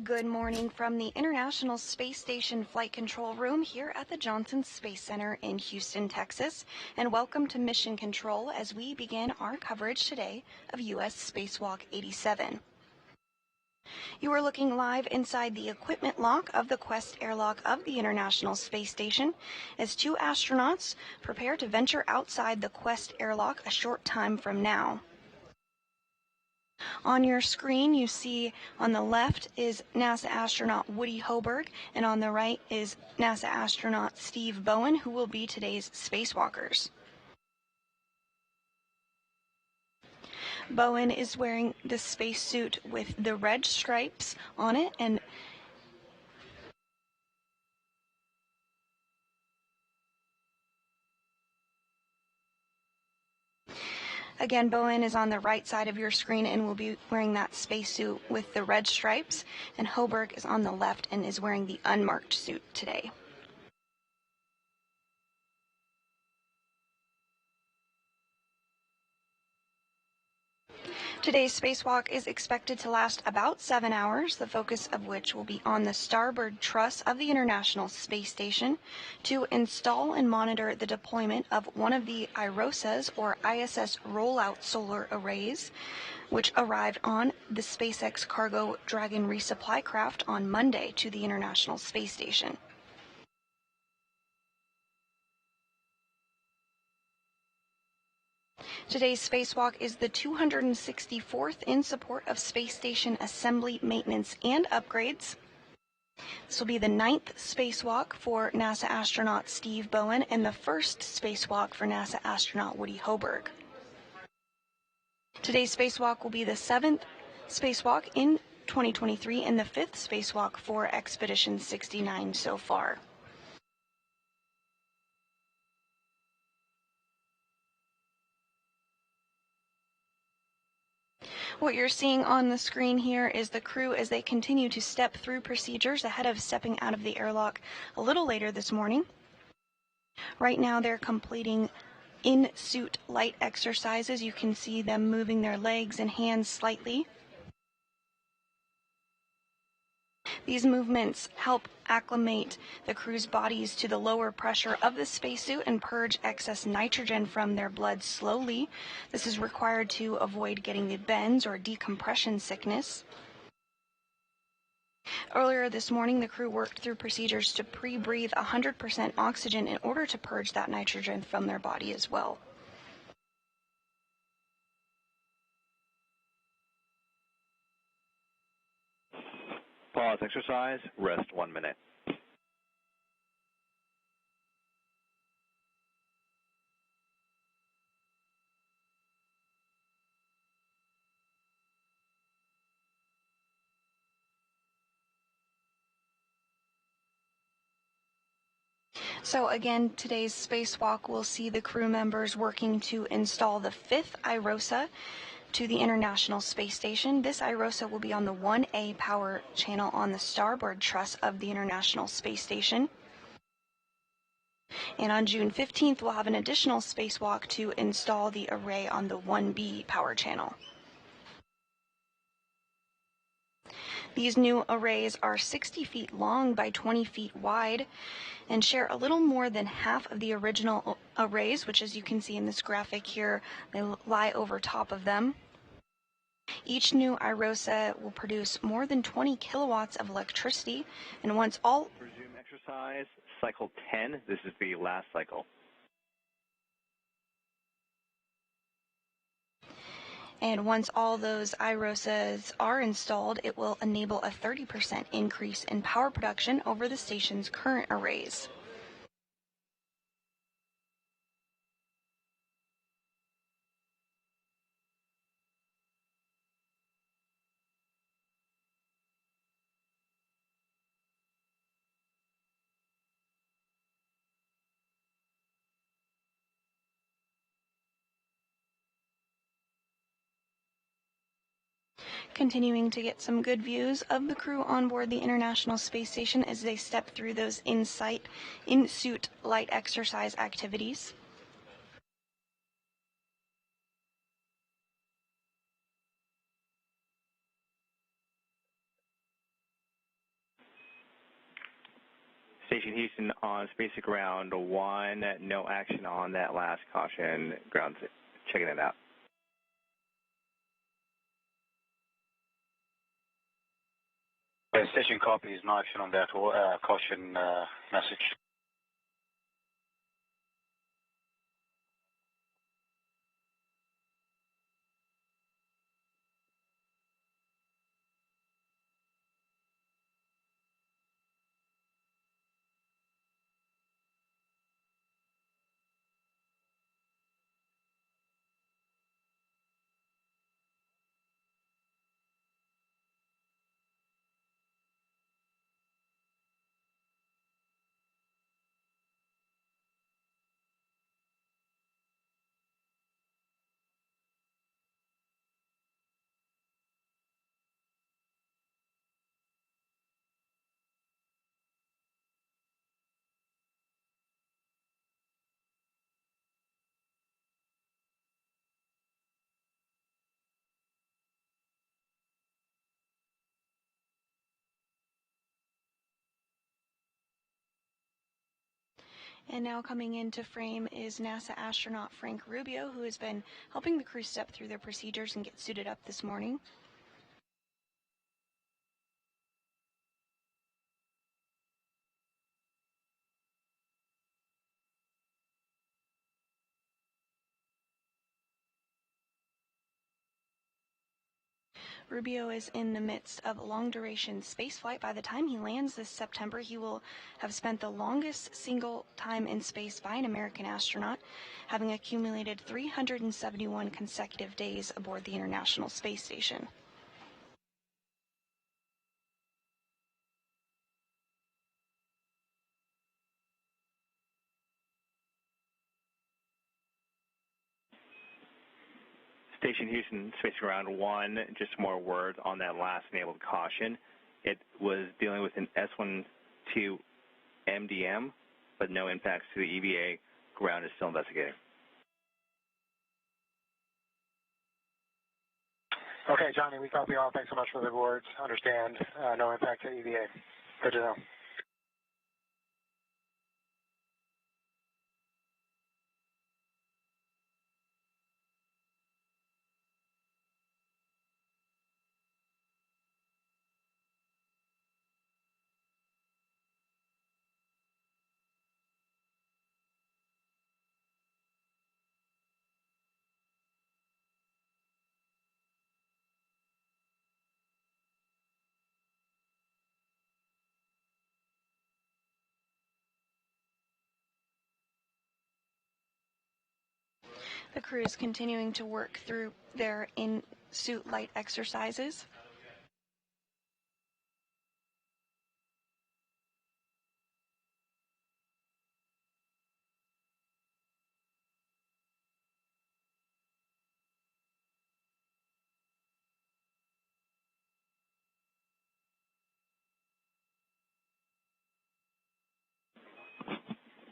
Good morning from the International Space Station Flight Control Room here at the Johnson Space Center in Houston, Texas, and welcome to Mission Control as we begin our coverage today of U.S. Spacewalk 87. You are looking live inside the equipment lock of the Quest airlock of the International Space Station as two astronauts prepare to venture outside the Quest airlock a short time from now. On your screen, you see on the left is NASA astronaut Woody Hoburg, and on the right is NASA astronaut Steve Bowen, who will be today's spacewalkers. Bowen is wearing the spacesuit with the red stripes on it, and again, Bowen is on the right side of your screen and will be wearing that spacesuit with the red stripes, and Hoburg is on the left and is wearing the unmarked suit today. Today's spacewalk is expected to last about 7 hours, the focus of which will be on the starboard truss of the International Space Station to install and monitor the deployment of one of the IROSA's or ISS rollout solar arrays, which arrived on the SpaceX Cargo Dragon resupply craft on Monday to the International Space Station. Today's spacewalk is the 264th in support of space station assembly, maintenance, and upgrades. This will be the 9th spacewalk for NASA astronaut Steve Bowen and the first spacewalk for NASA astronaut Woody Hoburg. Today's spacewalk will be the 7th spacewalk in 2023 and the 5th spacewalk for Expedition 69 so far. What you're seeing on the screen here is the crew as they continue to step through procedures ahead of stepping out of the airlock a little later this morning. Right now they're completing in-suit light exercises. You can see them moving their legs and hands slightly. These movements help acclimate the crew's bodies to the lower pressure of the spacesuit and purge excess nitrogen from their blood slowly. This is required to avoid getting the bends or decompression sickness. Earlier this morning, the crew worked through procedures to pre-breathe 100% oxygen in order to purge that nitrogen from their body as well. Pause exercise, rest 1 minute. So again, today's spacewalk will see the crew members working to install the 5th IROSA to the International Space Station. This IROSA will be on the 1A power channel on the starboard truss of the International Space Station. And on June 15th, we'll have an additional spacewalk to install the array on the 1B power channel. These new arrays are 60 feet long by 20 feet wide and share a little more than half of the original arrays, which, as you can see in this graphic here, they lie over top of them. Each new IROSA will produce more than 20 kilowatts of electricity, and once all... Resume exercise, cycle 10. This is the last cycle. And once all those IROSAs are installed, it will enable a 30% increase in power production over the station's current arrays. Continuing to get some good views of the crew on board the International Space Station as they step through those in-suit light exercise activities. Station Houston on Space Ground 1, no action on that last caution. Ground checking it out. Station copies, no action on that caution message. And now coming into frame is NASA astronaut Frank Rubio, who has been helping the crew step through their procedures and get suited up this morning. Rubio is in the midst of a long-duration spaceflight. By the time he lands this September, he will have spent the longest single time in space by an American astronaut, having accumulated 371 consecutive days aboard the International Space Station. Station Houston, Space Ground 1, just more words on that last enabled caution. It was dealing with an S12 MDM, but no impacts to the EVA. Ground is still investigating. Okay, Johnny, we copy all. Thanks so much for the words. Understand. No impact to EVA. Good to know. The crew is continuing to work through their in-suit light exercises.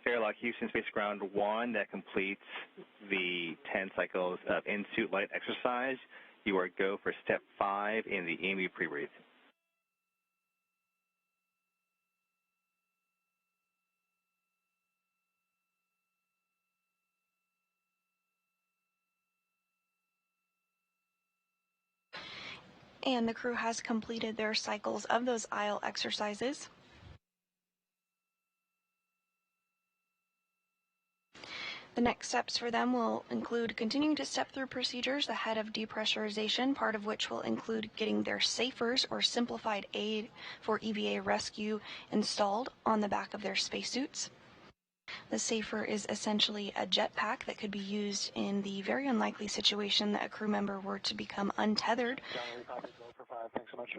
Airlock Houston, Space Ground 1, that completes the 10 cycles of in-suit light exercise. You are go for step 5 in the EMU pre-breathe. And the crew has completed their cycles of those aisle exercises. The next steps for them will include continuing to step through procedures ahead of depressurization, part of which will include getting their SAFERs, or Simplified Aid for EVA Rescue, installed on the back of their spacesuits. The SAFER is essentially a jetpack that could be used in the very unlikely situation that a crew member were to become untethered. Johnny, we copy. Go for 5. Thanks so much.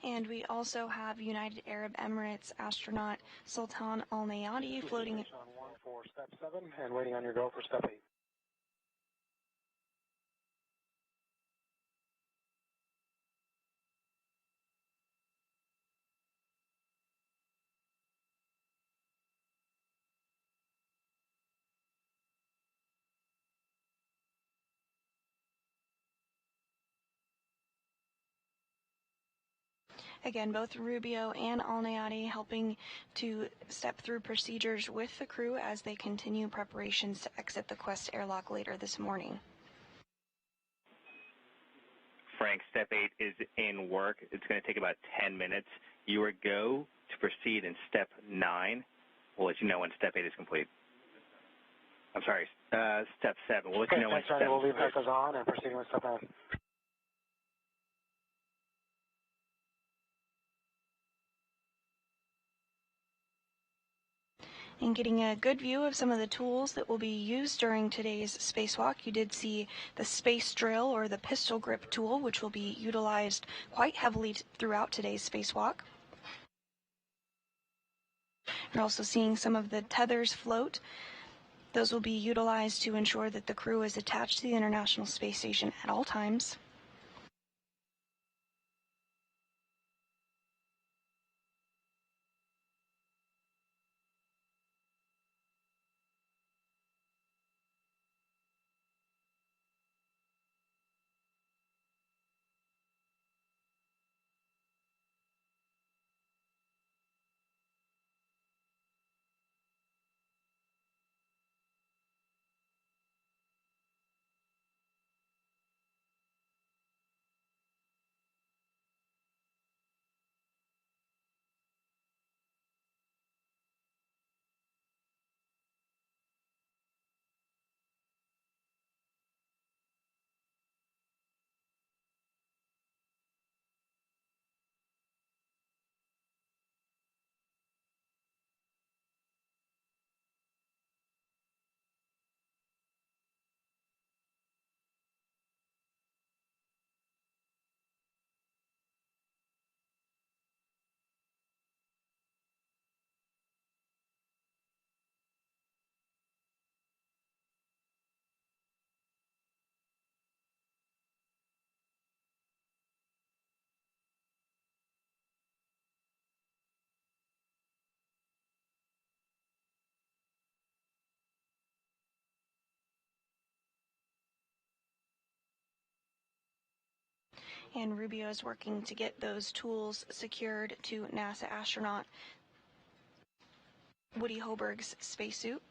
And we also have United Arab Emirates astronaut Sultan Al Nayati floating. On 1 for step 7 and waiting on your go for step 8. Again, both Rubio and Al Nayati helping to step through procedures with the crew as they continue preparations to exit the Quest airlock later this morning. Frank, step 8 is in work. It's going to take about 10 minutes. Your go to proceed in step 9. We'll let you know when step 8 is complete. I'm sorry, step 7. We'll let you know when thanks, step Johnny. We'll leave echoes on and proceeding with step 9. And getting a good view of some of the tools that will be used during today's spacewalk, you did see the space drill or the pistol grip tool, which will be utilized quite heavily throughout today's spacewalk. You're also seeing some of the tethers float. Those will be utilized to ensure that the crew is attached to the International Space Station at all times. And Rubio is working to get those tools secured to NASA astronaut Woody Hoburg's spacesuit.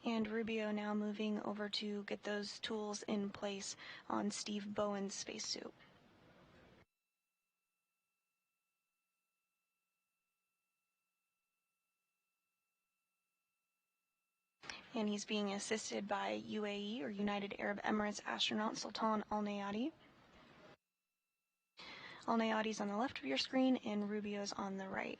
And Rubio now moving over to get those tools in place on Steve Bowen's spacesuit. And he's being assisted by UAE or United Arab Emirates astronaut Sultan Al Nayati. Al Nayati's on the left of your screen and Rubio's on the right.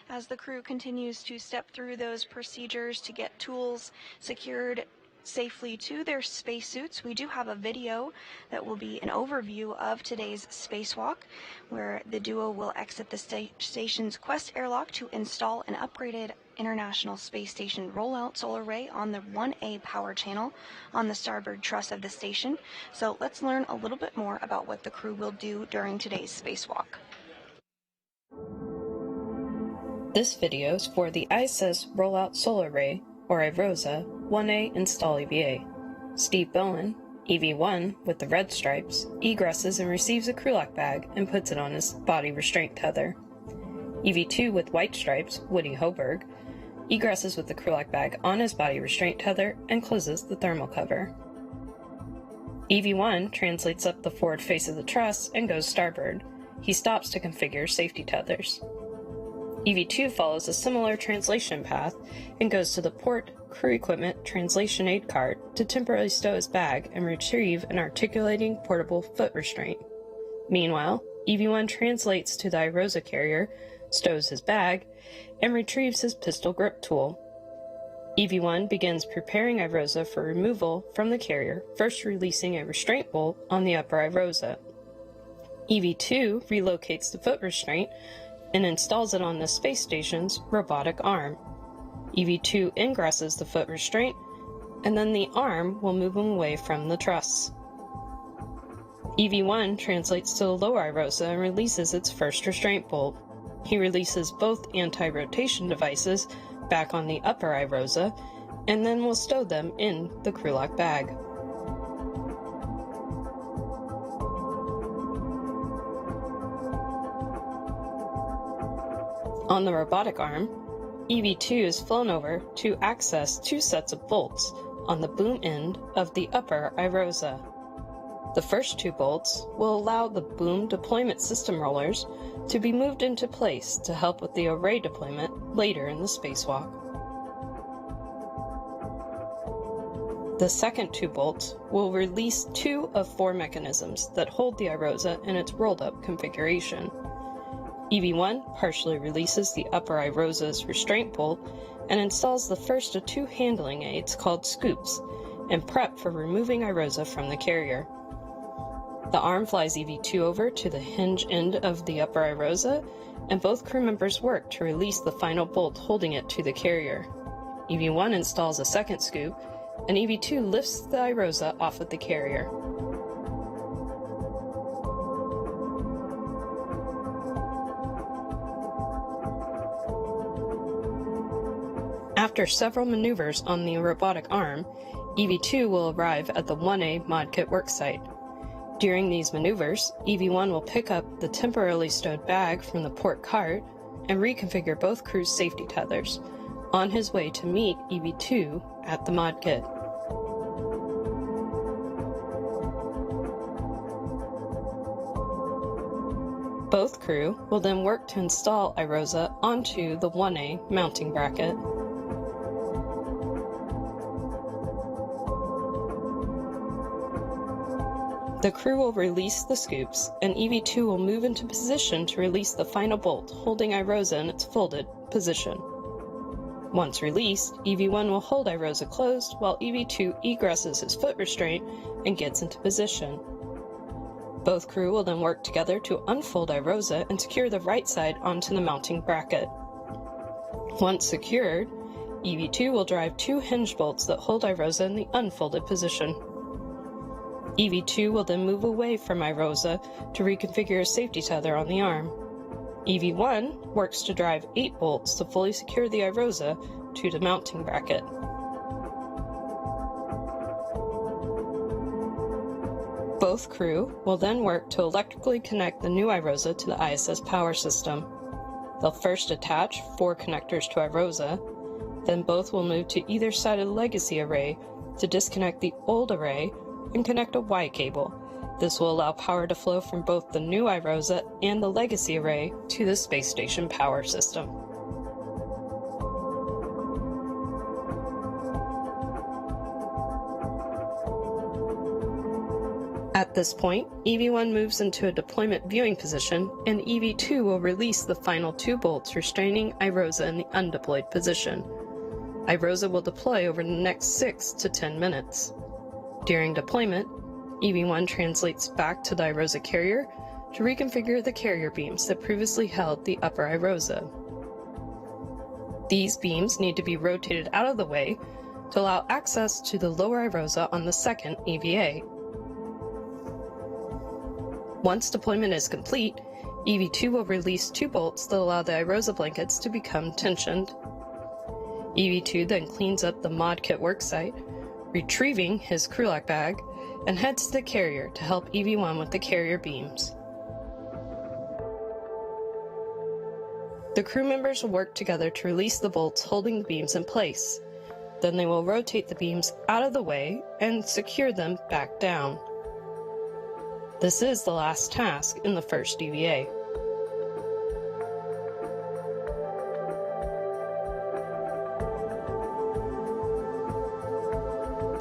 as the crew continues to step through those procedures to get tools secured safely to their spacesuits. We do have a video that will be an overview of today's spacewalk, where the duo will exit the station's Quest airlock to install an upgraded International Space Station rollout solar array on the 1A power channel on the starboard truss of the station. So let's learn a little bit more about what the crew will do during today's spacewalk. This video is for the ISS Rollout Solar Array, or IROSA, 1A install EVA. Steve Bowen, EV1 with the red stripes, egresses and receives a crew lock bag and puts it on his body restraint tether. EV2 with white stripes, Bowen and Hoburg, egresses with the crew lock bag on his body restraint tether and closes the thermal cover. EV1 translates up the forward face of the truss and goes starboard. He stops to configure safety tethers. EV2 follows a similar translation path and goes to the port crew equipment translation aid cart to temporarily stow his bag and retrieve an articulating portable foot restraint. Meanwhile, EV1 translates to the IROSA carrier, stows his bag, and retrieves his pistol grip tool. EV1 begins preparing IROSA for removal from the carrier, first releasing a restraint bolt on the upper IROSA. EV2 relocates the foot restraint and installs it on the space station's robotic arm. EV2 ingresses the foot restraint, and then the arm will move him away from the truss. EV1 translates to the lower IROSA and releases its first restraint bolt. He releases both anti-rotation devices back on the upper IROSA, and then will stow them in the crew lock bag. On the robotic arm, EV2 is flown over to access two sets of bolts on the boom end of the upper IROSA. The first two bolts will allow the boom deployment system rollers to be moved into place to help with the array deployment later in the spacewalk. The second two bolts will release two of four mechanisms that hold the IROSA in its rolled-up configuration. EV1 partially releases the upper IROSA's restraint bolt and installs the first of two handling aids called scoops and prep for removing IROSA from the carrier. The arm flies EV2 over to the hinge end of the upper IROSA, and both crew members work to release the final bolt holding it to the carrier. EV1 installs a second scoop, and EV2 lifts the IROSA off of the carrier. After several maneuvers on the robotic arm, EV2 will arrive at the 1A mod kit worksite. During these maneuvers, EV1 will pick up the temporarily stowed bag from the port cart and reconfigure both crews' safety tethers, on his way to meet EV2 at the mod kit. Both crew will then work to install IROSA onto the 1A mounting bracket. The crew will release the scoops, and EV2 will move into position to release the final bolt, holding IROSA in its folded position. Once released, EV1 will hold IROSA closed while EV2 egresses his foot restraint and gets into position. Both crew will then work together to unfold IROSA and secure the right side onto the mounting bracket. Once secured, EV2 will drive two hinge bolts that hold IROSA in the unfolded position. EV2 will then move away from IROSA to reconfigure a safety tether on the arm. EV1 works to drive 8 bolts to fully secure the IROSA to the mounting bracket. Both crew will then work to electrically connect the new IROSA to the ISS power system. They'll first attach 4 connectors to IROSA, then both will move to either side of the legacy array to disconnect the old array and connect a Y cable. This will allow power to flow from both the new IROSA and the legacy array to the space station power system. At this point, EV1 moves into a deployment viewing position, and EV2 will release the final 2 bolts restraining IROSA in the undeployed position. IROSA will deploy over the next 6 to 10 minutes. During deployment, EV1 translates back to the IROSA carrier to reconfigure the carrier beams that previously held the upper IROSA. These beams need to be rotated out of the way to allow access to the lower IROSA on the second EVA. Once deployment is complete, EV2 will release 2 bolts that allow the IROSA blankets to become tensioned. EV2 then cleans up the mod kit worksite, retrieving his crew lock bag, and heads to the carrier to help EV1 with the carrier beams. The crew members will work together to release the bolts holding the beams in place. Then they will rotate the beams out of the way and secure them back down. This is the last task in the first EVA.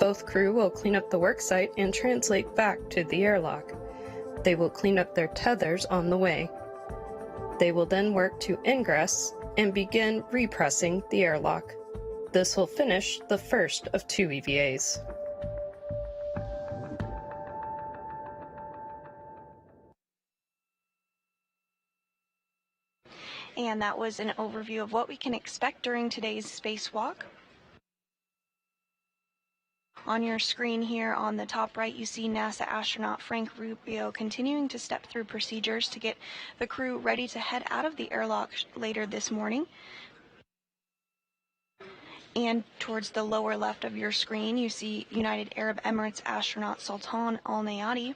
Both crew will clean up the worksite and translate back to the airlock. They will clean up their tethers on the way. They will then work to ingress and begin repressing the airlock. This will finish the first of 2 EVAs. And that was an overview of what we can expect during today's spacewalk. On your screen here on the top right, you see NASA astronaut Frank Rubio continuing to step through procedures to get the crew ready to head out of the airlock later this morning. And towards the lower left of your screen, you see United Arab Emirates astronaut Sultan Al Nayati.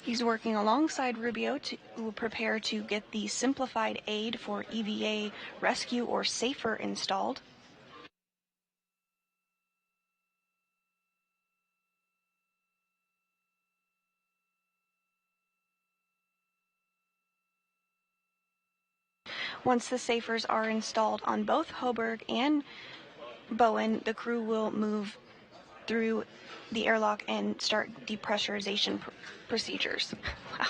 He's working alongside Rubio to prepare to get the simplified aid for EVA rescue or SAFER installed. Once the SAFERs are installed on both Hoburg and Bowen, the crew will move through the airlock and start depressurization procedures. Wow.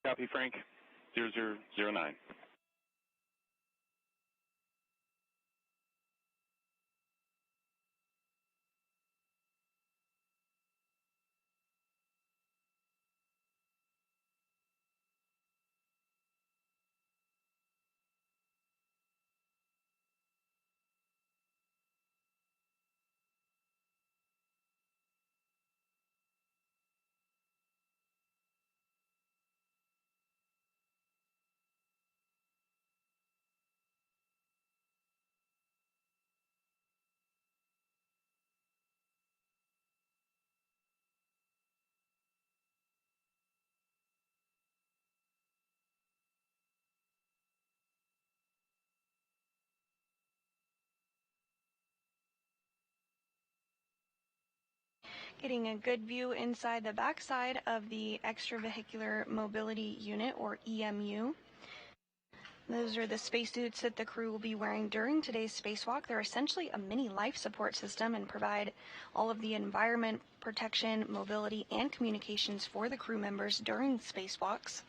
Copy, Frank. 0009. Getting a good view inside the backside of the extravehicular mobility unit, or EMU. Those are the spacesuits that the crew will be wearing during today's spacewalk. They're essentially a mini life support system and provide all of the environment, protection, mobility, and communications for the crew members during spacewalks.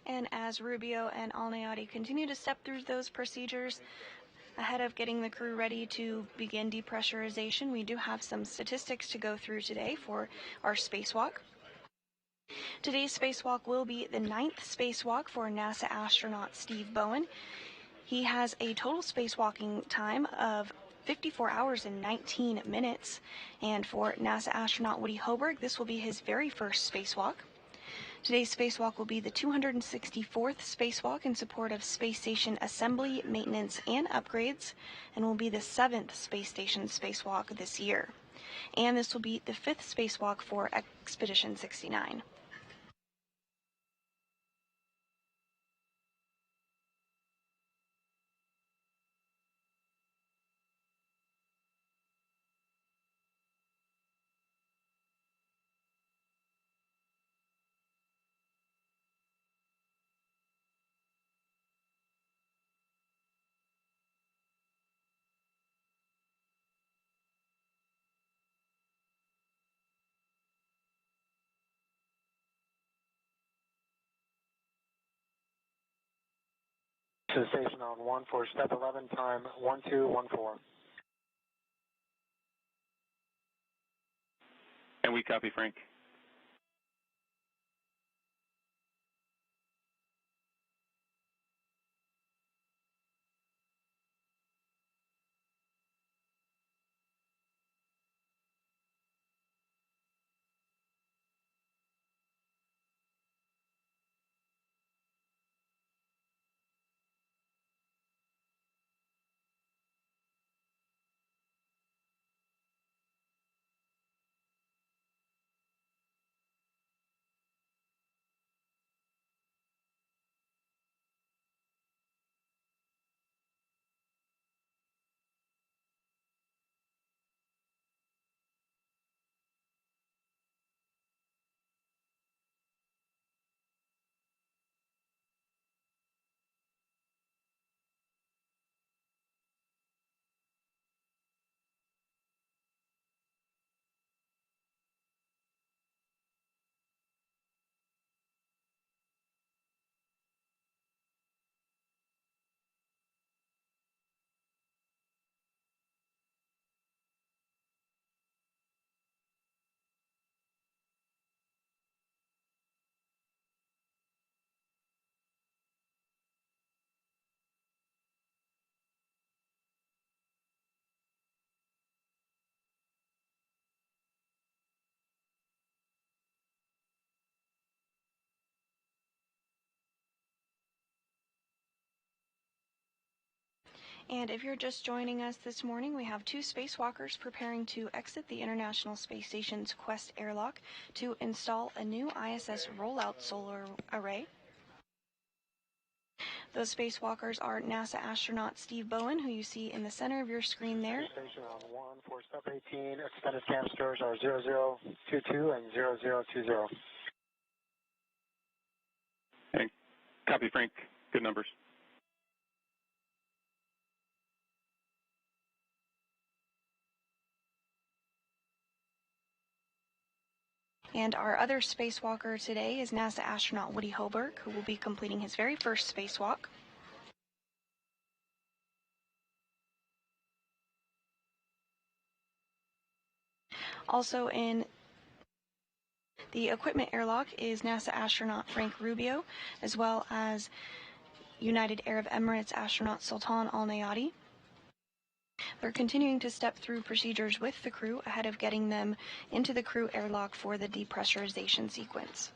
And as Rubio and Alnayati continue to step through those procedures, ahead of getting the crew ready to begin depressurization, we do have some statistics to go through today for our spacewalk. Today's spacewalk will be the 9th spacewalk for NASA astronaut Steve Bowen. He has a total spacewalking time of 54 hours and 19 minutes. And for NASA astronaut Woody Hoburg, this will be his very first spacewalk. Today's spacewalk will be the 264th spacewalk in support of space station assembly, maintenance, and upgrades, and will be the 7th space station spacewalk this year. And this will be the 5th spacewalk for Expedition 69. To station on 1 for step 11, time 1214. And we copy, Frank. And if you're just joining us this morning, we have 2 spacewalkers preparing to exit the International Space Station's Quest airlock to install a new ISS rollout solar array. Those spacewalkers are NASA astronaut Steve Bowen, who you see in the center of your screen there. Station on 1 for step 18, extended canisters are 0022 and 0020. And copy, Frank. Good numbers. And our other spacewalker today is NASA astronaut Woody Hoburg, who will be completing his very first spacewalk. Also in the equipment airlock is NASA astronaut Frank Rubio, as well as United Arab Emirates astronaut Sultan Al Nayati. They're continuing to step through procedures with the crew ahead of getting them into the crew airlock for the depressurization sequence.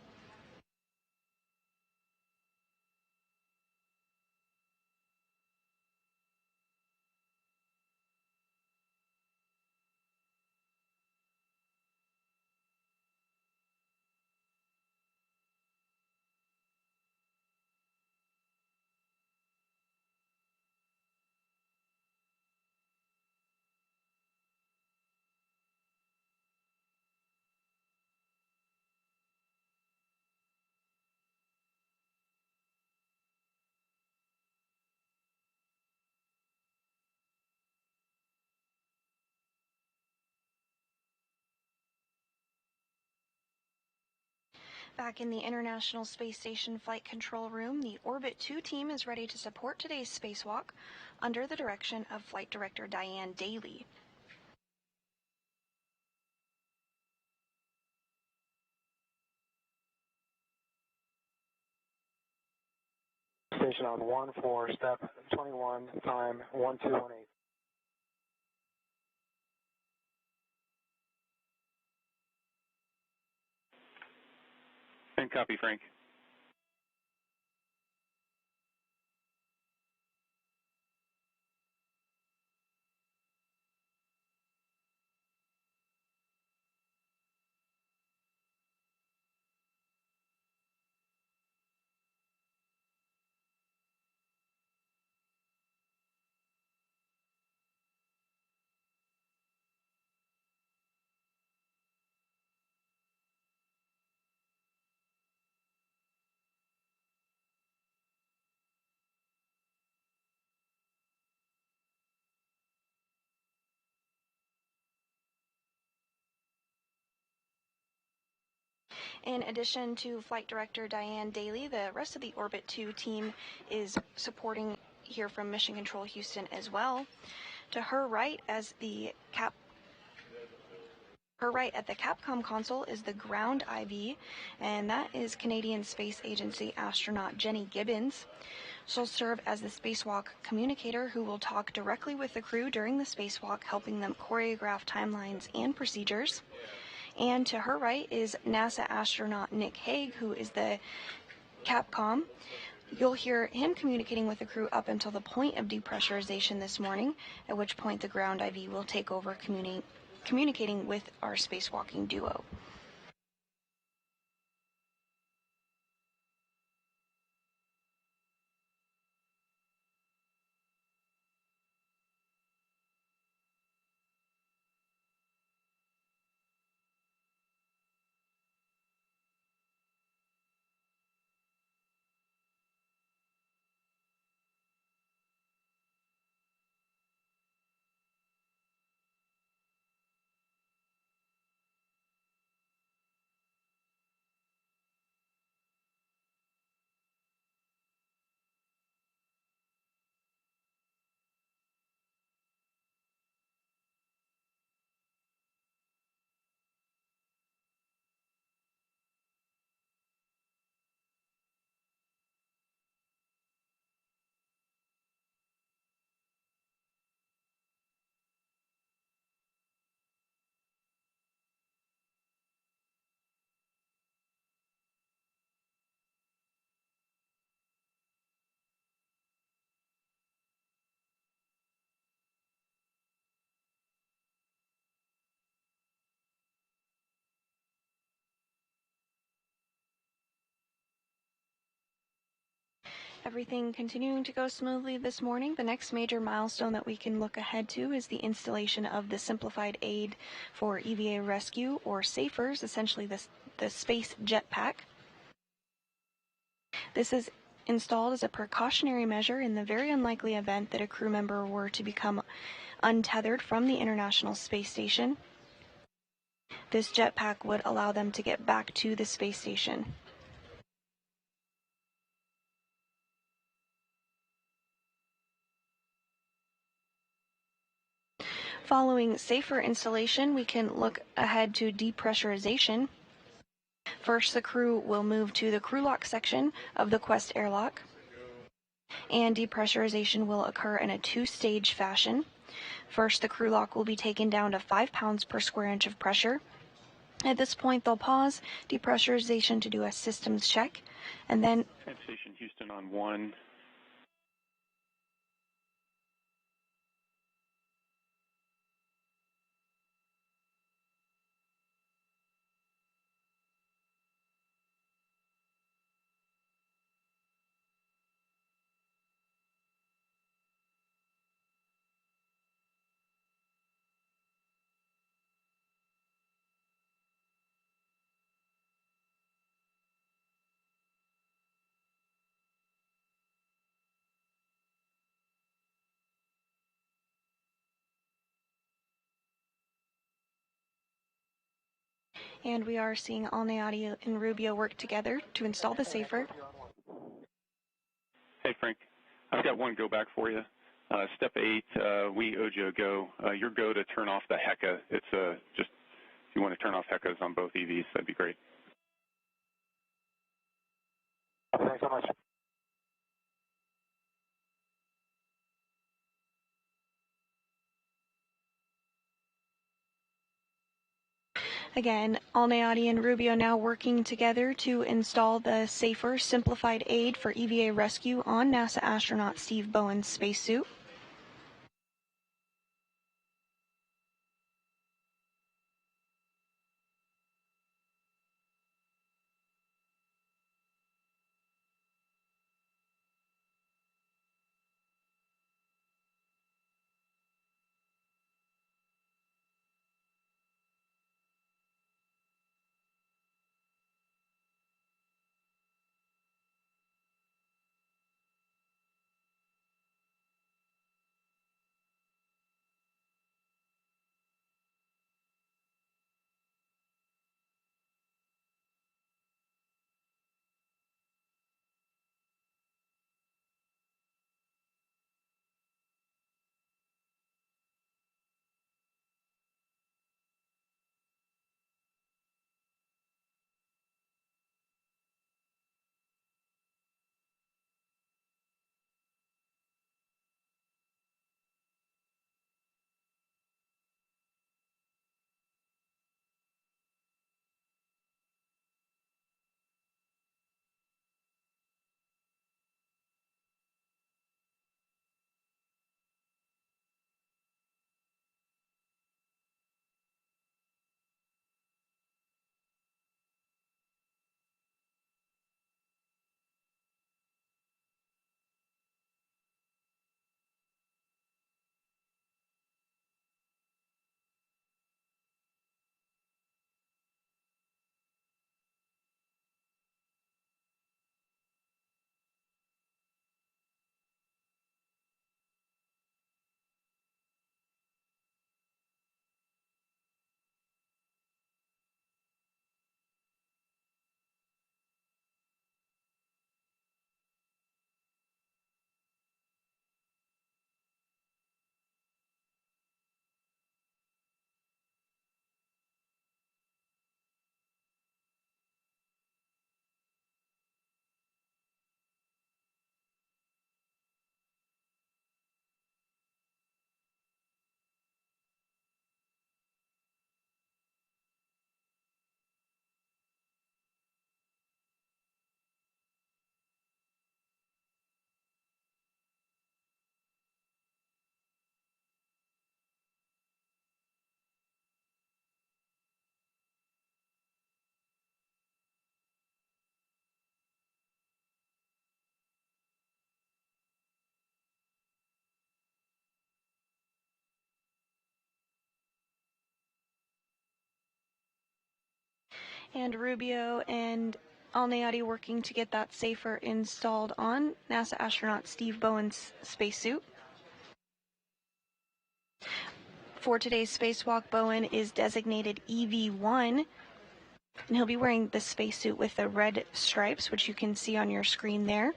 Back in the International Space Station Flight Control Room, the Orbit 2 team is ready to support today's spacewalk under the direction of Flight Director Diane Daly. Station on 1 for step 21, time 1218. And copy, Frank. In addition to Flight Director Diane Daly, the rest of the Orbit 2 team is supporting here from Mission Control Houston as well. To her right at the Capcom console is the ground IV, and that is Canadian Space Agency astronaut Jenny Gibbons. She'll serve as the spacewalk communicator who will talk directly with the crew during the spacewalk, helping them choreograph timelines and procedures. And to her right is NASA astronaut Nick Hague, who is the Capcom. You'll hear him communicating with the crew up until the point of depressurization this morning, at which point the ground IV will take over communicating with our spacewalking duo. Everything continuing to go smoothly this morning. The next major milestone that we can look ahead to is the installation of the Simplified Aid for EVA Rescue, or SAFERS, essentially the Space Jetpack. This is installed as a precautionary measure in the very unlikely event that a crew member were to become untethered from the International Space Station. This jetpack would allow them to get back to the space station. Following SAFER installation, we can look ahead to depressurization. First, the crew will move to the crew lock section of the Quest airlock, and depressurization will occur in a two-stage fashion. First, the crew lock will be taken down to 5 pounds per square inch of pressure. At this point, they'll pause depressurization to do a systems check, and then Station Houston on 1. And we are seeing Alneati and Rubio work together to install the safer. Hey, Frank. I've got one go back for you. Step 8, we owed you a go. Your go to turn off the HECA. It's just, if you want to turn off HECAs on both EVs, that'd be great. Thanks so much. Again, Alneati and Rubio now working together to install the safer, simplified aid for EVA rescue on NASA astronaut Steve Bowen's spacesuit. And Rubio and Alneati working to get that safer installed on NASA astronaut Steve Bowen's spacesuit. For today's spacewalk, Bowen is designated EV1, and he'll be wearing the spacesuit with the red stripes, which you can see on your screen there.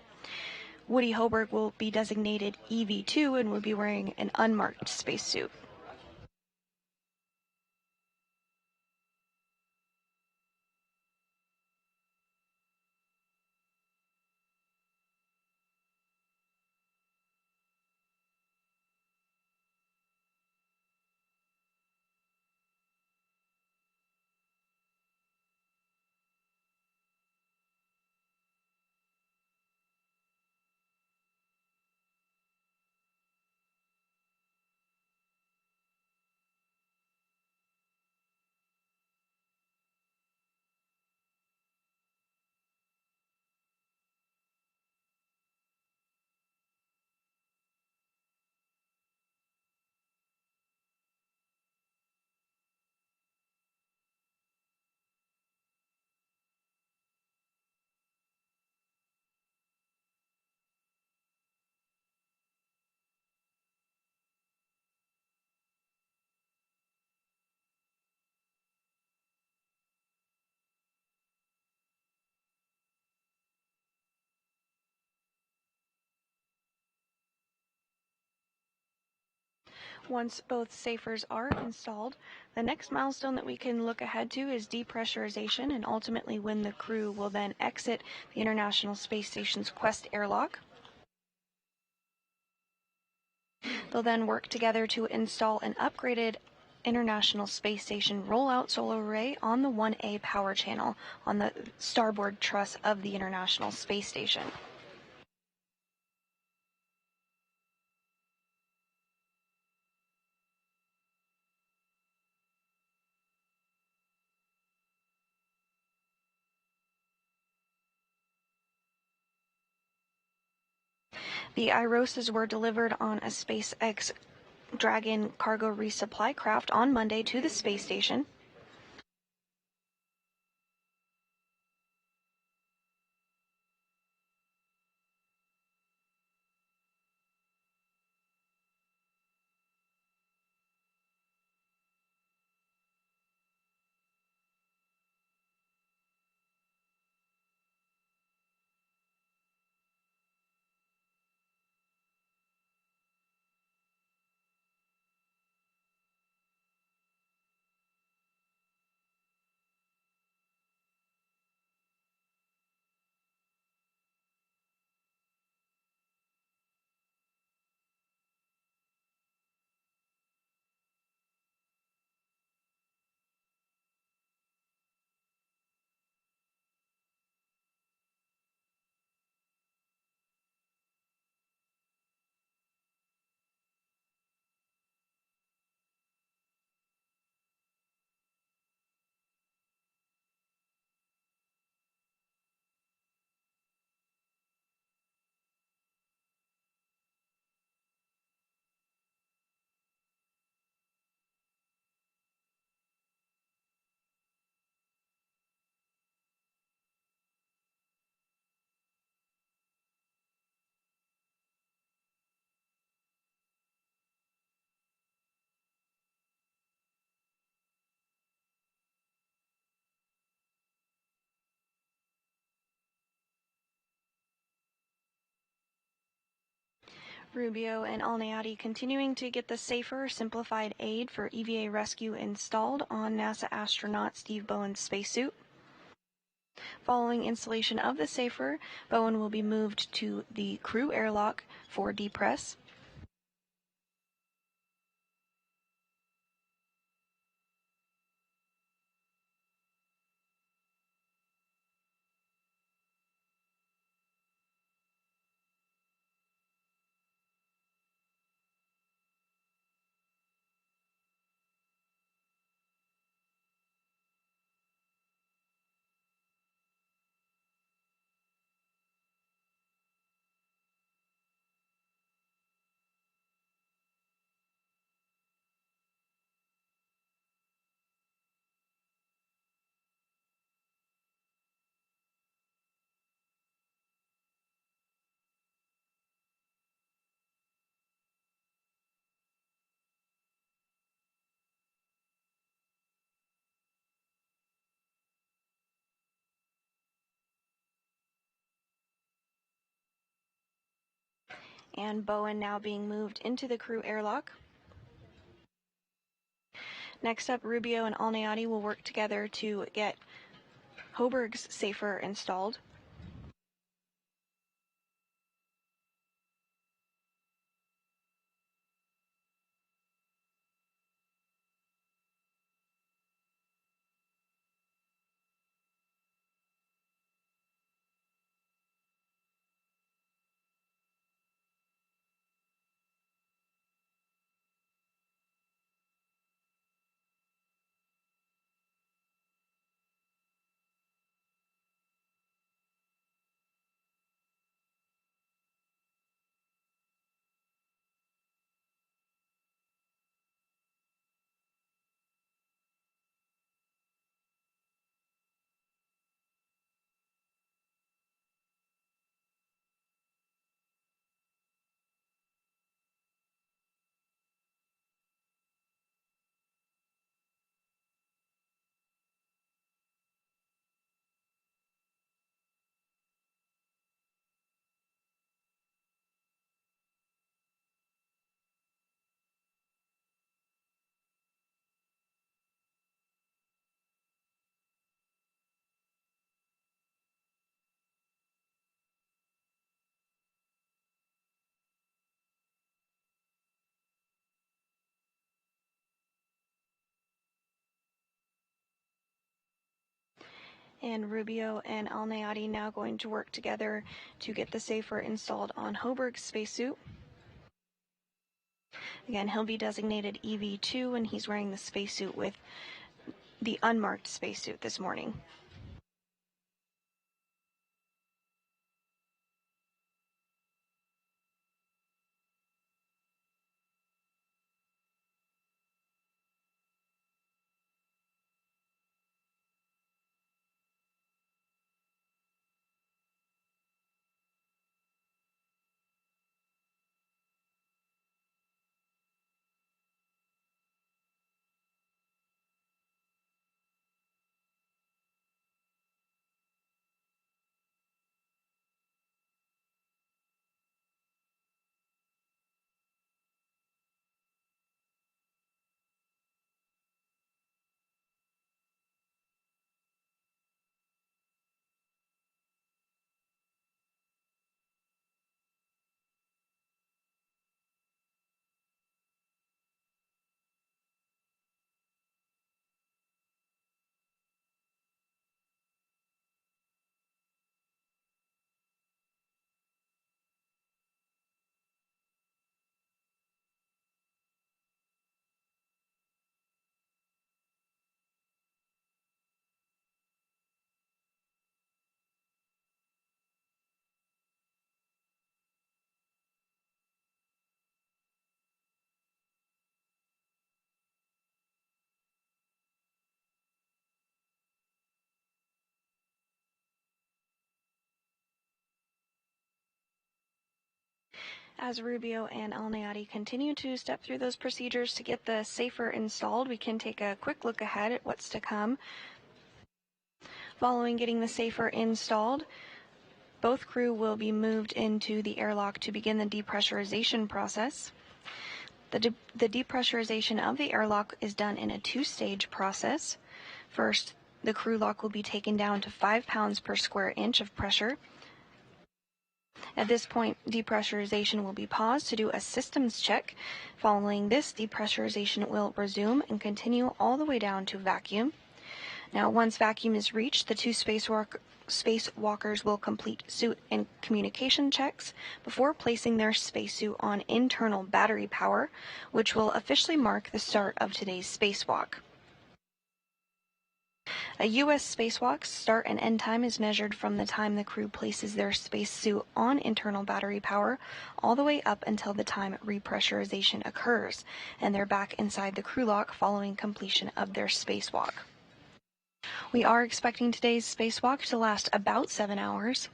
Woody Hoburg will be designated EV2 and will be wearing an unmarked spacesuit. Once both safers are installed, the next milestone that we can look ahead to is depressurization, and ultimately when the crew will then exit the International Space Station's Quest airlock. They'll then work together to install an upgraded International Space Station rollout solar array on the 1A power channel on the starboard truss of the International Space Station. The IROSAs were delivered on a SpaceX Dragon cargo resupply craft on Monday to the space station. Rubio and Alniati continuing to get the safer, simplified aid for EVA rescue installed on NASA astronaut Steve Bowen's spacesuit. Following installation of the safer, Bowen will be moved to the crew airlock for depress. And Bowen now being moved into the crew airlock. Next up, Rubio and Alniati will work together to get Hoburg's safer installed. And Rubio and Al-Nayati now going to work together to get the safer installed on Hoburg's spacesuit. Again, he'll be designated EV2 and he's wearing the spacesuit with the unmarked spacesuit this morning. As Rubio and Al-Nayati continue to step through those procedures to get the safer installed, we can take a quick look ahead at what's to come. Following getting the safer installed, both crew will be moved into the airlock to begin the depressurization process. The depressurization of the airlock is done in a two-stage process. First, the crew lock will be taken down to 5 pounds per square inch of pressure. At this point, depressurization will be paused to do a systems check. Following this, depressurization will resume and continue all the way down to vacuum. Now, once vacuum is reached, the two spacewalkers will complete suit and communication checks before placing their spacesuit on internal battery power, which will officially mark the start of today's spacewalk. A U.S. spacewalk's start and end time is measured from the time the crew places their spacesuit on internal battery power all the way up until the time repressurization occurs, and they're back inside the crew lock following completion of their spacewalk. We are expecting today's spacewalk to last about 7 hours.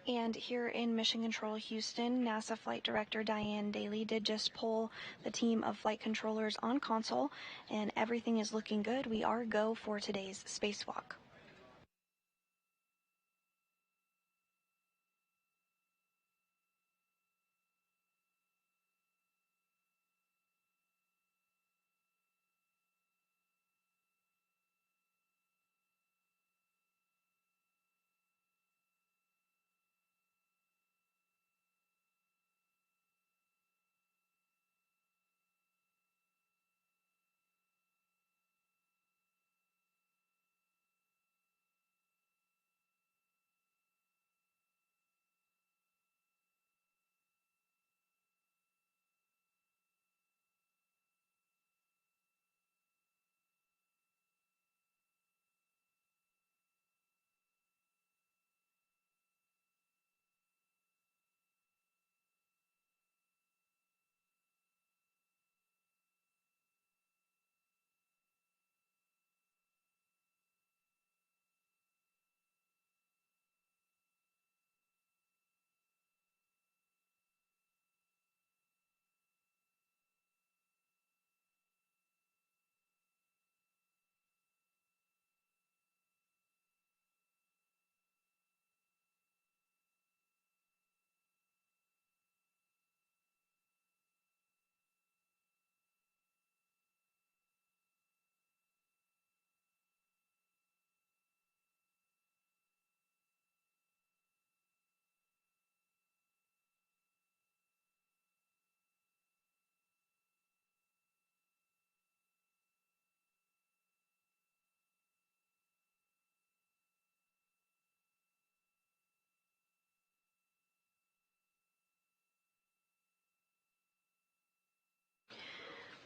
And here in Mission Control Houston, NASA Flight Director Diane Daly did just pull the team of flight controllers on console, and everything is looking good. We are go for today's spacewalk.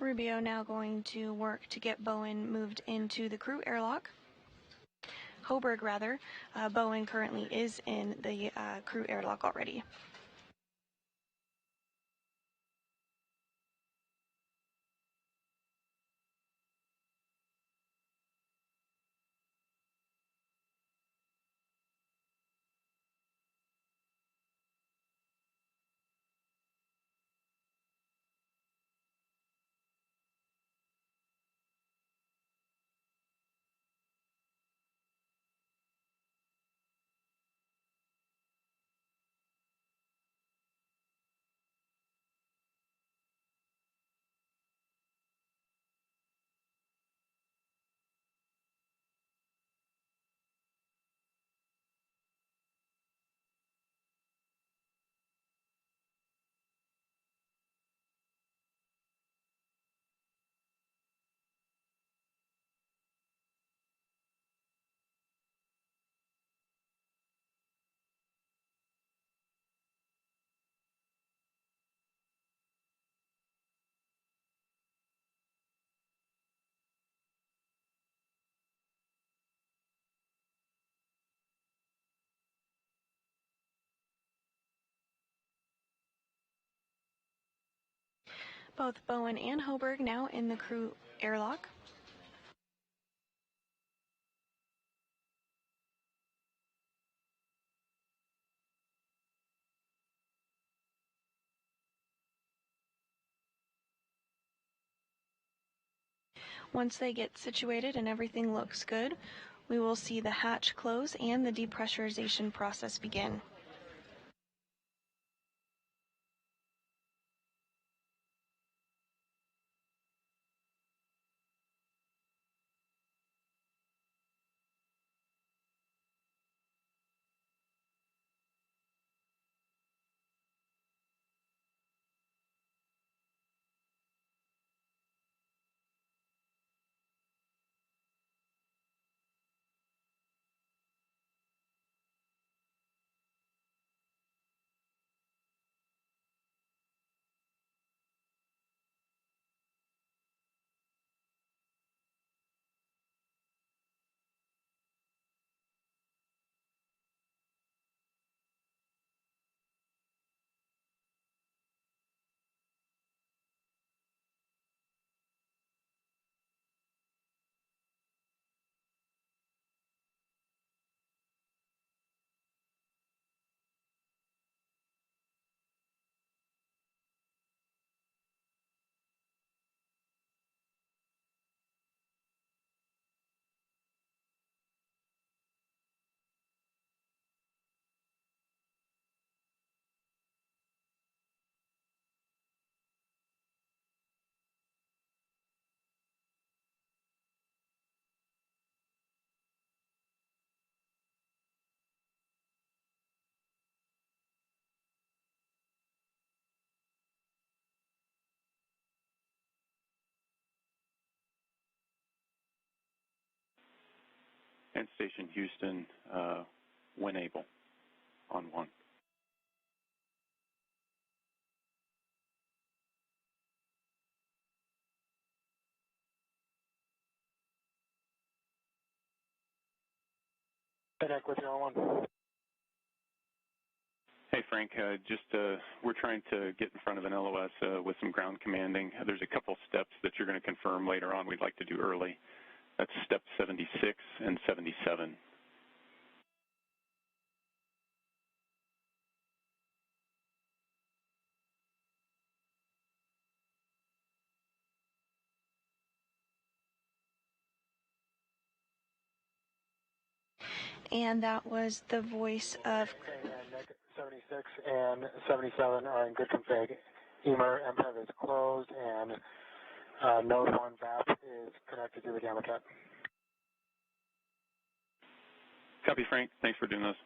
Rubio now going to work to get Bowen moved into the crew airlock. Hoburg, rather. Bowen currently is in the crew airlock already. Both Bowen and Hoburg now in the crew airlock. Once they get situated and everything looks good, we will see the hatch close and the depressurization process begin. And Station Houston, when able, on 1. Connect with you on 1. Hey, Frank, we're trying to get in front of an LOS with some ground commanding. There's a couple steps that you're going to confirm later on we'd like to do early. That's step 76 and 77. And that was the voice of... 76 and 77 are in good config. EMER MPEV is closed, and node 1 VAP is connected to the gamma cat. Copy, Frank. Thanks for doing this.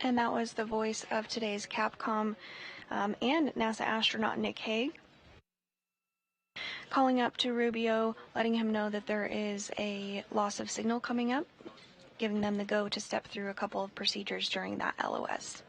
And that was the voice of today's Capcom and NASA astronaut Nick Hague, calling up to Rubio, letting him know that there is a loss of signal coming up, giving them the go to step through a couple of procedures during that LOS.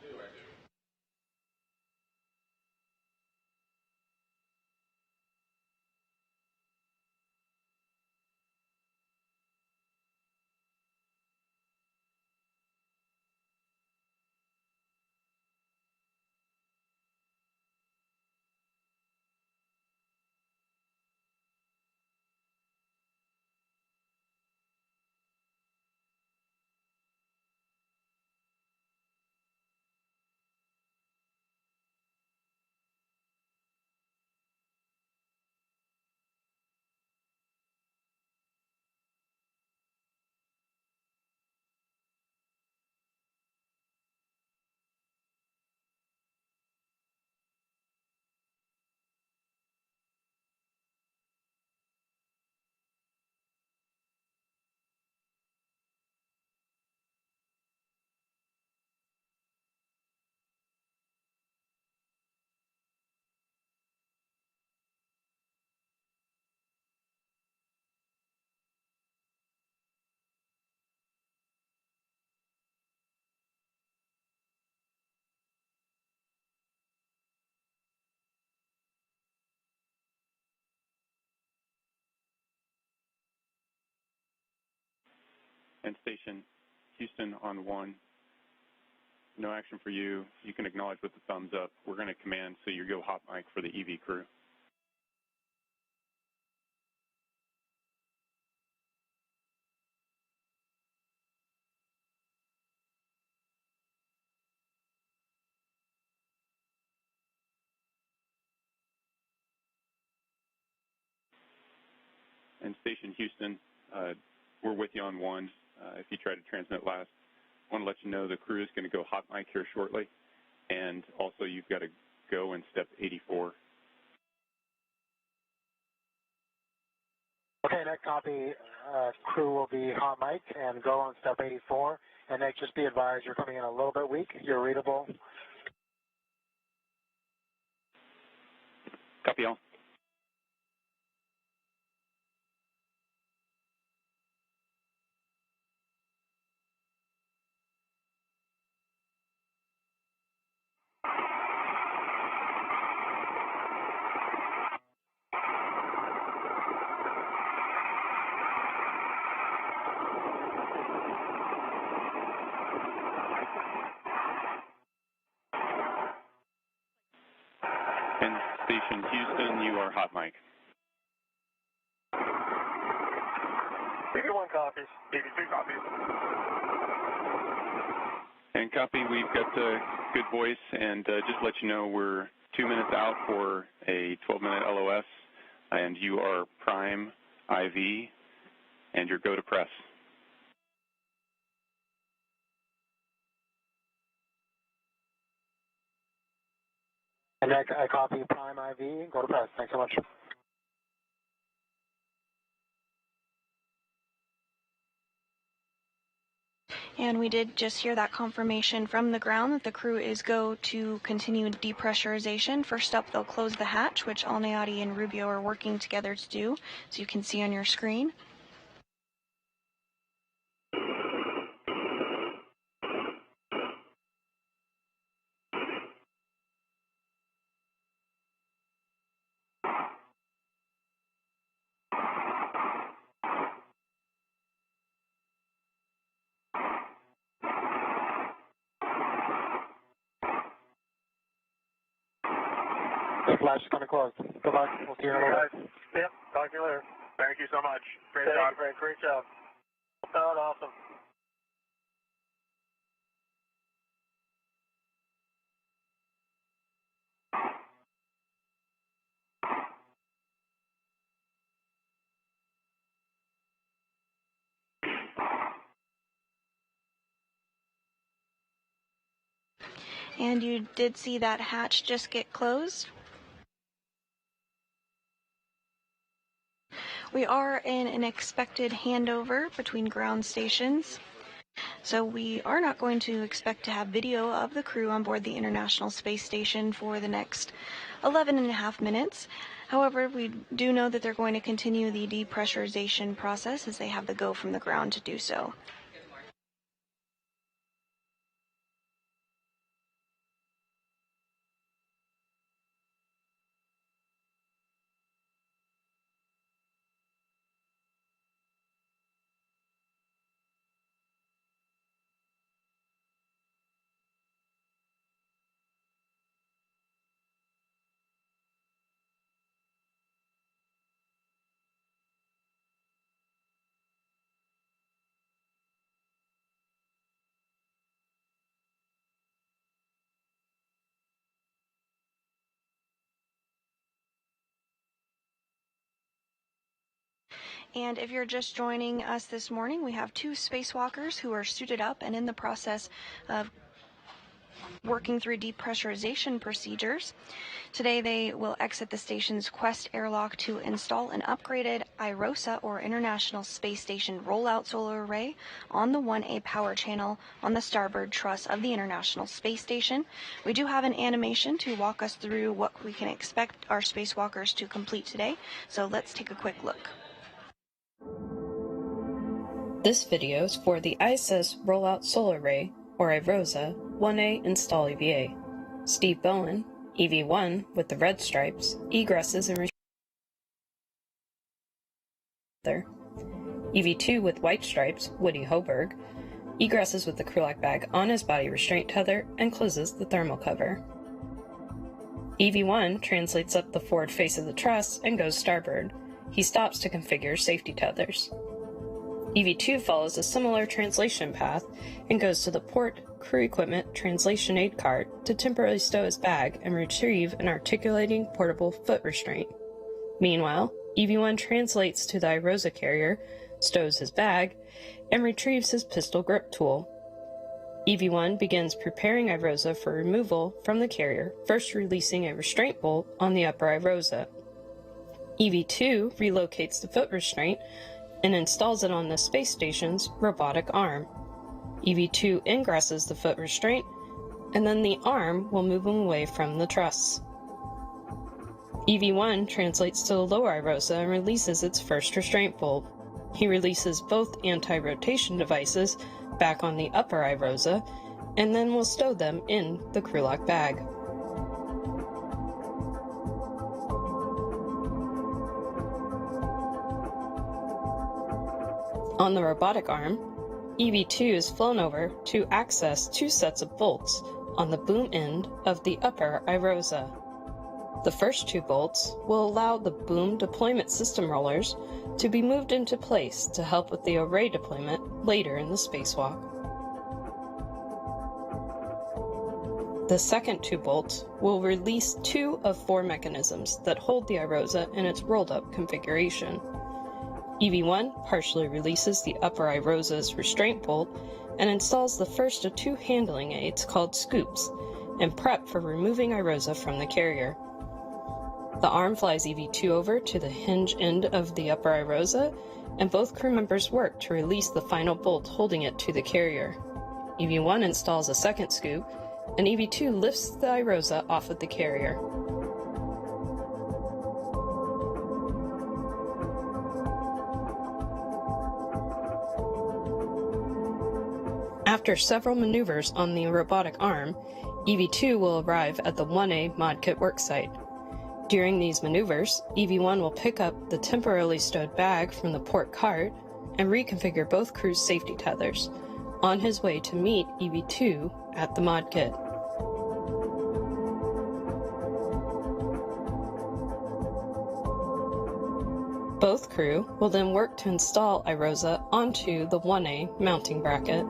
And Station Houston on 1. No action for you. You can acknowledge with the thumbs up. We're going to command, so you go hot mic for the EV crew. And Station Houston, we're with you on 1. If you try to transmit last, I want to let you know the crew is going to go hot mic here shortly. And also, you've got to go in step 84. Okay, next copy. Crew will be hot mic and go on step 84. And Nick, just be advised, you're coming in a little bit weak. You're readable. Copy all. And Station Houston, you are hot mic. BB1 copies. BB2 copies. And copy, we've got a good voice, and just let you know we're 2 minutes out for a 12-minute LOS, and you are prime IV, and your go to press. And Nick, I copy prime IV. Go to press. Thanks so much. And we did just hear that confirmation from the ground that the crew is go to continue depressurization. First up, they'll close the hatch, which Alnayati and Rubio are working together to do, so you can see on your screen. The flash is going to close. Good luck. We'll see you in a little bit. Yep. Talk to you later. Thank you so much. Great job. Great job. Sound awesome. And you did see that hatch just get closed. We are in an expected handover between ground stations. So we are not going to expect to have video of the crew on board the International Space Station for the next 11 and a half minutes. However, we do know that they're going to continue the depressurization process as they have the go from the ground to do so. And if you're just joining us this morning, we have two spacewalkers who are suited up and in the process of working through depressurization procedures. Today they will exit the station's Quest airlock to install an upgraded IROSA, or International Space Station Rollout Solar Array, on the 1A power channel on the starboard truss of the International Space Station. We do have an animation to walk us through what we can expect our spacewalkers to complete today, so let's take a quick look. This video is for the ISS Rollout Solar Array, or IROSA, 1A install EVA. Steve Bowen, EV1 with the red stripes, egresses and EV2 with white stripes, Woody Hoburg, egresses with the crew lock bag on his body restraint tether and closes the thermal cover. EV1 translates up the forward face of the truss and goes starboard. He stops to configure safety tethers. EV2 follows a similar translation path and goes to the port crew equipment translation aid cart to temporarily stow his bag and retrieve an articulating portable foot restraint. Meanwhile, EV1 translates to the IROSA carrier, stows his bag, and retrieves his pistol grip tool. EV1 begins preparing IROSA for removal from the carrier, first releasing a restraint bolt on the upper IROSA. EV2 relocates the foot restraint and installs it on the space station's robotic arm. EV2 ingresses the foot restraint, and then the arm will move him away from the truss. EV1 translates to the lower IROSA and releases its first restraint bolt. He releases both anti-rotation devices back on the upper IROSA, and then will stow them in the crew lock bag. On the robotic arm, EV2 is flown over to access two sets of bolts on the boom end of the upper IROSA. The first two bolts will allow the boom deployment system rollers to be moved into place to help with the array deployment later in the spacewalk. The second two bolts will release two of four mechanisms that hold the IROSA in its rolled-up configuration. EV1 partially releases the upper IROSA's restraint bolt and installs the first of two handling aids called scoops and prep for removing IROSA from the carrier. The arm flies EV2 over to the hinge end of the upper IROSA, and both crew members work to release the final bolt holding it to the carrier. EV1 installs a second scoop, and EV2 lifts the IROSA off of the carrier. After several maneuvers on the robotic arm, EV2 will arrive at the 1A mod kit worksite. During these maneuvers, EV1 will pick up the temporarily stowed bag from the port cart and reconfigure both crews' safety tethers, on his way to meet EV2 at the mod kit. Both crew will then work to install IROSA onto the 1A mounting bracket.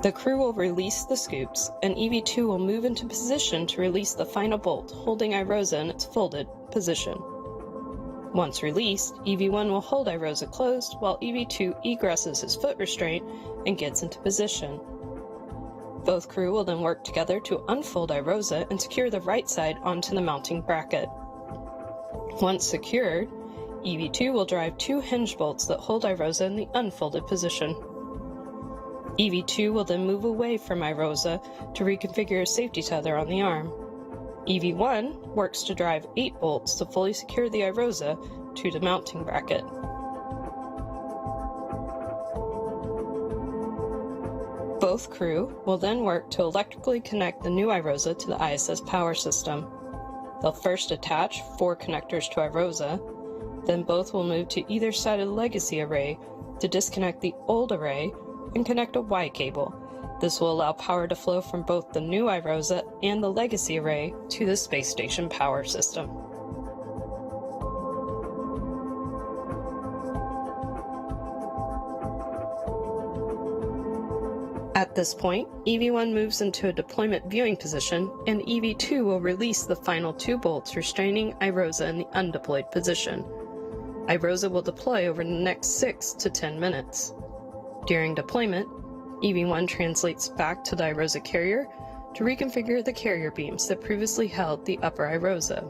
The crew will release the scoops, and EV2 will move into position to release the final bolt, holding IROSA in its folded position. Once released, EV1 will hold IROSA closed while EV2 egresses his foot restraint and gets into position. Both crew will then work together to unfold IROSA and secure the right side onto the mounting bracket. Once secured, EV2 will drive 2 hinge bolts that hold IROSA in the unfolded position. EV2 will then move away from IROSA to reconfigure a safety tether on the arm. EV1 works to drive 8 bolts to fully secure the IROSA to the mounting bracket. Both crew will then work to electrically connect the new IROSA to the ISS power system. They'll first attach 4 connectors to IROSA, then both will move to either side of the legacy array to disconnect the old array and connect a Y cable. This will allow power to flow from both the new IROSA and the legacy array to the space station power system. At this point, EV1 moves into a deployment viewing position, and EV2 will release the final 2 bolts restraining IROSA in the undeployed position. IROSA will deploy over the next 6 to 10 minutes. During deployment, EV1 translates back to the IROSA carrier to reconfigure the carrier beams that previously held the upper IROSA.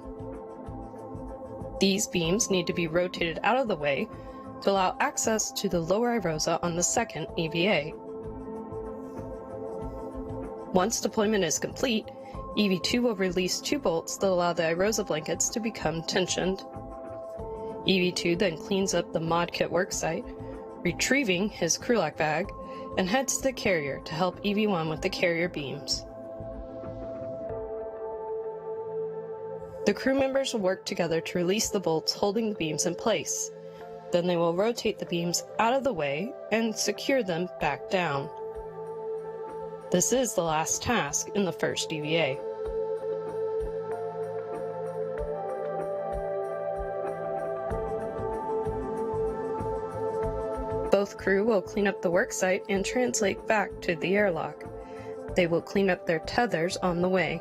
These beams need to be rotated out of the way to allow access to the lower IROSA on the second EVA. Once deployment is complete, EV2 will release 2 bolts that allow the IROSA blankets to become tensioned. EV2 then cleans up the mod kit worksite, retrieving his crew lock bag, and heads to the carrier to help EV1 with the carrier beams. The crew members will work together to release the bolts holding the beams in place. Then they will rotate the beams out of the way and secure them back down. This is the last task in the first EVA. Both crew will clean up the worksite and translate back to the airlock. They will clean up their tethers on the way.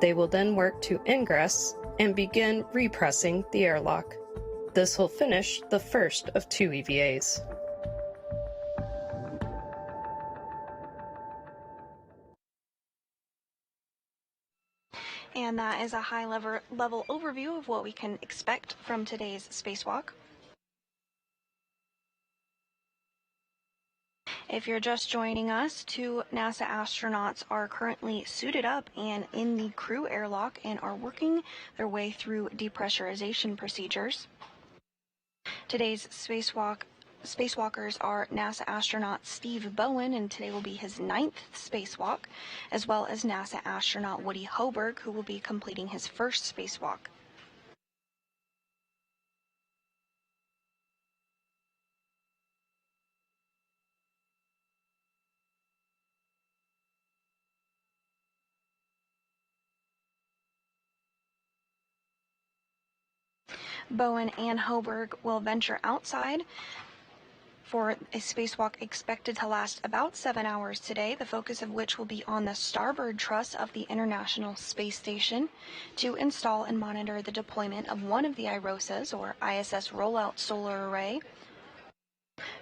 They will then work to ingress and begin repressing the airlock. This will finish the first of 2 EVAs. And that is a high-level overview of what we can expect from today's spacewalk. If you're just joining us, 2 NASA astronauts are currently suited up and in the crew airlock and are working their way through depressurization procedures. Today's spacewalkers are NASA astronaut Steve Bowen, and today will be his 9th spacewalk, as well as NASA astronaut Woody Hoburg, who will be completing his first spacewalk. Bowen and Hoburg will venture outside for a spacewalk expected to last about 7 hours today, the focus of which will be on the starboard truss of the International Space Station to install and monitor the deployment of one of the IROSAs, or ISS Rollout Solar Array,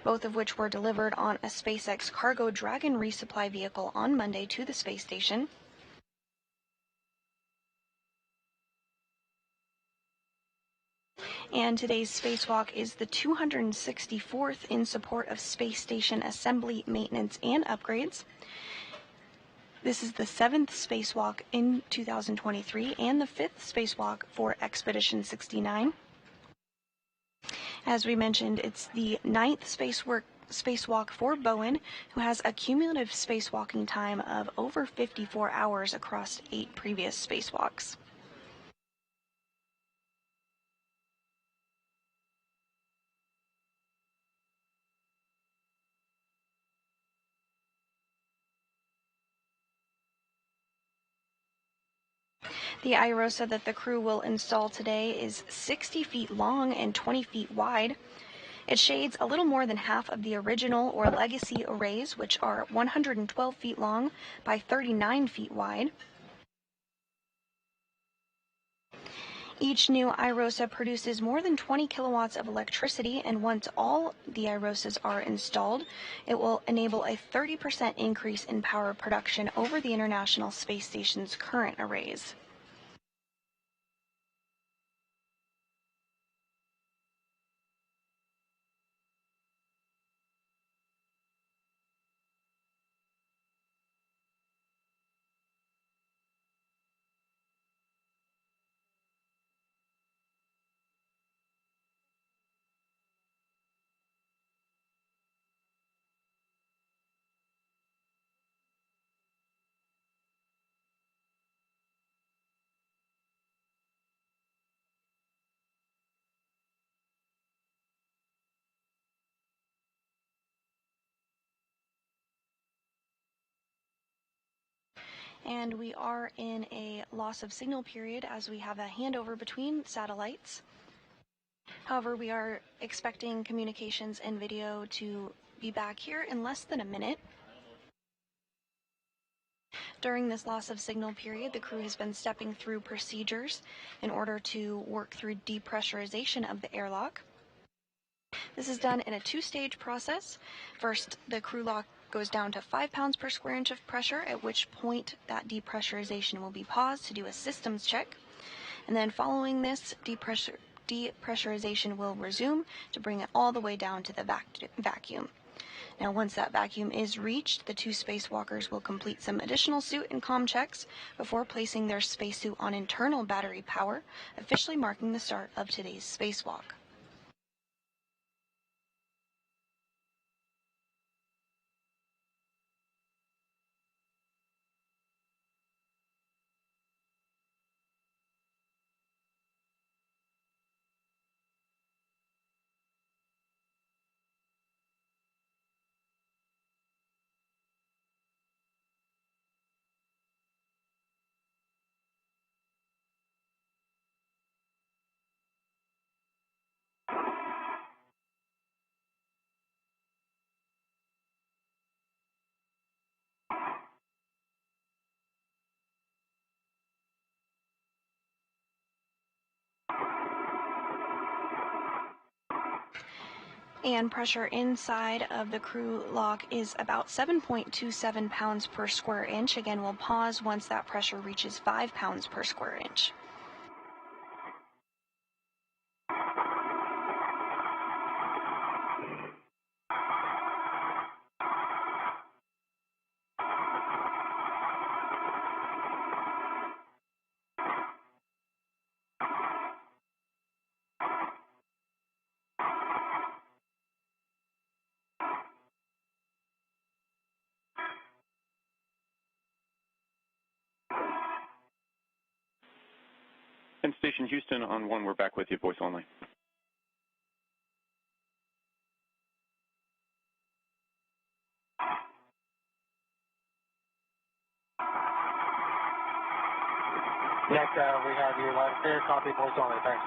both of which were delivered on a SpaceX Cargo Dragon resupply vehicle on Monday to the space station. And today's spacewalk is the 264th in support of space station assembly, maintenance, and upgrades. This is the 7th spacewalk in 2023 and the 5th spacewalk for Expedition 69. As we mentioned, it's the 9th spacewalk for Bowen, who has a cumulative spacewalking time of over 54 hours across 8 previous spacewalks. The IROSA that the crew will install today is 60 feet long and 20 feet wide. It shades a little more than half of the original or legacy arrays, which are 112 feet long by 39 feet wide. Each new IROSA produces more than 20 kilowatts of electricity, and once all the IROSAs are installed, it will enable a 30% increase in power production over the International Space Station's current arrays. And we are in a loss of signal period as we have a handover between satellites. However, we are expecting communications and video to be back here in less than a minute. During this loss of signal period, the crew has been stepping through procedures in order to work through depressurization of the airlock. This is done in a two-stage process. First, the crew lock goes down to 5 pounds per square inch of pressure, at which point that depressurization will be paused to do a systems check. And then following this, depressurization will resume to bring it all the way down to the vacuum. Now, once that vacuum is reached, the two spacewalkers will complete some additional suit and comm checks before placing their spacesuit on internal battery power, officially marking the start of today's spacewalk. And pressure inside of the crew lock is about 7.27 pounds per square inch. Again, we'll pause once that pressure reaches 5 pounds per square inch. And Station Houston on 1, we're back with you, voice only. Yes, we have you live and clear. Copy, voice only. Thanks.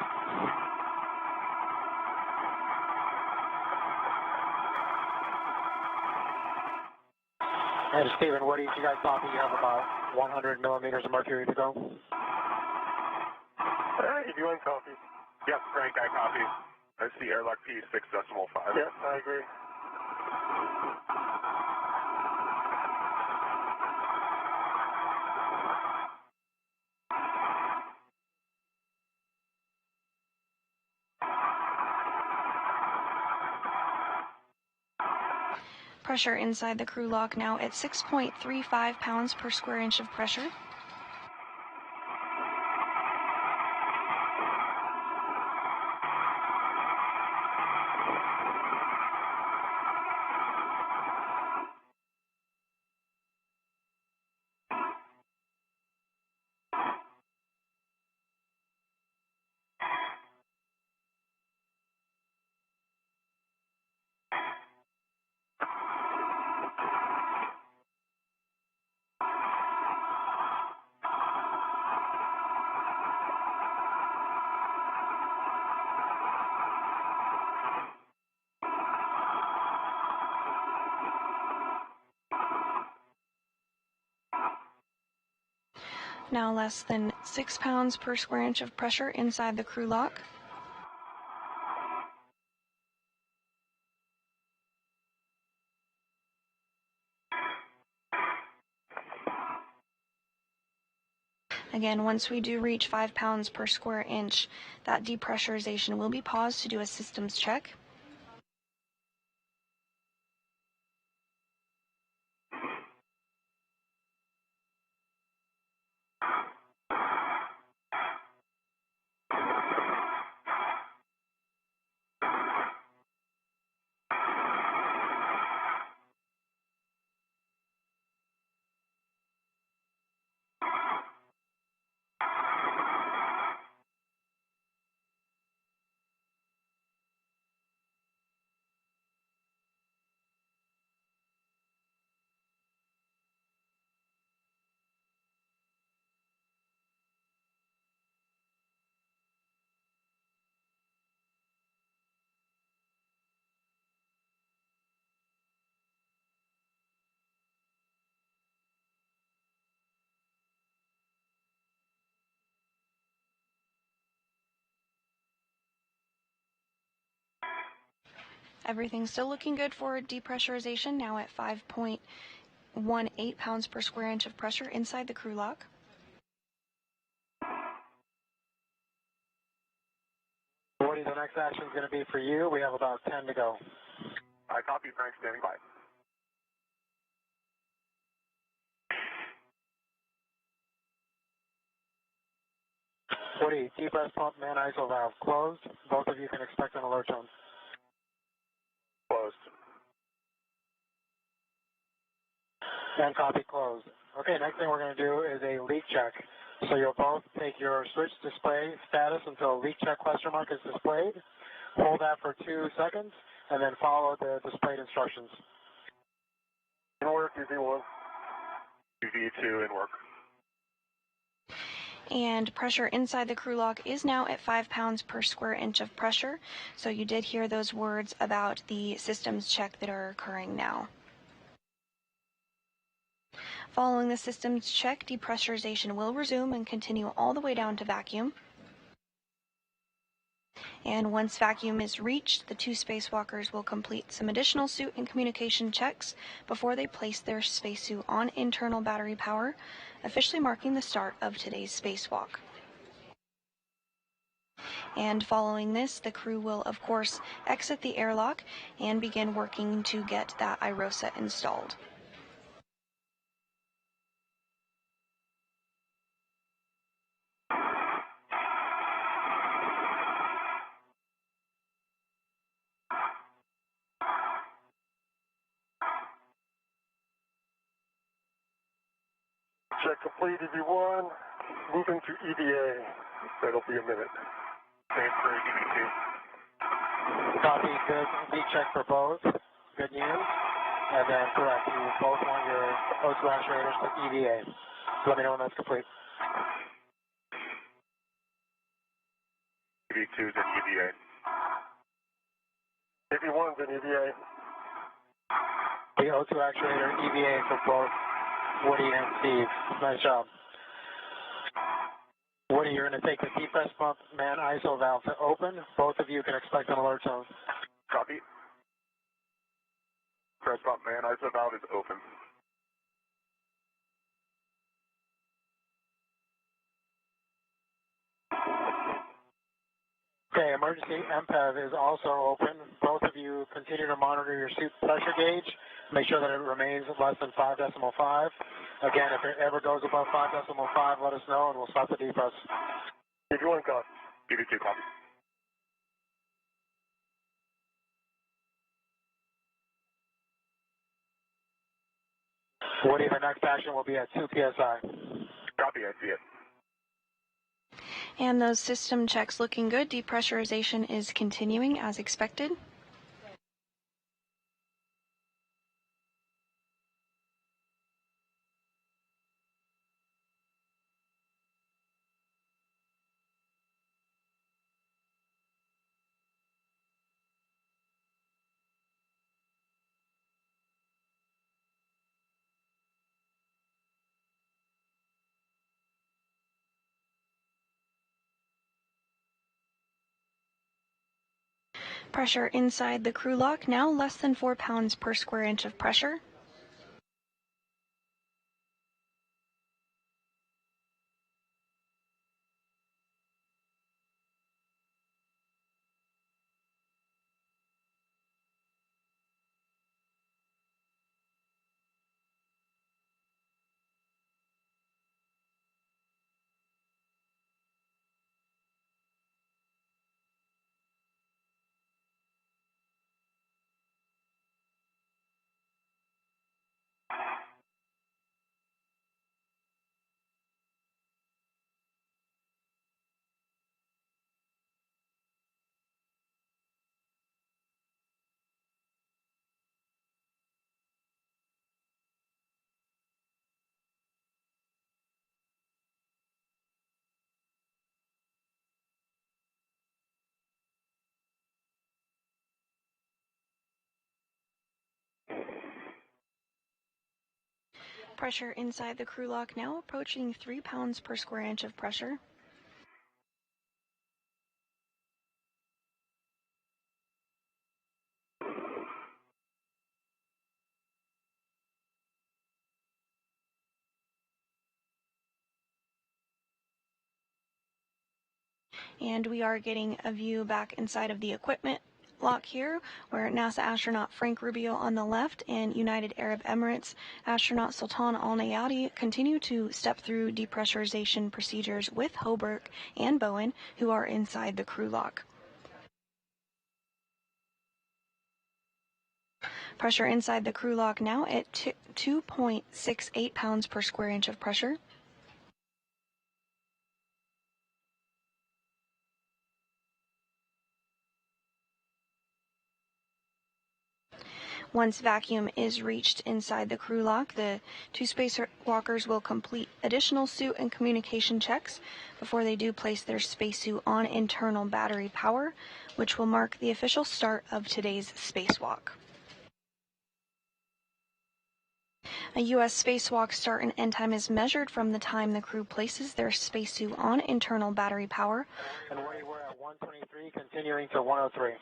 And Stephen, what do you guys copy? You have about 100 millimeters of mercury to go. If you want copy. Yep, Frank, I copy. That's the airlock P 6.5. Yep, I agree. Pressure inside the crew lock now at 6.35 pounds per square inch of pressure. Now less than 6 pounds per square inch of pressure inside the crew lock. Again, once we do reach 5 pounds per square inch, that depressurization will be paused to do a systems check. Everything's still looking good for depressurization, now at 5.18 pounds per square inch of pressure inside the crew lock. Woody, the next action is going to be for you. We have about 10 to go. I copy, Frank, standing by. Woody, depress pump, man ISO valve closed. Both of you can expect an alert tone. Closed. And copy closed. Okay, next thing we're going to do is a leak check. So you'll both take your switch display status until leak check question mark is displayed. Hold that for 2 seconds, and then follow the displayed instructions. In work, UV1. UV2 in work. And pressure inside the crew lock is now at 5 pounds per square inch of pressure. So you did hear those words about the systems check that are occurring now. Following the systems check, depressurization will resume and continue all the way down to vacuum. And once vacuum is reached, the two spacewalkers will complete some additional suit and communication checks before they place their spacesuit on internal battery power, officially marking the start of today's spacewalk. And following this, the crew will, of course, exit the airlock and begin working to get that IROSA installed. Check complete, EV1. Moving to EVA. That'll be a minute. Same for EV2. Copy, good. Leak check for both. Good news. And then correct, you both want your O2 actuators to EVA. So let me know when that's complete. EV2's in EVA. EV1's in EVA. The O2 actuator EVA for both Woody and Steve. Nice job. Woody, you're going to take the depress pump man ISO valve to open. Both of you can expect an alert tone. Copy. Press pump man ISO valve is open. Okay, emergency MPEV is also open. Both of you continue to monitor your suit pressure gauge. Make sure that it remains less than 5.5. Again, if it ever goes above 5.5, let us know and we'll stop the depress. EV1 copy. EV2 copy. Woody, the next action will be at 2 PSI. Copy, I see it. And those system checks looking good. Depressurization is continuing as expected. Pressure inside the crew lock now less than 4 pounds per square inch of pressure. Pressure inside the crew lock now approaching 3 pounds per square inch of pressure. And we are getting a view back inside of the equipment lock here, where NASA astronaut Frank Rubio on the left and United Arab Emirates astronaut Sultan Al Nayati continue to step through depressurization procedures with Hoburg and Bowen, who are inside the crew lock. Pressure inside the crew lock now at 2.68 pounds per square inch of pressure. Once vacuum is reached inside the crew lock, the two spacewalkers will complete additional suit and communication checks before they do place their spacesuit on internal battery power, which will mark the official start of today's spacewalk. A U.S. spacewalk start and end time is measured from the time the crew places their spacesuit on internal battery power. And we're at 123, continuing to 103.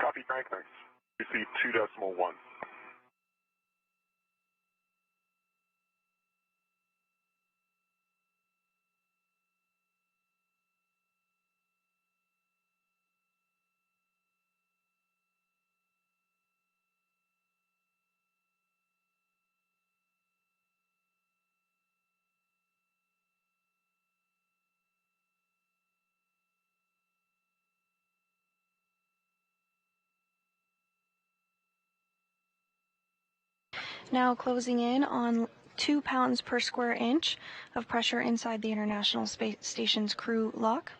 Copy, Frank. You see 2.1. Now closing in on 2 pounds per square inch of pressure inside the International Space Station's crew lock.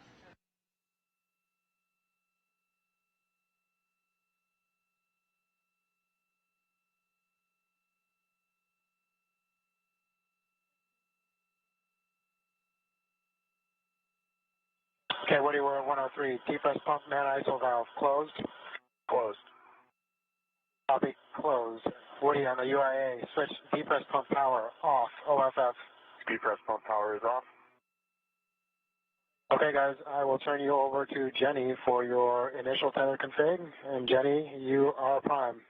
Okay, Woody, we're at 103. Depress pump man ISO valve closed. Closed. Copy, closed. Woody on the UIA, switch depress pump power off, OFF. Depress pump power is off. Okay, guys, I will turn you over to Jenny for your initial tether config. And Jenny, you are prime.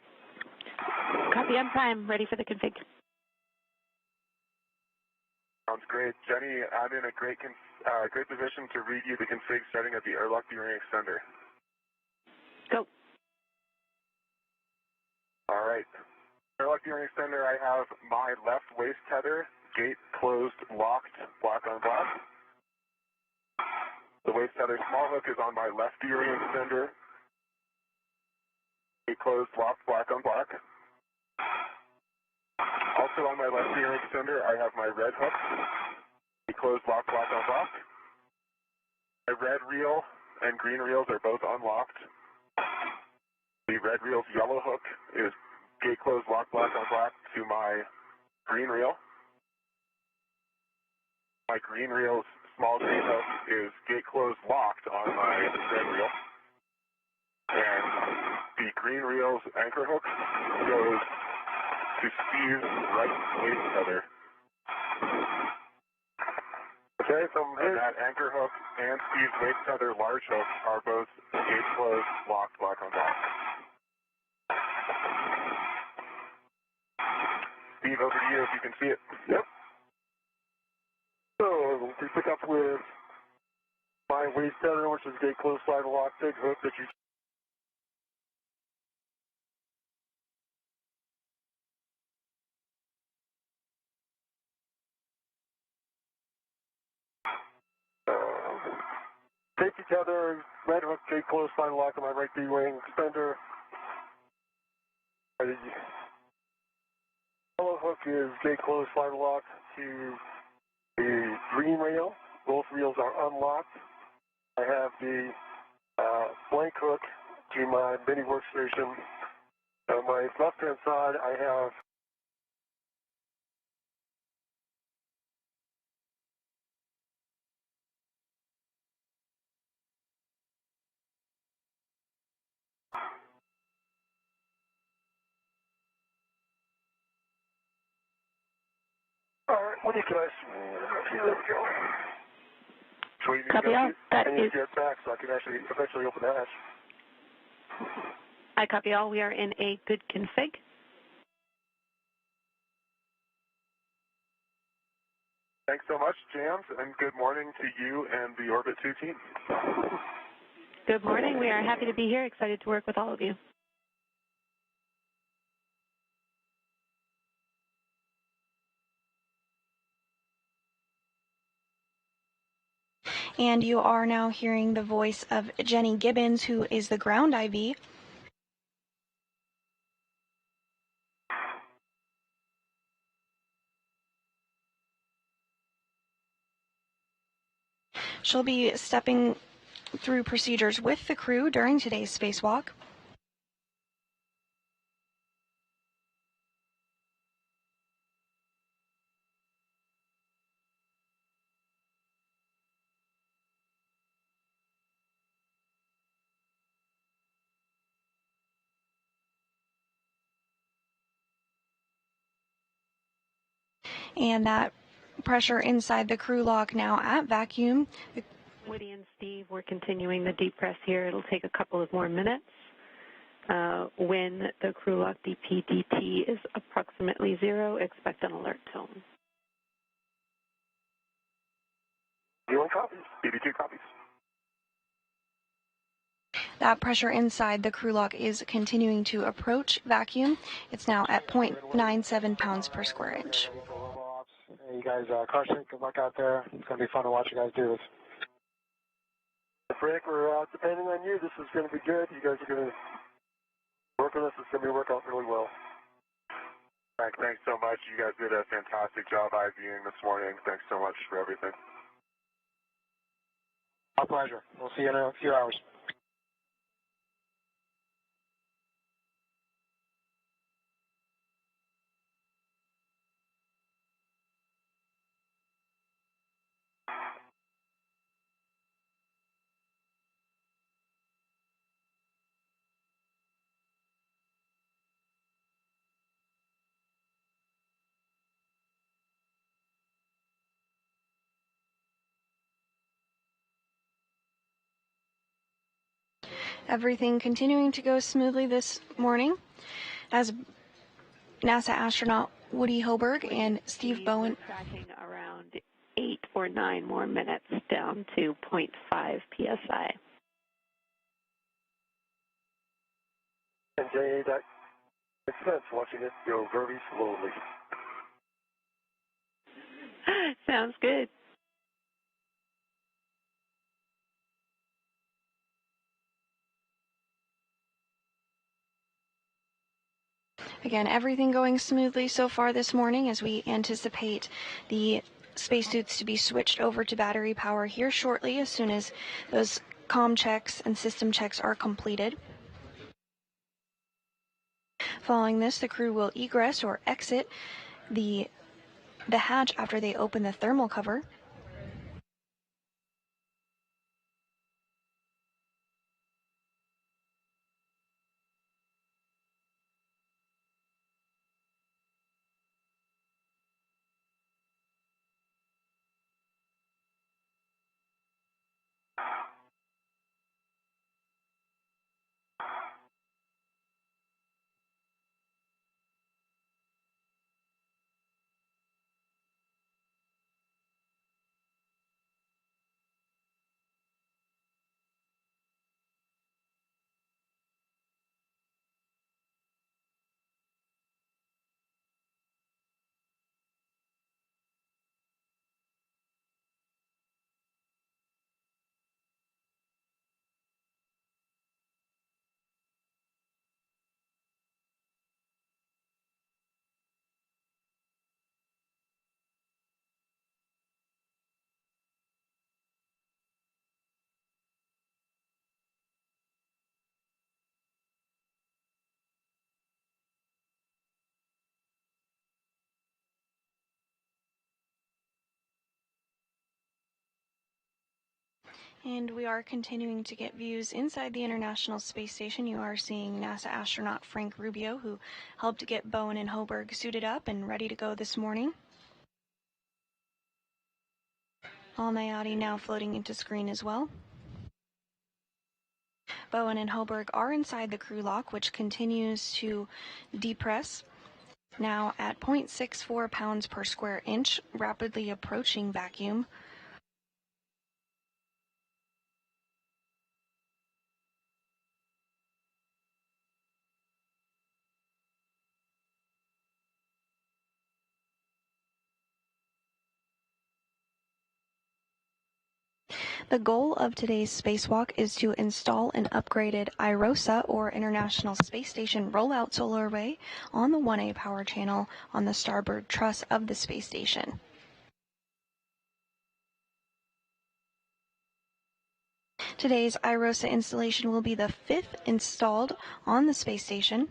Copy, I'm prime. Ready for the config. Sounds great. Jenny, I'm in a great position to read you the config setting of the airlock gearing extender. Go. All right. Airlock gearing extender, I have my left waist tether, gate closed, locked, block on block. The waist tether small hook is on my left gearing extender. Gate closed, locked, block on block. Also on my left gearing extender, I have my red hook. Gate closed, locked, block on block. My red reel and green reels are both unlocked. The red reel's yellow hook is gate closed, lock, block on block to my green reel. My green reel's small green hook is gate closed, locked on my red reel. And the green reel's anchor hook goes to Steve's right waist tether. Okay, so And that anchor hook and Steve's waist tether large hook are both gate closed, locked, block on block. Steve, over to you if you can see it. Yep. So we pick up with my waist tether, which is gate closed, slide lock, big hook that you. Safety tether, red hook, gate closed, slide lock on my right B wing extender. The yellow hook is gate closed, slide lock to the green rail. Both reels are unlocked. I have the blank hook to my mini workstation. On my left-hand side, I have all right, what do you guys? Here we go. So you Copy all. That I need is. to get back so I can actually eventually open the hatch. I copy all. We are in a good config. Thanks so much, Jams, and good morning to you and the Orbit 2 team. Good morning. We are happy to be here, excited to work with all of you. And you are now hearing the voice of Jenny Gibbons, who is the ground IV. She'll be stepping through procedures with the crew during today's spacewalk. And that pressure inside the crew lock now at vacuum. Woody and Steve, we're continuing the deep press here. It'll take a couple of more minutes. When the crew lock DP/DT is approximately 0, expect an alert tone. B1 copies. BB2 copies. That pressure inside the crew lock is continuing to approach vacuum. It's now at 0.97 pounds per square inch. Hey, you guys crush it. Good luck out there. It's going to be fun to watch you guys do this. Frank, we're depending on you. This is going to be good. You guys are going to work on this. It's going to work out really well. Frank, thanks so much. You guys did a fantastic job IVing this morning. Thanks so much for everything. Our pleasure. We'll see you in a few hours. Everything continuing to go smoothly this morning as NASA astronaut Woody Hoburg and Steve Bowen. Tracking around 8 or 9 more minutes down to 0.5 psi. And Jay, that makes sense watching it go very slowly. Sounds good. Again, everything going smoothly so far this morning as we anticipate the spacesuits to be switched over to battery power here shortly as soon as those comm checks and system checks are completed. Following this, the crew will egress or exit the hatch after they open the thermal cover. And we are continuing to get views inside the International Space Station. You are seeing NASA astronaut Frank Rubio, who helped get Bowen and Hoburg suited up and ready to go this morning. All Nayati now floating into screen as well. Bowen and Hoburg are inside the crew lock, which continues to depress. now at 0.64 pounds per square inch, rapidly approaching vacuum. The goal of today's spacewalk is to install an upgraded IROSA, or International Space Station Rollout Solar Array, on the 1A power channel on the starboard truss of the space station. Today's IROSA installation will be the 5th installed on the space station.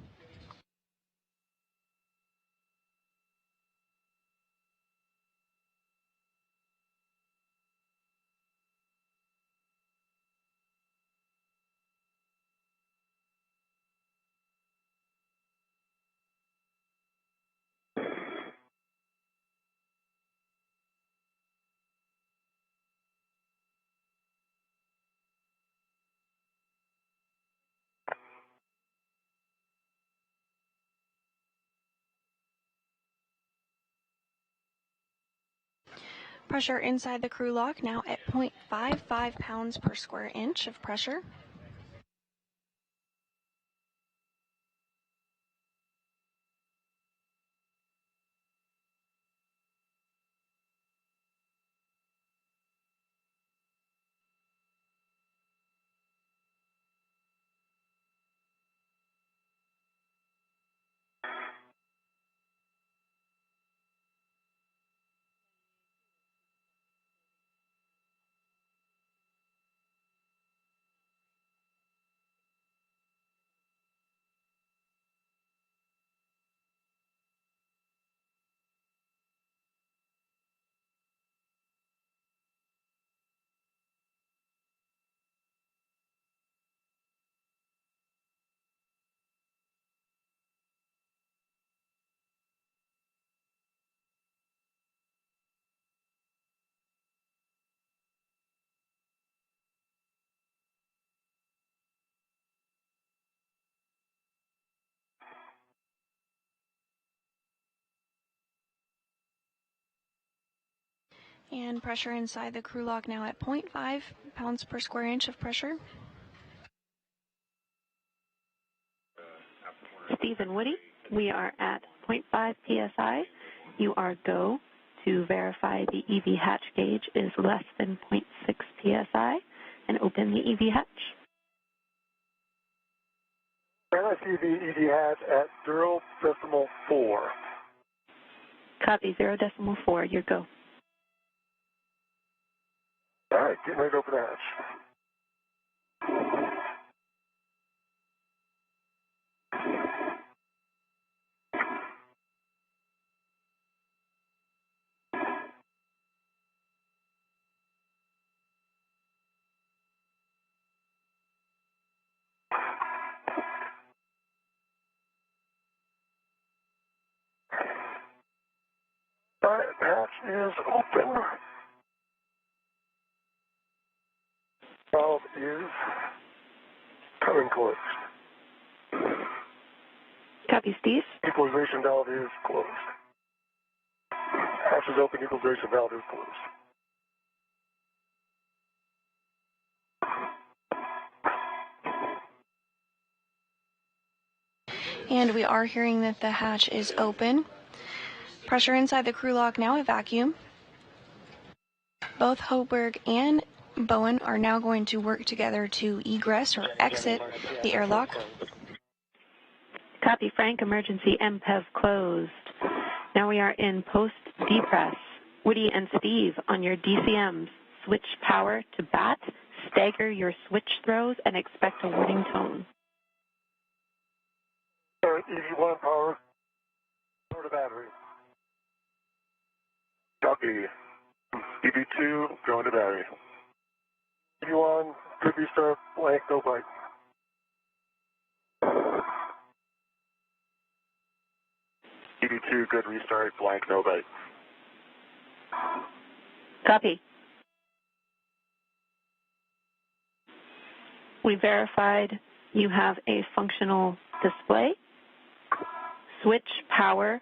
Pressure inside the crew lock now at 0.55 pounds per square inch of pressure. And pressure inside the crew lock now at 0.5 pounds per square inch of pressure. Steve and Woody, we are at 0.5 psi. You are go to verify the EV hatch gauge is less than 0.6 psi and open the EV hatch. And I see the EV hatch at 0.4. Copy, 0.4, your go. All right, getting ready to open the hatch. All right, the hatch is open. Valve is coming closed. Copy, Steve. Equalization valve is closed. Hatch is open, equalization valve is closed. And we are hearing that the hatch is open. Pressure inside the crew lock now at vacuum. Both Hoburg and Bowen are now going to work together to egress or exit the airlock. Copy, Frank. Emergency MPEV closed. Now we are in post-depress. Woody and Steve, on your DCMs, switch power to BAT, stagger your switch throws, and expect a warning tone. All right, EV1 power to battery. Copy. EV2 going to battery. EV1, good restart, blank, no bite. EV2, good restart, blank, no bite. Copy. We verified you have a functional display. Switch power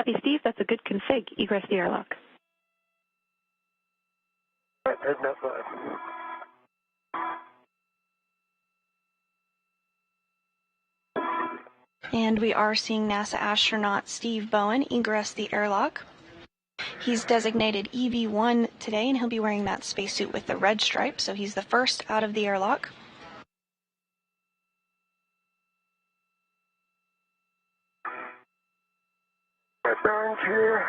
Copy, Steve. That's a good config. Egress the airlock. All right, heading outside. And we are seeing NASA astronaut Steve Bowen egress the airlock. He's designated EV1 today, and he'll be wearing that spacesuit with the red stripe, so he's the first out of the airlock. My bearings here.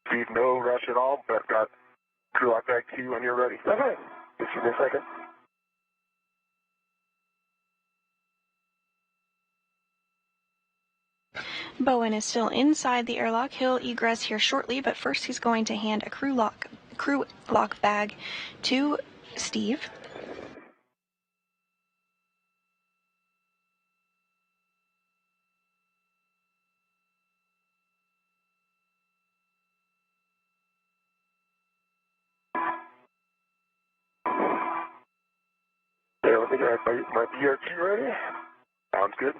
Steve, no rush at all, but I've got crew lock back to you when you're ready. Okay. Just give me a second. Bowen is still inside the airlock. He'll egress here shortly, but first he's going to hand a crew lock bag to Steve. Okay, let me get my BRT ready. Sounds good.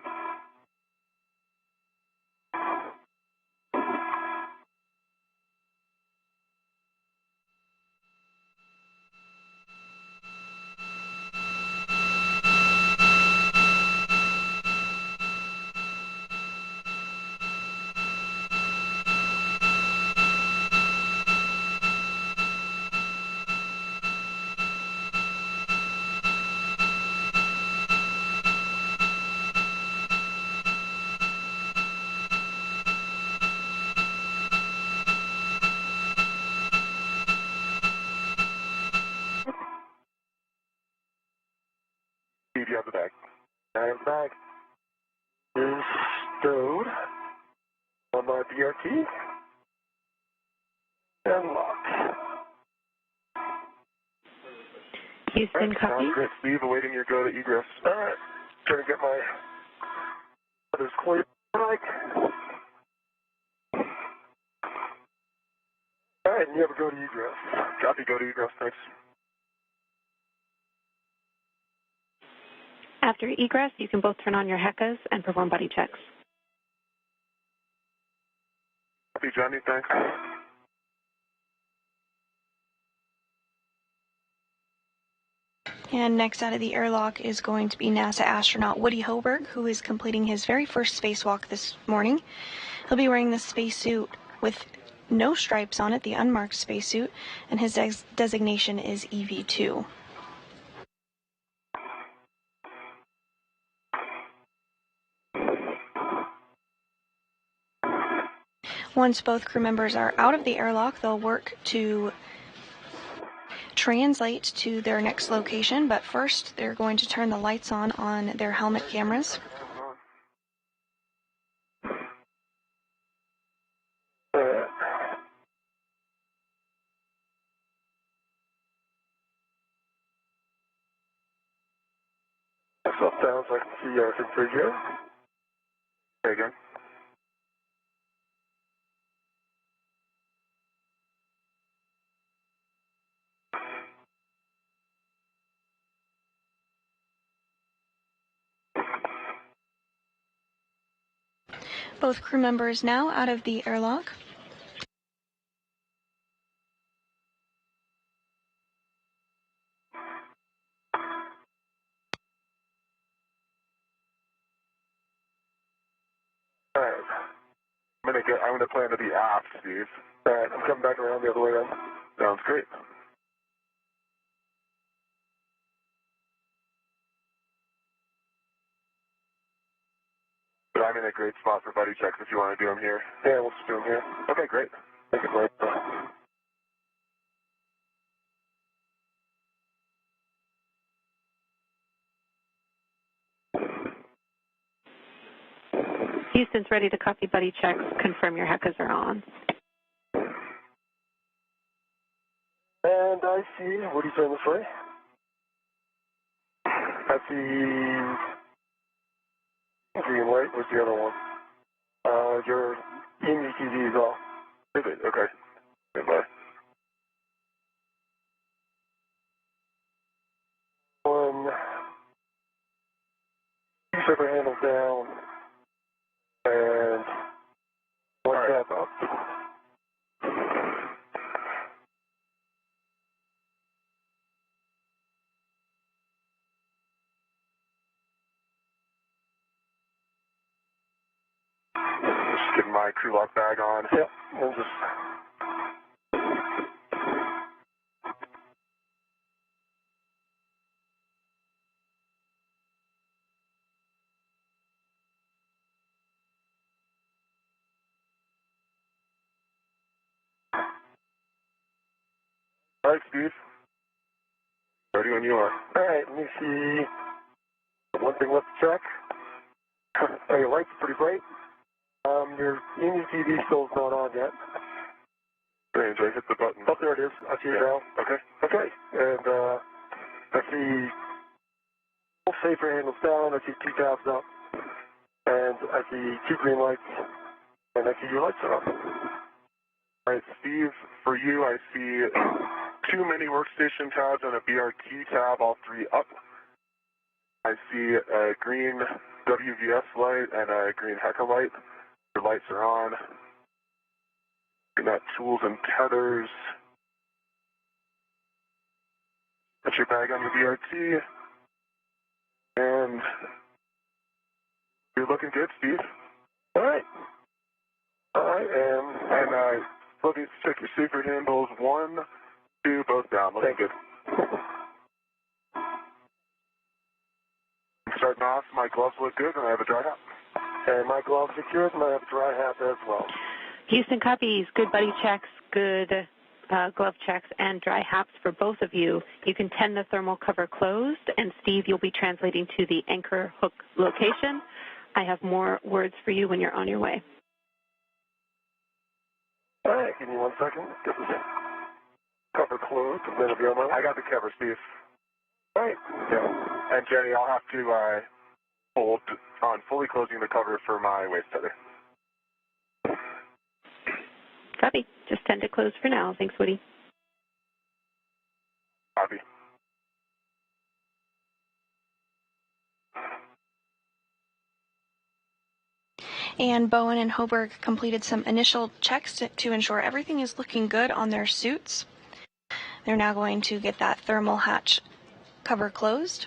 Steve, you have the bag. I have the bag. Is stowed on my BRT and locked. Houston, copy. Sounds great. Steve, awaiting your go to egress. All right. Trying to get my others clear. Like. All right, and you have a go to egress. Copy, go to egress. Thanks. After egress, you can both turn on your HECAs and perform buddy checks. Copy, Johnny. Thanks. And next out of the airlock is going to be NASA astronaut Woody Hoburg, who is completing his very first spacewalk this morning. He'll be wearing the spacesuit with no stripes on it, the unmarked spacesuit, and his designation is EV2. Once both crew members are out of the airlock, they'll work to translate to their next location, but first they're going to turn the lights on their helmet cameras. Myself down so I can see everything pretty good. Okay, again. Both crew members now out of the airlock. All right. I'm gonna plan to be aft, Steve. All right, I'm coming back around the other way then. Sounds great. But I'm in a great spot for buddy checks if you want to do them here. Yeah, we'll just do them here. Okay, great. Make it right. Houston's ready to copy buddy checks. Confirm your HECAs are on. And I see, what are you saying this way? I see green light. What's the other one? Your EMU is off. Is it? Okay. Goodbye. One. Keep separate handles down. crew lock bag on. Yep, we'll just... All right, Steve. Ready when you are. All right, let me see. One thing left to check. Oh, your lights are pretty bright. Your Union TV still is not on yet. Range, I hit the button. Oh, there it is. I see it now. Okay. Okay, and I see both safer handles down. I see 2 tabs up. And I see 2 green lights. And I see your lights are up. All right, Steve, for you, I see 2 mini workstation tabs and a BRT tab, all 3 up. I see a green WVS light and a green Heca light. Your lights are on. Looking at tools and tethers. Put your bag on the BRT. And you're looking good, Steve. All right. I am. And looking to check your safer handles. 1, 2, both down. Looking good. Starting off, my gloves look good, and I have a dry hat. And my gloves are good, and I have a dry hat as well. Houston copies. Good buddy checks, good glove checks, and dry hats for both of you. You can tend the thermal cover closed, and Steve, you'll be translating to the anchor hook location. I have more words for you when you're on your way. All right, give me 1 second. Get this cover closed, and then it'll be on my way. I got the cover, Steve. All right. Yeah. And Jenny, I'll have to hold on fully closing the cover for my waist tether. Copy. Just tend to close for now. Thanks, Woody. Copy. And Bowen and Hoburg completed some initial checks to ensure everything is looking good on their suits. They're now going to get that thermal hatch cover closed.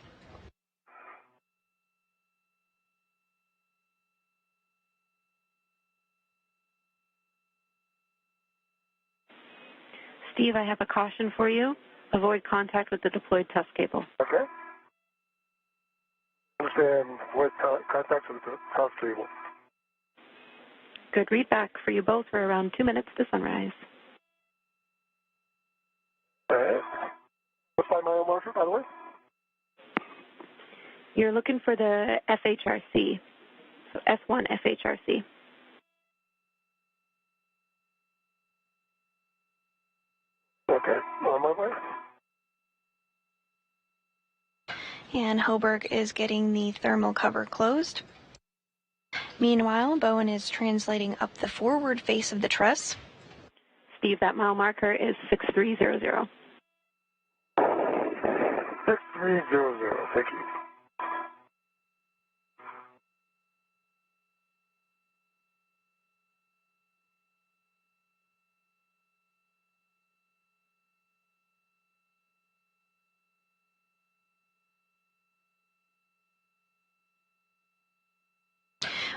Steve, I have a caution for you. Avoid contact with the deployed test cable. Okay. Understand what contact with the house cable. Good readback for you both. We're around 2 minutes to sunrise. All right. What's my mile marker, by the way? You're looking for the FHRC, so S1 FHRC. Okay, on my way. And Hoburg is getting the thermal cover closed. Meanwhile, Bowen is translating up the forward face of the truss. Steve, that mile marker is 6300. 6300, thank you.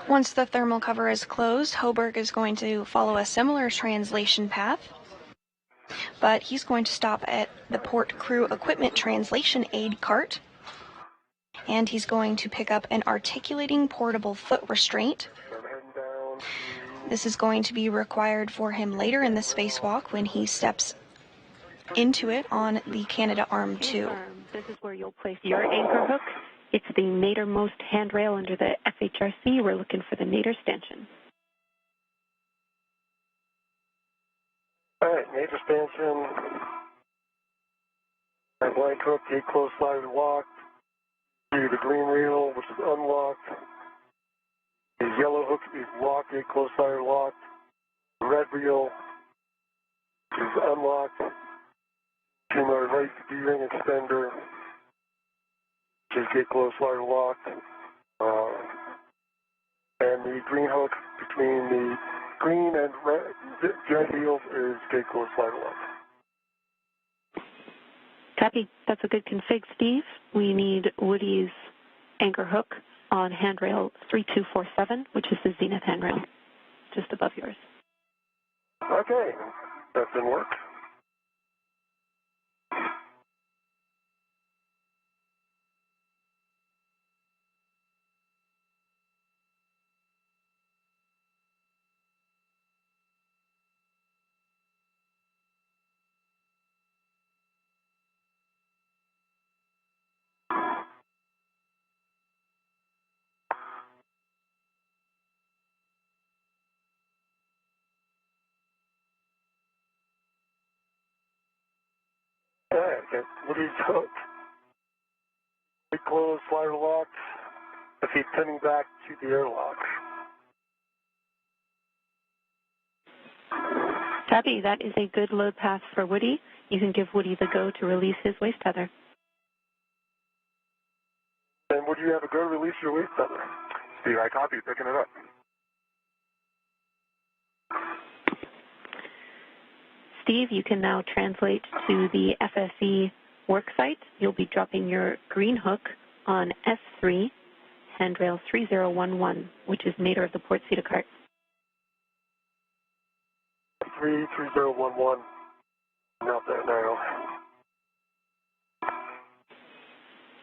Once the thermal cover is closed, Hoburg is going to follow a similar translation path, but he's going to stop at the port crew equipment translation aid cart, and he's going to pick up an articulating portable foot restraint. This is going to be required for him later in the spacewalk when he steps into it on the Canada Arm 2. This is where you'll place your anchor hook. It's the nadermost handrail under the FHRC. We're looking for the nader stanchion. All right, nader stanchion. My blank hook, gate closed, slider locked. To the green reel, which is unlocked. The yellow hook is locked, gate closed, slider locked. The red reel is unlocked. To my right D-ring extender. Just gate closed, slider locked. And the green hook between the green and red wheels is gate closed, slider locked. Copy. That's a good config, Steve. We need Woody's anchor hook on handrail 3247, which is the zenith handrail. just above yours. Okay, that's in work. Okay, what are you doing? We close, slider lock. If he's pinning back to the airlock. Copy, that is a good load pass for Woody. You can give Woody the go to release his waist tether. And would you have a go to release your waist tether? Steve, I copy, picking it up. Steve, you can now translate to the FSE work site. You'll be dropping your green hook on S3, handrail 3011, which is nadir of the port Cedar cart. 3011. Out there now.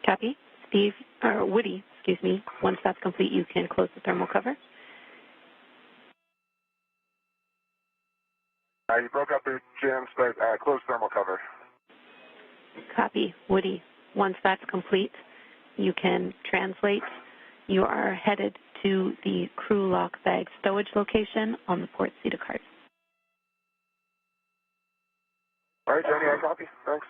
Copy. Steve, or Woody, excuse me. Once that's complete, you can close the thermal cover. You broke up there, Jim, but close thermal cover. Copy. Woody, once that's complete, you can translate. You are headed to the crew lock bag stowage location on the port Cedar cart. All right, Jenny, I copy. Thanks.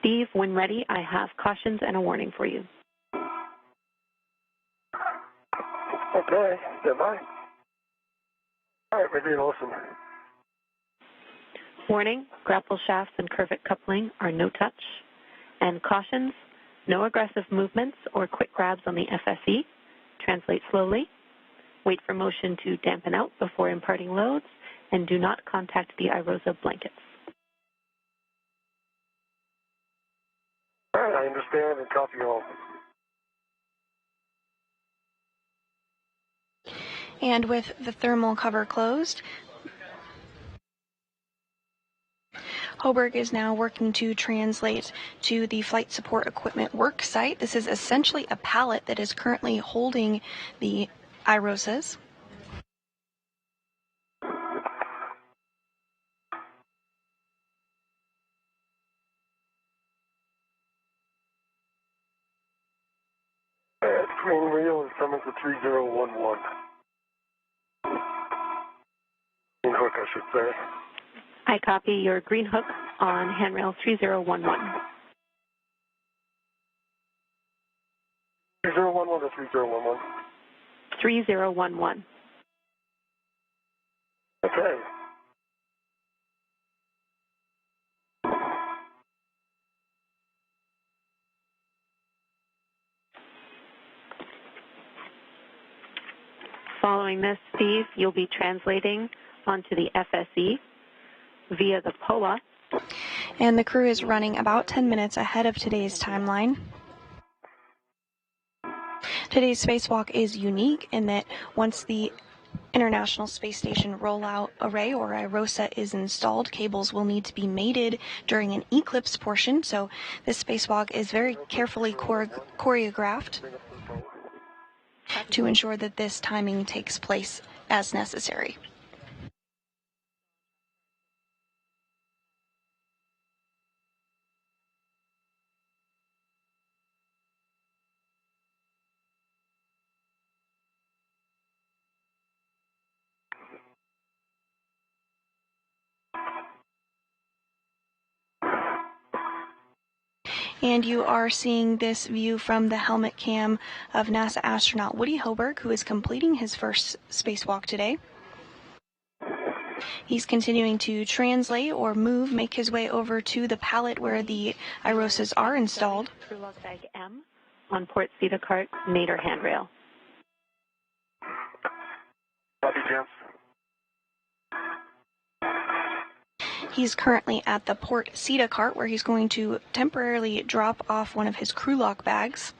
Steve, when ready, I have cautions and a warning for you. Okay, stand by. All right, ready to listen. Warning, grapple shafts and curvet coupling are no touch. And cautions, no aggressive movements or quick grabs on the FSE. Translate slowly. Wait for motion to dampen out before imparting loads. And do not contact the IROSA blankets. All right, I understand and copy all. And with the thermal cover closed, Hoburg is now working to translate to the flight support equipment work site. This is essentially a pallet that is currently holding the IROSAs. Green wheel is coming to 3011. Green hook, I should say. I copy your green hook on handrail 3011. 3011 or 3011? 3011. Okay. Following this, Steve, you'll be translating onto the FSE via the POA. And the crew is running about 10 minutes ahead of today's timeline. Today's spacewalk is unique in that once the International Space Station Rollout Array, or IROSA, is installed, cables will need to be mated during an eclipse portion, so this spacewalk is very carefully choreographed to ensure that this timing takes place as necessary. And you are seeing this view from the helmet cam of NASA astronaut Woody Hoburg, who is completing his first spacewalk today. He's continuing to translate or make his way over to the pallet where the IROSAs are installed. Crew lock bag M on port Cedar cart, nadir handrail. Copy, Jim. He's currently at the port Cedar cart where he's going to temporarily drop off one of his crew lock bags.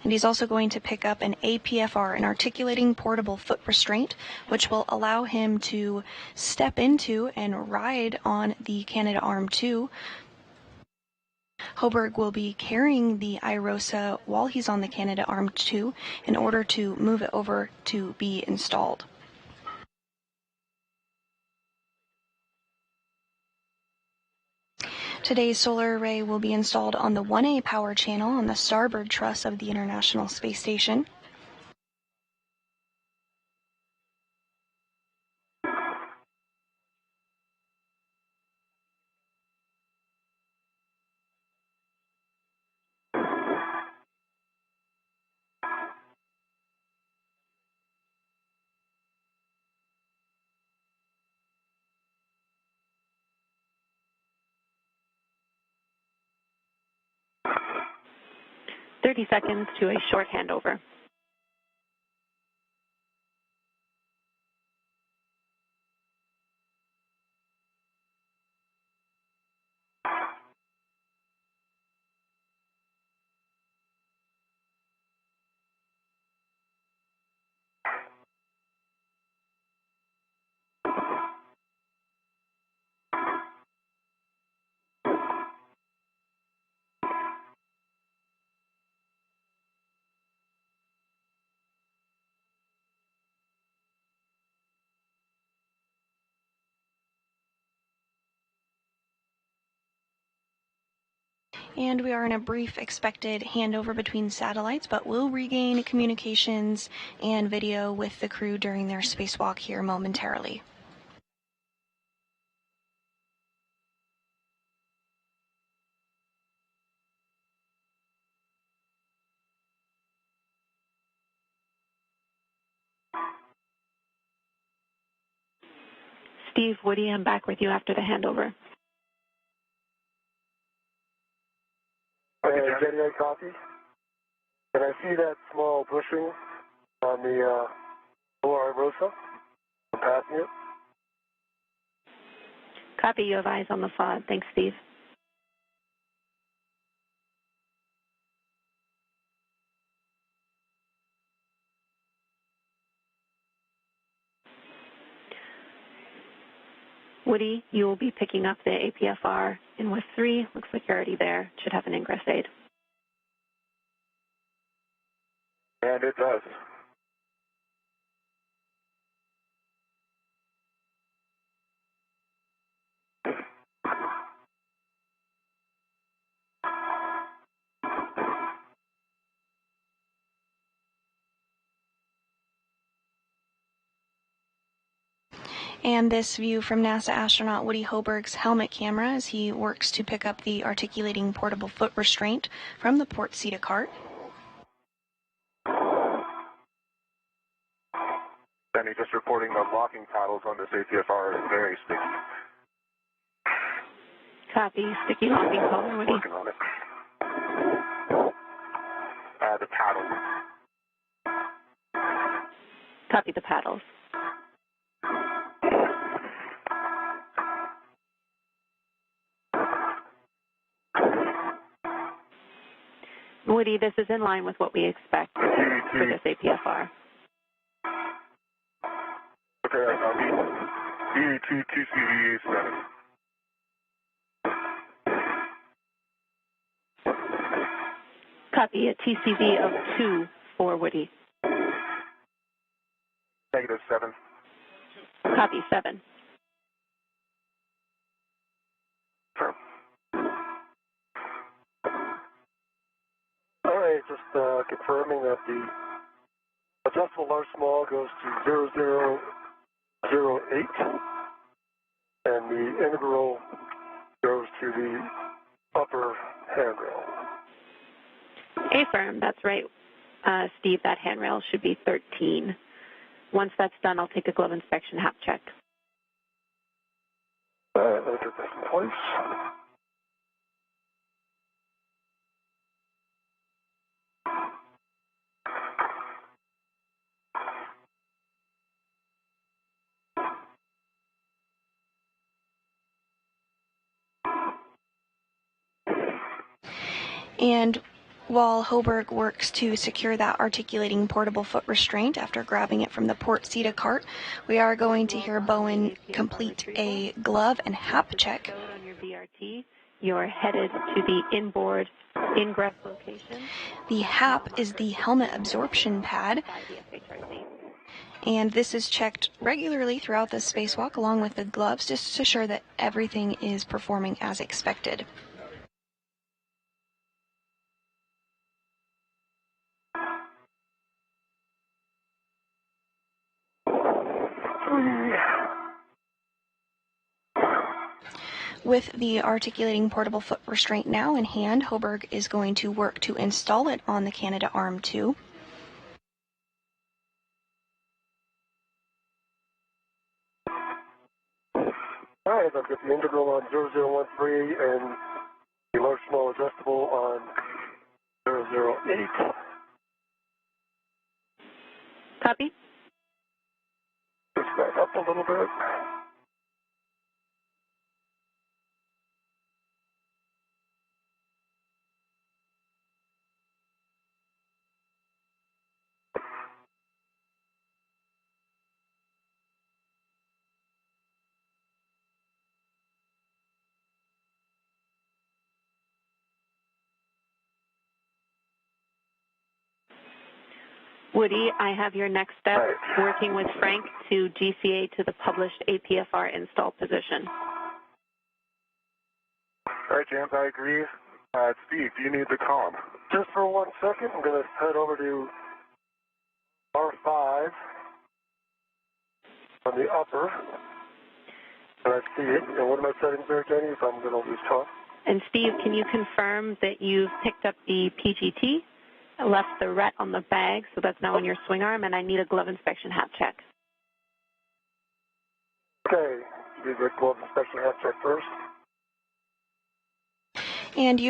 And he's also going to pick up an APFR, an articulating portable foot restraint, which will allow him to step into and ride on the Canadarm2. Hoburg will be carrying the IROSA while he's on the Canadarm2 in order to move it over to be installed. Today's solar array will be installed on the 1A power channel on the starboard truss of the International Space Station. "30 seconds to a short handover." And we are in a brief expected handover between satellites, but we'll regain communications and video with the crew during their spacewalk here momentarily. Steve, Woody, I'm back with you after the handover. Jenny, I copy. Can I see that small bushing on the lower IROSA? I'm passing it. Copy, you have eyes on the FOD. Thanks, Steve. Woody, you will be picking up the APFR in with 3. Looks like you're already there. Should have an ingress aid. And it does. And this view from NASA astronaut Woody Hoburg's helmet camera as he works to pick up the articulating portable foot restraint from the port seat of cart. Danny, just reporting the locking paddles on this APFR is very sticky. Copy. Sticky locking color, Woody. Working on it. The paddles. Copy the paddles. Woody, this is in line with what we expect for this APFR. Okay, I need EE2 TCV status. Copy a TCV of 2 for Woody. -7. Copy 7. Sure. All right, just confirming that the adjustable large small goes to 0008, and the integral goes to the upper handrail. Affirm, that's right. Steve, that handrail should be 13. Once that's done, I'll take a glove inspection hap check. Let me get this in place. And While Hoburg works to secure that articulating portable foot restraint after grabbing it from the port seat cart, we are going to hear Bowen complete a glove and hap check. On your VRT, you're headed to the inboard ingress location. The hap is the helmet absorption pad, and this is checked regularly throughout the spacewalk along with the gloves just to ensure that everything is performing as expected. With the articulating portable foot restraint now in hand, Hoburg is going to work to install it on the Canadarm2. All right, I've got the integral on 0013 and the large small adjustable on 008. Copy. Just back up a little bit. Woody, I have your next step, working with Frank to GCA to the published APFR install position. All right, James, I agree. Steve, do you need the comm? Just for 1 second, I'm going to head over to R5 on the upper. And I see it. And what are my settings there, Jenny, if I'm going to lose talk? And Steve, can you confirm that you've picked up the PGT, left the RET on the bag, so that's now on your swing arm, and I need a glove inspection hat check. Okay, do the glove inspection hat check first. And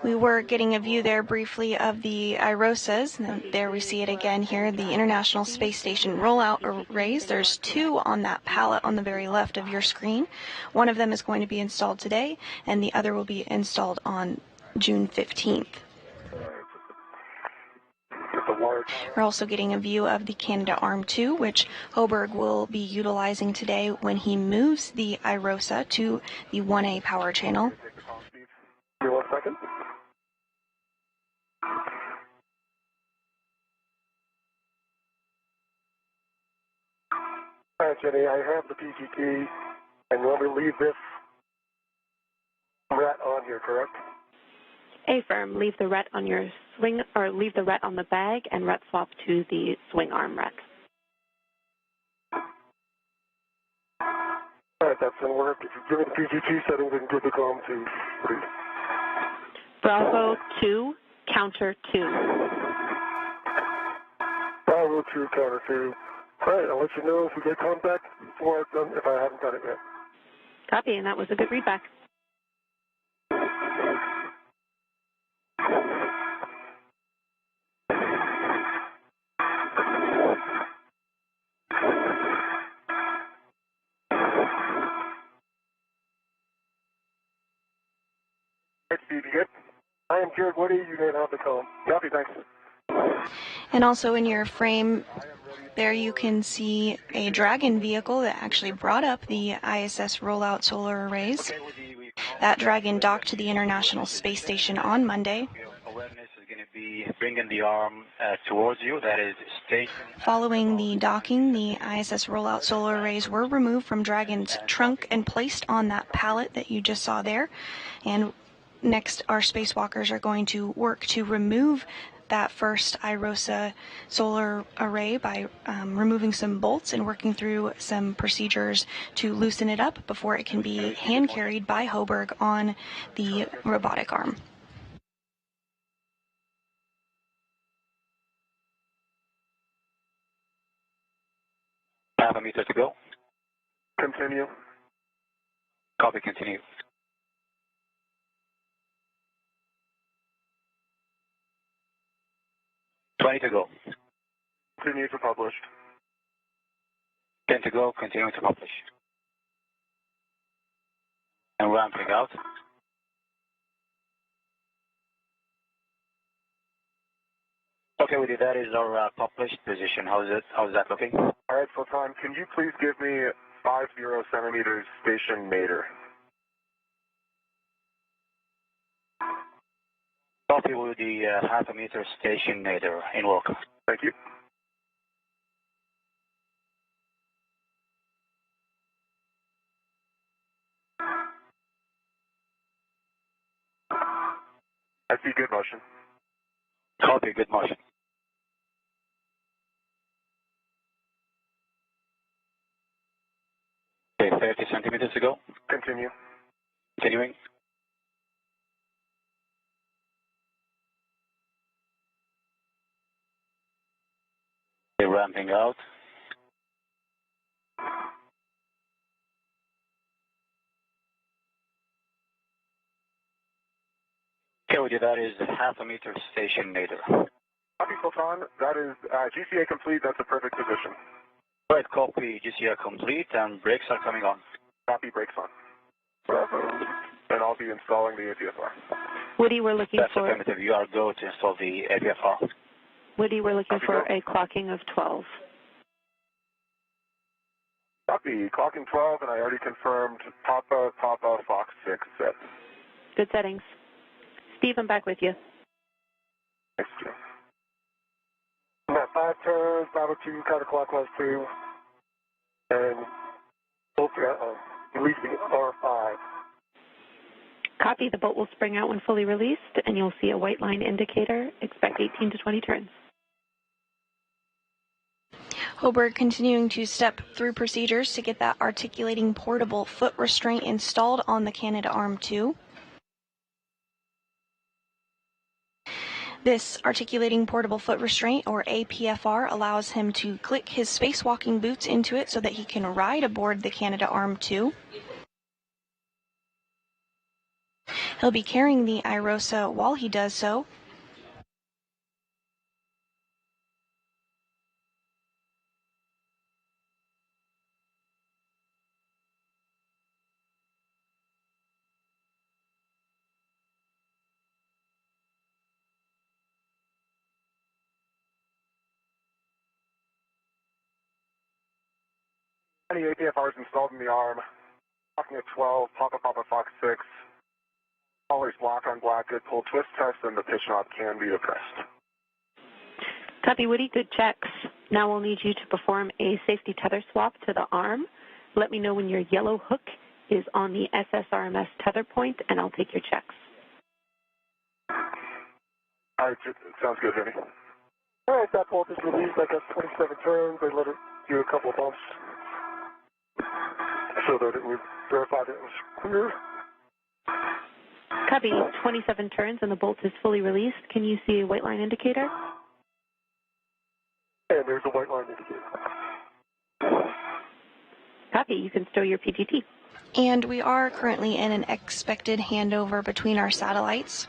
we were getting a view there briefly of the IROSAs, and there we see it again here, the International Space Station rollout arrays. There's two on that pallet on the very left of your screen. One of them is going to be installed today, and the other will be installed on June 15th. We're also getting a view of the Canadarm2, which Hoburg will be utilizing today when he moves the IROSA to the 1A power channel. Give me 1 second. All right, Jenny, I have the PGT, and you want me to leave this RET on here, correct? Affirm, leave the RET on your swing, or leave the RET on the bag and RET swap to the swing arm RET. All right, that's going to work. If you give me the PGT settings, I can give the comm to, please. Bravo 2, counter 2. Bravo 2, counter 2. All right, I'll let you know if we get contact before I've done, if I haven't done it yet. Copy, and that was a good readback. Steve, you good? I am Jared Woody. You can have the call. Copy, thanks. And also in your frame there you can see a Dragon vehicle that actually brought up the ISS rollout solar arrays. That Dragon docked to the International Space Station on Monday. Awareness is going to be bringing the arm towards you. That is station. Following the docking, the ISS rollout solar arrays were removed from Dragon's trunk and placed on that pallet that you just saw there. And next, our spacewalkers are going to work to remove that first IROSA solar array by removing some bolts and working through some procedures to loosen it up before it can be hand carried by Hoburg on the robotic arm. Half a meter to go. Continue. Copy, continue. $20 to go. Continue to publish. 10 to go, continue to publish. And ramping out. Okay, Woody, that is our published position. How's that looking? All right, Sultan, can you please give me 50 centimeters station nadir? Copy, Woody, half a meter station nadir in work. Thank you. I see good motion. Copy, good motion. Okay, 30 centimeters to go. Continue. Continuing. Okay, ramping out. Okay, Woody, that is half a meter station nadir. Copy, Sultan. That is GCA complete. That's a perfect position. Right, copy, GCA complete, and brakes are coming on. Copy, brakes on. Bravo. And I'll be installing the APFR. Woody, we're looking That's for... affirmative. You are go to install the APFR. Woody, we're looking for a clocking of 12. Copy, clocking 12, and I already confirmed Papa, Fox 6 set. Good settings. Steve, I'm back with you. Thanks, Jim. I'm at 5 turns, 502, counterclockwise 2, and releasing R5. Copy. The boat will spring out when fully released, and you'll see a white line indicator. Expect 18 to 20 turns. Hoburg continuing to step through procedures to get that articulating portable foot restraint installed on the Canadarm2. This articulating portable foot restraint, or APFR, allows him to click his spacewalking boots into it so that he can ride aboard the Canadarm2. He'll be carrying the IROSA while he does so. Any APFRs installed in the arm. Clocking at 12, Papa, Fox 6. Always block on black, good pull twist test, and the pitch knob can be depressed. Copy, Woody. Good checks. Now we'll need you to perform a safety tether swap to the arm. Let me know when your yellow hook is on the SSRMS tether point, and I'll take your checks. All right, sounds good, Vinny. All right, that bolt is released. I got 27 turns. I let it do a couple of bumps so that we verified it was clear. Copy. 27 turns, and the bolt is fully released. Can you see a white line indicator? And there's a white line indicator. Copy. You can stow your PGT. And we are currently in an expected handover between our satellites.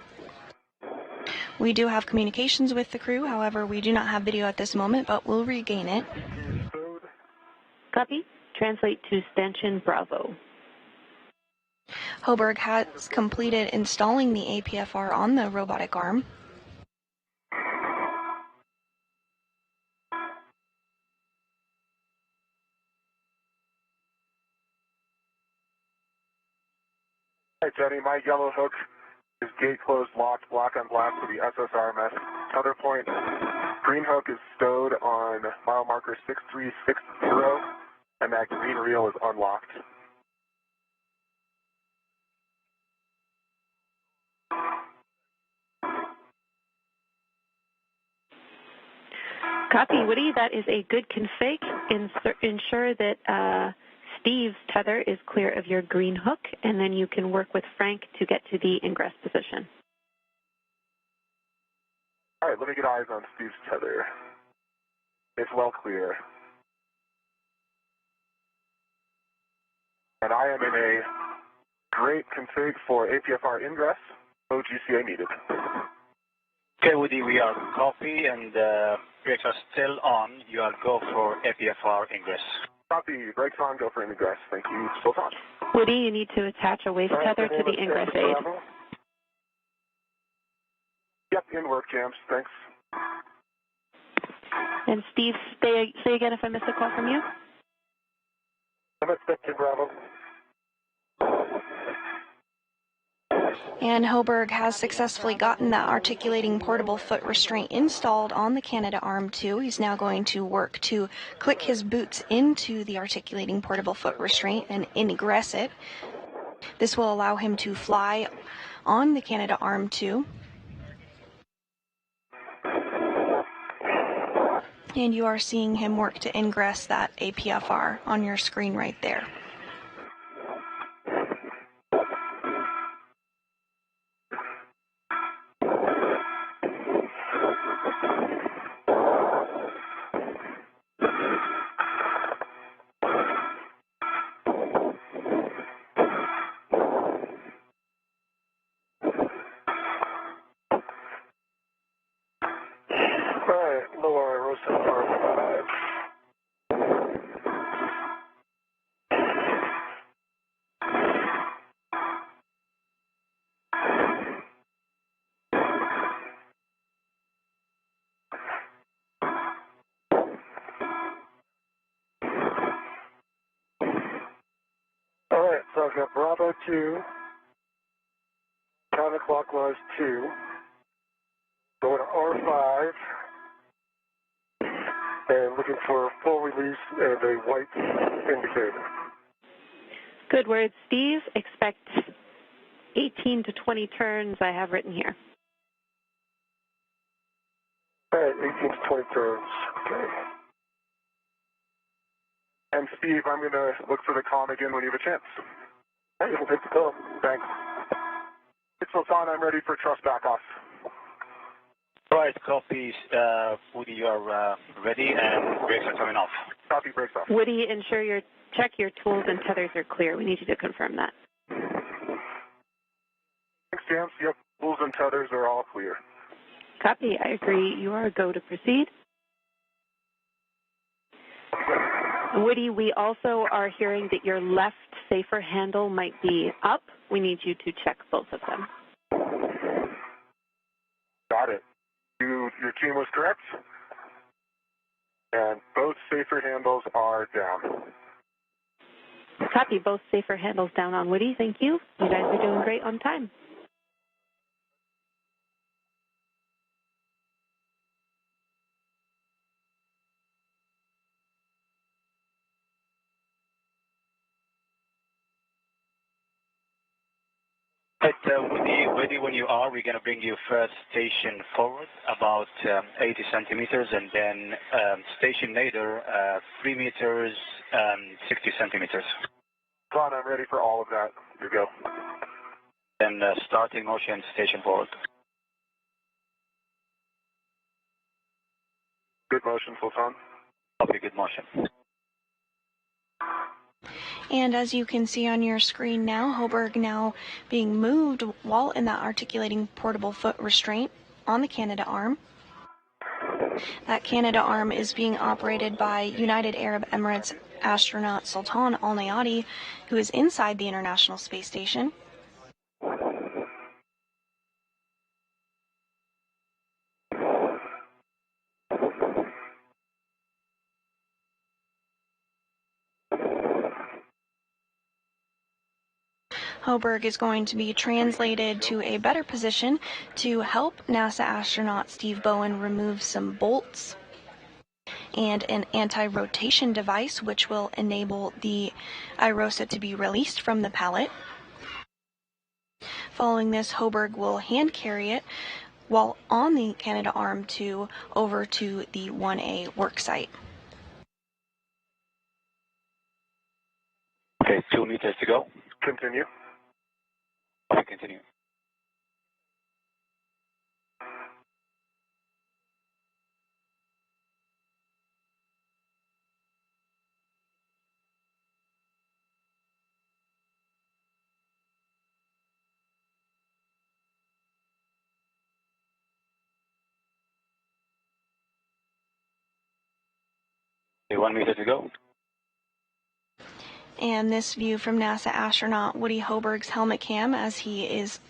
We do have communications with the crew, however, we do not have video at this moment, but we'll regain it. Copy. Translate to Stanchion Bravo. Hoburg has completed installing the APFR on the robotic arm. Hey, Jenny, my yellow hook is gate closed, locked, black on black for the SSRMS. Tether point. Green hook is stowed on mile marker 6360, and that green reel is unlocked. Copy, Woody. That is a good config. Ensure that Steve's tether is clear of your green hook, and then you can work with Frank to get to the ingress position. All right, let me get eyes on Steve's tether. It's well clear. And I am in a great config for APFR ingress. No GCA needed. Okay, Woody, we are copy, and brakes are still on. You are go for APFR ingress. Copy. Brakes on. Go for ingress. Thank you. Sultan. Woody, you need to attach a waist tether to the ingress aid. Yep, in work jams. Thanks. And Steve, say again if I missed a call from you. I'm expecting Bravo. And Hoburg has successfully gotten that articulating portable foot restraint installed on the Canadarm2. He's now going to work to click his boots into the articulating portable foot restraint and ingress it. This will allow him to fly on the Canadarm2. And you are seeing him work to ingress that APFR on your screen right there. Lower IROSA R5. All right, so I've got Bravo 2, counterclockwise 2, going to R5, and looking for a full release and a white indicator. Good word, Steve. Expect 18 to 20 turns I have written here. All right, 18 to 20 turns. Okay. And Steve, I'm going to look for the comm again when you have a chance. Hey, you can take the call. Thanks. It's Sultan. I'm ready for trust back off. All right, copy. Woody, you are ready, and brakes are coming off. Copy, brakes off. Woody, check your tools and tethers are clear. We need you to confirm that. Thanks, James. Yep, tools and tethers are all clear. Copy. I agree. You are a go to proceed. Woody, we also are hearing that your left safer handle might be up. We need you to check both of them. Got it. Your team was correct. And both safer handles are down. Copy. Both safer handles down on Woody. Thank you. You guys are doing great on time. Woody, ready when you are. We're going to bring you first station forward about 80 centimeters, and then station later 3 meters, 60 centimeters. Ron, I'm ready for all of that. You go. Then starting motion, station forward. Good motion, Sultan. Copy, good motion. And as you can see on your screen now, Hoburg now being moved while in that articulating portable foot restraint on the Canadarm. That Canadarm is being operated by United Arab Emirates astronaut Sultan Al Nayati, who is inside the International Space Station. Hoburg is going to be translated to a better position to help NASA astronaut Steve Bowen remove some bolts and an anti-rotation device which will enable the IROSA to be released from the pallet. Following this, Hoburg will hand carry it while on the Canadarm2 over to the 1A worksite. Okay, 2 meters to go. Continue. Okay, continue. Okay, 1 meter to go. And this view from NASA astronaut Woody Hoburg's helmet cam as he is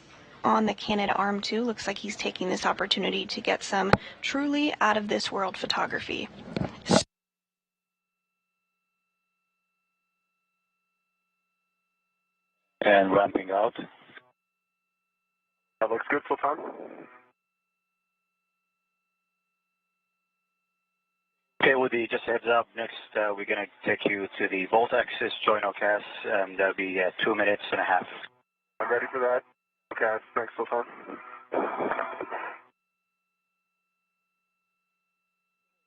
on the Canadarm2. Looks like he's taking this opportunity to get some truly out-of-this-world photography. And ramping out. That looks good, Sultan. Okay, Woody, just a heads up. Next, we're going to take you to the Volt Axis join OCAS, and that'll be 2 minutes and a half. I'm ready for that. Okay, thanks, Sultan.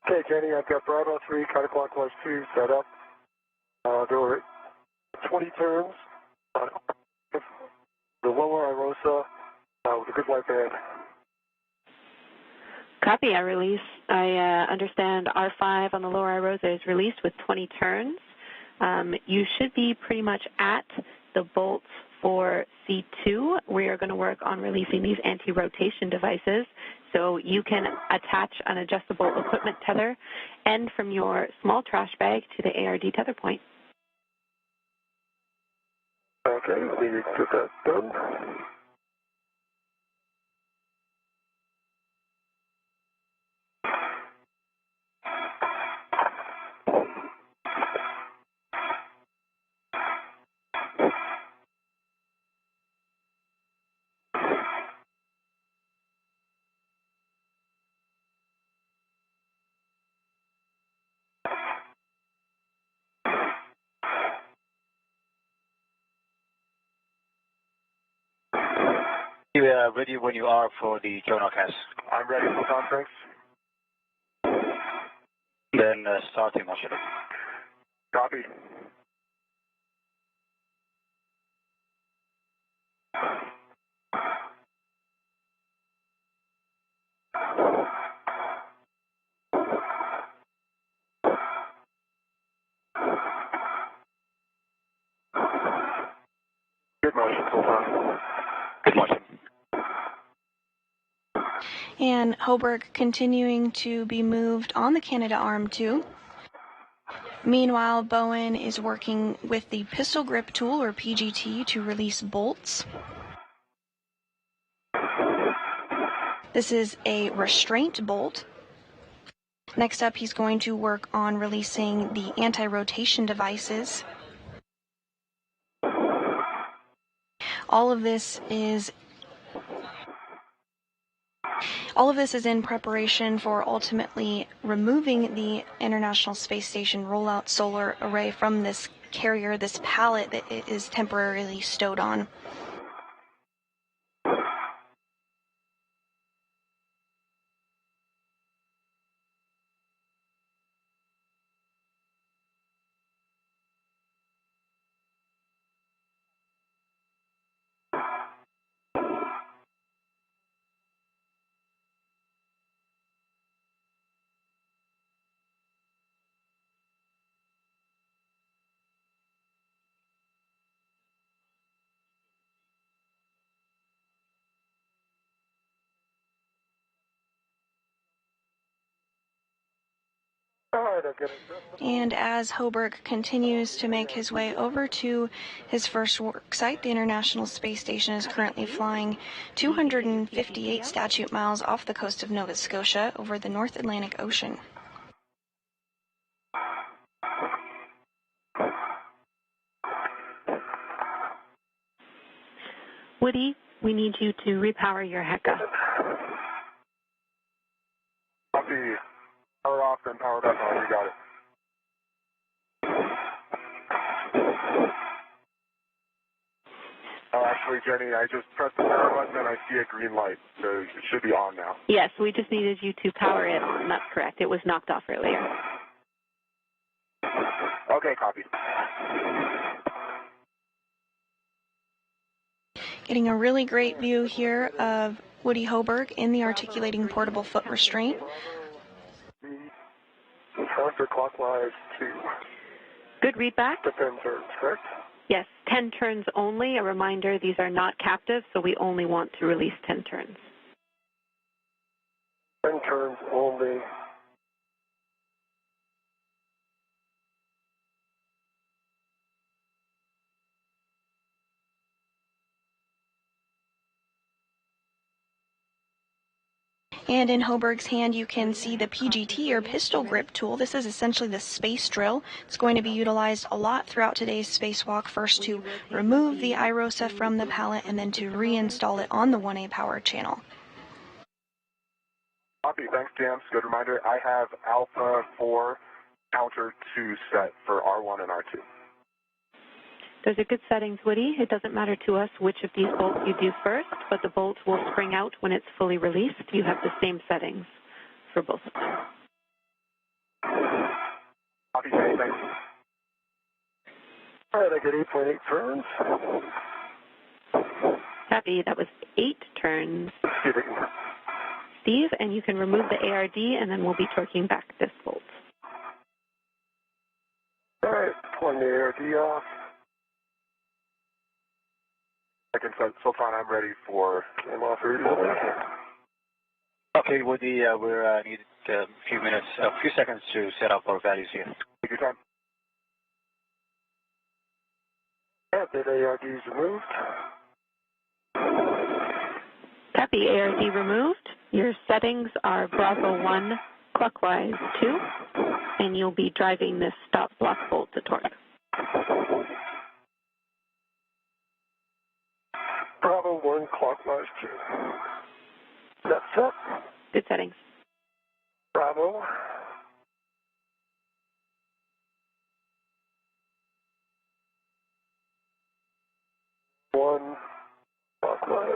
Okay, Jenny, I've got Bravo 3, counterclockwise 2 set up. There were 20 turns. The lower IROSA with a good light band. Copy, I release. I understand R5 on the lower IROSA is released with 20 turns. You should be pretty much at the bolts for C2. We are going to work on releasing these anti-rotation devices, so you can attach an adjustable equipment tether and from your small trash bag to the ARD tether point. Okay, let me get that done. You are ready when you are for the join OCAS. I'm ready, Sultan, thanks. Then starting motion. Copy. Good motion, Sultan. Good motion. And Hoburg continuing to be moved on the Canadarm2. Meanwhile, Bowen is working with the pistol grip tool, or PGT, to release bolts. This is a restraint bolt. Next up, he's going to work on releasing the anti-rotation devices. All of this is in preparation for ultimately removing the International Space Station rollout solar array from this carrier, this pallet that it is temporarily stowed on. And as Hoburg continues to make his way over to his first work site, the International Space Station is currently flying 258 statute miles off the coast of Nova Scotia over the North Atlantic Ocean. Woody, we need you to repower your HECA. Copy. Power off, then power back on. You got it. Oh, actually, Jenny, I just pressed the power button and I see a green light, so it should be on now. Yes, we just needed you to power it on. That's correct. It was knocked off earlier. Okay, copy. Getting a really great view here of Woody Hoburg in the articulating portable foot restraint. Counterclockwise 2. Good readback. The 10 turns, correct? Yes, 10 turns only. A reminder, these are not captive, so we only want to release 10 turns. 10 turns only. And in Hoburg's hand, you can see the PGT, or pistol grip tool. This is essentially the space drill. It's going to be utilized a lot throughout today's spacewalk, first to remove the IROSA from the pallet and then to reinstall it on the 1A power channel. Copy. Thanks, James. Good reminder. I have Alpha 4 counter 2 set for R1 and R2. Those are good settings, Woody. It doesn't matter to us which of these bolts you do first, but the bolt will spring out when it's fully released. You have the same settings for both of them. Copy, thanks. All right, I get 8.8 turns. Copy. That was 8 turns. Steve, and you can remove the ARD, and then we'll be torquing back this bolt. All right, pulling the ARD off. Second, Sultan, I'm ready for I'm-off. Okay, Woody, we need a few seconds to set up our values here. Take your time. Yeah, that ARD is removed. Copy. ARD removed. Your settings are Bravo 1 clockwise 2, and you'll be driving this stop block bolt to torque. Bravo 1 clockwise 2. That's set. Good settings. Bravo. One clockwise.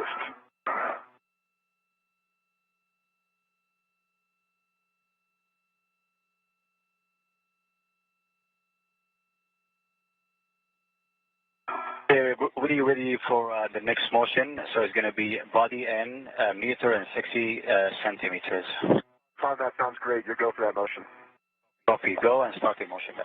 Woody, ready for the next motion? So it's going to be body N, meter and 60 centimeters. Tom, that sounds great. You go for that motion. Copy. Go and start the motion.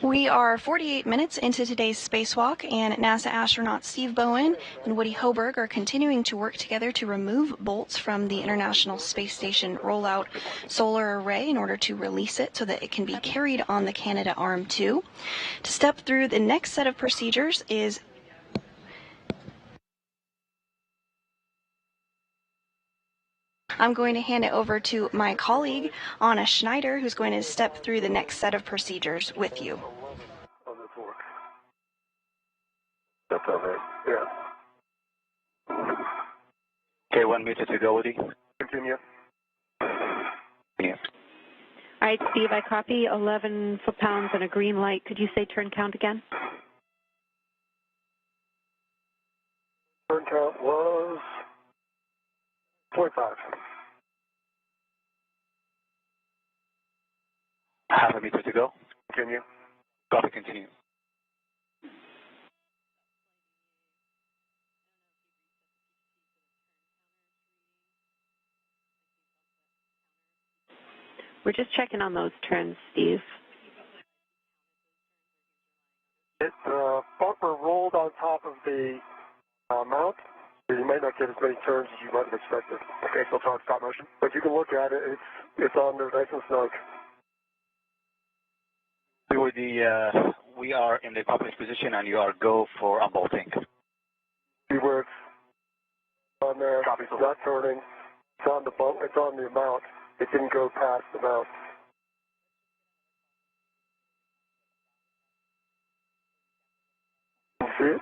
We are 48 minutes into today's spacewalk, and NASA astronauts Steve Bowen and Woody Hoburg are continuing to work together to remove bolts from the International Space Station rollout solar array in order to release it so that it can be carried on the Canadarm2. To step through the next set of procedures is I'm going to hand it over to my colleague, Anna Schneider, who's going to step through the next set of procedures with you. On the torque. That's all right. Yeah. Okay, 1 meter to go, Woody. Continue. Yeah. All right, Steve, I copy 11 foot-pounds and a green light. Could you say turn count again? Turn count was 0.5. Half a meter to go. Continue. Copy, continue. We're just checking on those turns, Steve. It bumper rolled on top of the mount. So you might not get as many turns as you might have expected. Okay, Sultan, stop motion. But you can look at it. It's on there nice and snug. Woody, we are in the published position and you are go for unbolting. See where it's on there. Copy, It's not turning. It's on the bump. It's on the mount. It didn't go past the mount. You see it?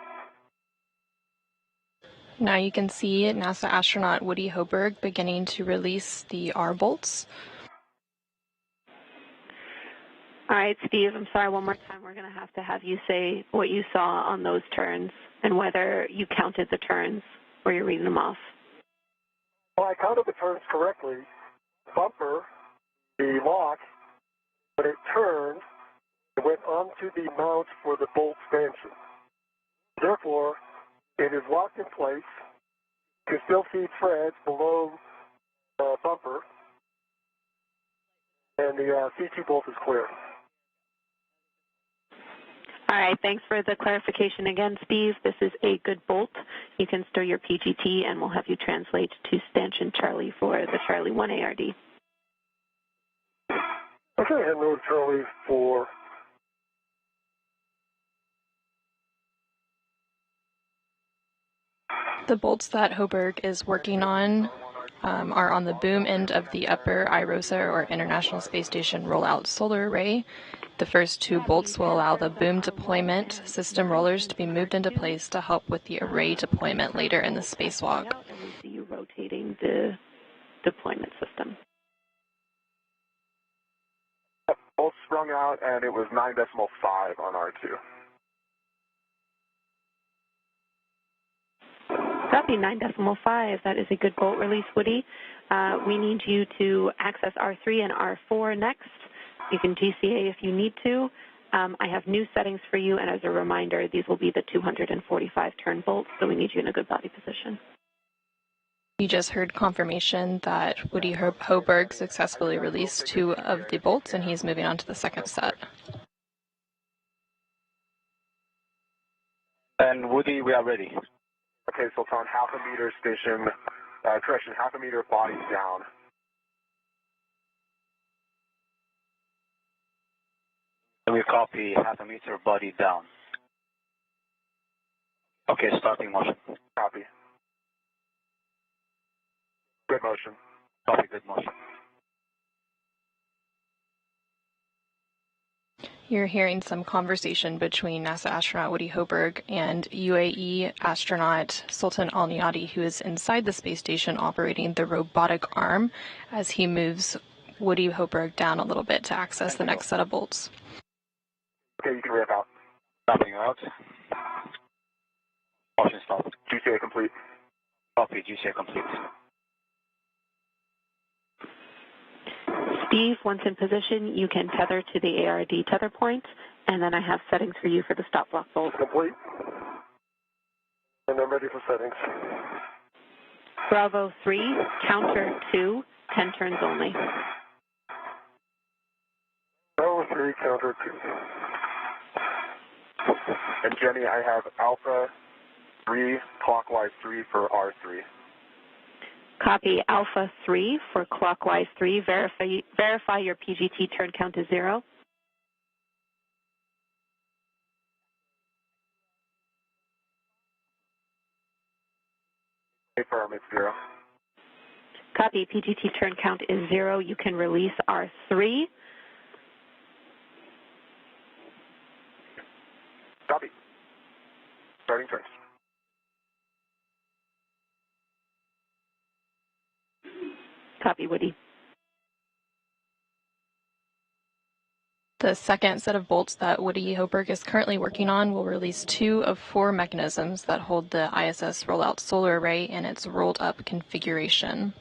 Now you can see NASA astronaut Woody Hoburg beginning to release the R bolts. All right, Steve, I'm sorry, one more time. We're going to have you say what you saw on those turns and whether you counted the turns or you're reading them off. Well, I counted the turns correctly. Bumper, the lock, when it turned, it went onto the mount for the bolt stanchion. Therefore, it is locked in place. You can still see threads below the bumper, and the C2 bolt is clear. All right, thanks for the clarification again, Steve. This is a good bolt. You can stir your PGT, and we'll have you translate to stanchion Charlie for the Charlie 1 ARD. Okay, and move Charlie for The bolts that Hoburg is working on are on the boom end of the upper IROSA, or International Space Station Rollout Solar Array. The first two bolts will allow the boom deployment system rollers to be moved into place to help with the array deployment later in the spacewalk. And we see you rotating the deployment system. Both sprung out, and it was 9.5 on R2. Copy 9.5. That is a good bolt release, Woody. We need you to access R3 and R4 next. You can GCA if you need to. I have new settings for you, and as a reminder, these will be the 245 turn bolts, so we need you in a good body position. You just heard confirmation that Woody Hoburg successfully released 2 of the bolts, and he's moving on to the second set. And Woody, we are ready. Okay, so it's on half a meter station, half a meter body down. We copy half a meter body down. Okay, starting motion. Copy. Good motion. Copy, good motion. You're hearing some conversation between NASA astronaut Woody Hoburg and UAE astronaut Sultan Al-Niyadi, who is inside the space station operating the robotic arm, as he moves Woody Hoburg down a little bit to access the next set of bolts. Okay, you can ramp out. Ramping out. Motion stopped. GCA complete. Copy, GCA complete. Steve, once in position, you can tether to the ARD tether point, and then I have settings for you for the stop block bolt. Complete. And I'm ready for settings. Bravo 3, counter 2, 10 turns only. Bravo 3, counter 2. And Jenny, I have Alpha 3, clockwise 3 for R3. Copy Alpha 3 for clockwise 3. Verify your PGT turn count is 0. Confirm it's 0. Copy PGT turn count is 0. You can release R3. Copy. Starting turns. Copy, Woody. The second set of bolts that Woody Hoburg is currently working on will release 2 of 4 mechanisms that hold the ISS Rollout Solar Array in its rolled-up configuration.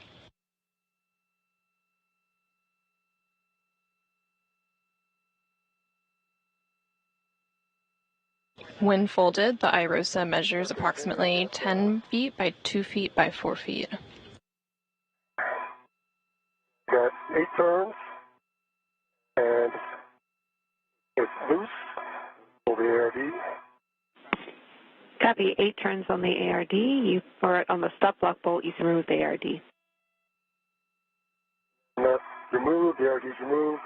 When folded, the IROSA measures approximately 10 feet by 2 feet by 4 feet. Got 8 turns, and it's loose. Pull the ARD. Copy 8 turns on the ARD. Or on the stop block bolt, you can remove the ARD. Not removed. The ARD is removed.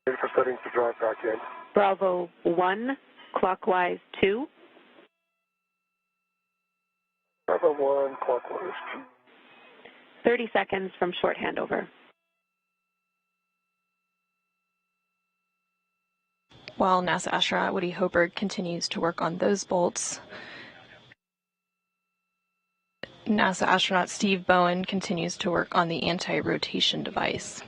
Ready for settings to drive back in. Bravo 1, clockwise 2. Bravo 1, clockwise 2. 30 seconds from short handover. While NASA astronaut Woody Hoburg continues to work on those bolts, NASA astronaut Steve Bowen continues to work on the anti-rotation device.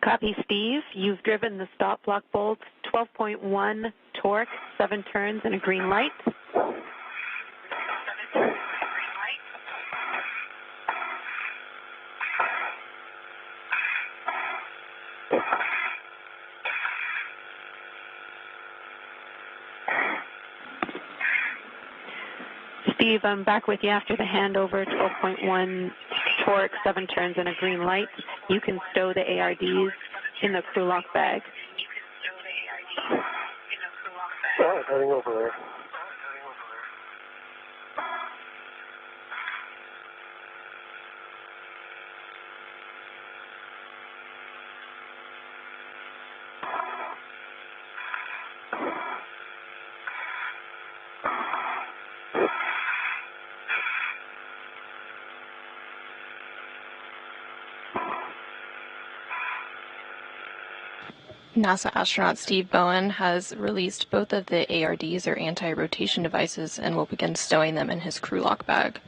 Copy, Steve. You've driven the stop block bolt, 12.1 torque, 7 turns, and a green light. Steve, I'm back with you after the handover, 12.1 torque, 7 turns and a green light. You can stow the ARDs in the crew lock bag. All right, heading over there. NASA astronaut Steve Bowen has released both of the ARDs, or anti-rotation devices, and will begin stowing them in his crew lock bag.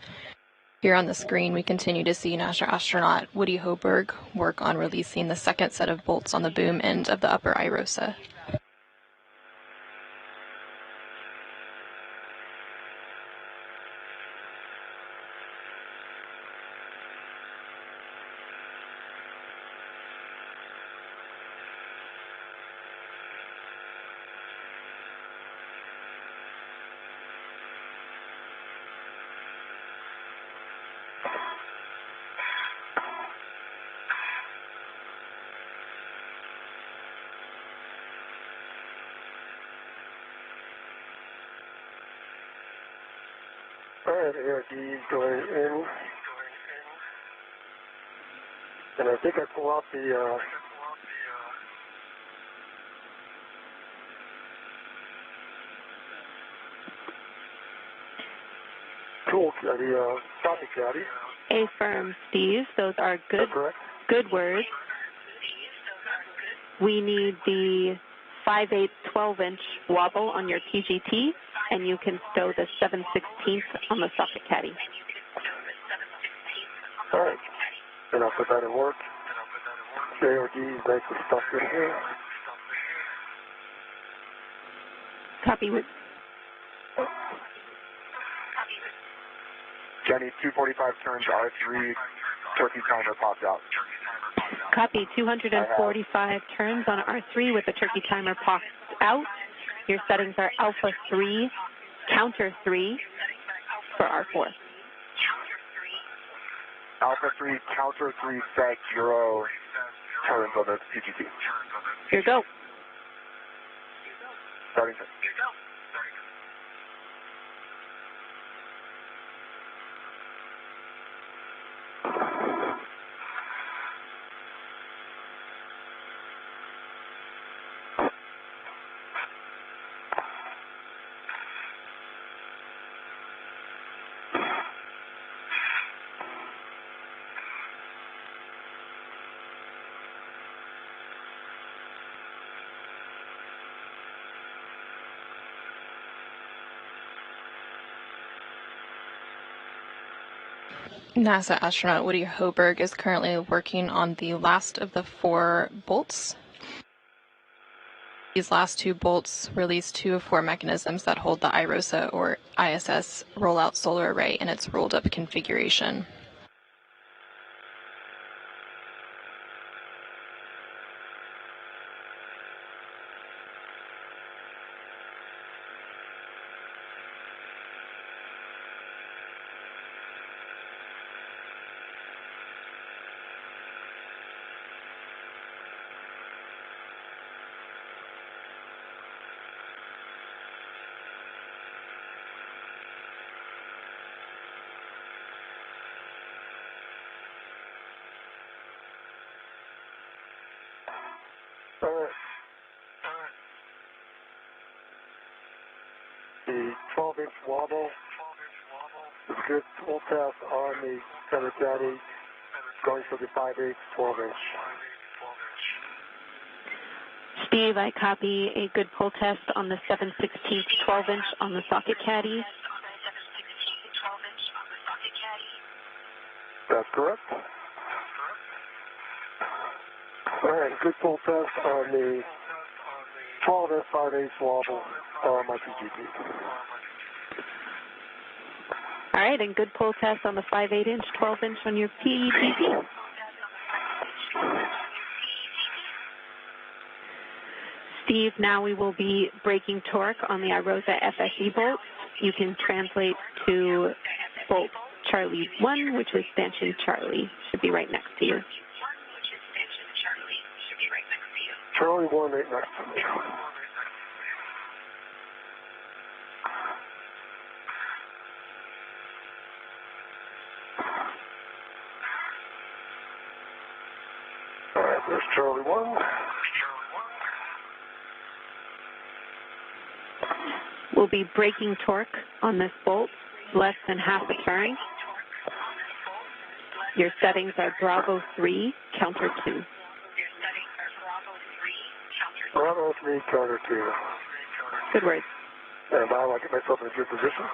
Here on the screen, we continue to see NASA astronaut Woody Hoburg work on releasing the second set of bolts on the boom end of the upper IROSA. All right, ARD going in. And I think I pull out the socket caddy. Affirm, Steve. Those are good words. We need the 5/8 12-inch wobble on your TGT, and you can stow the 7/16 on the socket caddy. All right, then I'll put that in work. ARD is nicely stuffed in here. Copy. Jenny, 245 turns, R3, turkey timer popped out. Copy, 245 turns on R3 with the turkey timer popped out. Your settings are Alpha 3, Counter 3 for R4. Alpha 3, Counter 3, set 0 turns on the TGT. Here go. Starting turn. NASA astronaut Woody Hoburg is currently working on the last of the 4 bolts. These last 2 bolts release 2 of 4 mechanisms that hold the IROSA, or ISS, rollout solar array in its rolled-up configuration. The 12-inch wobble is a good pull test on the center caddy, going for the 5/8 12-inch. Steve, I copy a good pull test on the 7/16 12-inch on the socket caddy. That's correct. All right, good pull test on the 12-inch 5/8 wobble on my TGT. All right, and good pull test on the 5/8-inch, 12-inch on your PGT. Steve, now we will be breaking torque on the IROSA FSE bolts. You can translate to bolt Charlie 1, which is stanchion Charlie. Should be right next to you. Charlie 1 right next to me. All right, there's Charlie 1. We'll be breaking torque on this bolt, less than half a turn. Your settings are Bravo 3, counter 2. Bravo 3, counter 2. Good words. And now I'll get myself in a good position.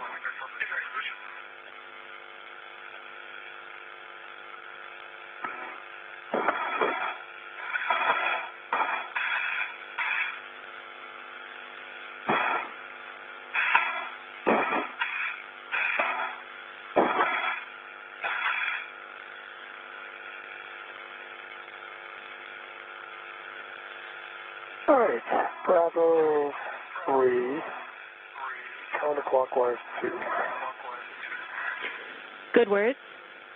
All right, Bravo 3, counterclockwise 2. Good words.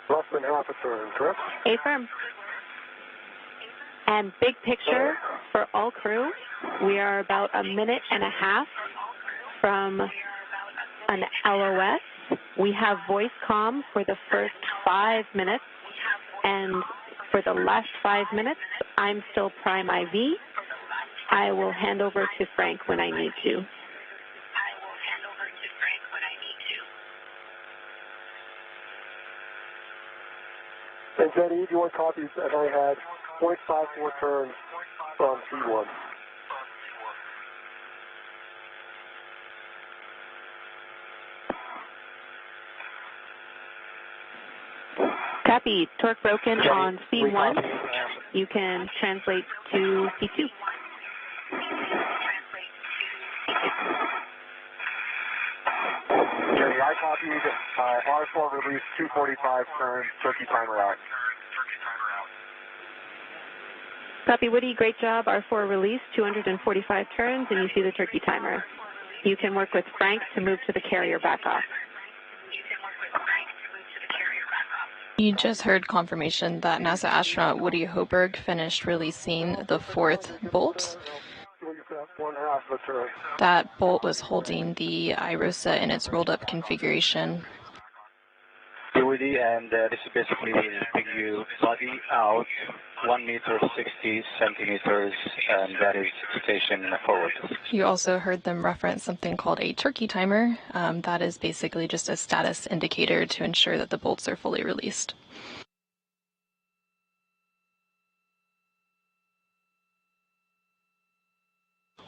Less than half a turn, correct? Affirm. And big picture for all crew, we are about a minute and a half from an LOS. We have voice comm for the first 5 minutes, and for the last 5 minutes, I'm still prime IV. I will hand over to Frank when I need to. And Jenny, if you want copies, and I had 0.54 turns from T1. Copy. Torque broken on C1. You can translate to C2. Jenny, I copied R4 release 245 turns, turkey timer out. Copy, Woody. Great job. R4 release, 245 turns, and you see the turkey timer. You can work with Frank to move to the carrier back off. You just heard confirmation that NASA astronaut Woody Hoburg finished releasing the 4th bolt. That bolt was holding the IROSA in its rolled-up configuration. Hey, Woody, and this is basically bring you body out 1 meter 60 centimeters, and that is station forward. You also heard them reference something called a turkey timer. That is basically just a status indicator to ensure that the bolts are fully released.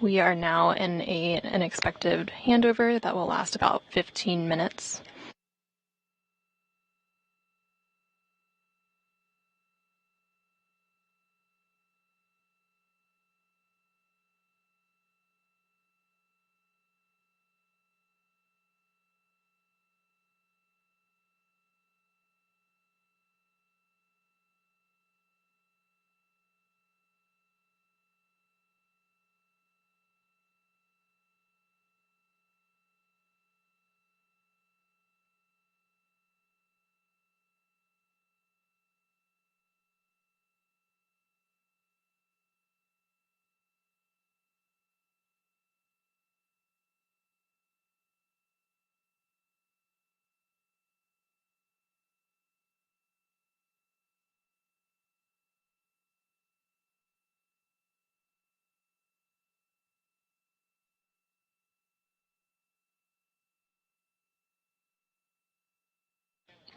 We are now in an expected handover that will last about 15 minutes.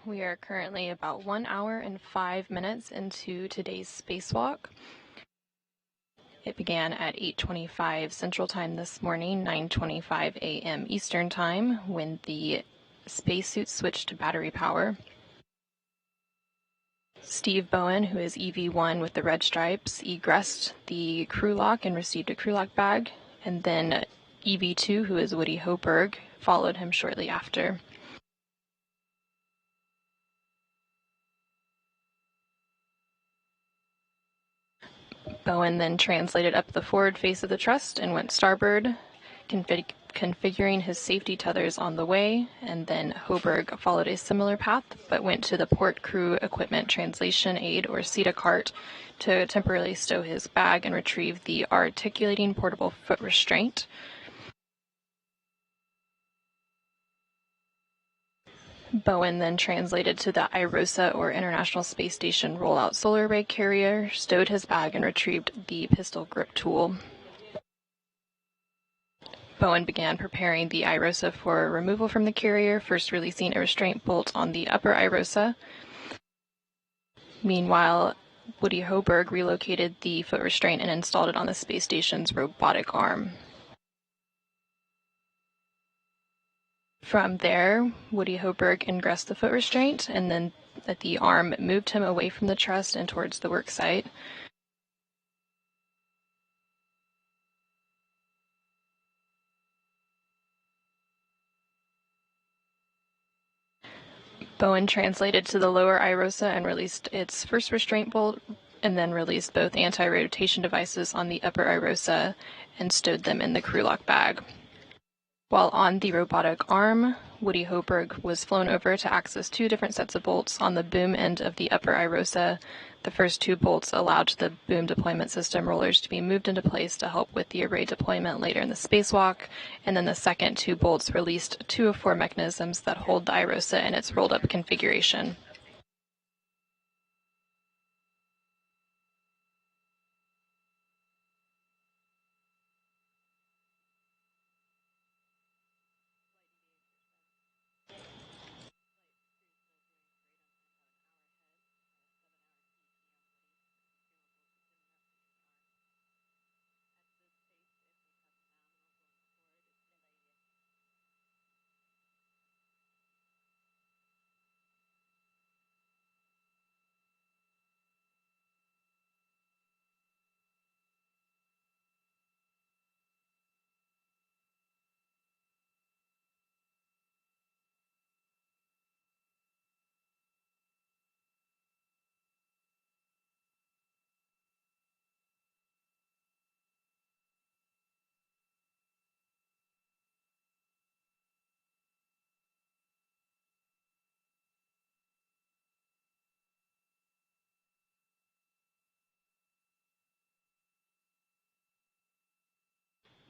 We are currently about 1 hour and 5 minutes into today's spacewalk. It began at 8:25 Central Time this morning, 9:25 a.m. Eastern Time, when the spacesuit switched to battery power. Steve Bowen, who is EV1 with the red stripes, egressed the crew lock and received a crew lock bag, and then EV2, who is Woody Hoburg, followed him shortly after. Bowen then translated up the forward face of the truss and went starboard, configuring his safety tethers on the way, and then Hoburg followed a similar path, but went to the port crew equipment translation aid, or CETA cart, to temporarily stow his bag and retrieve the articulating portable foot restraint. Bowen then translated to the IROSA, or International Space Station Rollout Solar Array carrier, stowed his bag, and retrieved the pistol grip tool. Bowen began preparing the IROSA for removal from the carrier, first releasing a restraint bolt on the upper IROSA. Meanwhile, Woody Hoburg relocated the foot restraint and installed it on the space station's robotic arm. From there, Woody Hoburg ingressed the foot restraint, and then the arm moved him away from the truss and towards the work site. Bowen translated to the lower IROSA and released its first restraint bolt, and then released both anti-rotation devices on the upper IROSA and stowed them in the crew lock bag. While on the robotic arm, Woody Hoburg was flown over to access two different sets of bolts on the boom end of the upper IROSA. The first two bolts allowed the boom deployment system rollers to be moved into place to help with the array deployment later in the spacewalk, and then the second two bolts released two of four mechanisms that hold the IROSA in its rolled-up configuration.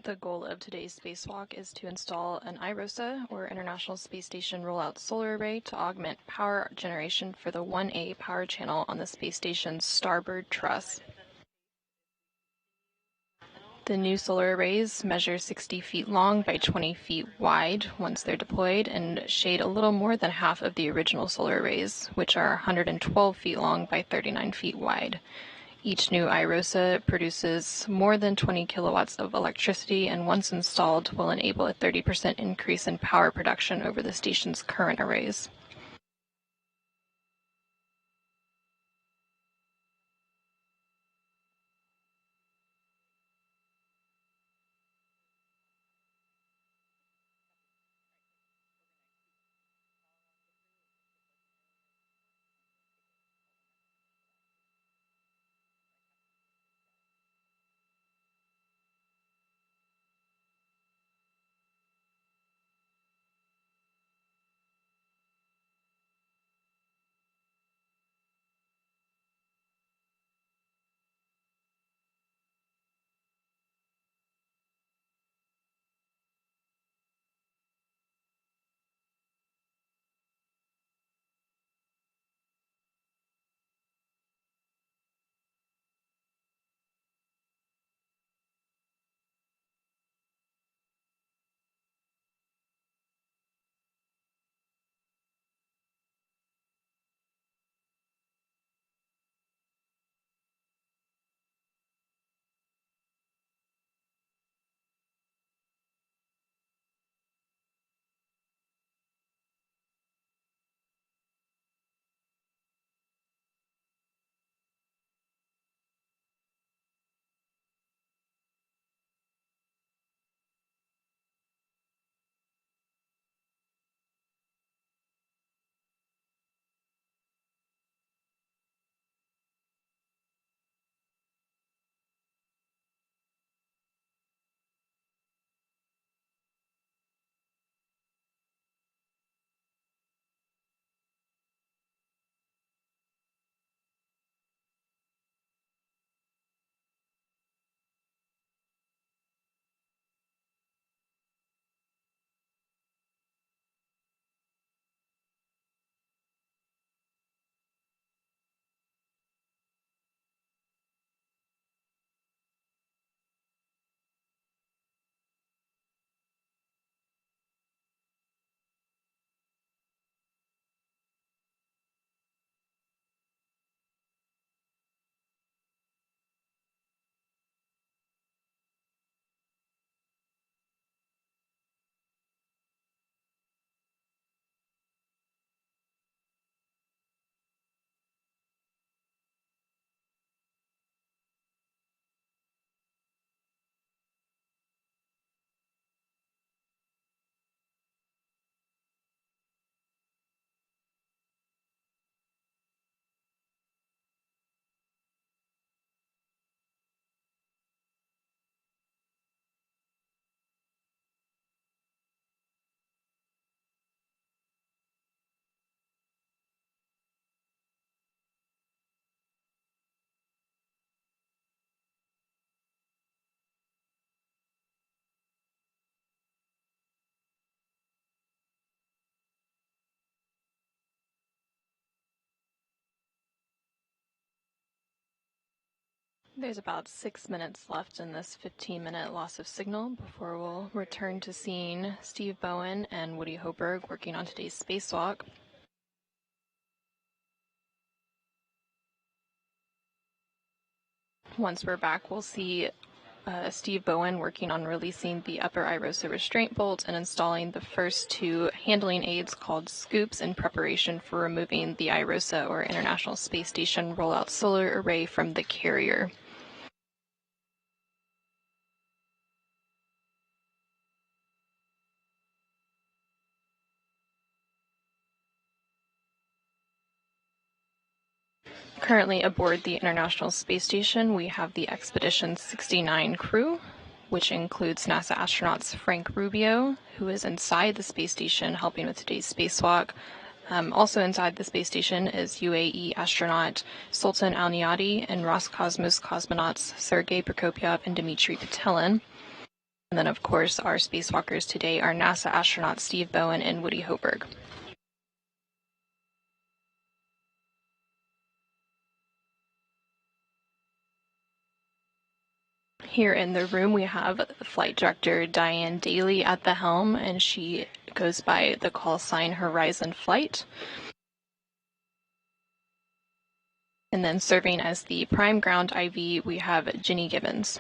The goal of today's spacewalk is to install an IROSA, or International Space Station Rollout Solar Array, to augment power generation for the 1A power channel on the space station's starboard truss. The new solar arrays measure 60 feet long by 20 feet wide once they're deployed, and shade a little more than half of the original solar arrays, which are 112 feet long by 39 feet wide. Each new IROSA produces more than 20 kilowatts of electricity, and once installed will enable a 30% increase in power production over the station's current arrays. There's about 6 minutes left in this 15-minute loss of signal before we'll return to seeing Steve Bowen and Woody Hoburg working on today's spacewalk. Once we're back, we'll see Steve Bowen working on releasing the upper IROSA restraint bolt and installing the first two handling aids called scoops in preparation for removing the IROSA or International Space Station rollout solar array from the carrier. Currently aboard the International Space Station, we have the Expedition 69 crew, which includes NASA astronauts Frank Rubio, who is inside the space station helping with today's spacewalk. Also inside the space station is UAE astronaut Sultan Al-Niyadi and Roscosmos cosmonauts Sergei Prokopyev and Dmitry Petelin. And then, of course, our spacewalkers today are NASA astronauts Steve Bowen and Woody Hoburg. Here in the room, we have Flight Director Diane Daly at the helm, and she goes by the call sign Horizon Flight. And then serving as the prime ground IV, we have Ginny Gibbons.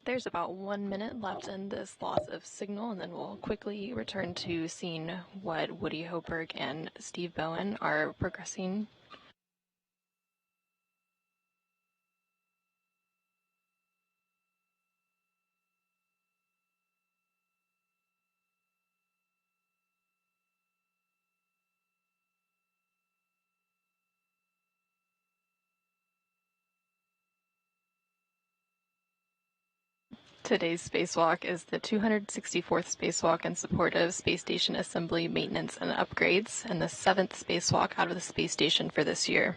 There's about 1 minute left in this loss of signal, and then we'll quickly return to seeing what Woody Hoburg and Steve Bowen are progressing. Today's spacewalk is the 264th spacewalk in support of space station assembly, maintenance, and upgrades, and the 7th spacewalk out of the space station for this year.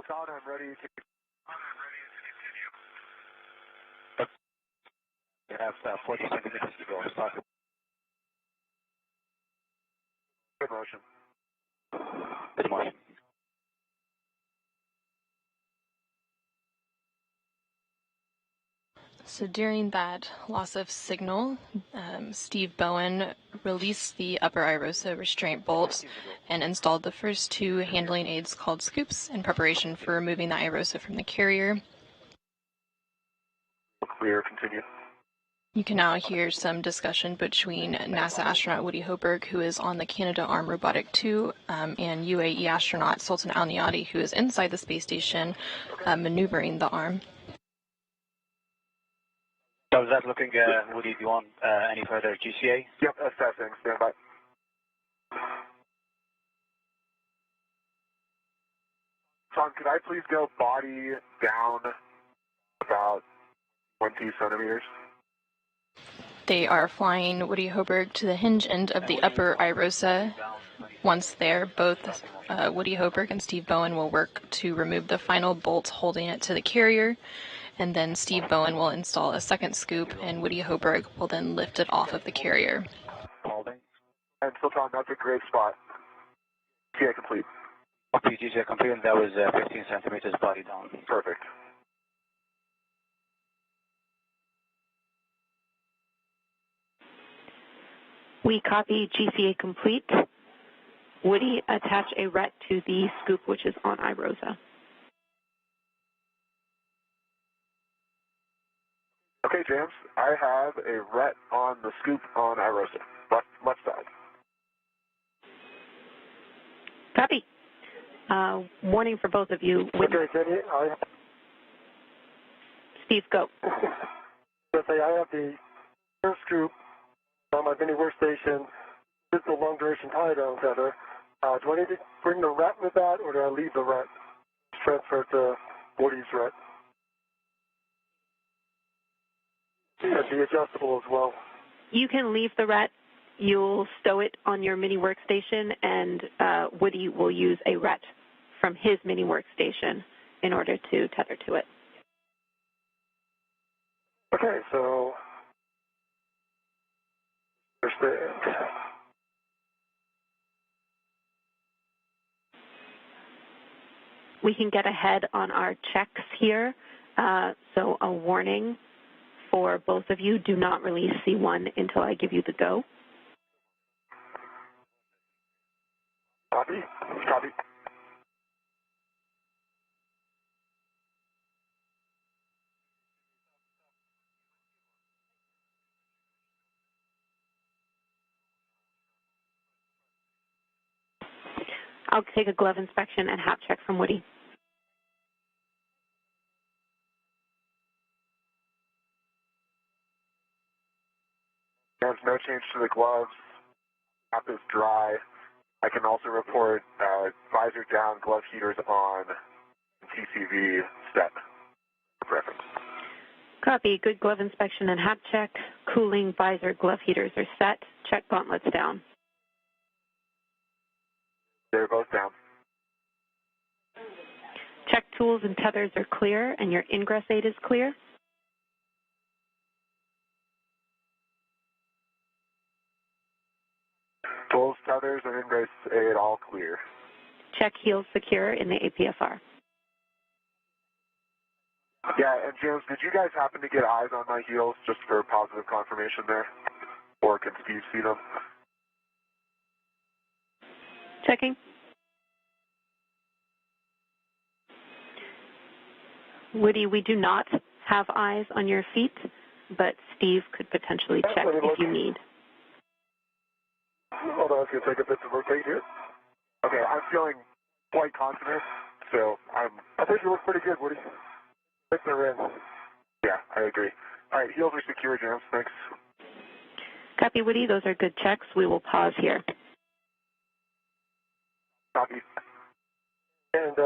Todd, I'm ready to continue. You have 40 centimeters to go. Start. Good motion. Good motion. So during that loss of signal, Steve Bowen released the upper IROSA restraint bolt and installed the first 2 handling aids called scoops in preparation for removing the IROSA from the carrier. Clear, continue. You can now hear some discussion between NASA astronaut Woody Hoburg, who is on the Canadarm Robotic 2, and UAE astronaut Sultan Al-Niyadi, who is inside the space station maneuvering the arm. So is that looking, Woody, do you want any further GCA? Yep, assessing. Stand by. Tom, could I please go body down about 20 centimeters? They are flying Woody Hoburg to the hinge end of the upper IROSA. Once there, both Woody Hoburg and Steve Bowen will work to remove the final bolt holding it to the carrier, and then Steve Bowen will install a second scoop, and Woody Hoburg will then lift it off of the carrier. And Sultan, that's a great spot. GCA complete. Okay, GCA complete, and that was 15 centimeters body down. Perfect. We copy GCA complete. Woody, attach a RET to the scoop, which is on IROSA. Okay, James, I have a RET on the scoop on IROSA, left side. Copy. Warning for both of you. Okay, Jenny, Steve, go. I have the first scoop on my mini workstation. This is the long duration tie down tether. Do I need to bring the RET with that, or do I leave the RET? Transfer to Woody's RET. That'd be adjustable as well. You can leave the RET. You'll stow it on your mini workstation, and Woody will use a RET from his mini workstation in order to tether to it. Okay, so we can get ahead on our checks here. So a warning for both of you, do not release C1 until I give you the go. Copy. Copy. I'll take a glove inspection and hap check from Woody. There's no change to the gloves. Hap is dry. I can also report visor down, glove heaters on, TCV set for reference. Copy. Good glove inspection and hap check. Cooling, visor, glove heaters are set. Check gauntlets down. They're both down. Check tools and tethers are clear and your ingress aid is clear. Tools, tethers, and ingress aid all clear. Check heels secure in the APFR. Yeah, and James, did you guys happen to get eyes on my heels just for positive confirmation there? Or can Steve see them? Checking. Woody, we do not have eyes on your feet, but Steve could potentially check if you need. Hold on, I was going to take a bit to rotate here. Okay, I'm feeling quite confident, so I think you look pretty good, Woody. I think they're in. Yeah, I agree. All right, heels are secure, James. Thanks. Copy, Woody. Those are good checks. We will pause here. Copy. And,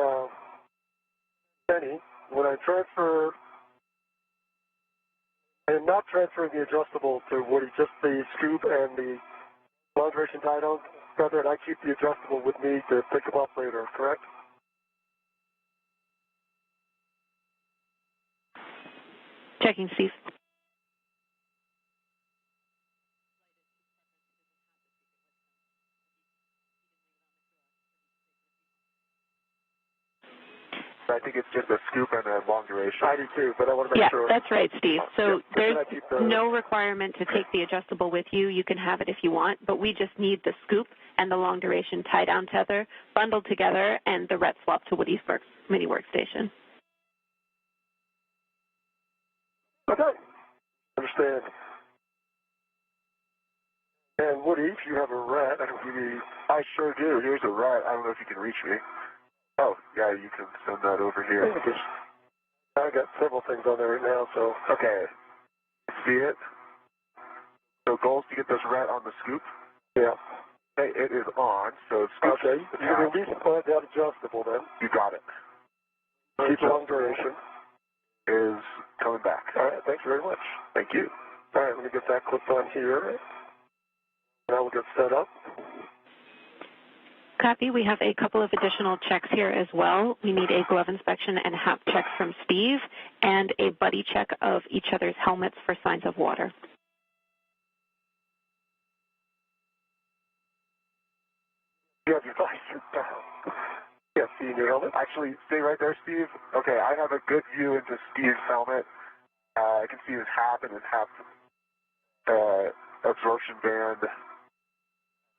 Benny, when I transfer, I am not transferring the adjustable to Woody, just the scoop and the long duration tie-down feather, and I keep the adjustable with me to pick them up later, correct? Checking, Steve. I think it's just a scoop and a long duration. I do too, but I want to make sure. Yeah, that's right, Steve. So there's the... no requirement to take the adjustable with you. You can have it if you want, but we just need the scoop and the long duration tie-down tether bundled together and the ret swap to Woody's mini workstation. Okay. Understand. And Woody, if you have a rat, I can give you... I sure do. Here's a rat. I don't know if you can reach me. Oh, yeah, you can send that over here. I got several things on there right now, so... Okay. See it? So goals to get this rat on the scoop? Yeah. Okay, it is on, so scoop. Okay, you can at least find that adjustable then. You got it. Keep long duration. Is coming back. All right, thanks very much. Thank you. All right, let me get that clipped on here. Now we'll get set up. Copy. We have a couple of additional checks here as well. We need a glove inspection and hap check from Steve and a buddy check of each other's helmets for signs of water. You have your visor down. Yeah, see in your helmet? Actually, stay right there, Steve. Okay, I have a good view into Steve's helmet. I can see his hat and his hat absorption band,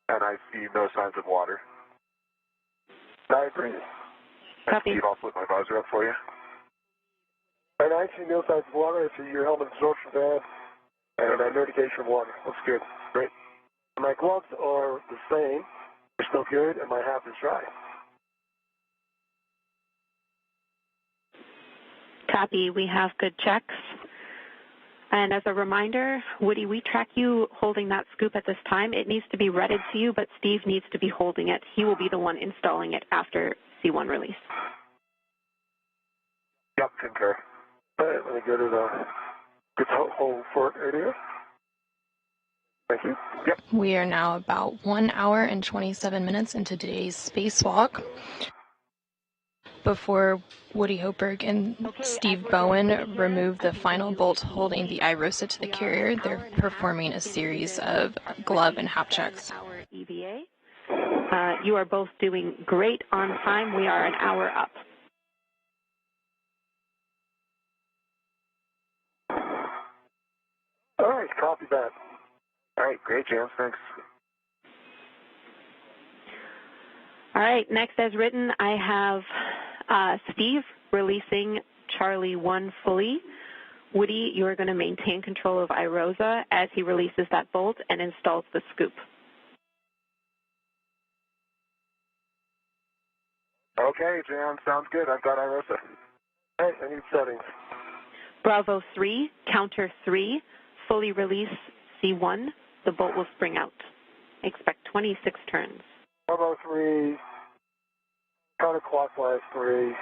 and I see no signs of water. I agree. Copy. Steve, I'll flip my visor up for you. And I see no signs of water. I see your helmet absorption band and no indication of water. Looks good. Great. My gloves are the same. They're still good, and my hat is dry. Copy. We have good checks. And as a reminder, Woody, we track you holding that scoop at this time. It needs to be redded to you, but Steve needs to be holding it. He will be the one installing it after C1 release. Yep, concur. All right, let me go to the home for area. Thank you. Yep. We are now about 1 hour and 27 minutes into today's spacewalk. Before Woody Hoburg and Steve Bowen remove the final bolt holding the IROSA to the carrier, they're performing a series of glove and hap checks. EVA. You are both doing great on time. We are an hour up. All right, copy that. All right, great, James. Thanks. All right, next as written, I have Steve releasing Charlie 1 fully. Woody, you are going to maintain control of IROSA as he releases that bolt and installs the scoop. Okay, Jan, sounds good. I've got IROSA. All right, I need settings. Bravo 3, counter 3, fully release C1. The bolt will spring out. Expect 26 turns. Bravo 3, counterclockwise 3,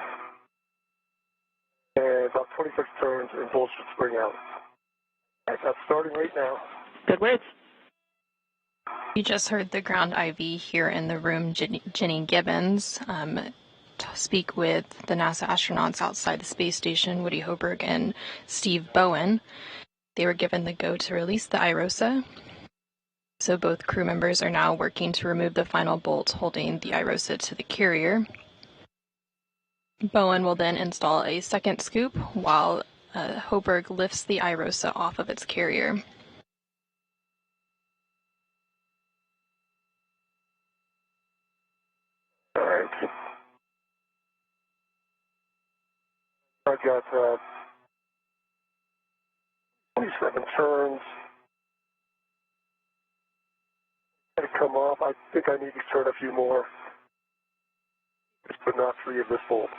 and about 26 turns, and bull should spring out. All right, that's starting right now. Good words. You just heard the ground IV here in the room, Jenny Gibbons, speak with the NASA astronauts outside the space station, Woody Hoburg and Steve Bowen. They were given the go to release the IROSA. So both crew members are now working to remove the final bolt holding the IROSA to the carrier. Bowen will then install a second scoop while Hoburg lifts the IROSA off of its carrier. All right. I got 27 turns. To come off. I think I need to turn a few more, but not 3 of this bolt.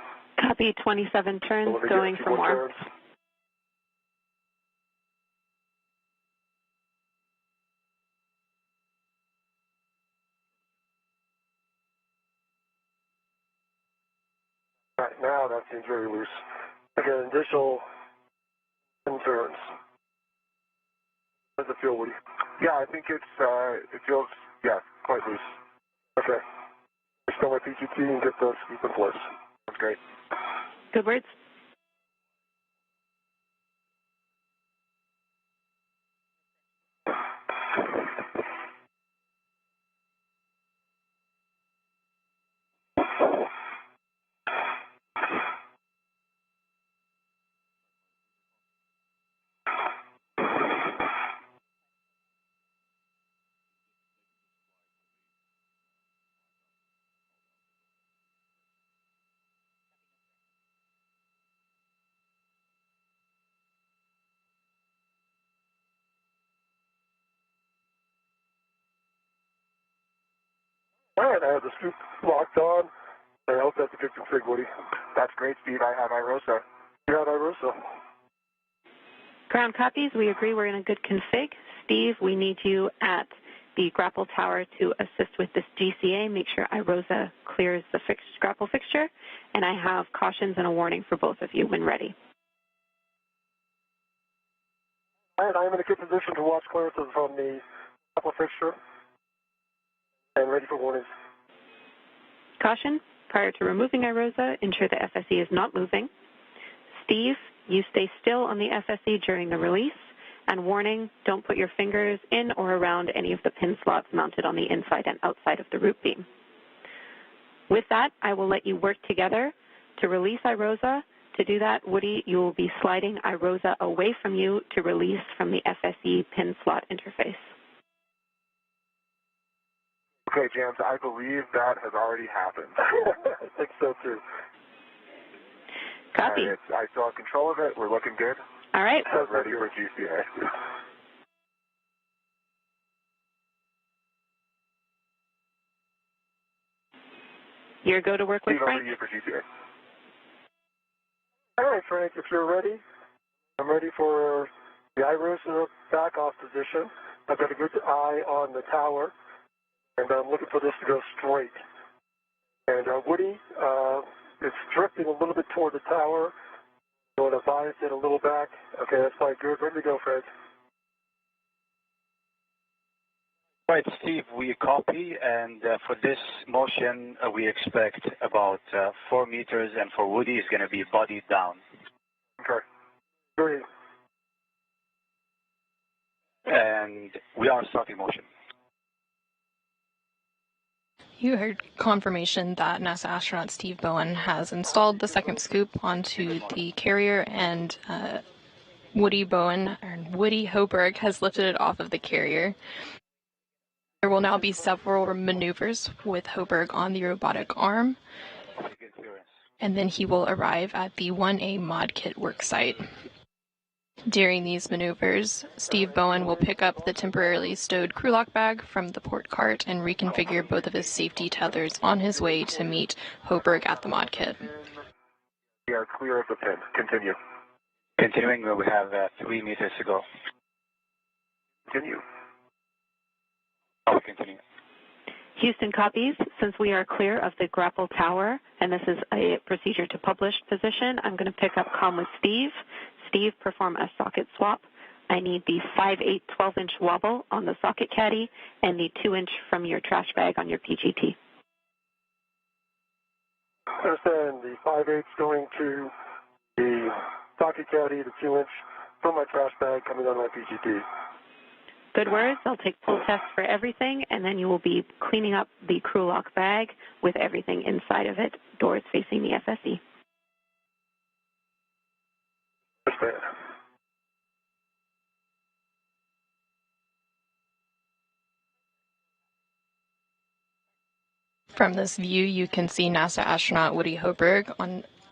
Copy, 27 turns, So going for more. Turns. All right, now that seems very loose. Again, additional 10 turns. How does it feel, Woody? Yeah, I think it's it feels quite loose. Okay. Just go with PGT and get the scoop in place. That's great. Good words. All right, I have the scoop locked on. I hope that's a good config, Woody. That's great, Steve. I have IROSA. You got IROSA. Ground copies, we agree we're in a good config. Steve, we need you at the grapple tower to assist with this GCA. Make sure IROSA clears the grapple fixture. And I have cautions and a warning for both of you when ready. All right, I'm in a good position to watch clearances from the grapple fixture and ready for warnings. Caution, prior to removing IROSA, ensure the FSE is not moving. Steve, you stay still on the FSE during the release. And warning, don't put your fingers in or around any of the pin slots mounted on the inside and outside of the root beam. With that, I will let you work together to release IROSA. To do that, Woody, you will be sliding IROSA away from you to release from the FSE pin slot interface. Okay, James, I believe that has already happened. I think so, too. Copy. I still have control of it. We're looking good. All right. Ready for GCA. Your go to work with Steve, Frank. over to you for GCA. All right, Frank, if you're ready, I'm ready for the IROSA back off position. I've got a good eye on the tower, and I'm looking for this to go straight. And Woody, it's drifting a little bit toward the tower. You want to bias it a little back. Okay, that's fine. Good. Ready to go, Frank. Right, Steve, we copy, and for this motion, we expect about 4 meters, and for Woody, it's going to be body down. Okay. Great. And we are starting motion. You heard confirmation that NASA astronaut Steve Bowen has installed the second scoop onto the carrier, and Woody Hoburg has lifted it off of the carrier. There will now be several maneuvers with Hoburg on the robotic arm, and then he will arrive at the 1A mod kit worksite. During these maneuvers, Steve Bowen will pick up the temporarily stowed crew lock bag from the port cart and reconfigure both of his safety tethers on his way to meet Hoburg at the mod kit. We are clear of the pin. Continue. Continuing, we have 3 meters to go. Continue. Oh, continue. Houston copies. Since we are clear of the grapple tower, and this is a procedure to published position, I'm going to pick up comm with Steve. Steve, perform a socket swap. I need the 5/8 12-inch wobble on the socket caddy and the 2-inch from your trash bag on your PGT. Understand, the 5/8 going to the socket caddy, the 2-inch from my trash bag coming on my PGT. Good words. I'll take pull tests for everything, and then you will be cleaning up the crew lock bag with everything inside of it, doors facing the FSE. Understand. From this view, you can see NASA astronaut Woody Hoburg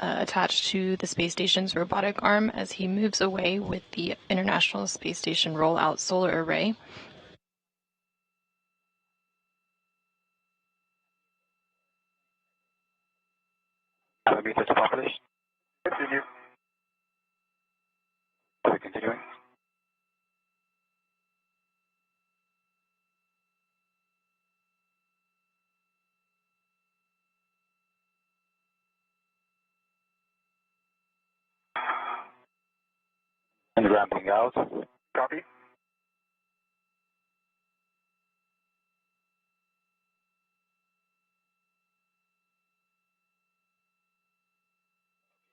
attached to the space station's robotic arm as he moves away with the International Space Station Rollout Solar Array. Meters published. Continue. Are we continuing? And ramping out. Copy.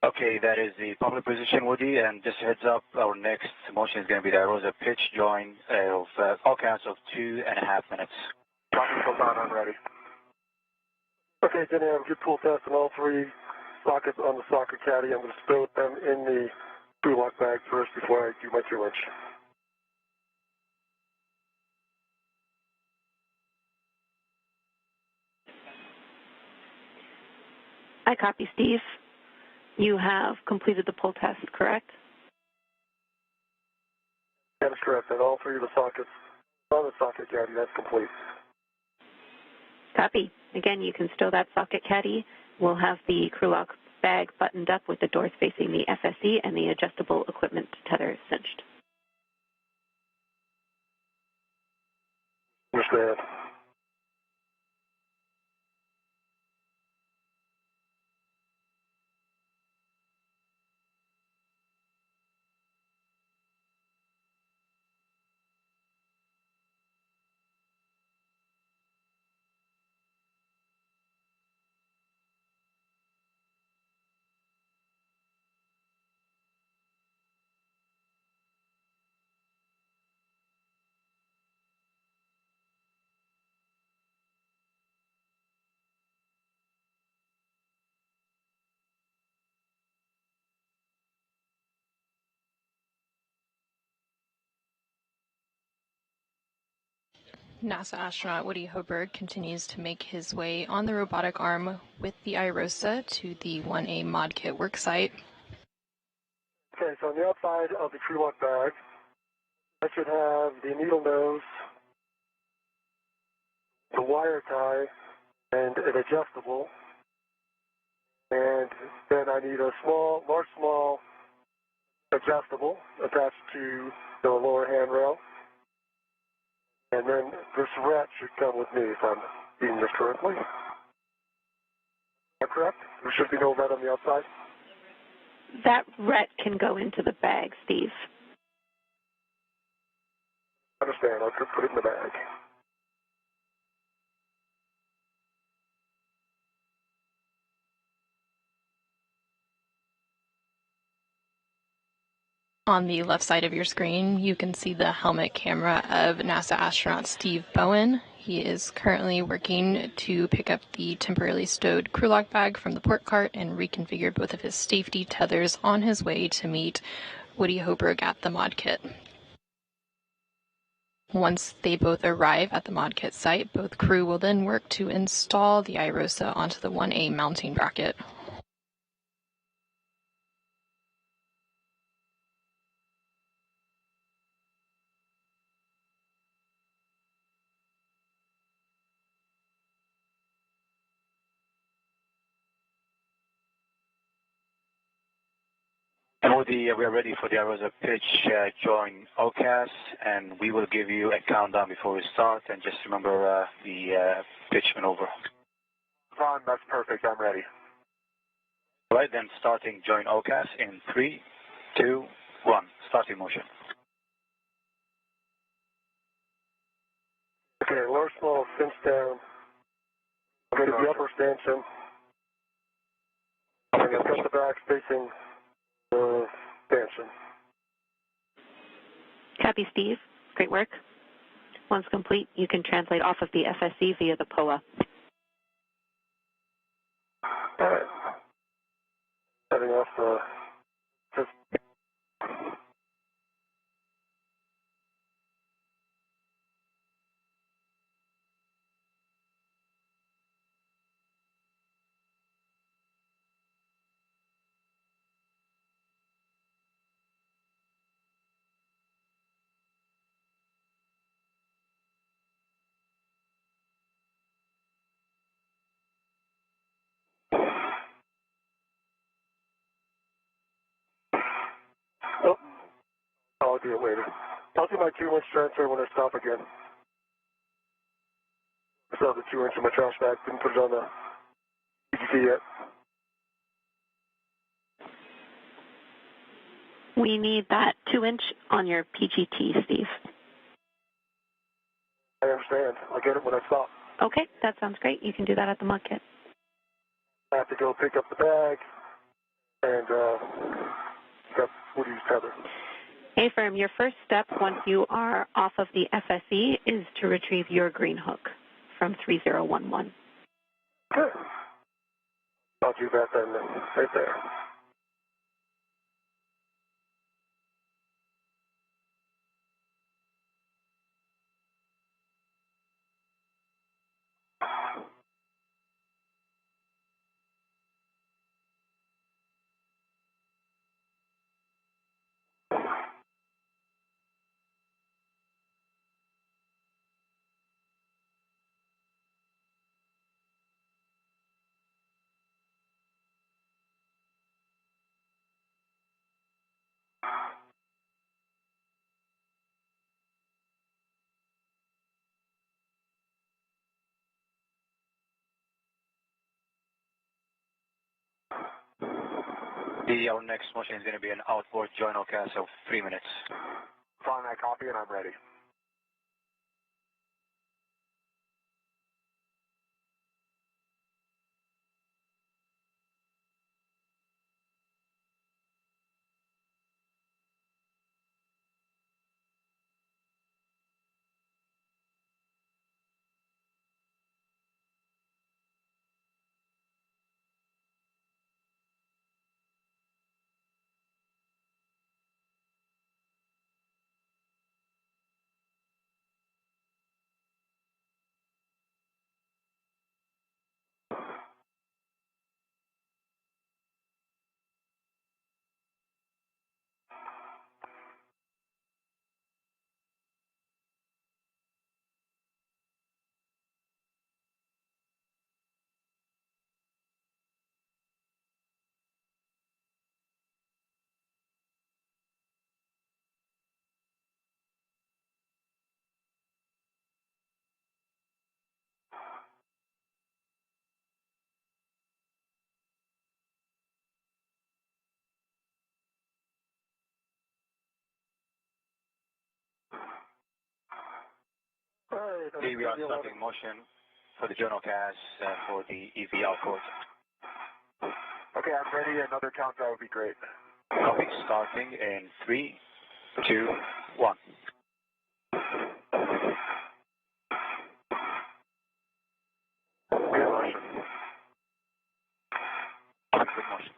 Okay, that is the public position, Woody, and just a heads up, our next motion is going to be the IROSA pitch join of all counts of 2.5 minutes. Copy, hold on, I'm ready. Okay, then I have a good pull test on all 3 sockets on the socket caddy. I'm going to stow them in the crew lock bag first before I do my 2-inch. I copy, Steve. You have completed the pull test, correct? That is correct, and all 3 of the sockets on the socket caddy, that's complete. Copy. Again, you can stow that socket caddy. We'll have the crew lock bag buttoned up with the doors facing the FSE and the adjustable equipment tether cinched. Understand. NASA astronaut Woody Hoburg continues to make his way on the robotic arm with the IROSA to the 1A mod kit worksite. Okay, so on the outside of the crew lock bag, I should have the needle nose, the wire tie, and an adjustable. And then I need a small adjustable attached to the lower handrail. And then this rat should come with me if I'm reading this correctly. Is that correct? There should be no rat on the outside? That ret can go into the bag, Steve. I understand. I'll put it in the bag. On the left side of your screen, you can see the helmet camera of NASA astronaut Steve Bowen. He is currently working to pick up the temporarily stowed crew lock bag from the port cart and reconfigure both of his safety tethers on his way to meet Woody Hoburg at the mod kit. Once they both arrive at the mod kit site, both crew will then work to install the IROSA onto the 1A mounting bracket. And we are ready for the IROSA pitch join OCAS, and we will give you a countdown before we start. And just remember the pitch maneuver. Ron, that's perfect. I'm ready. All right, then starting join OCAS in 3, 2, 1. Starting motion. Okay, lower small, cinch down. I'm going to the upper stanchion. I'm going to cut the back facing the stanchion. Copy, Steve. Great work. Once complete, you can translate off of the FSC via the POA. All right. Setting off the... Oh, I'll do it later. I'll do my 2-inch transfer when I stop again. I still have the 2-inch in my trash bag. Didn't put it on the PGT yet. We need that 2-inch on your PGT, Steve. I understand. I'll get it when I stop. Okay, that sounds great. You can do that at the mud kit. I have to go pick up the bag and got Woody's tether. Hey, firm, your first step once you are off of the FSE is to retrieve your green hook from 3011. Good. I'll do that then, right there. Our next motion is going to be an outboard join OCAS of 3 minutes. Fine, I copy and I'm ready. All right. We are starting motion for the join OCAS for the EV outboard. Okay, I'm ready. Another count, that would be great. Copy, starting in 3, 2, 1. Good motion. Good motion.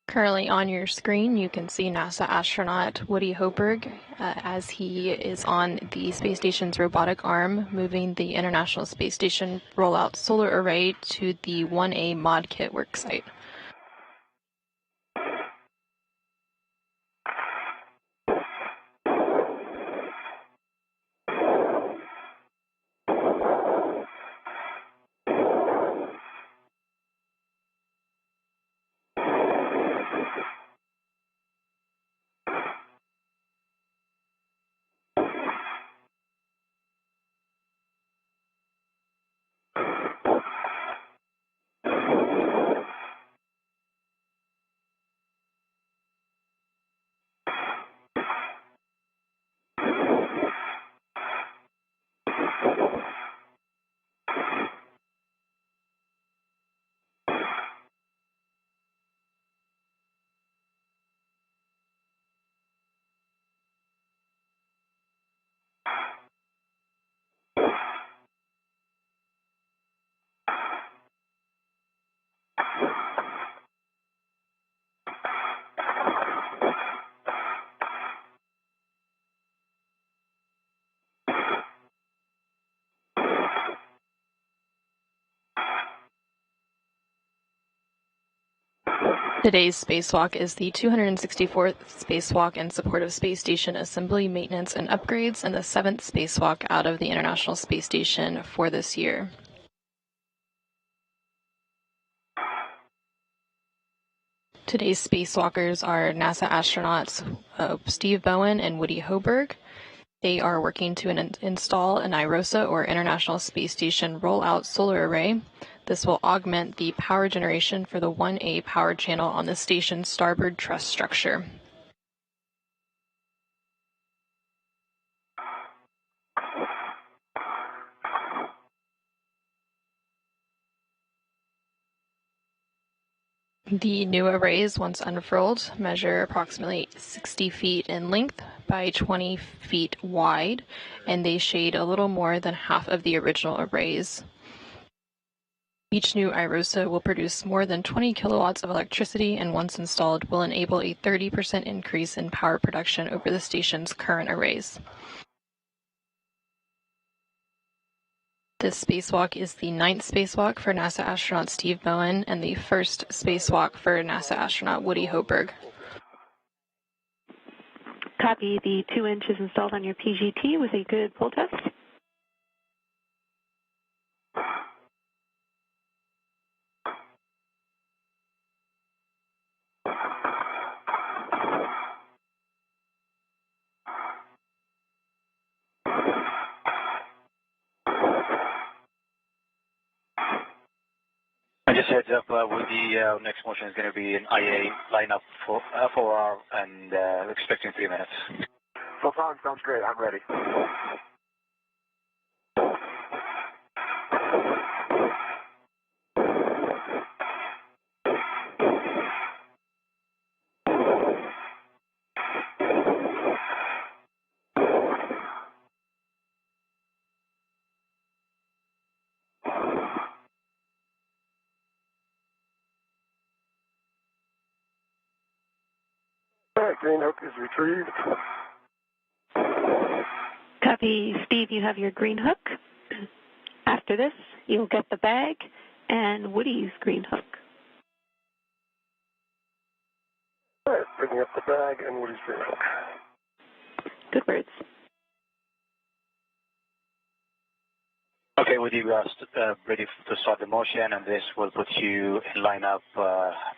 Currently on your screen, you can see NASA astronaut Woody Hoburg as he is on the space station's robotic arm, moving the International Space Station rollout solar array to the 1A mod kit worksite. Today's spacewalk is the 264th spacewalk in support of space station assembly, maintenance, and upgrades, and the 7th spacewalk out of the International Space Station for this year. Today's spacewalkers are NASA astronauts Steve Bowen and Woody Hoburg. They are working to install an IROSA, or International Space Station Rollout Solar Array. This will augment the power generation for the 1A power channel on the station's starboard truss structure. The new arrays, once unfurled, measure approximately 60 feet in length by 20 feet wide, and they shade a little more than half of the original arrays. Each new IROSA will produce more than 20 kilowatts of electricity, and once installed will enable a 30% increase in power production over the station's current arrays. This spacewalk is the 9th spacewalk for NASA astronaut Steve Bowen and the 1st spacewalk for NASA astronaut Woody Hoburg. Copy. The 2 inches installed on your PGT with a good pull test. Just heads up, with the next motion is going to be an IA lineup for 4R and expecting 3 minutes. Sultan, sounds great. I'm ready. All right, green hook is retrieved. Copy. Steve, you have your green hook. After this, you'll get the bag and Woody's green hook. All right, bringing up the bag and Woody's green hook. Good words. Okay, Woody, we are ready to start the motion, and this will put you in lineup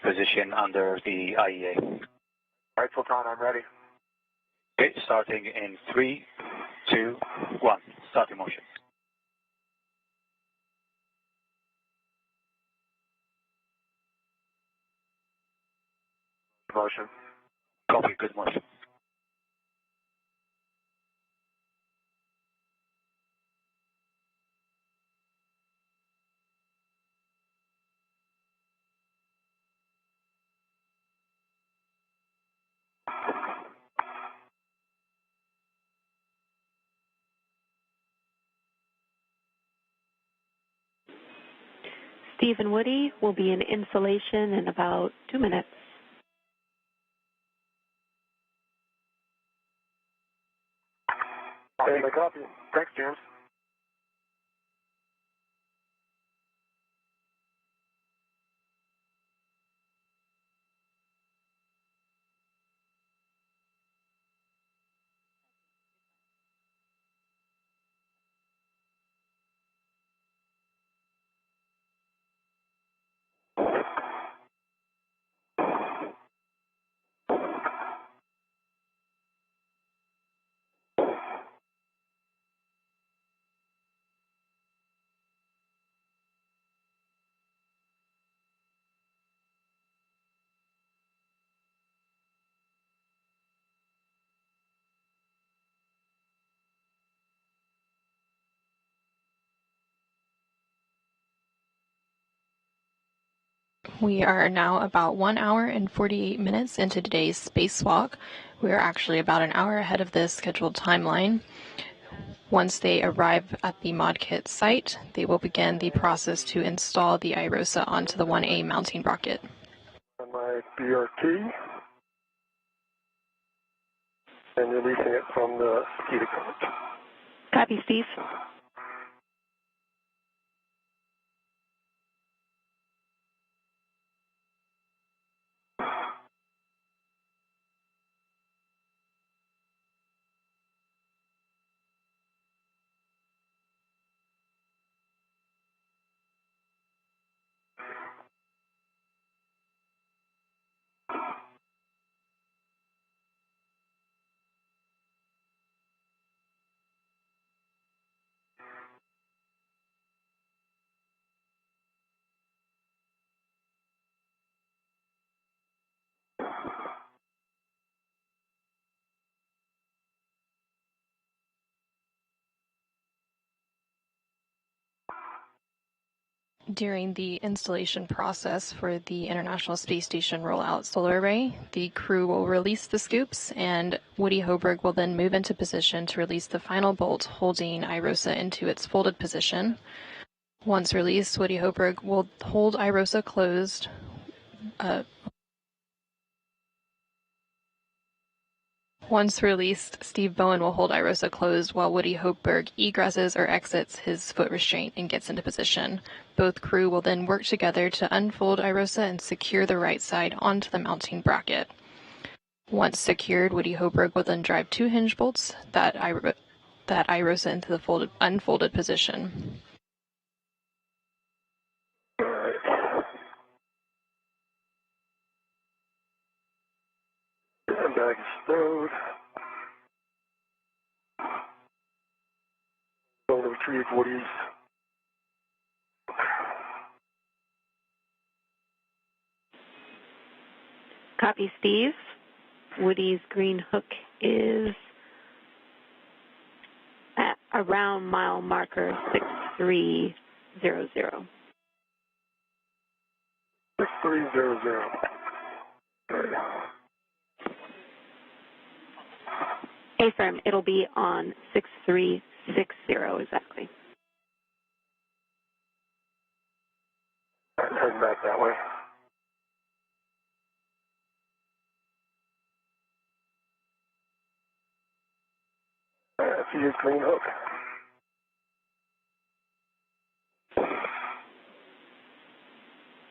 position under the IEA. All right, Sultan, I'm ready. Okay, starting in 3, 2, 1. Starting motion. Motion. Copy, good motion. Steve and Woody will be in insulation in about 2 minutes. Hey, my copy. Thanks, James. We are now about 1 hour and 48 minutes into today's spacewalk. We are actually about an hour ahead of the scheduled timeline. Once they arrive at the ModKit site, they will begin the process to install the IROSA onto the 1A mounting bracket. On my BRT. And releasing it from the SCADA card. Copy, Steve. During the installation process for the International Space Station Rollout Solar Array, the crew will release the scoops, and Woody Hoburg will then move into position to release the final bolt holding IROSA into its folded position. Once released, Woody Hoburg will hold IROSA closed. Once released, Steve Bowen will hold IROSA closed while Woody Hoburg egresses or exits his foot restraint and gets into position. Both crew will then work together to unfold IROSA and secure the right side onto the mounting bracket. Once secured, Woody Hoburg will then drive 2 hinge bolts that IROSA into the unfolded position. Bag is stowed. Going to retrieve Woody's. Copy, Steve. Woody's green hook is at around mile marker 6300. 6300. Affirm, it'll be on 6360 exactly. Heading back that way. See his green hook.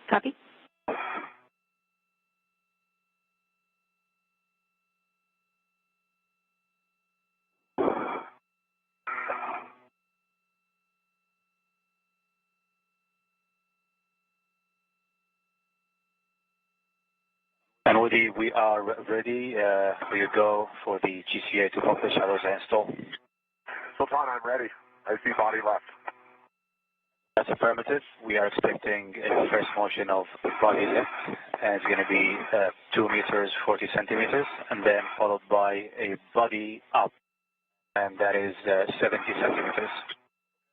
Copy. And Woody, we are ready. For you go for the GCA to accomplish IROSA install. Sultan, I'm ready. I see body left. That's affirmative. We are expecting a first motion of body left, and it's going to be 2 meters, 40 centimeters, and then followed by a body up, and that is 70 centimeters.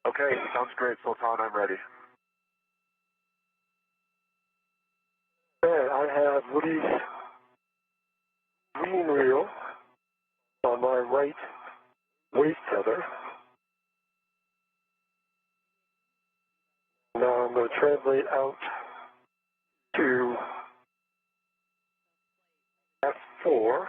Okay, sounds great, Sultan. I'm ready. And I have Woody's green reel on my right waist tether. Now I'm going to translate out to F4.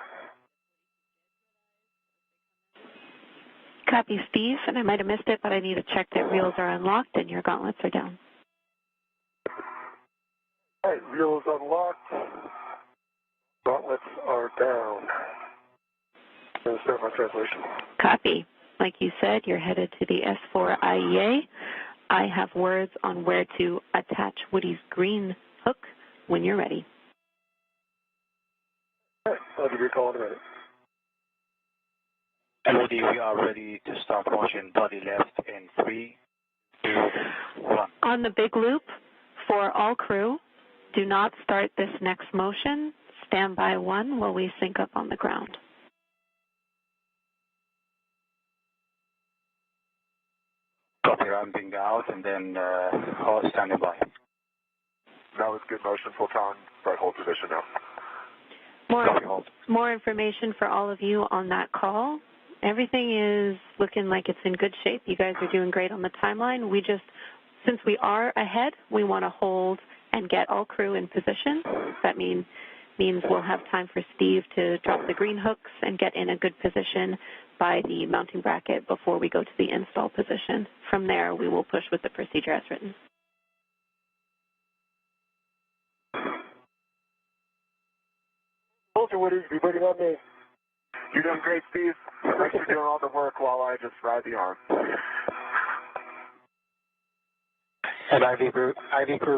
Copy, Steve, and I might have missed it, but I need to check that reels are unlocked and your gauntlets are down. All right, reels unlocked. Gauntlets are down. I'm going to start my translation. Copy. Like you said, you're headed to the S4 IEA. I have words on where to attach Woody's green hook when you're ready. All right, I'll give you a call in a minute. And Woody, we are ready to start motion body left in 3, 2, 1. On the big loop, for all crew, do not start this next motion. Stand by 1 while we sync up on the ground. Copy, ramping out, and then hold standing by. That was good motion, Sultan. Right, hold position now. Copy, hold. More information for all of you on that call. Everything is looking like it's in good shape. You guys are doing great on the timeline. We just, since we are ahead, we want to hold and get all crew in position. That means we'll have time for Steve to drop the green hooks and get in a good position by the mounting bracket before we go to the install position. From there, we will push with the procedure as written. Hold your Woody, be waiting on me. You're doing great, Steve. Thanks for doing all the work while I just ride the arm. And IV crew,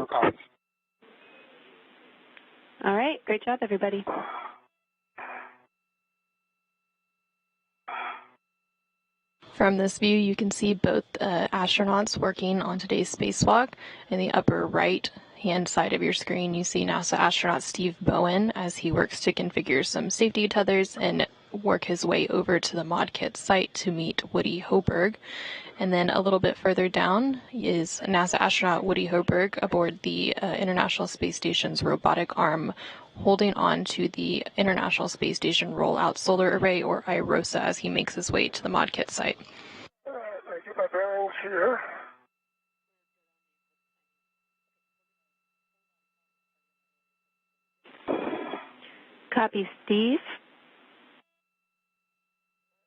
copy. All right, great job, everybody. From this view, you can see both astronauts working on today's spacewalk. In the upper right-hand side of your screen, you see NASA astronaut Steve Bowen as he works to configure some safety tethers and work his way over to the mod kit site to meet Woody Hoburg. And then a little bit further down is NASA astronaut Woody Hoburg aboard the International Space Station's robotic arm, holding on to the International Space Station Rollout Solar Array, or IROSA, as he makes his way to the mod kit site. All right, I get my bearings here. Copy, Steve.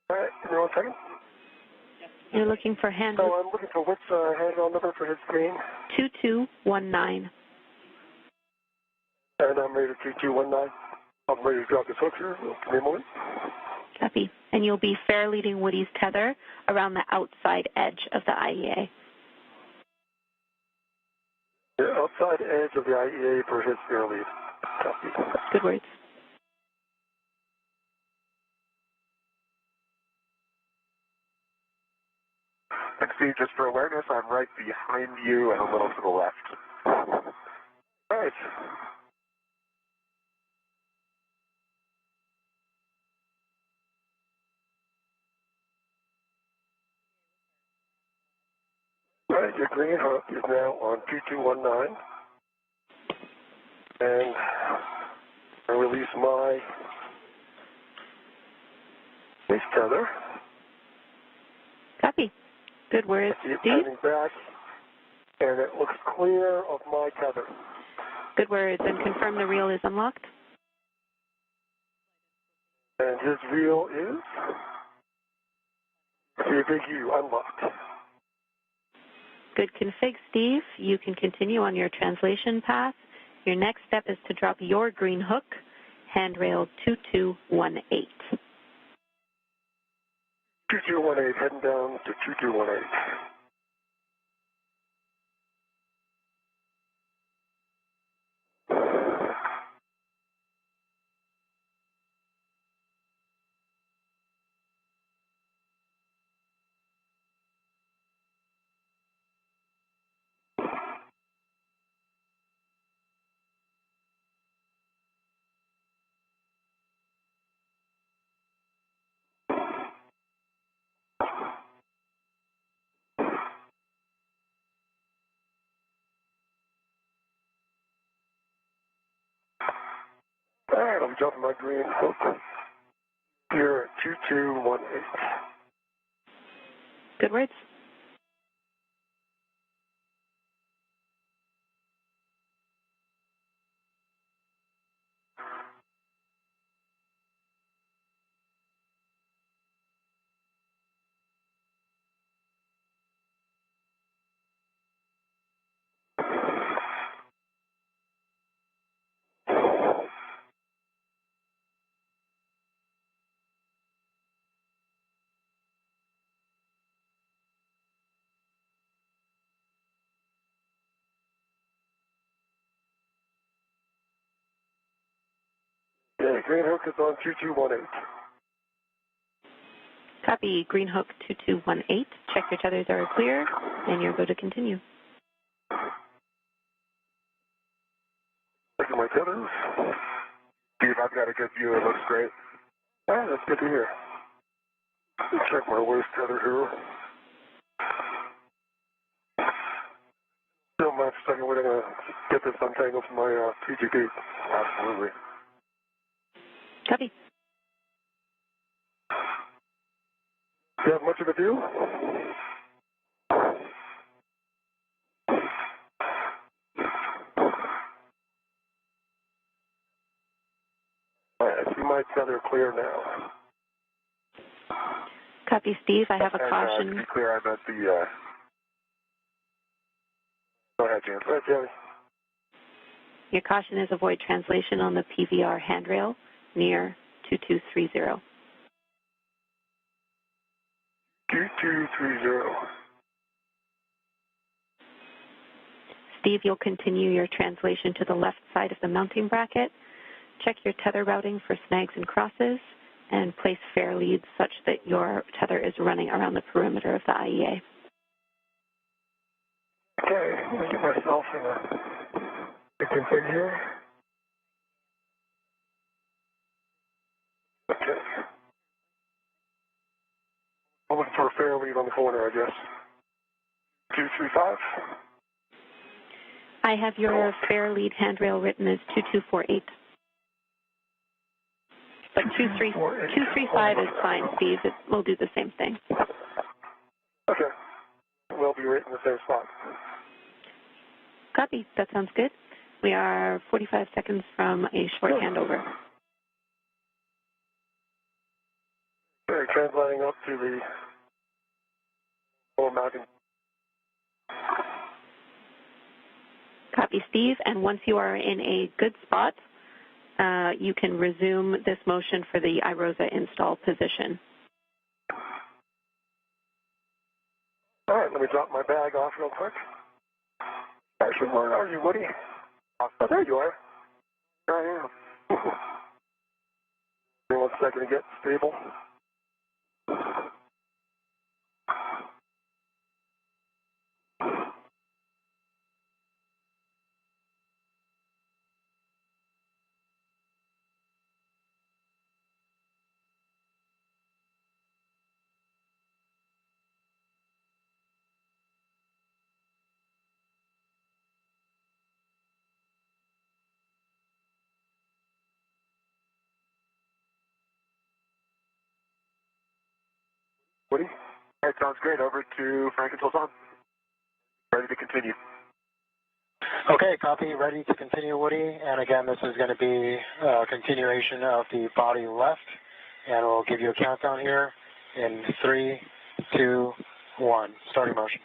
All right, give me 1 second. You're looking for hand... So I'm looking for which handrail number for his screen? 2219. And I'm ready to 2219. I'm ready to drop this hook here. Give me a moment. Copy. And you'll be fair leading Woody's tether around the outside edge of the IEA. The outside edge of the IEA for his fair lead. Copy. Good words. And Steve, just for awareness, I'm right behind you and a little to the left. All right. All right, your green hook is now on 2219. And I release my base tether. Copy. Good words, It's Steve. heading back, and it looks clear of my tether. Good words. And confirm the reel is unlocked. And his reel is the big U unlocked. Good config, Steve. You can continue on your translation path. Your next step is to drop your green hook, handrail 2218. 2218, heading down to 2218. All right, I'm jumping my green hook here at 2218. Good words. Yeah, green hook is on 2218. Copy. Green hook 2218. Check your tethers are clear, and you're good to continue. Checking my tethers. Steve, I've got a good view. It looks great. All right, that's good to hear. Check my waist tether here. Don't mind for a second, we're going to get this untangled from my PGP. Absolutely. Copy. Do you have much of a view? All right, I see my tether clear now. Copy, Steve. I have a To caution. be clear, I meant the... Go ahead, James. All right, Jerry. Your caution is avoid translation on the PVR handrail near 2230. 2230. Steve, you'll continue your translation to the left side of the mounting bracket. Check your tether routing for snags and crosses, and place fair leads such that your tether is running around the perimeter of the IEA. Okay, I'm going to get myself in a config here. Okay. spare lead on the corner, I guess. 235. I have your spare lead handrail written as 2248. But 235 is fine, Steve. We'll do the same thing. Okay. We'll be right in the same spot. Copy. That sounds good. We are 45 seconds from a short handover. Okay, translating up to the lower mountain. Copy, Steve. And once you are in a good spot, you can resume this motion for the IROSA install position. All right, let me drop my bag off real quick. Actually, where are you, Woody? Oh, there you are. There I am. Give me 1 second to get stable. Woody? All right, sounds great. Over to Frank and Sultan. Ready to continue. Okay, copy. Ready to continue, Woody. And again, this is going to be a continuation of the body left. And we'll give you a countdown here in 3, 2, 1. Starting motion.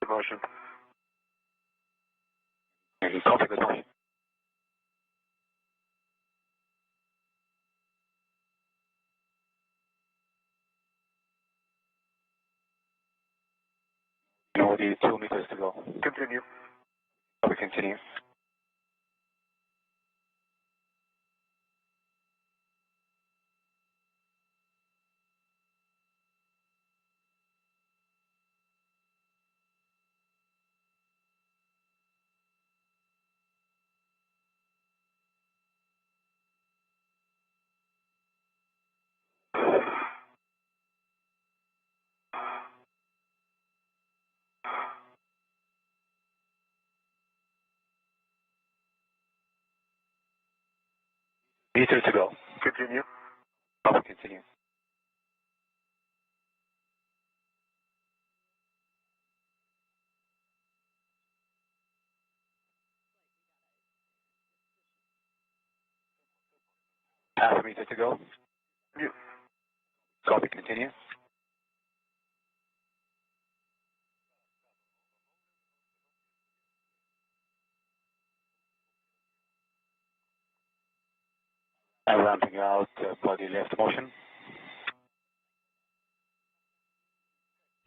Good motion. Copy, good motion. Woody, 2 meters to go. Continue. We continue. Meter to go. Continue. We continue. Half a meter to go. Continue. Copy, continue. And ramping out body left motion.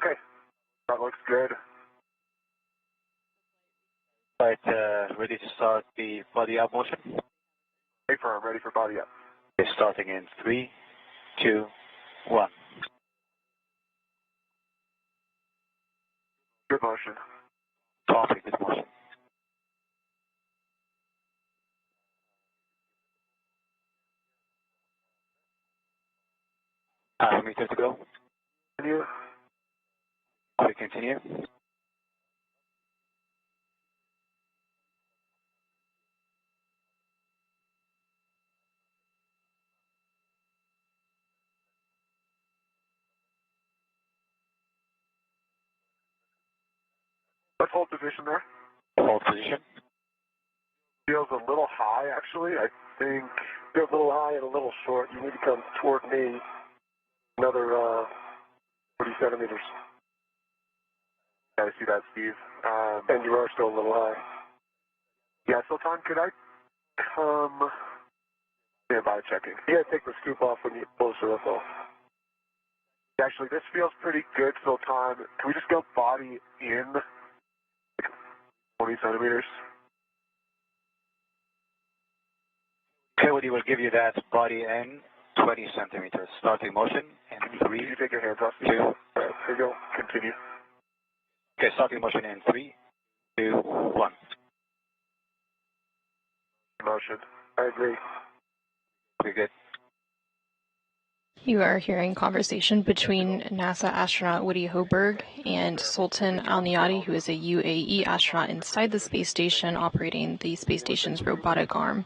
Okay. That looks good. Right, ready to start the body up motion? Hey, firm, ready for body up. Okay, starting in 3, 2, 1. Good motion. Copy, good motion. Half a meter to go. Continue. We continue. Let's hold position there. Hold position. Feels a little high, actually. I think feels a little high and a little short. You need to come toward me another 40 centimeters. I see that, Steve. And you are still a little high. Yeah, Sultan, could I come standby checking? You gotta take the scoop off when you get closer, that's all. Actually, this feels pretty good, Sultan. Can we just go body in 20 centimeters? Okay, Woody will give you that body in 20 centimeters. Starting motion in 3, Can you take your hands off? 2. All right, here you go. Continue. Okay, starting motion in 3, 2, 1. Motion. I agree. Okay, good. You are hearing conversation between NASA astronaut Woody Hoburg and Sultan Al-Niyadi, who is a UAE astronaut inside the space station operating the space station's robotic arm.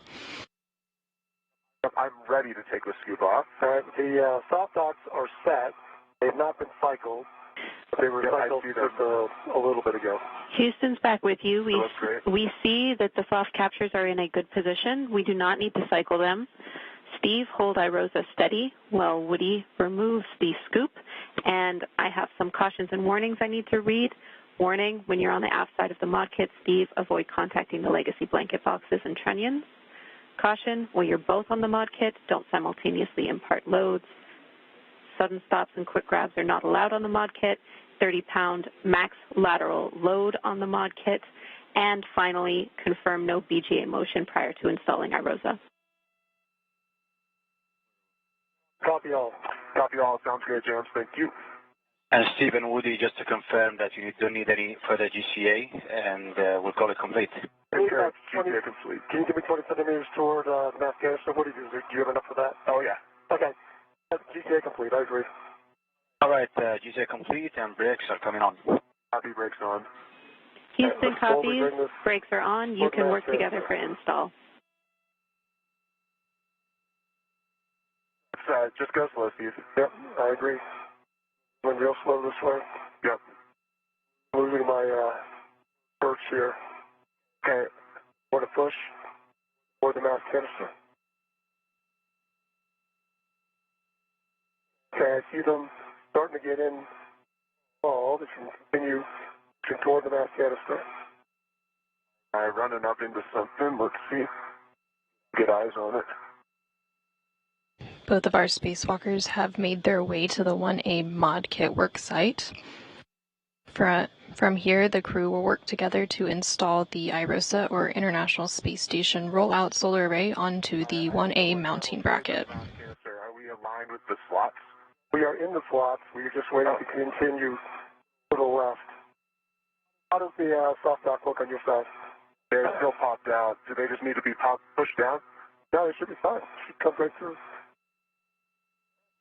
I'm ready to take the scoop off. All right, the soft docks are set. They have not been cycled. They were cycled just a little bit ago. Houston's back with you. Great. We see that the soft captures are in a good position. We do not need to cycle them. Steve, hold IROSA steady while Woody removes the scoop. And I have some cautions and warnings I need to read. Warning, when you're on the aft side of the mod kit, Steve, avoid contacting the legacy blanket boxes and trunnions. Caution, when you're both on the mod kit, don't simultaneously impart loads. Sudden stops and quick grabs are not allowed on the mod kit. 30-pound max lateral load on the mod kit. And finally, confirm no BGA motion prior to installing IROSA. Copy all. Copy all. Sounds good, James. Thank you. And Steve and Woody, just to confirm that you don't need any further GCA, and we'll call it complete. Okay, GCA complete. Can you give me 20 centimeters toward the mass canister? What do you have enough for that? Oh, yeah. Okay. GCA complete. I agree. All right, GCA complete, and brakes are coming on. Copy, brakes on. Houston copies. Brakes are on. You can work together for install. Just go slow, Steve. Yep, I agree. Went real slow this way. Yep. Moving my perch here. Okay. Want to push toward the mass canister. Okay, I see them starting to get in. Oh, they can continue toward the mass canister. Running up into something. Let's see. Get eyes on it. Both of our spacewalkers have made their way to the 1A mod kit work site. From here, the crew will work together to install the IROSA, or International Space Station Rollout Solar Array, onto the 1A mounting bracket. Are we aligned with the slots? We are in the slots. We are just waiting to continue to the left. How does the soft dock look on your side? They're still popped out. Do they just need to be pushed down? No, they should be fine. Should come right through.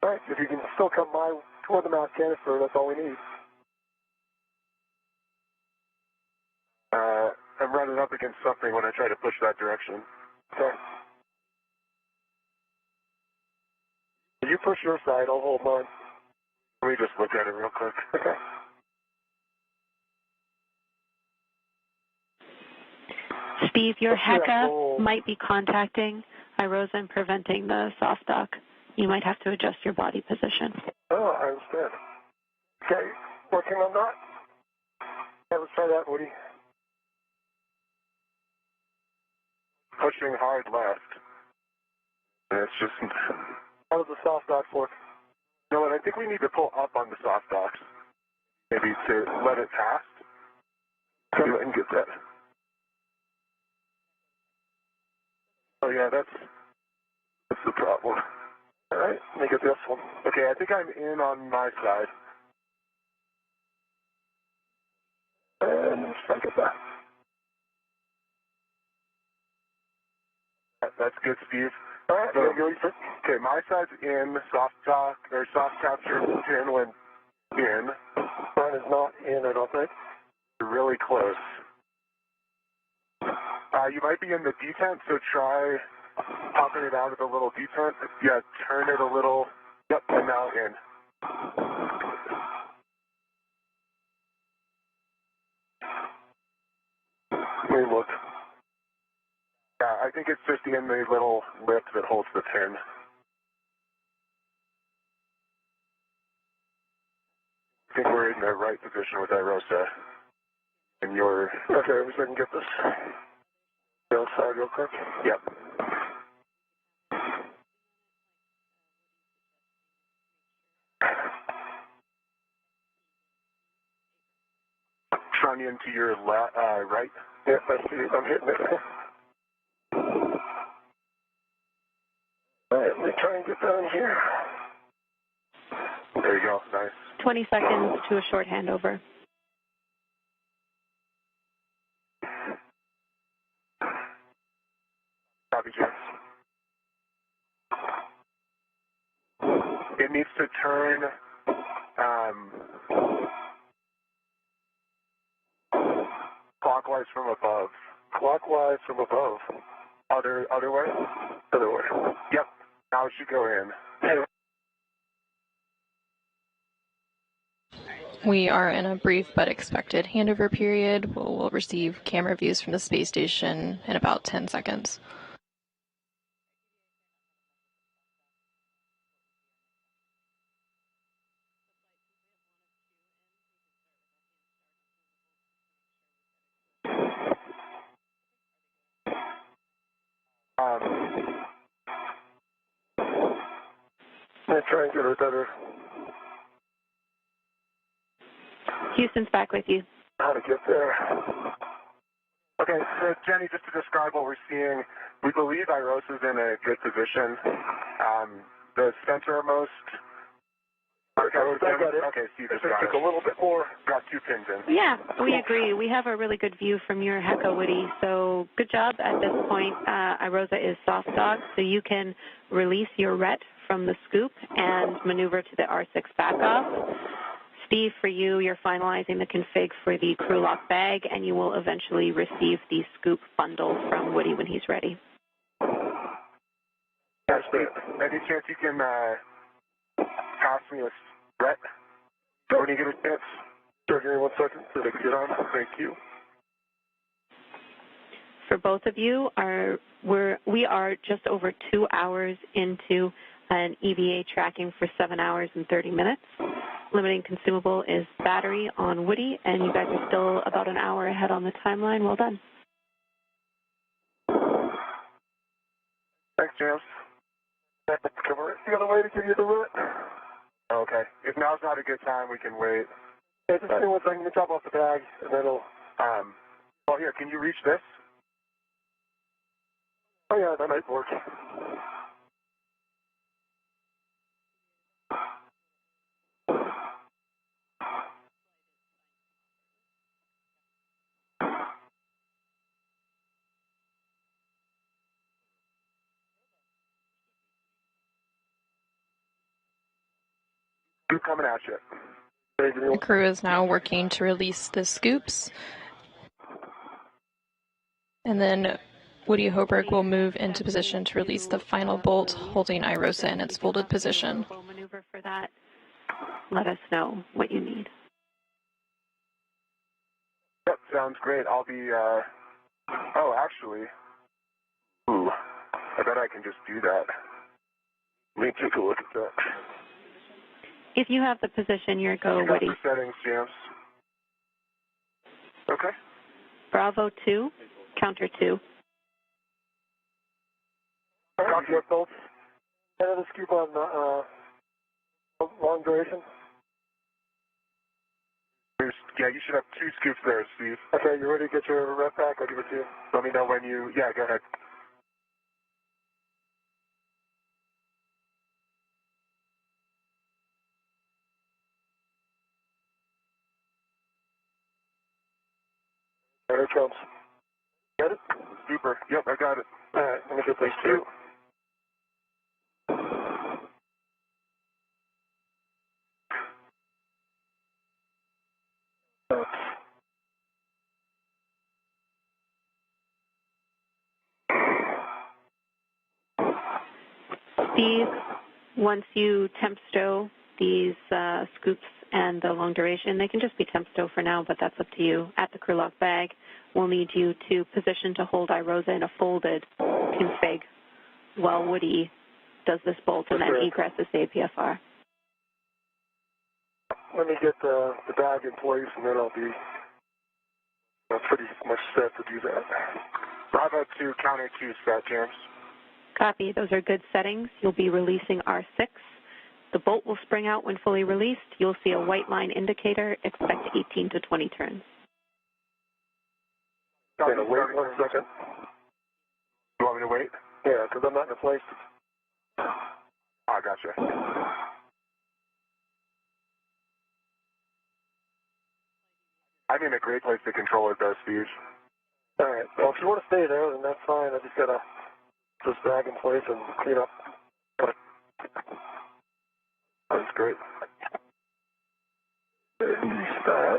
All right, if you can still come toward the mass canister, that's all we need. I'm running up against something when I try to push that direction. Okay. If you push your side, I'll hold mine. Let me just look at it real quick. Okay. Steve, your HECA might be contacting IROSA and preventing the soft dock. You might have to adjust your body position. Oh, I understand. Okay, working on that. Yeah, let's try that, Woody. Pushing hard left. It's just... How does the soft docks work? No, and I think we need to pull up on the soft docks. Maybe to let it pass. See if I can get that. Oh, yeah, that's the problem. All right, let me get this one. Okay, I think I'm in on my side. And let's try to get that. That's good, Steve. All right, okay, my side's in, soft capture pin went in. Mine is not in, I don't think. Really close. You might be in the detent, so try popping it out of the little detent. Yeah, turn it a little. Yep, and now in. Let me look. Yeah, I think it's just in the little lip that holds the pin. I think we're in the right position with IROSA. And you're... Okay, let me see if I can get this. The outside real quick. Yep. Trunnion to your right. Yep, I see it. I'm hitting it. All right, let me try and get down here. There you go. Nice. 20 seconds to a short handover. Copy, James. In needs to turn clockwise from above. Clockwise from above. Other way? Other way. Yep. Now it should go in. We are in a brief but expected handover period. We'll receive camera views from the space station in about 10 seconds. Try and get her better. Houston's back with you. How to get there. Okay, so Jenny, just to describe what we're seeing, we believe IROSA is in a good position. The centermost. Okay, I got it. Okay, Steve just got Just it. a little bit more. Got 2 pins in. Yeah, we agree. We have a really good view from your HECO, Woody. So good job at this point. IROSA is soft dog, so you can release your RET from the scoop and maneuver to the R6 backoff. Steve, for you, you're finalizing the config for the crew lock bag, and you will eventually receive the scoop bundle from Woody when he's ready. Yes, Steve. Any chance you can pass me a RET when you get a chance? Sure, give me 1 second so they can get on. Thank you. For both of you, we are just over 2 hours into an EVA tracking for 7 hours and 30 minutes. Limiting consumable is battery on Woody, and you guys are still about an hour ahead on the timeline. Well done. Thanks, James. Come right the other way to give you the route. Okay. If now's not a good time, we can wait. Yeah, just give me 1 second. Let me top off the bag, and then it'll... Well, here, can you reach this? Oh, yeah, that might work. Scoop coming at you. The crew is now working to release the scoops. And then Woody Hoburg will move into position to release the final bolt, holding IROSA in its folded position. Maneuver for that. Let us know what you need. Yep, sounds great. I'll be, oh, actually, I bet I can just do that. Let me take a look at that. If you have the position, your go, Woody. For settings, James. Okay. Bravo 2, counter 2. Copy your bolts. Head of the scoop on long duration. Yeah, you should have 2 scoops there, Steve. Okay, you ready to get your rep back? I'll give it to you. Let me know when you, yeah, go ahead. There it comes. Got it? Super. Yep, I got it. All right, let me get this too. Steve, once you temp stow these scoops and the long duration, they can just be temp stow for now, but that's up to you. At the crew lock bag, we'll need you to position to hold IROSA in a folded config while Woody does this bolt and then egresses the APFR. Let me get the bag in place, and then I'll be pretty much set to do that. Bravo 2, counter 2 set, James. Copy. Those are good settings. You'll be releasing R6. The bolt will spring out when fully released. You'll see a white line indicator. Expect 18 to 20 turns. Okay, wait 1 second. You want me to wait? Yeah, because I'm not in a place. I gotcha. I'm in a great place to control it, though, Steve. All right. Well, if you want to stay there, then that's fine. I just got to put this bag in place and clean up. great. Release that.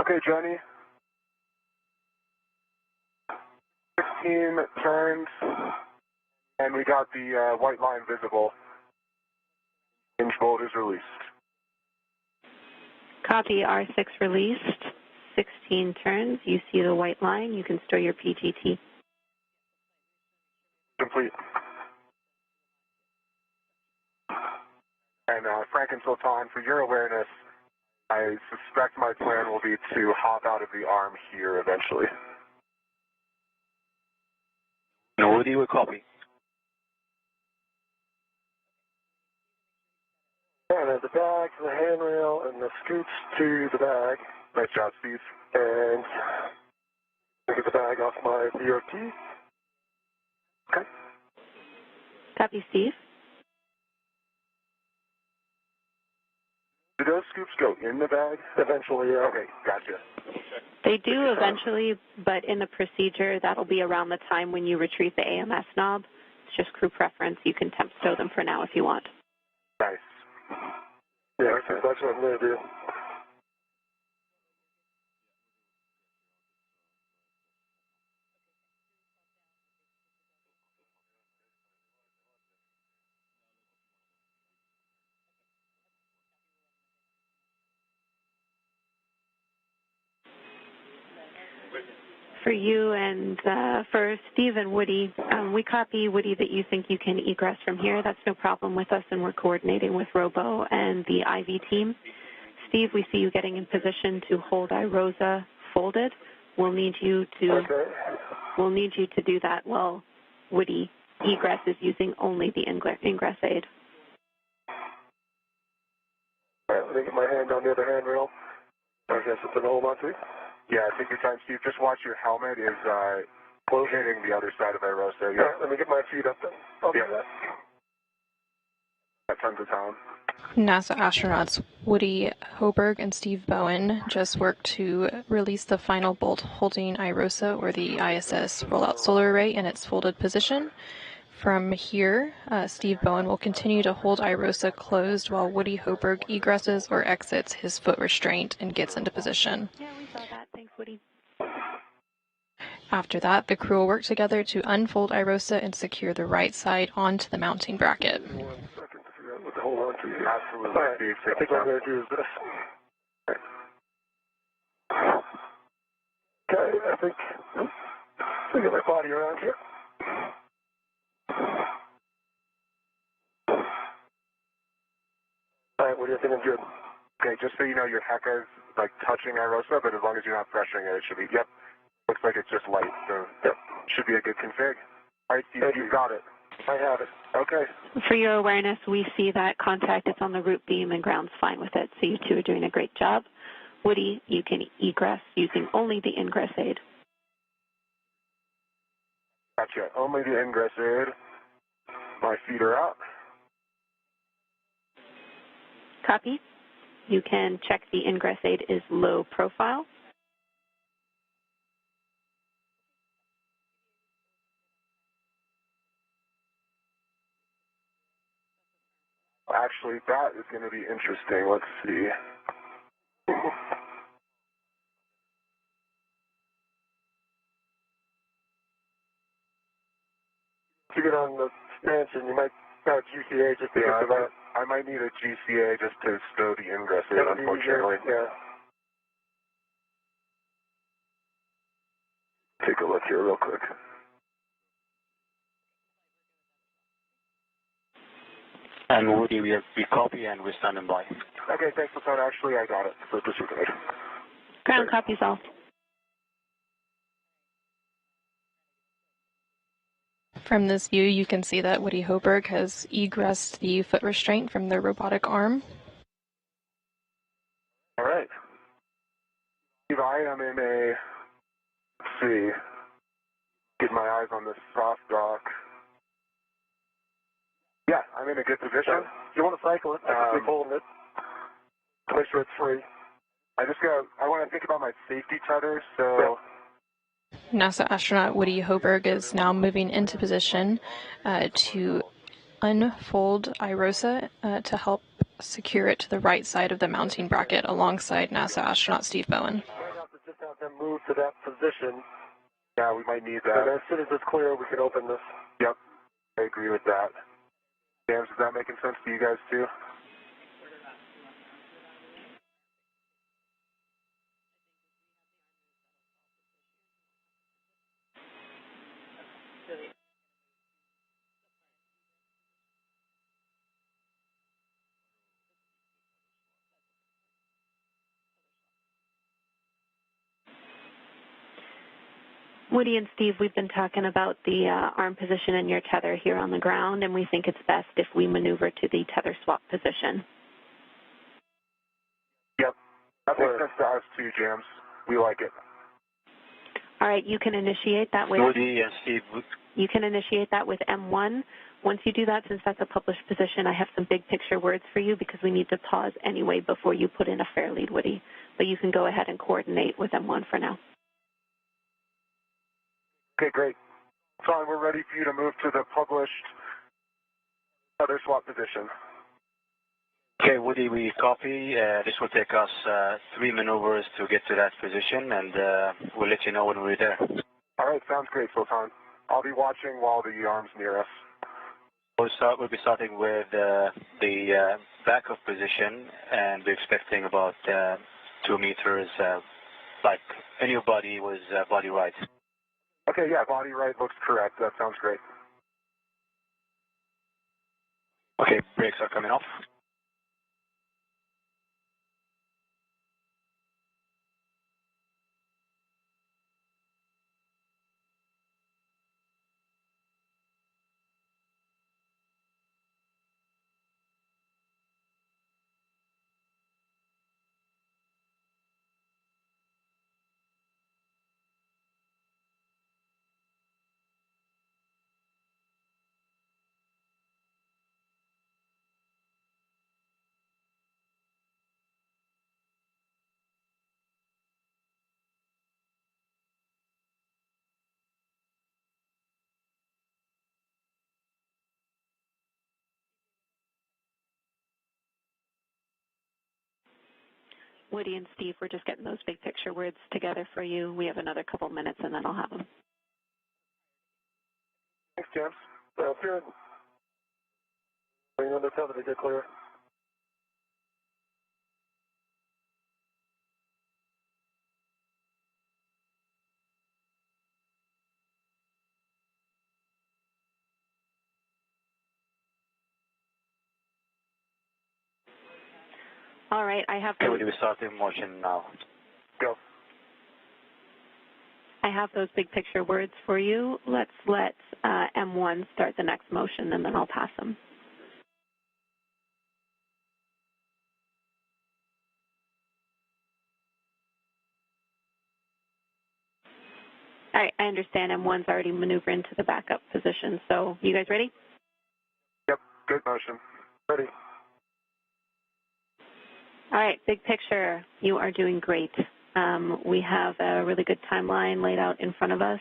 Okay, Johnny. 16 turns, and we got the white line visible. Hinge bolt is released. Copy, R6 released. 16 turns. You see the white line. You can store your PTT. Complete. And Frank and Sultan, for your awareness, I suspect my plan will be to hop out of the arm here eventually. No, Woody will copy. And the bag to the handrail and the scoots to the bag. Nice job, Steve. And get the bag off my BRT. Okay. Copy, Steve. Do those scoops go in the bag? Eventually, yeah. Okay, gotcha. They do eventually, but in the procedure, that'll be around the time when you retrieve the AMS knob. It's just crew preference. You can temp stow them for now if you want. Nice. Yeah, that's what I'm going to do. For you and for Steve and Woody, we copy, Woody, that you think you can egress from here. That's no problem with us, and we're coordinating with Robo and the IV team. Steve, we see you getting in position to hold IROSA folded. We'll need you to do that while Woody egress is using only the ingress aid. All right, let me get my hand on the other handrail. I guess it's an hold on to. Yeah, take your time, Steve. Just watch your helmet is hitting the other side of IROSA. Yeah, let me get my feet up then. I'll do that. At tons of time. NASA astronauts Woody Hoburg and Steve Bowen just worked to release the final bolt holding IROSA, or the ISS rollout solar array, in its folded position. From here, Steve Bowen will continue to hold IROSA closed while Woody Hoburg egresses or exits his foot restraint and gets into position. Yeah, we saw that. Thanks, Woody. After that, the crew will work together to unfold IROSA and secure the right side onto the mounting bracket. 1 second to figure out what to hold on to here. Absolutely. All right, Steve. I think what I'm going to do is this. Okay, I think get my body around here. All right, what do you think I'm good? Okay, just so you know, your HECA is like touching IROSA, but as long as you're not pressuring it, it should be, yep. Looks like it's just light, so yep. Should be a good config. All right, Steve, you got it. I have it. Okay. For your awareness, we see that contact is on the root beam and ground's fine with it, so you two are doing a great job. Woody, you can egress using only the ingress aid. Gotcha. Only the ingress aid. My feet are out. Copy. You can check the ingress aid is low profile. Actually, that is going to be interesting. Let's see. To get on the expansion, you might have GCA just to get to that. I might need a GCA just to stow the ingress in, unfortunately. Yeah. Take a look here real quick. And Woody, we copy and we're standing by. Okay, thanks, Lieutenant. Actually, I got it. So disregard. Ground copies all. From this view, you can see that Woody Hoburg has egressed the foot restraint from the robotic arm. All right. Steve, I am in a, let's see, get my eyes on this soft dock. Yeah, I'm in a good position. You want to cycle it? I keep holding it to make sure it's free. I want to think about my safety tethers, so... NASA astronaut Woody Hoburg is now moving into position to unfold IROSA to help secure it to the right side of the mounting bracket alongside NASA astronaut Steve Bowen. We're going to just have them move to that position. Yeah, we might need that. And as soon as it's clear, we can open this. Yep, I agree with that. James, is that making sense to you guys too? Woody and Steve, we've been talking about the arm position and your tether here on the ground, and we think it's best if we maneuver to the tether swap position. Yep, that makes sense to us too, James. We like it. All right, you can initiate that with Woody and Steve. You can initiate that with M1. Once you do that, since that's a published position, I have some big picture words for you because we need to pause anyway before you put in a fair lead, Woody. But you can go ahead and coordinate with M1 for now. Okay, great. Sean, we're ready for you to move to the published tether swap position. Okay, Woody, we copy. This will take us 3 maneuvers to get to that position, and we'll let you know when we're there. All right, sounds great, Sultan. I'll be watching while the arm's near us. We'll be starting with the backup position, and we're expecting about 2 meters, like any body was body right. Okay, yeah, body right looks correct. That sounds great. Okay, brakes are coming off. Woody and Steve, we're just getting those big picture words together for you. We have another couple minutes, and then I'll have them. Thanks, James. Sounds good. Bring on the tether to get clear. All right, I have. Okay, Woody, we start in motion now. Go. I have those big picture words for you. Let's let M1 start the next motion, and then I'll pass them. All right, I understand M1's already maneuvered into the backup position. So you guys ready? Yep, good motion. Ready. All right, big picture. You are doing great. We have a really good timeline laid out in front of us.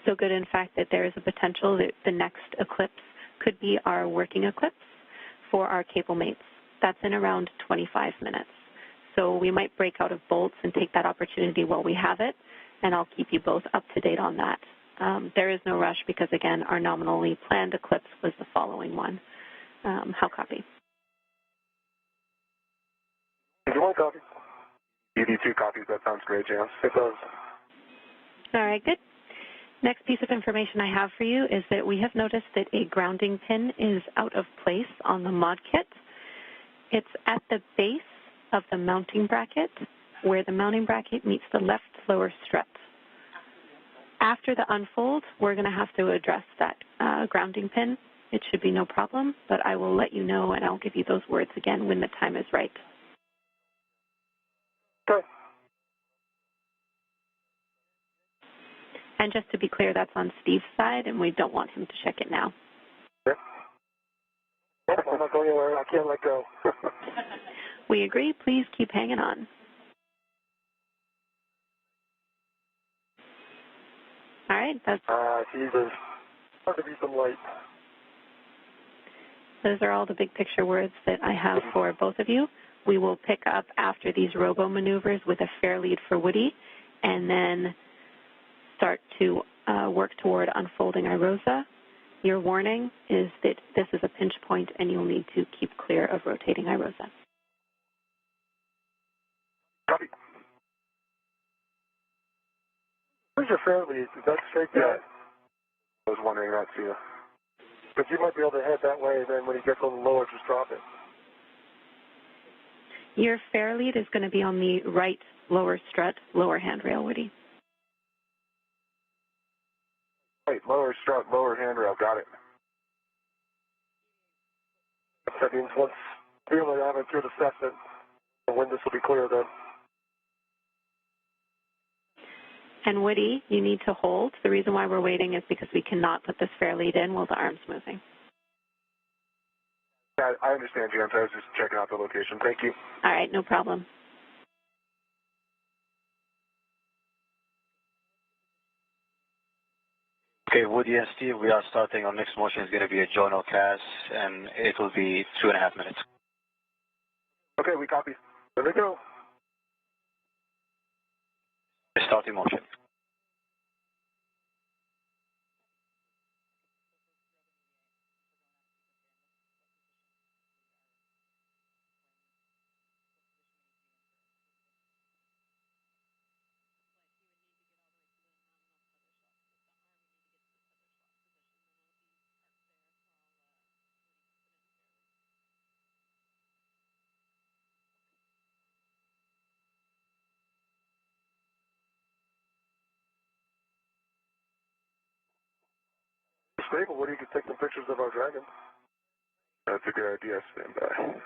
So good, in fact, that there is a potential that the next eclipse could be our working eclipse for our cable mates. That's in around 25 minutes. So we might break out of bolts and take that opportunity while we have it, and I'll keep you both up to date on that. There is no rush because, again, our nominally planned eclipse was the following one. How copy? Did you want a copy? EV2 copies. That sounds great, James. It does. All right, good. Next piece of information I have for you is that we have noticed that a grounding pin is out of place on the mod kit. It's at the base of the mounting bracket where the mounting bracket meets the left lower strut. after the unfold, we're going to have to address that grounding pin. It should be no problem, but I will let you know, and I'll give you those words again when the time is right. Okay. And just to be clear, that's on Steve's side, and we don't want him to check it now. Okay. I'm not going anywhere. I can't let go. We agree. Please keep hanging on. All right. That's. Jesus. Hard to be some light. Those are all the big picture words that I have for both of you. We will pick up after these robo maneuvers with a fair lead for Woody, and then start to work toward unfolding IROSA. Your warning is that this is a pinch point, and you'll need to keep clear of rotating IROSA. Copy. Where's your fair lead? Is that straight down? Yeah. I was wondering that too. But you might be able to head that way, and then when you get a little lower, just drop it. Your fair lead is going to be on the right lower strut, lower handrail, Woody. Right, lower strut, lower handrail, got it. That means once we have a good assessment, the wind this will be clear then. And Woody, you need to hold. The reason why we're waiting is because we cannot put this fair lead in while the arm's moving. I understand, James. I was just checking out the location. Thank you. All right, no problem. Okay, Woody and Steve, we are starting. Our next motion is going to be a journal cast, and it will be 2.5 minutes. Okay, we copy. There we go. Starting motion. Stable, what do you can take some pictures of our dragon? That's a good idea. Stand by.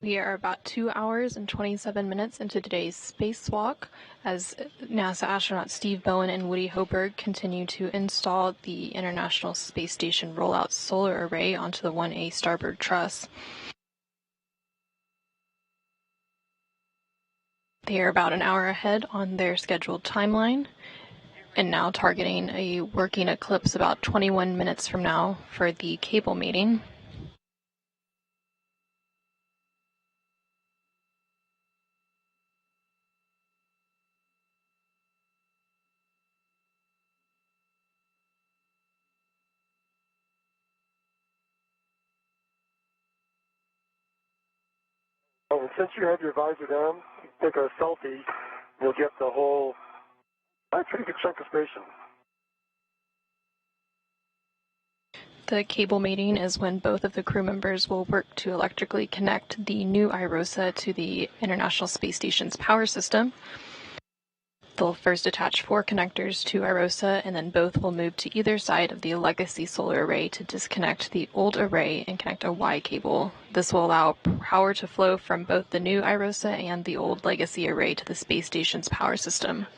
We are about 2 hours and 27 minutes into today's spacewalk as NASA astronauts Steve Bowen and Woody Hoburg continue to install the International Space Station rollout solar array onto the 1A starboard truss. They are about an hour ahead on their scheduled timeline and now targeting a working eclipse about 21 minutes from now for the cable mating. Oh, since you have your visor down, take a selfie, you'll get the whole, pretty good chunk of station. The cable mating is when both of the crew members will work to electrically connect the new IROSA to the International Space Station's power system. They'll first attach 4 connectors to IROSA, and then both will move to either side of the legacy solar array to disconnect the old array and connect a Y cable. This will allow power to flow from both the new IROSA and the old legacy array to the space station's power system.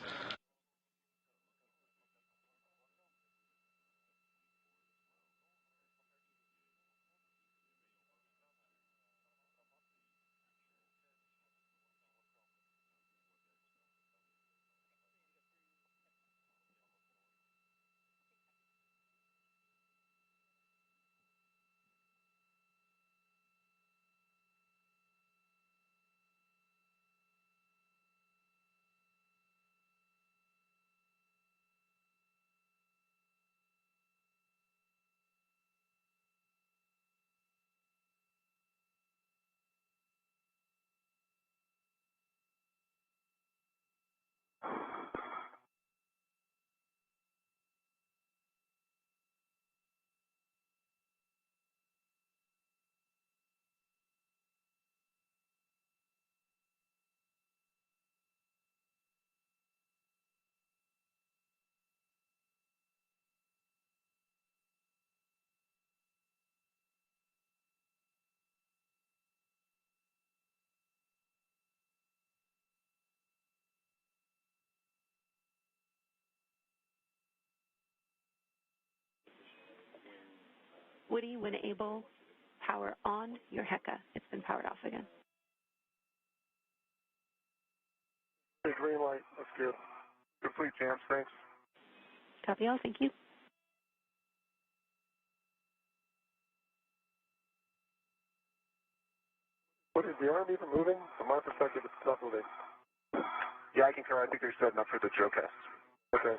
Woody, when able, power on your HECA. It's been powered off again. Green light. That's good. Complete jams. Thanks. Copy all. Thank you. What is the arm even moving? From my perspective, it's not moving. Yeah, I concur. I think they're setting up for the Joe cast. Okay.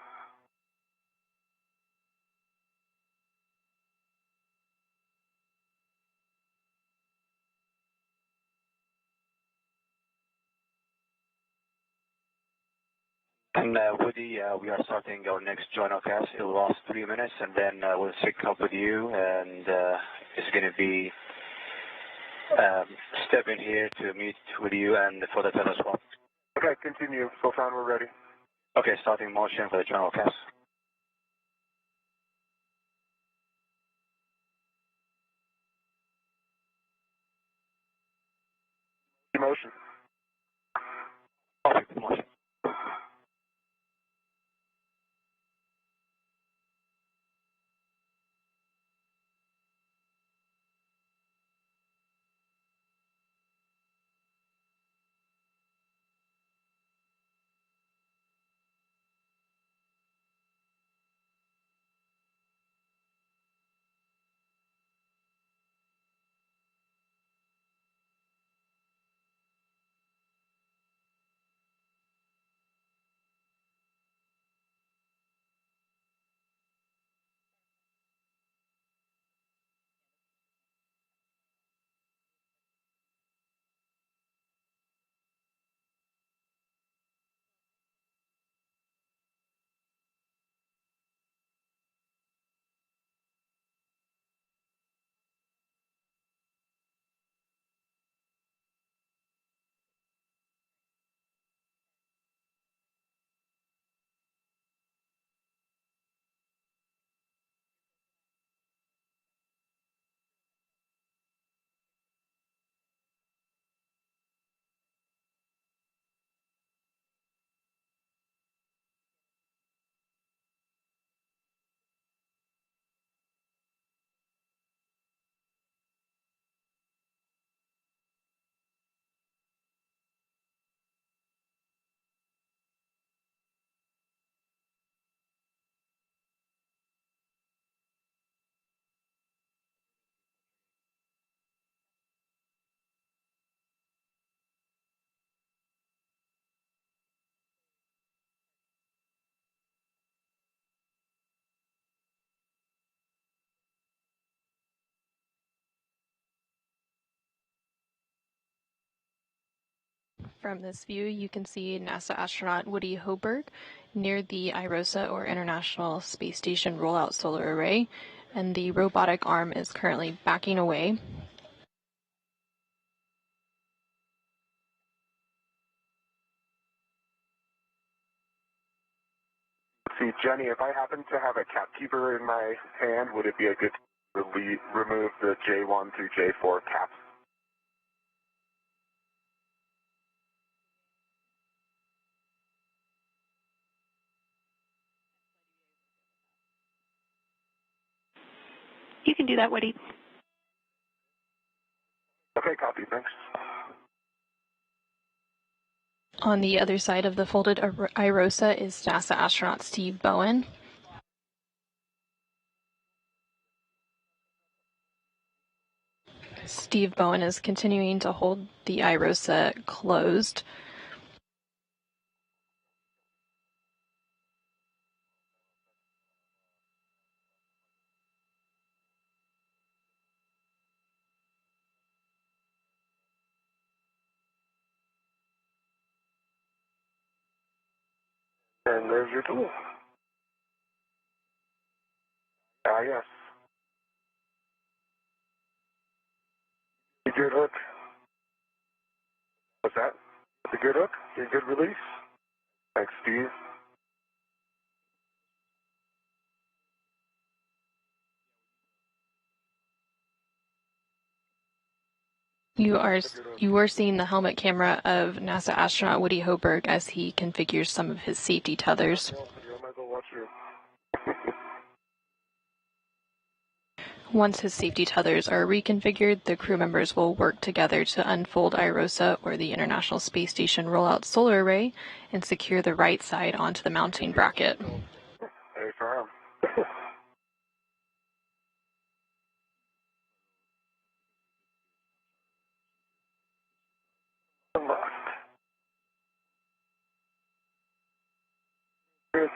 And Woody, we are starting our next journal cast. It will last 3 minutes, and then we'll sync up with you, and it's going to be step in here to meet with you and for the telescope. Okay, continue. Sultan, we're ready. Okay, starting motion for the journal cast. Motion. Copy, motion. From this view, you can see NASA astronaut Woody Hoburg near the IROSA, or International Space Station Rollout Solar Array, and the robotic arm is currently backing away. See, Jenny, if I happen to have a capkeeper in my hand, would it be a good to remove the J1 through J4 caps? You can do that, Woody. Okay, copy. Thanks. On the other side of the folded IROSA is NASA astronaut Steve Bowen. Steve Bowen is continuing to hold the IROSA closed. And there's your tool. Yes. A good hook. What's that? A good hook. A good release. Thanks, Steve. You are seeing the helmet camera of NASA astronaut Woody Hoburg as he configures some of his safety tethers. Once his safety tethers are reconfigured, the crew members will work together to unfold IROSA, or the International Space Station Rollout Solar Array, and secure the right side onto the mounting bracket. Hey, firm. Good.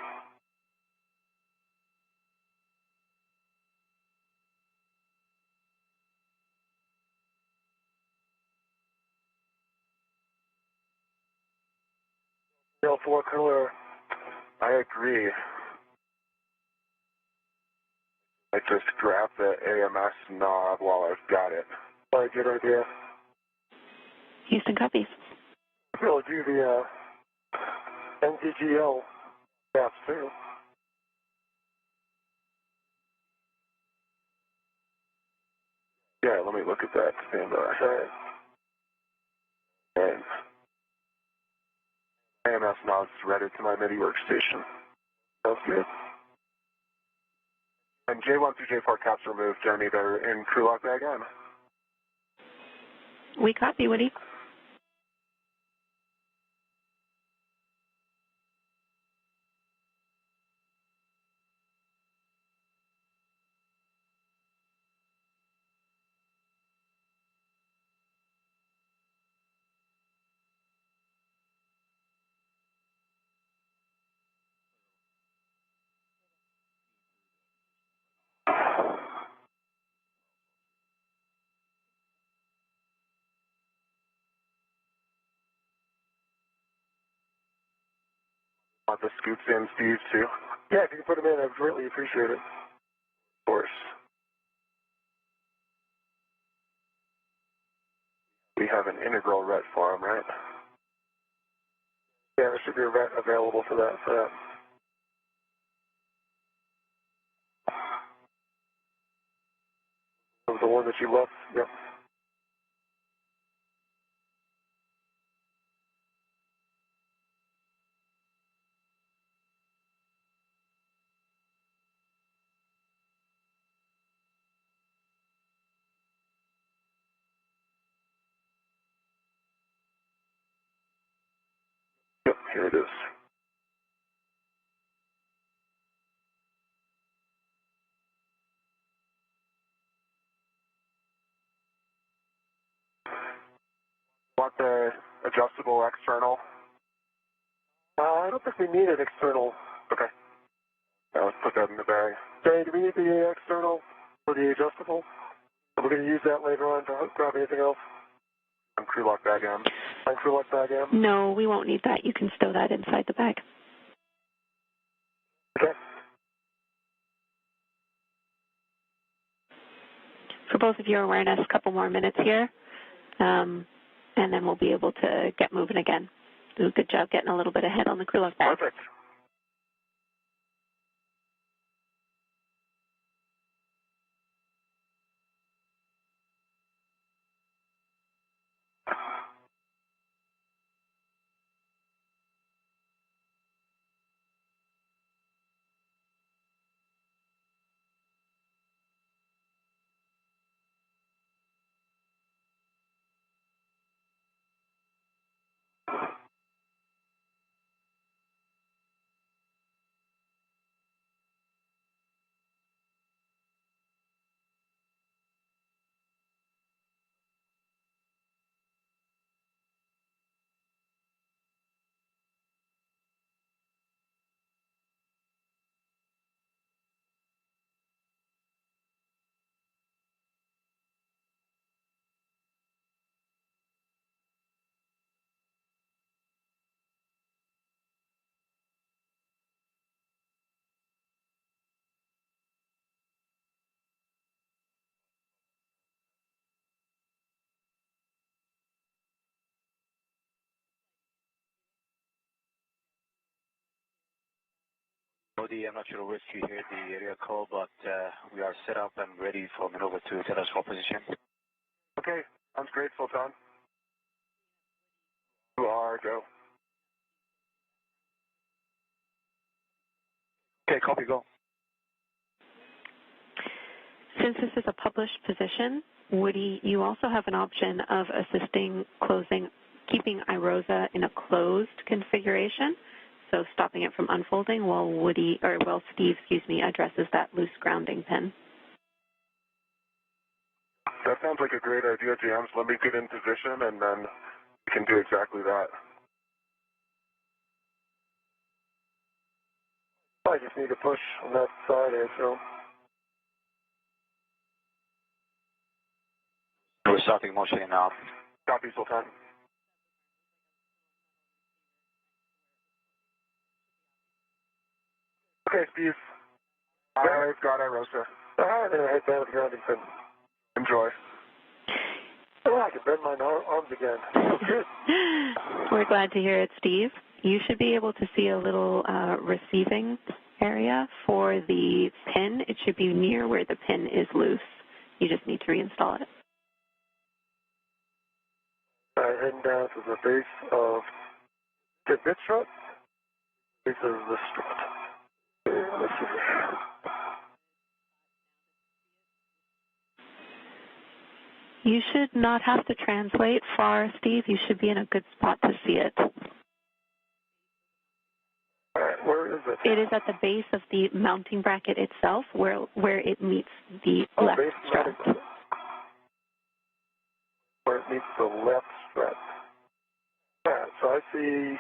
L4 cooler. I agree. I just grabbed the AMS knob while I've got it. Probably a good idea. Houston copies. We'll do the NTGL maps too. Yeah, let me look at that. Stand by. And AMS knob's ready to my MIDI workstation. Sounds good. And J1 through J4 caps removed. Jeremy, they're in crew lock bag M. We copy, Woody. Want the scoops in, Steve, too? Yeah, if you can put them in, I'd greatly appreciate it. Of course. We have an integral ret for them, right? Yeah, there should be a vet available for that. The one that you left. Yep. Yep, here it is. Want the adjustable external? I don't think we need an external. Okay. Now let's put that in the bag. Jay, do we need the external for the adjustable? We're going to use that later on to grab anything else. I'm crew lock bag M. I'm crew lock bag M. No, we won't need that. You can stow that inside the bag. Okay. For both of your awareness, a couple more minutes here, and then we'll be able to get moving again. Do a good job getting a little bit ahead on the crew lock bag. Perfect. Cody, I'm not sure which you hear the area call, but we are set up and ready for maneuver to telescope position. Okay, sounds great, Sultan. You are, go. Okay, copy, go. Since this is a published position, Woody, you also have an option of assisting keeping IROSA in a closed configuration, so stopping it from unfolding while Steve, addresses that loose grounding pin. That sounds like a great idea, James. Let me get in position, and then we can do exactly that. I just need to push on that side here, so. We're starting motion now. Copy, Sultan. Okay, Steve. I've got IROSA. All right, then I head down to the grounding pin. Enjoy. Oh, I can bend my arms again. Good. We're glad to hear it, Steve. You should be able to see a little receiving area for the pin. It should be near where the pin is loose. You just need to reinstall it. All right, heading down to the base of the bit strut. Base of the strut. Let's see. You should not have to translate far, Steve. You should be in a good spot to see it. All right, where is it? It is at the base of the mounting bracket itself, where it meets the left strut. Where it meets the left strut. All right, so I see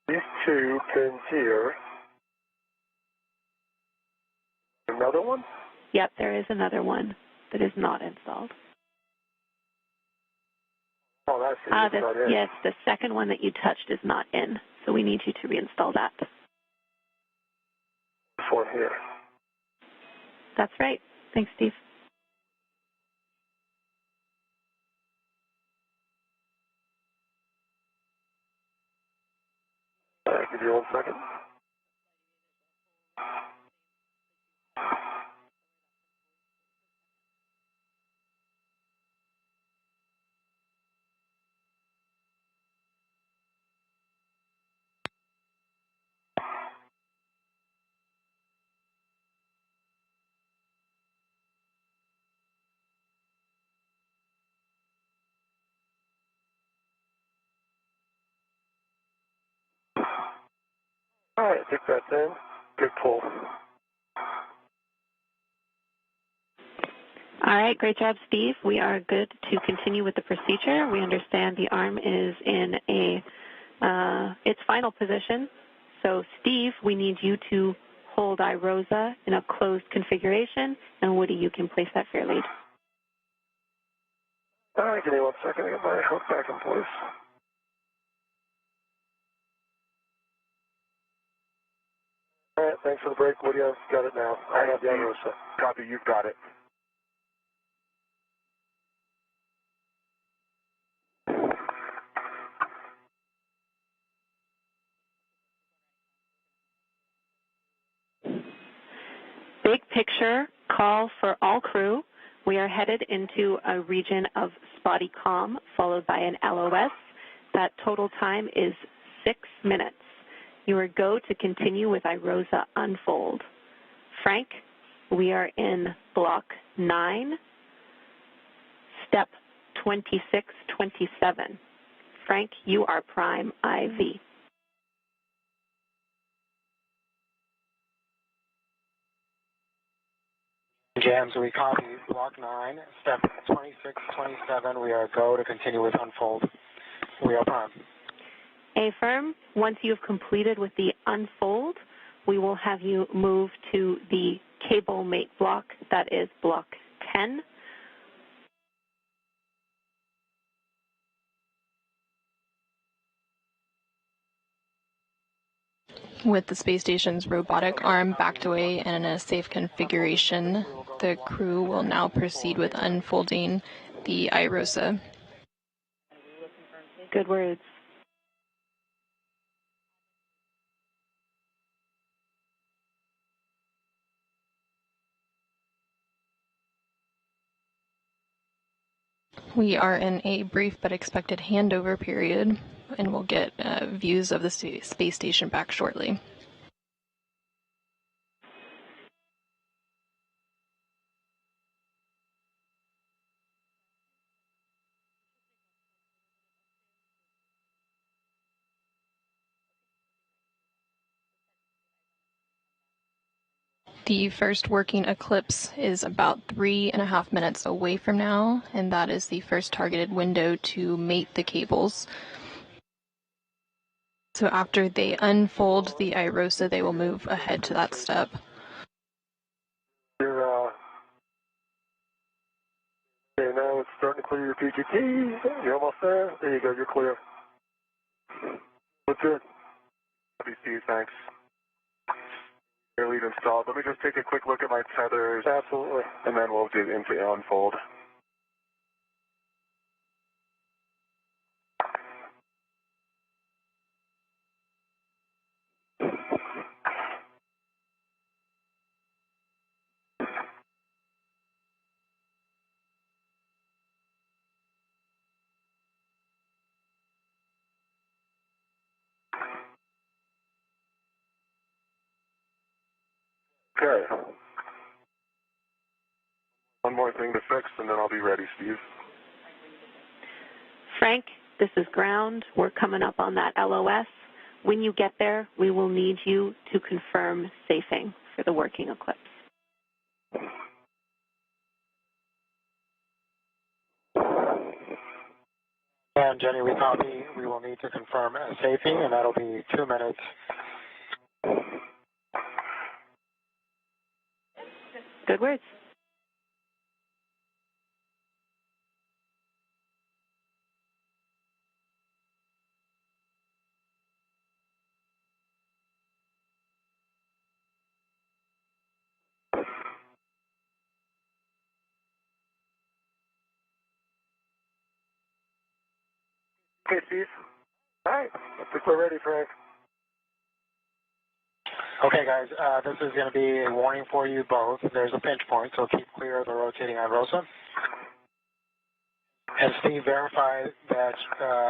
these two pins here. Another one? Yep, there is another one that is not installed. Oh, that's it. Not in. Yes, the second one that you touched is not in, so we need you to reinstall that. This one here. That's right. Thanks, Steve. All right, give you 1 second. All right, I think that's in. Good pull. All right, great job, Steve. We are good to continue with the procedure. We understand the arm is in its final position. So, Steve, we need you to hold IROSA in a closed configuration, and Woody, you can place that fair lead. All right, give me 1 second. I get my hook back in place. All right, thanks for the break, Woody. I've got it now. I have the IROSA. Copy, you've got it. Big picture call for all crew. We are headed into a region of spotty calm, followed by an LOS. That total time is 6 minutes. You are go to continue with IROSA unfold. Frank, we are in block 9, step 2627. Frank, you are prime IV. Jams, we copy block 9, step 2627. We are go to continue with unfold. We are prime. Affirm, once you have completed with the unfold, we will have you move to the cable mate block, that is block 10. With the space station's robotic arm backed away and in a safe configuration, the crew will now proceed with unfolding the IROSA. Good words. We are in a brief but expected handover period, and we'll get views of the space station back shortly. The first working eclipse is about 3.5 minutes away from now, and that is the first targeted window to mate the cables. So after they unfold the IROSA, they will move ahead to that step. Okay, now it's starting to clear your PGT. You're almost there. There you go, you're clear. That's it. Steve, thanks. Your lead installed. Let me just take a quick look at my tethers. Absolutely. And then we'll get into unfold. Okay. One more thing to fix, and then I'll be ready, Steve. Frank, this is ground. We're coming up on that LOS. When you get there, we will need you to confirm safing for the working eclipse. And Jenny, we copy. We will need to confirm safing, and that'll be 2 minutes. Good words. Okay, Steve. All right. I think we're ready, Frank. Okay, guys, this is going to be a warning for you both. There's a pinch point, so keep clear of the rotating IROSA. And Steve, verify that,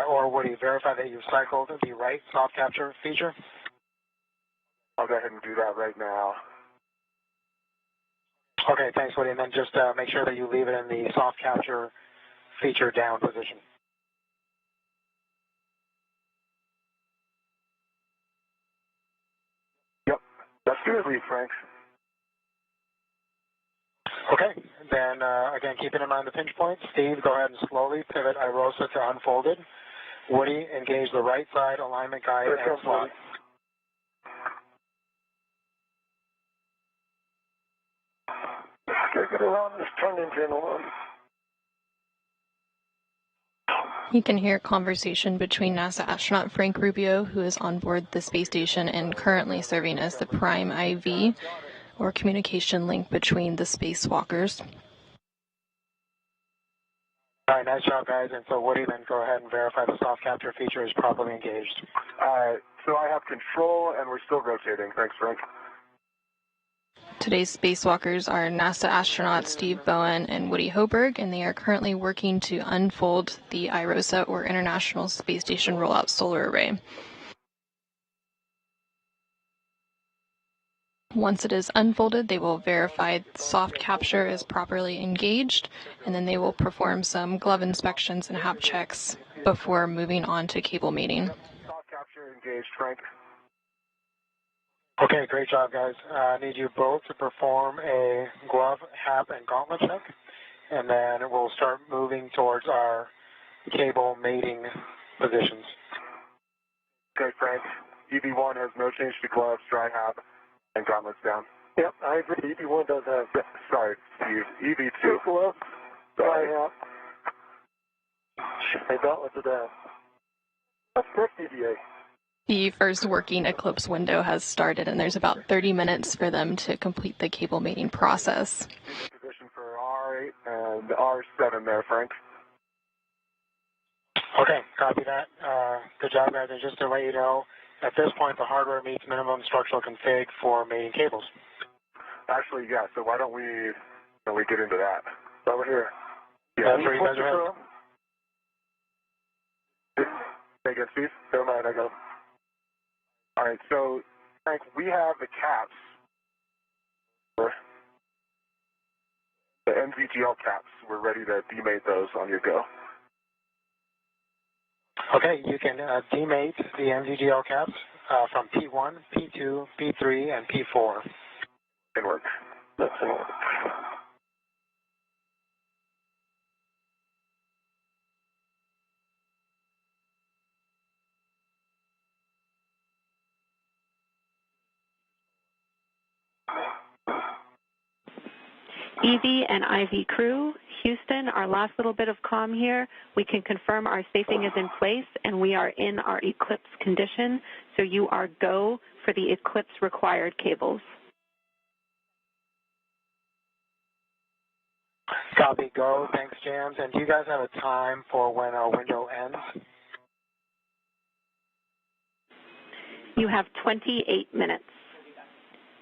or Woody, verify that you've cycled the right soft capture feature. I'll go ahead and do that right now. Okay, thanks, Woody. And then just make sure that you leave it in the soft capture feature down position. Yep. That's good, Frank. Okay, then again, keeping in mind the pinch point, Steve, go ahead and slowly pivot IROSA to unfolded. Woody, engage the right side alignment guide and slot. Okay, get around this turn engine alone. You can hear conversation between NASA astronaut Frank Rubio, who is on board the space station and currently serving as the prime IV, or communication link between the spacewalkers. All right, nice job, guys. And so, Woody, then go ahead and verify the soft capture feature is properly engaged. All right, so I have control, and we're still rotating. Thanks, Frank. Today's spacewalkers are NASA astronauts Steve Bowen and Woody Hoburg, and they are currently working to unfold the IROSA, or International Space Station Rollout Solar Array. Once it is unfolded, they will verify soft capture is properly engaged, and then they will perform some glove inspections and hap checks before moving on to cable mating. Soft capture engaged, Frank. Okay, great job, guys. I need you both to perform a glove, hap, and gauntlet check, and then we'll start moving towards our cable mating positions. Okay, Frank. EV1 has no change to gloves, dry hap, and gauntlets down. Yep, I agree. EV1 does have. Yeah, sorry, Steve. EV2. Gloves, Sorry. dry hap. And gauntlets are down. That's correct, EVA. The first working eclipse window has started, and there's about 30 minutes for them to complete the cable mating process. Position for R8 and R7 there, Frank. Okay, copy that. Good job, guys. And just to let you know, at this point, the hardware meets minimum structural config for mating cables. Actually, yeah, so why don't we get into that? Over here. Yeah, that's where you guys are headed. Say again, Steve? Never mind, I got them. All right, so, Frank, we have the caps. The NVGL caps. We're ready to demate those on your go. Okay, you can demate the MVGL caps from P1, P2, P3, and P4. In work. That's in work. EV and IV crew, Houston, our last little bit of comm here. We can confirm our safing is in place and we are in our eclipse condition, so you are go for the eclipse required cables. Copy, go. Thanks, Jams. And do you guys have a time for when our window ends? You have 28 minutes.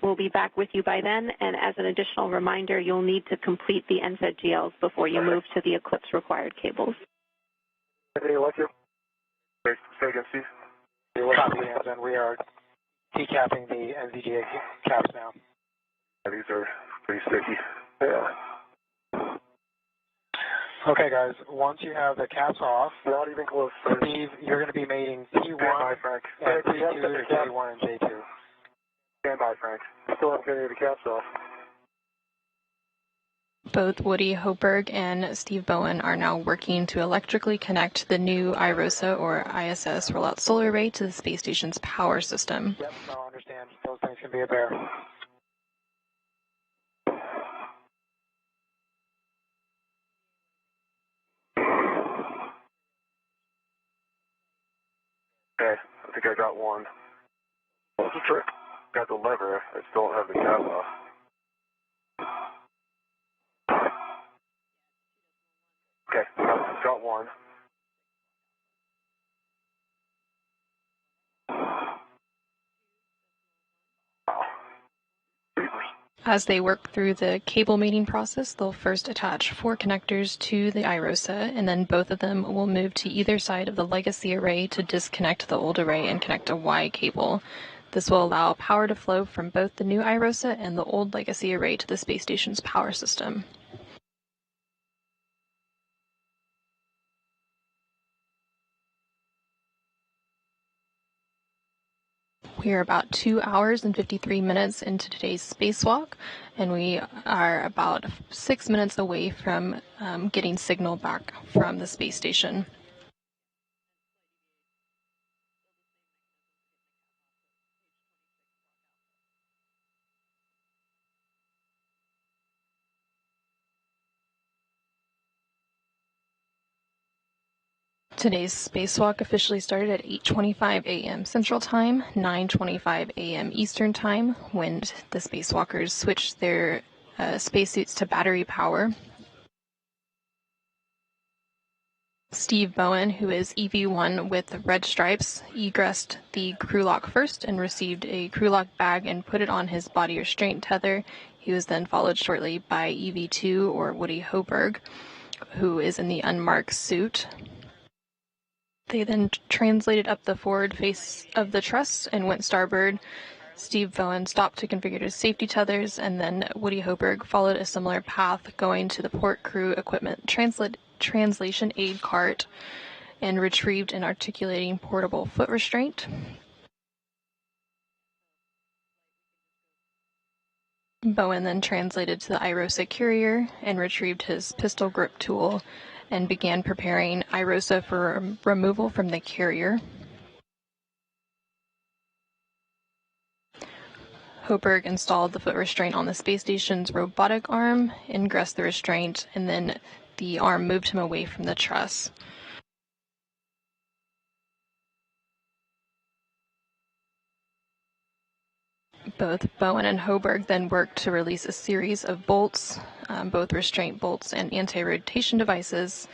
We'll be back with you by then, and as an additional reminder, you'll need to complete the NZGLs before you move to the eclipse required cables. Hey, what you? Say again, Steve. Copy, Jams, and we are decapping the NZGA caps now. Yeah, these are pretty sticky. Yeah. Okay, guys, once you have the caps off, Not even close. Steve, you're going to be mating P1 by, Frank. and P2 to J1 and J2. Stand by, Frank. Still haven't getting the caps off. Both Woody Hoburg and Steve Bowen are now working to electrically connect the new IROSA or ISS rollout solar array to the space station's power system. Yep, I understand. Those things can be a bear. Okay, I think I got one. What's the trick? Got the lever. I still don't have the cap off. Okay, got one. Wow. As they work through the cable mating process, they'll first attach 4 connectors to the IROSA, and then both of them will move to either side of the legacy array to disconnect the old array and connect a Y cable. This will allow power to flow from both the new IROSA and the old legacy array to the space station's power system. We are about 2 hours and 53 minutes into today's spacewalk, and we are about 6 minutes away from getting signal back from the space station. Today's spacewalk officially started at 8:25 a.m. Central Time, 9:25 a.m. Eastern Time, when the spacewalkers switched their spacesuits to battery power. Steve Bowen, who is EV1 with red stripes, egressed the crew lock first and received a crew lock bag and put it on his body restraint tether. He was then followed shortly by EV2, or Woody Hoburg, who is in the unmarked suit. They then translated up the forward face of the truss and went starboard. Steve Bowen stopped to configure his safety tethers, and then Woody Hoburg followed a similar path, going to the port crew equipment translation aid cart and retrieved an articulating portable foot restraint. Bowen then translated to the IROSA carrier and retrieved his pistol grip tool and began preparing IROSA for removal from the carrier. Hoburg installed the foot restraint on the space station's robotic arm, ingressed the restraint, and then the arm moved him away from the truss. Both Bowen and Hoburg then worked to release a series of bolts, both restraint bolts and anti-rotation devices.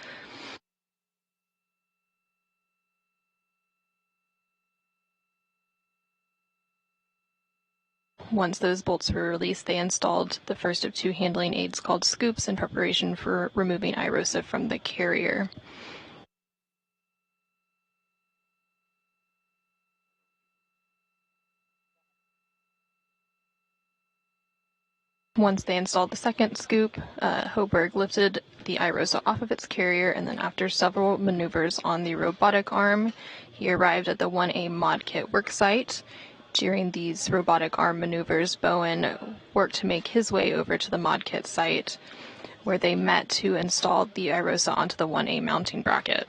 Once those bolts were released, they installed the first of 2 handling aids called scoops in preparation for removing IROSA from the carrier. Once they installed the second scoop, Hoburg lifted the IROSA off of its carrier, and then after several maneuvers on the robotic arm, he arrived at the 1A mod kit worksite During these robotic arm maneuvers, Bowen worked to make his way over to the ModKit site, where they met to install the IROSA onto the 1A mounting bracket.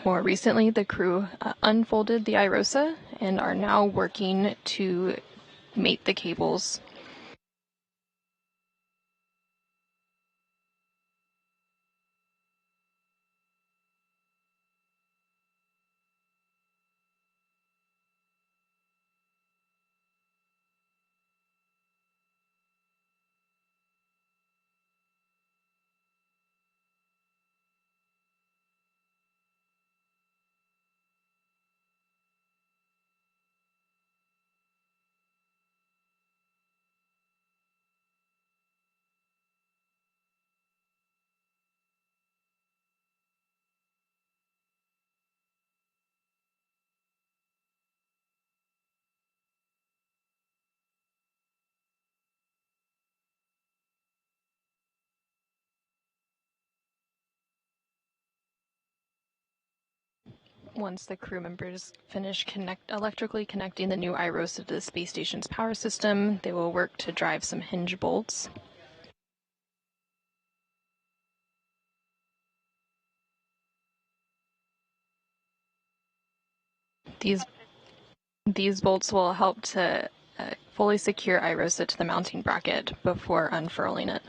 More recently, the crew unfolded the IROSA and are now working to mate the cables. Once the crew members finish electrically connecting the new IROSA to the space station's power system, they will work to drive some hinge bolts. These bolts will help to fully secure IROSA to the mounting bracket before unfurling it.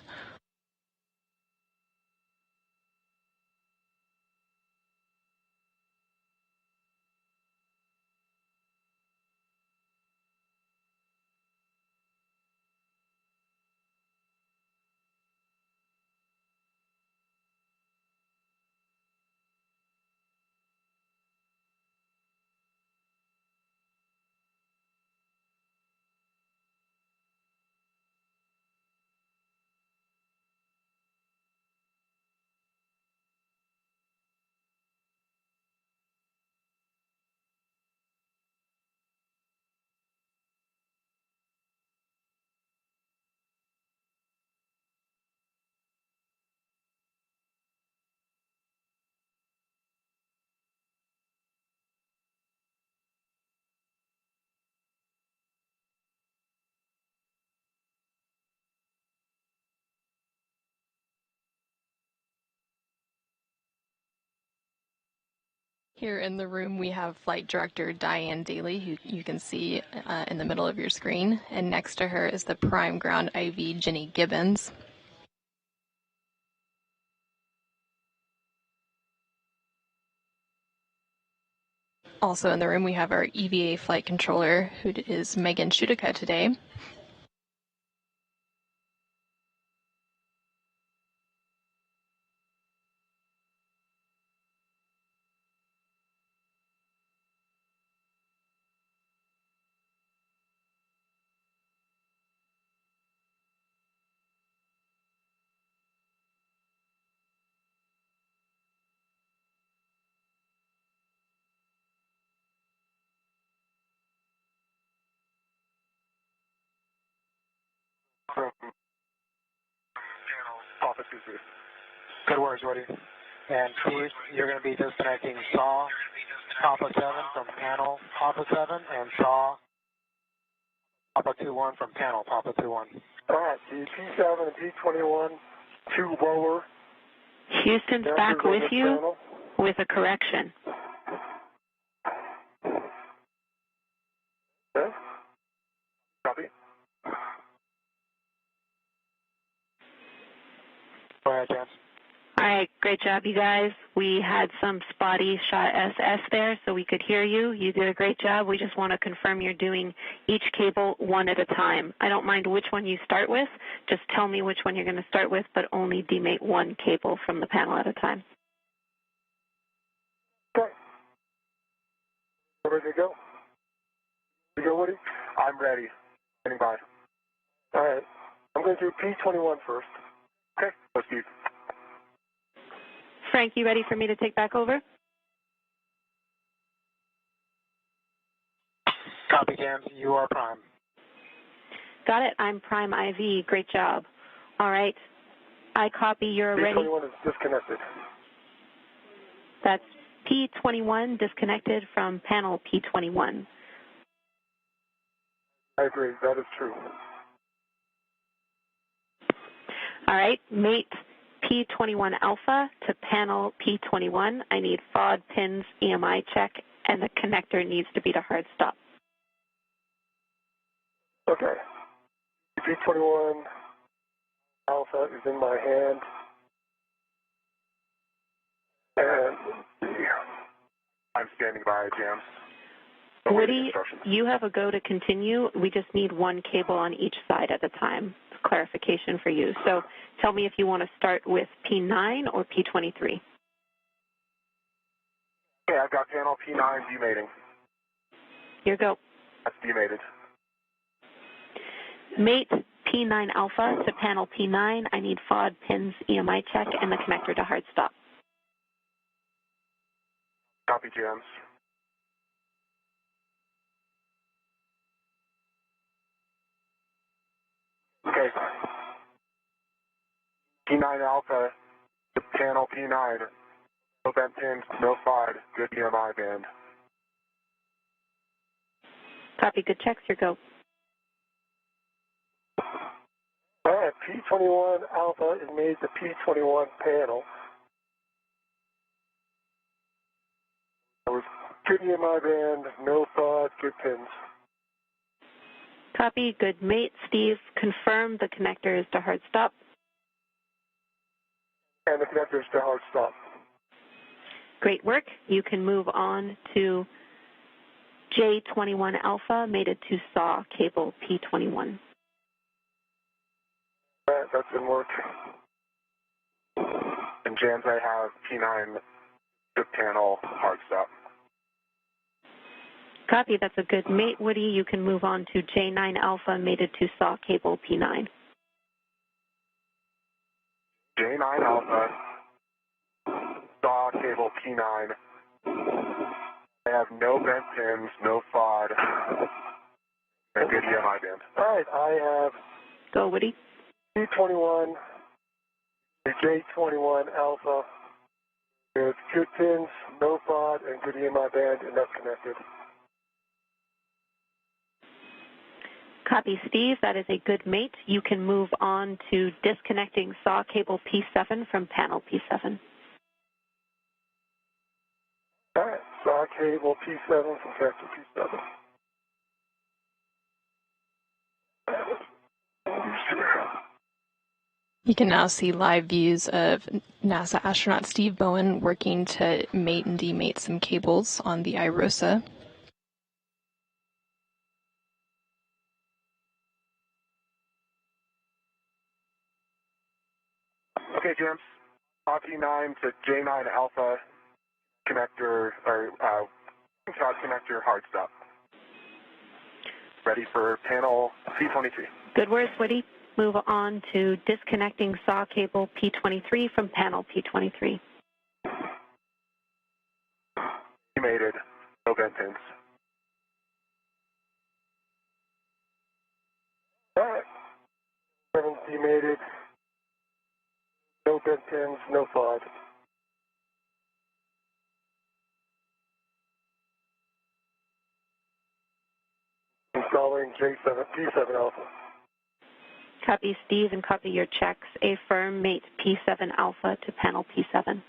Here in the room, we have Flight Director Diane Daly, who you can see in the middle of your screen, and next to her is the Prime Ground IV, Jenny Gibbons. Also in the room, we have our EVA flight controller, who is Megan Shudica today. From office. Good words, Woody. And Steve, you're going to be disconnecting SAW Papa 7 from panel Papa 7 and SAW Papa 21 from panel Papa 21. All right, the P7 and P21, 2 lower. Houston's back with you with a correction. Okay. Copy. Go ahead, James. All right, great job, you guys. We had some spotty shot SS there, so we could hear you. You did a great job. We just want to confirm you're doing each cable one at a time. I don't mind which one you start with. Just tell me which one you're going to start with, but only demate one cable from the panel at a time. Okay. Ready to go? You go, Woody? I'm ready. Standing by. All right. I'm going to do P21 first. Okay. Let's do. Frank, you ready for me to take back over? Copy, James. You are prime. Got it. I'm Prime IV. Great job. All right. I copy. You're ready. P21 is disconnected. That's P21 disconnected from panel P21. I agree. That is true. All right, mate P21 alpha to panel P21. I need FOD pins EMI check, and the connector needs to be to hard stop. Okay. P21 alpha is in my hand. And I'm standing by, Jam. Woody, you have a go to continue. We just need one cable on each side at a time. Clarification for you. So tell me if you want to start with P9 or P23. Okay, I've got panel P9 demating. Here go. That's demated. Mate P9 alpha to panel P9. I need FOD pins EMI check and the connector to hard stop. Copy, Jams. Okay. P9 alpha to panel P9. No bent pins, no FOD, good EMI band. Copy, good checks. Here go. all right, P21 alpha is made to P21 panel. There was good EMI band, no FOD, good pins. Copy, good mate. Steve, confirm the connector is to hard stop. And the connector is to hard stop. Great work. You can move on to J21 alpha, mated to SAW cable P21. All right, that's in work. And Jams, I have P9 good panel hard stop. Copy, that's a good mate. Woody, you can move on to J9 alpha, mated to SAW cable P9. J9 alpha, SAW cable P9. I have no bent pins, no FOD, and good EMI band. All right, I have Go, Woody. P21, the J21 alpha with good pins, no FOD, and good EMI band, and that's connected. Copy, Steve. That is a good mate. You can move on to disconnecting SAW cable P7 from panel P7. All right, SAW cable P7 from connector P7. You can now see live views of NASA astronaut Steve Bowen working to mate and demate some cables on the IROSA. Okay, Jams. P9 to J9 alpha connector, or SOD connector hard stop. Ready for panel P23. Good words, Woody. Move on to disconnecting SAW cable P23 from panel P23. Demated, no bent pins. All right, 7 demated, no bent pins, no FOD. Installing J7, P7 alpha. Copy, Steve, and copy your checks. Affirm mate P7 alpha to panel P7.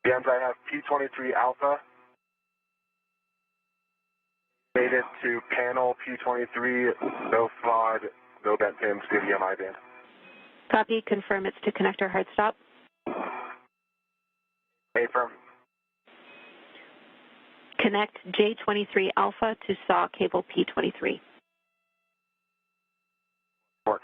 Jams, I have P23 alpha. Made it to panel P23, no FOD, no bent pins, good EMI band. Copy, confirm it's to connector hard stop. Affirm. Connect J23 alpha to SAW cable P23. Work.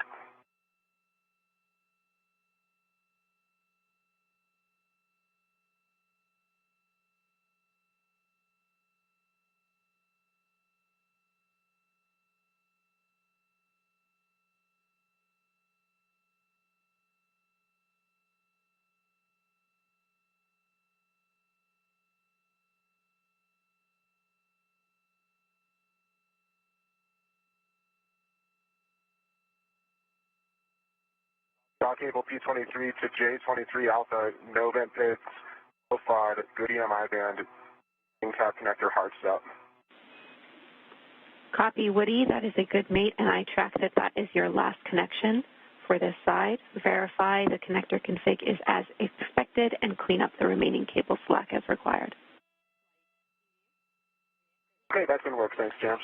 Saw cable P23 to J23 Alpha, no vent pits, no FOD, good EMI band, in-cap connector, hard stop. Copy, Woody. That is a good mate, and I track that that is your last connection for this side. Verify the connector config is as expected and clean up the remaining cable slack as required. Okay, that's going to work. Thanks, James.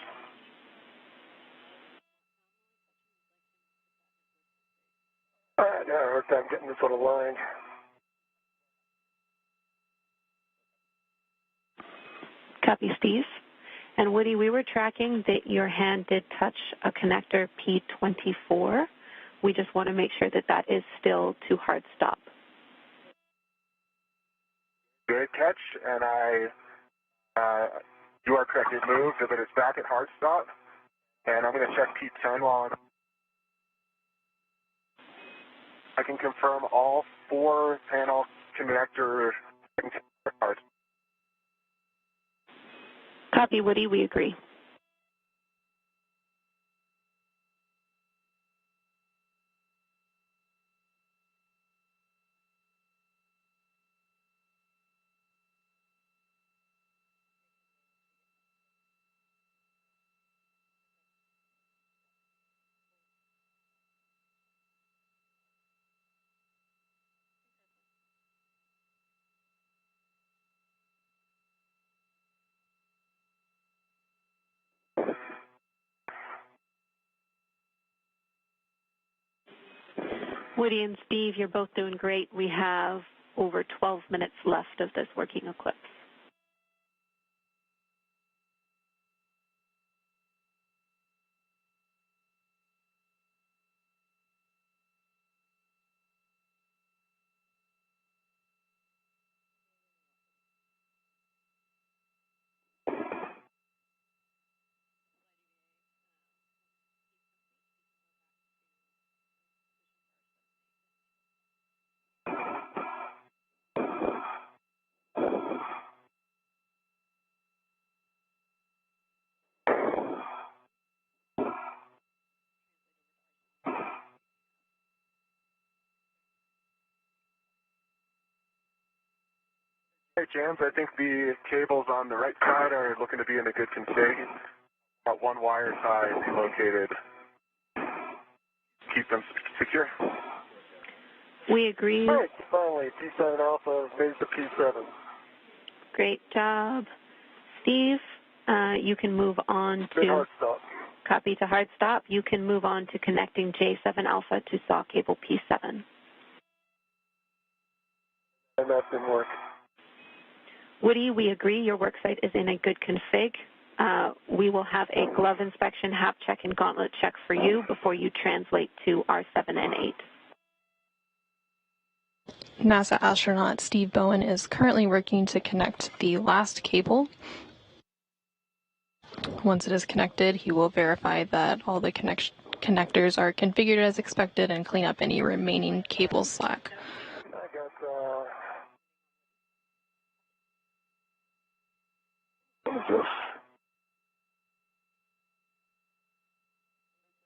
All right, now I work on getting this on the line. Copy, Steve. And Woody, we were tracking that your hand did touch a connector P24. We just want to make sure that that is still to hard stop. Good catch, and you are correct. It moved, but it's back at hard stop. And I'm going to check P10 while I can confirm all 4 panel connector hard. Copy, Woody. We agree. Woody and Steve, you're both doing great. We have over 12 minutes left of this working eclipse. Hey, James, I think the cables on the right side are looking to be in a good config. About 1 wire tie located. Keep them secure. We agree. All right, finally, P7 Alpha made it to P7. Great job. Steve, you can move on Good to hard stop. copy to hard stop. You can move on to connecting J7 Alpha to SAW cable P7. And that didn't work. Woody, we agree your worksite is in a good config. We will have a glove inspection, hap check, and gauntlet check for you before you translate to R7 and 8. NASA astronaut Steve Bowen is currently working to connect the last cable. Once it is connected, he will verify that all the connectors are configured as expected and clean up any remaining cable slack. I got,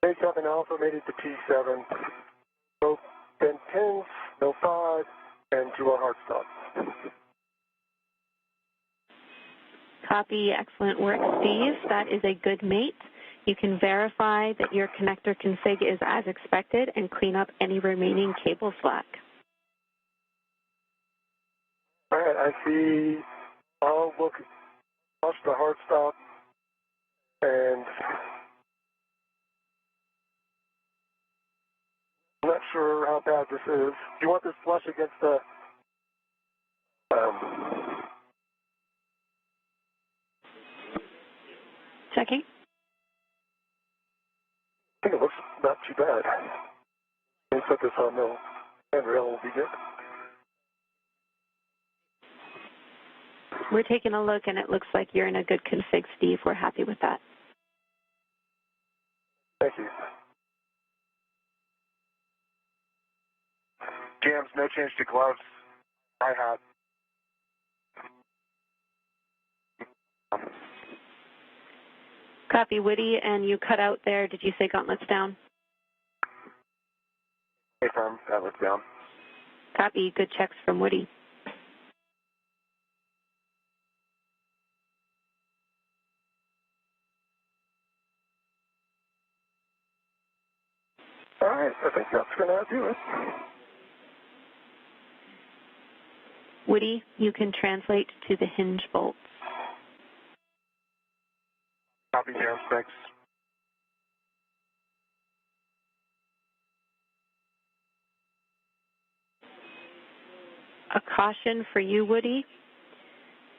J7 Alpha made it to P7. No bent pins, no FOD, and to a hard stop. Copy. Excellent work, Steve. That is a good mate. You can verify that your connector config is as expected and clean up any remaining cable slack. All right, I see. I'll watch the hard stop, and I'm not sure how bad this is. Do you want this flush against the Checking. I think it looks not too bad. Let me put this on the handrail, will be good. We're taking a look, and it looks like you're in a good config, Steve. We're happy with that. Thank you. Jams, no change to gloves. Hi-hat. Copy, Woody, and you cut out there. Did you say gauntlets down? Affirm, Atlas down. Copy. Good checks from Woody. All right, I think that's going to do it. Woody, you can translate to the hinge bolts. Copy, Jams, thanks. A caution for you, Woody.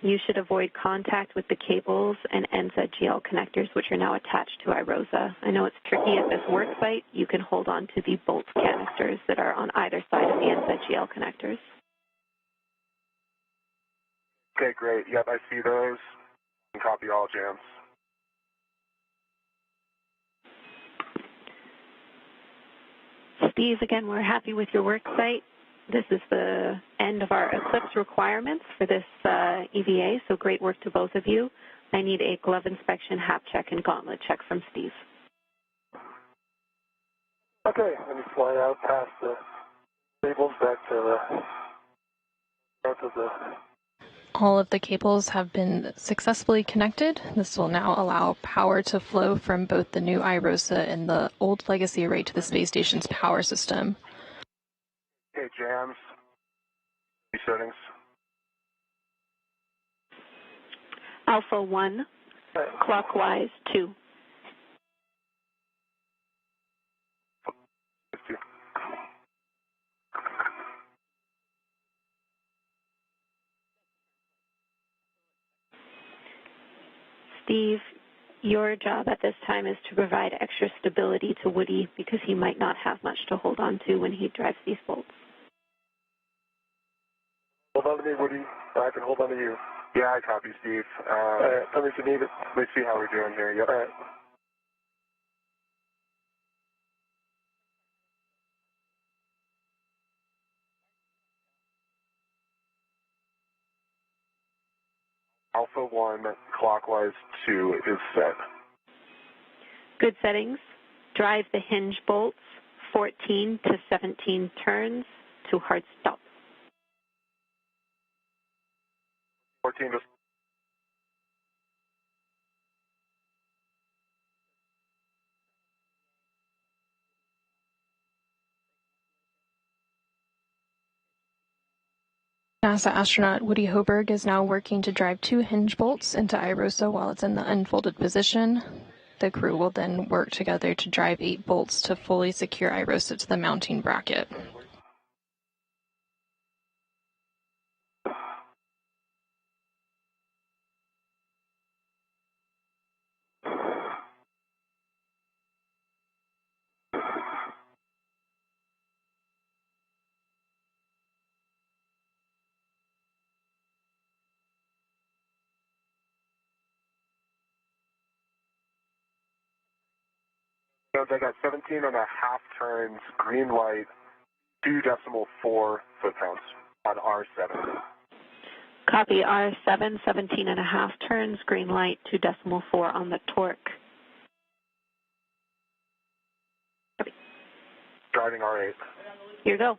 You should avoid contact with the cables and NZGL connectors, which are now attached to IROSA. I know it's tricky at this work site. You can hold on to the bolt canisters that are on either side of the NZGL connectors. Okay, great. Yep, I see those. And copy all, Jams. Steve, again, we're happy with your work site. This is the end of our Eclipse requirements for this EVA, so great work to both of you. I need a glove inspection, hap check, and gauntlet check from Steve. Okay, let me fly out past the cables back to the front of the... All of the cables have been successfully connected. This will now allow power to flow from both the new IROSA and the old legacy array to the space station's power system. Okay, Jams. Settings. Alpha 1, clockwise 2. Steve, your job at this time is to provide extra stability to Woody because he might not have much to hold on to when he drives these bolts. Hold on to me, Woody. I can hold on to you. Yeah, I copy, Steve. All right, tell me if you need it. Let's see how we're doing here. Yep. All right. Alpha 1, clockwise 2 is set. Good settings. Drive the hinge bolts 14 to 17 turns to hard stop. 14 to... NASA astronaut Woody Hoburg is now working to drive 2 hinge bolts into IROSA while it's in the unfolded position. The crew will then work together to drive 8 bolts to fully secure IROSA to the mounting bracket. I got 17 and a half turns, green light, 2.4 foot-pounds on R7. Copy R7, 17 and a half turns, green light, 2.4 on the torque. Copy. Driving R8. Here you go.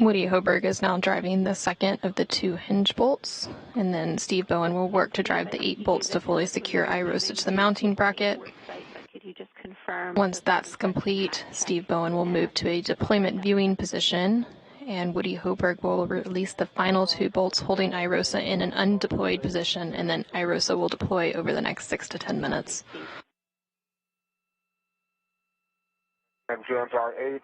Woody Hoburg is now driving the second of the 2 hinge bolts, and then Steve Bowen will work to drive the 8 bolts to fully secure IROSA to the mounting bracket. Could you just confirm? Once that's complete, Steve Bowen will move to a deployment viewing position, and Woody Hoburg will release the final 2 bolts holding IROSA in an undeployed position, and then IROSA will deploy over the next 6 to 10 minutes. And Jams R8,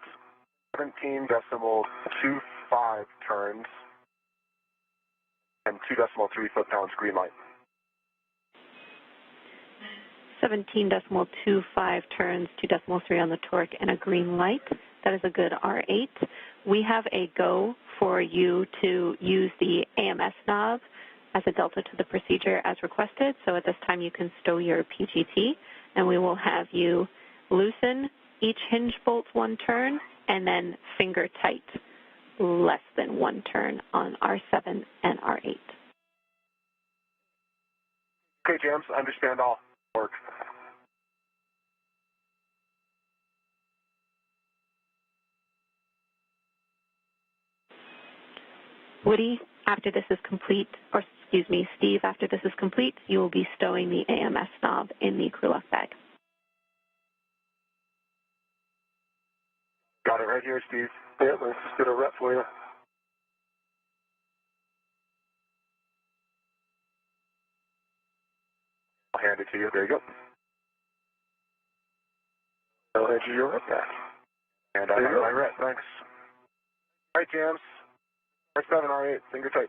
17.25 turns, and 2.3 foot-pounds, green light. 17.25 turns, 2.3 on the torque, and a green light. That is a good R8. We have a go for you to use the AMS knob as a delta to the procedure as requested. So at this time you can stow your PGT, and we will have you loosen each hinge bolt one turn and then finger tight less than one turn on R7 and R8. Okay, James, understand all. Work. Woody, after this is complete, or excuse me, Steve, after this is complete, you will be stowing the AMS knob in the crew lock bag. Got it right here, Steve. Yeah, let's just get a rep for you. I'll hand it to you. There you go. I'll hand you your rep back. And I have my rep. Thanks. All right, James. R7, R8, finger tight.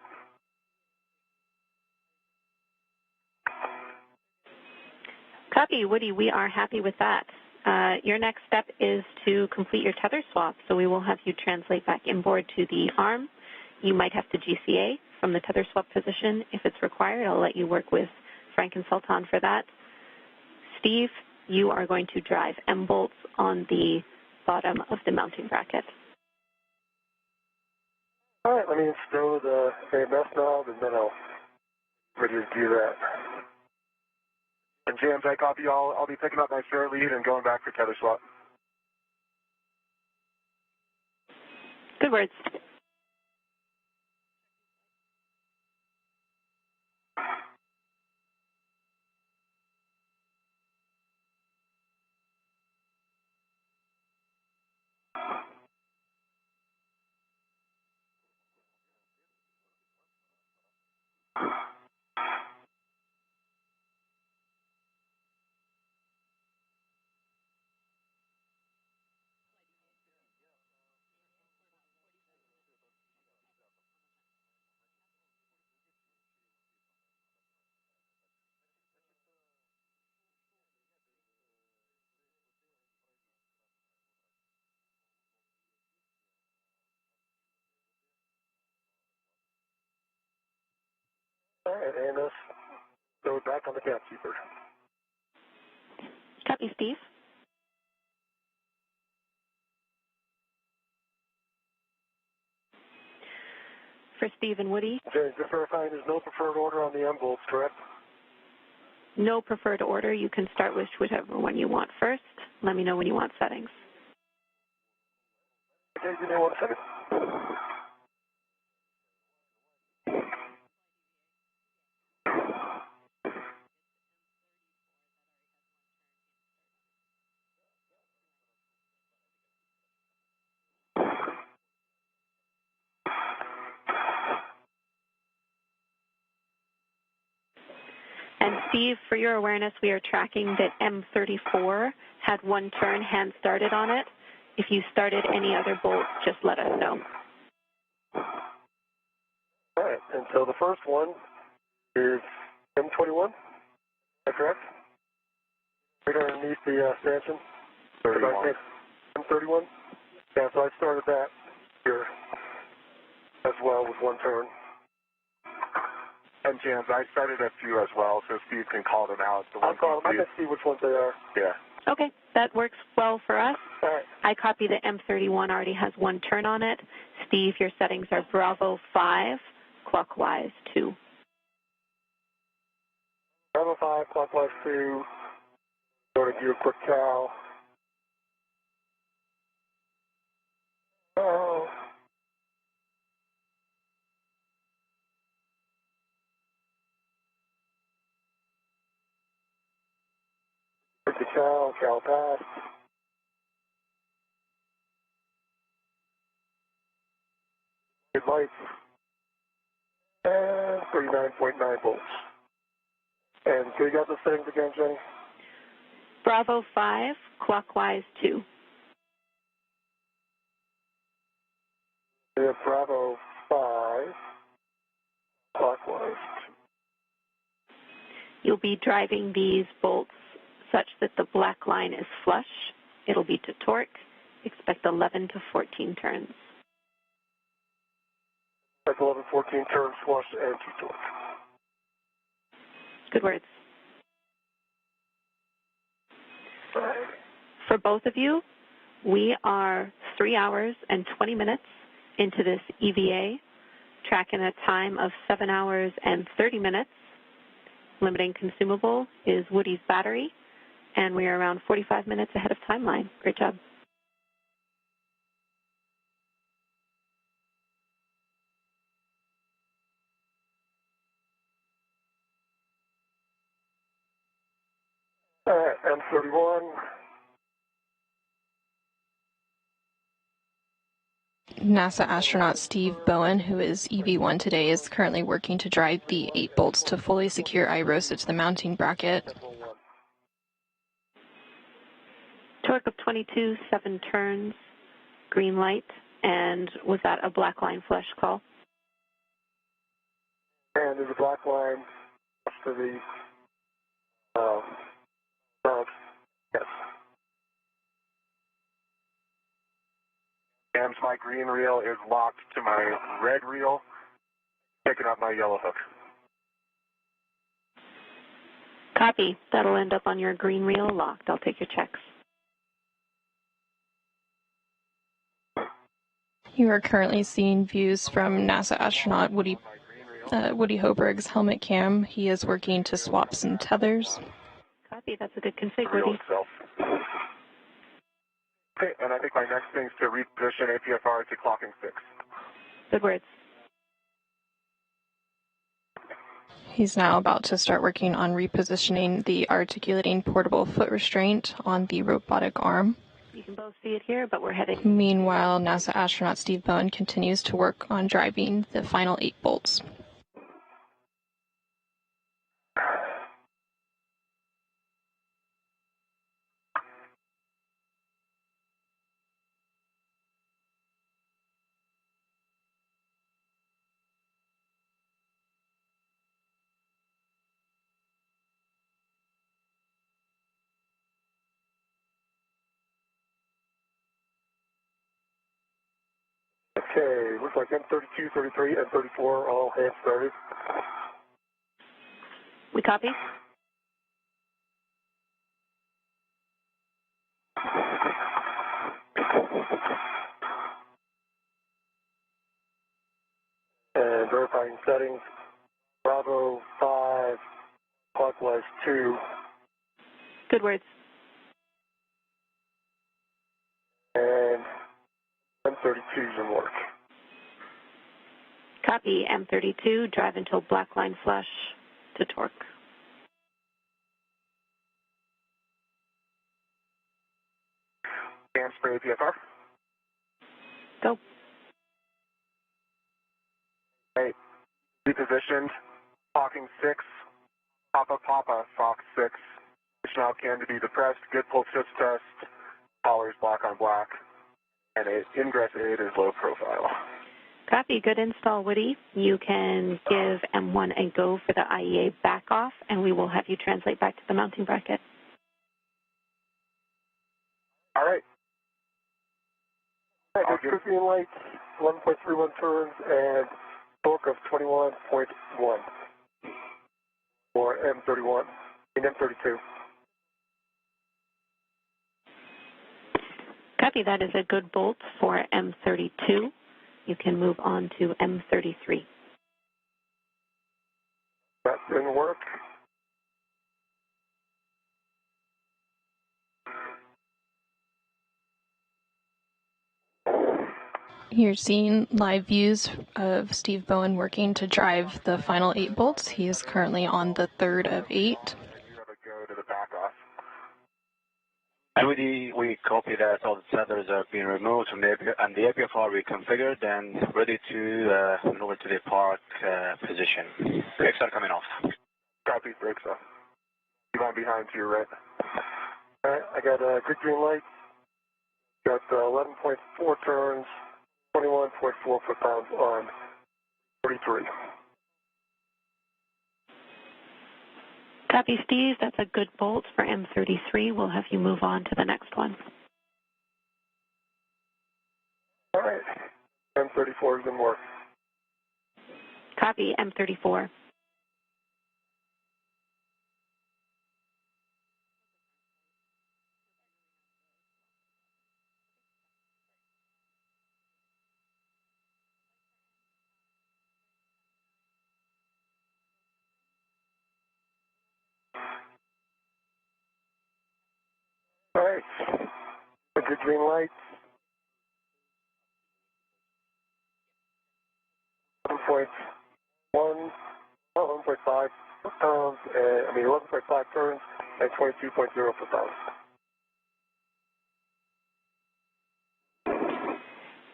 Copy, Woody. We are happy with that. Your next step is to complete your tether swap. So we will have you translate back inboard to the arm. You might have to GCA from the tether swap position if it's required. I'll let you work with Frank and Sultan for that. Steve, you are going to drive M bolts on the bottom of the mounting bracket. All right, let me stow the AMS knob, and then I'll ready to do that. And James, I copy y'all. I'll be picking up my spare lead and going back for tether swap. Good words. All right, AMS, stow it back on the cap keeper. Copy, Steve. For Steve and Woody. Okay, just verifying there's no preferred order on the M bolts, correct? No preferred order. You can start with whichever one you want first. Let me know when you want settings. Okay, give me 1 second. And Steve, for your awareness, we are tracking that M34 had one turn hand started on it. If you started any other bolts, just let us know. All right, and so the first one is M21, is that correct? Right underneath the stanchion? 31. M31? Yeah, so I started that here as well with one turn. And James, I started a few as well, so Steve can call them out. I'll call them. I can see which ones they are. Yeah. Okay, that works well for us. All right. I copy that M31 already has one turn on it. Steve, your settings are Bravo 5, clockwise 2. Bravo 5, clockwise 2. Going to do a quick cow. Oh. Quick the cow passed. Good lights. And 39.9 volts. And so you got the settings again, Jenny? Bravo 5, clockwise 2. We have Bravo 5, clockwise 2. You'll be driving these bolts such that the black line is flush. It'll be to torque. Expect 11 to 14 turns. Expect 11, 14 turns, flush, and T-torque. Good words. For both of you, we are 3 hours and 20 minutes into this EVA, tracking a time of 7 hours and 30 minutes. Limiting consumable is Woody's battery, and we are around 45 minutes ahead of timeline. Great job. M31. NASA astronaut Steve Bowen, who is EV1 today, is currently working to drive the 8 bolts to fully secure IROSA to the mounting bracket. Torque of 22, 7 turns, green light, and was that a black line flush call? And there's a black line to the front. Yes. And my green reel is locked to my red reel, picking up my yellow hook. Copy. That'll end up on your green reel locked. I'll take your checks. You are currently seeing views from NASA astronaut Woody Hoburg's helmet cam. He is working to swap some tethers. Copy. That's a good config, Woody. Okay, and I think my next thing is to reposition APFR to clocking 6. Good words. He's now about to start working on repositioning the articulating portable foot restraint on the robotic arm. You can both see it here, but we're heading. Meanwhile, NASA astronaut Steve Bowen continues to work on driving the final 8 bolts. Okay, looks like M32, 33, and 34 all hands started. We copy. And verifying settings. Bravo 5, clockwise 2. Good words. And M32's in work. Copy. M32, drive until black line flush to torque. Scan spray APFR. Go. Right. Repositioned. Clocking 6. Papa, Fox 6. Push now can to be depressed. Good pull shift test. Collars black on black. And ingress aid is low profile. Copy. Good install, Woody. You can give M1 a go for the IEA back off, and we will have you translate back to the mounting bracket. All right. I'll give green lights, 1.31 turns, and torque of 21.1 for M31 and M32. Copy. That is a good bolt for M32. You can move on to M33. That didn't work. You're seeing live views of Steve Bowen working to drive the final 8 bolts. He is currently on the 3rd of 8. And we copy that all the tethers have been removed from the and the APFR reconfigured and ready to maneuver to the park position. Brakes are coming off. Copy, brakes off. Keep on behind to your right. All right, I got a green light. Got 11.4 turns, 21.4 foot-pounds on 43. Copy, Steve. That's a good bolt for M33. We'll have you move on to the next one. M34 is in work. Copy, M34. All right. Good green light. 11.5 pounds, 11.5 turns and 22.0 per pound.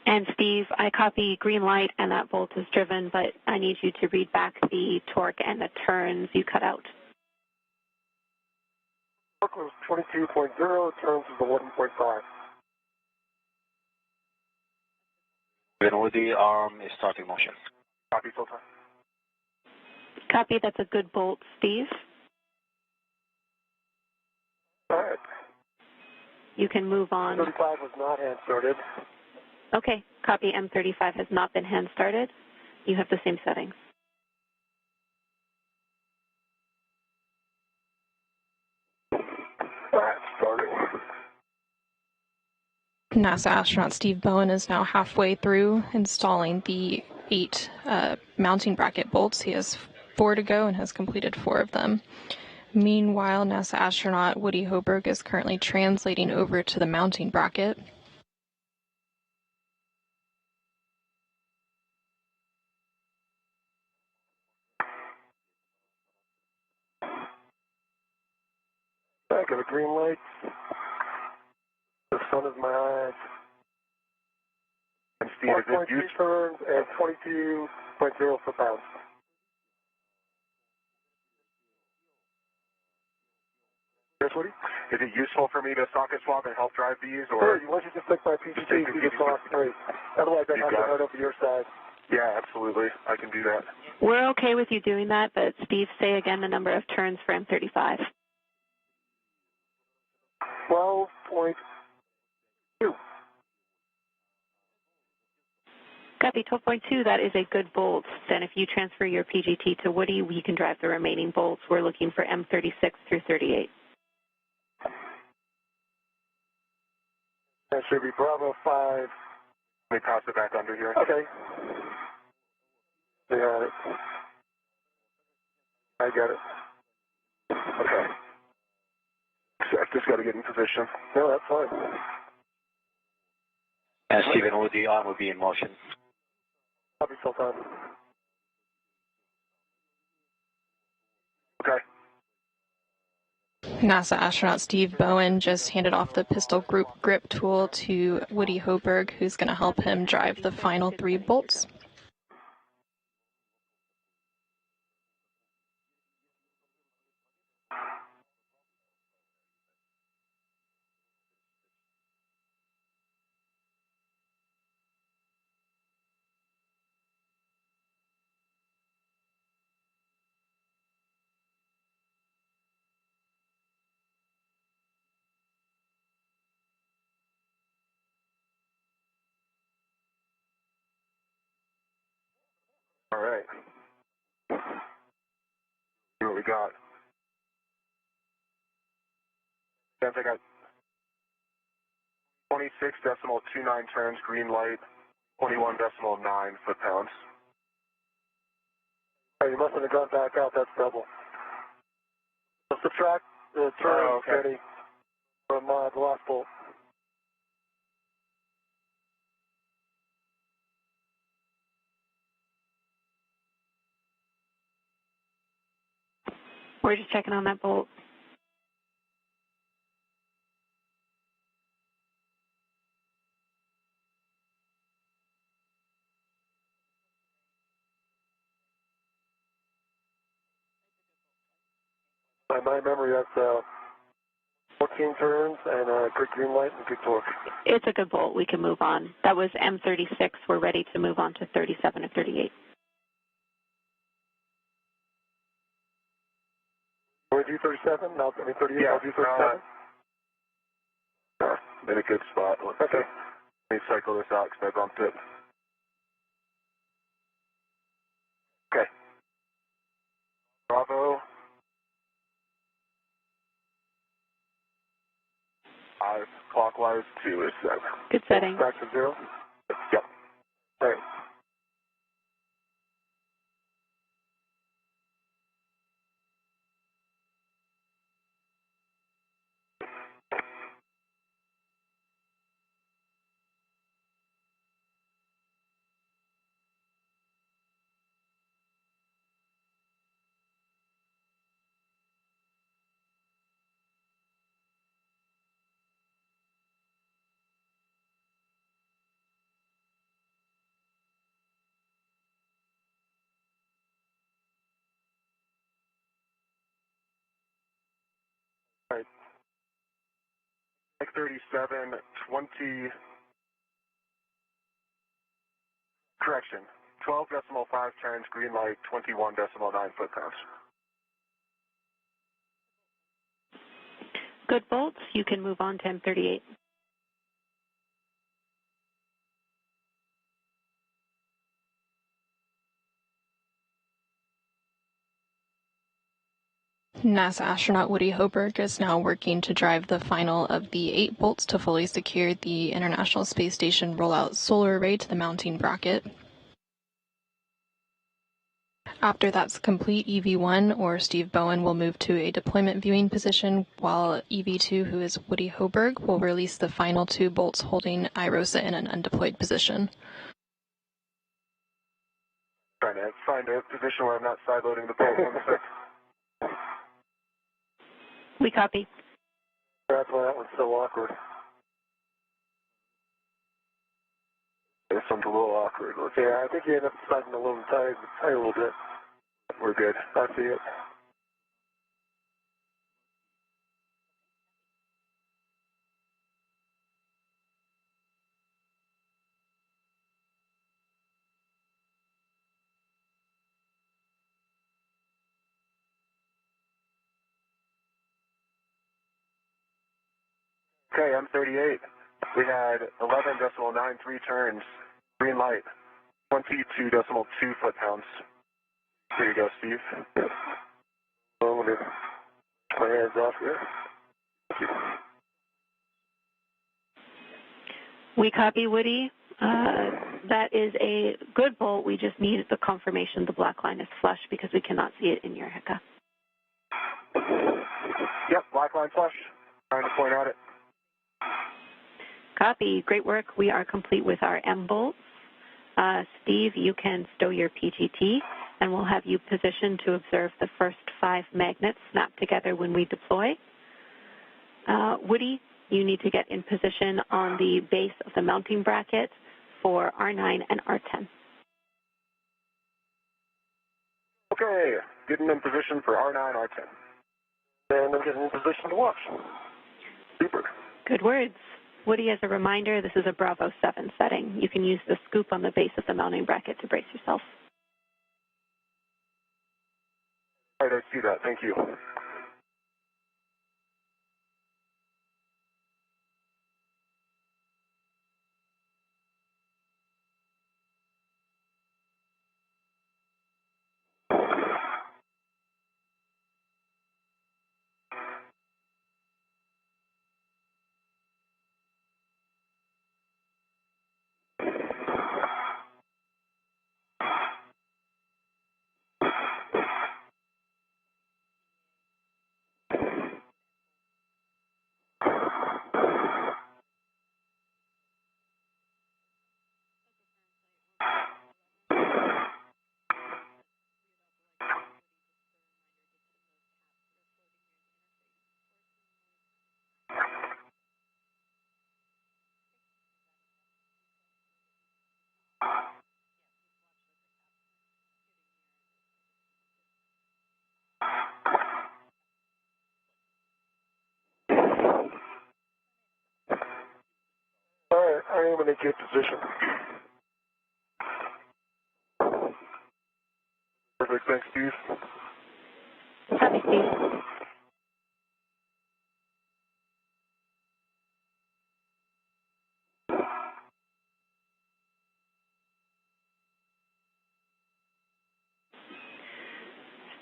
And Steve, I copy green light and that bolt is driven, but I need you to read back the torque and the turns you cut out. Torque was 22.0, turns is 11.5. When will the arm is starting motion? Copy, Sultan. Copy, that's a good bolt, Steve. All right. You can move on. 35 was not hand started. Okay, copy, M35 has not been hand started. You have the same settings. All right, starting. NASA astronaut Steve Bowen is now halfway through installing the 8 mounting bracket bolts. He has 4 to go and has completed 4 of them. Meanwhile, NASA astronaut Woody Hoburg is currently translating over to the mounting bracket. I got a green light. The sun is my eyes. And Steve, is it 4.2 turns and 22.0 per pound. Yes, Woody? Is it useful for me to socket swap and help drive these? Or Sure, why don't you just take my PGT and get off straight. Otherwise, I'd have to head over your side. Yeah, absolutely. I can do that. We're okay with you doing that, but Steve, say again the number of turns for M35. 12.2. Copy, 12.2, that is a good bolt. Then if you transfer your PGT to Woody, we can drive the remaining bolts. We're looking for M36 through 38. That should be Bravo 5. Let me toss it back under here. Okay. They got it. I got it. Okay. I just got to get in position. No, that's fine. And Stephen, will the arm will be in motion? Copy, Sultan. Okay. NASA astronaut Steve Bowen just handed off the pistol group grip tool to Woody Hoburg, who's going to help him drive the final 3 bolts. All right. See what we got. Then I got 26.29 turns, green light, 21.9 foot-pounds. Hey, you mustn't have gone back out. That's double. So subtract the turn steady from the last bolt. We're just checking on that bolt. By my memory, that's 14 turns and a good green light and good torque. It's a good bolt. We can move on. That was M36. We're ready to move on to 37 and 38. Want to do 37? No, 38. Yeah, I'll do 37. In a good spot. Okay. Let me cycle this out because I bumped it. Bravo. 5, clockwise 2 is set. Good setting. Back to 0? Yep. Right. Right. 37, 20, correction, 12.5 turns, green light, 21.9 foot-pounds. Good bolts. You can move on to M38. NASA astronaut Woody Hoburg is now working to drive the final of the 8 bolts to fully secure the International Space Station rollout solar array to the mounting bracket. After that's complete, EV1, or Steve Bowen, will move to a deployment viewing position, while EV2, who is Woody Hoburg, will release the final 2 bolts holding IROSA in an undeployed position. Trying to find a position where I'm not sideloading the bolt. 1 sec. We copy. That's why that one's so awkward. This one's a little awkward. Yeah, I think you end up sliding a little tight a little bit. We're good. I see it. Okay, M38. We had 11.93 turns, green light, 22.2 foot-pounds. Here you go, Steve. Well, let me my hands off here. We copy, Woody. That is a good bolt. We just need the confirmation the black line is flush because we cannot see it in your HECA. Yep, black line flush. Trying to point at it. Copy. Great work. We are complete with our M bolts. Steve, you can stow your PGT, and we'll have you positioned to observe the first 5 magnets snap together when we deploy. Woody, you need to get in position on the base of the mounting bracket for R9 and R10. Okay, getting in position for R9, R10. And I'm getting in position to watch. Super. Good words. Woody, as a reminder, this is a Bravo 7 setting. You can use the scoop on the base of the mounting bracket to brace yourself. All right, I see that. Thank you. All right, I am in a good position. Perfect. Thanks, Steve. Copy, Steve.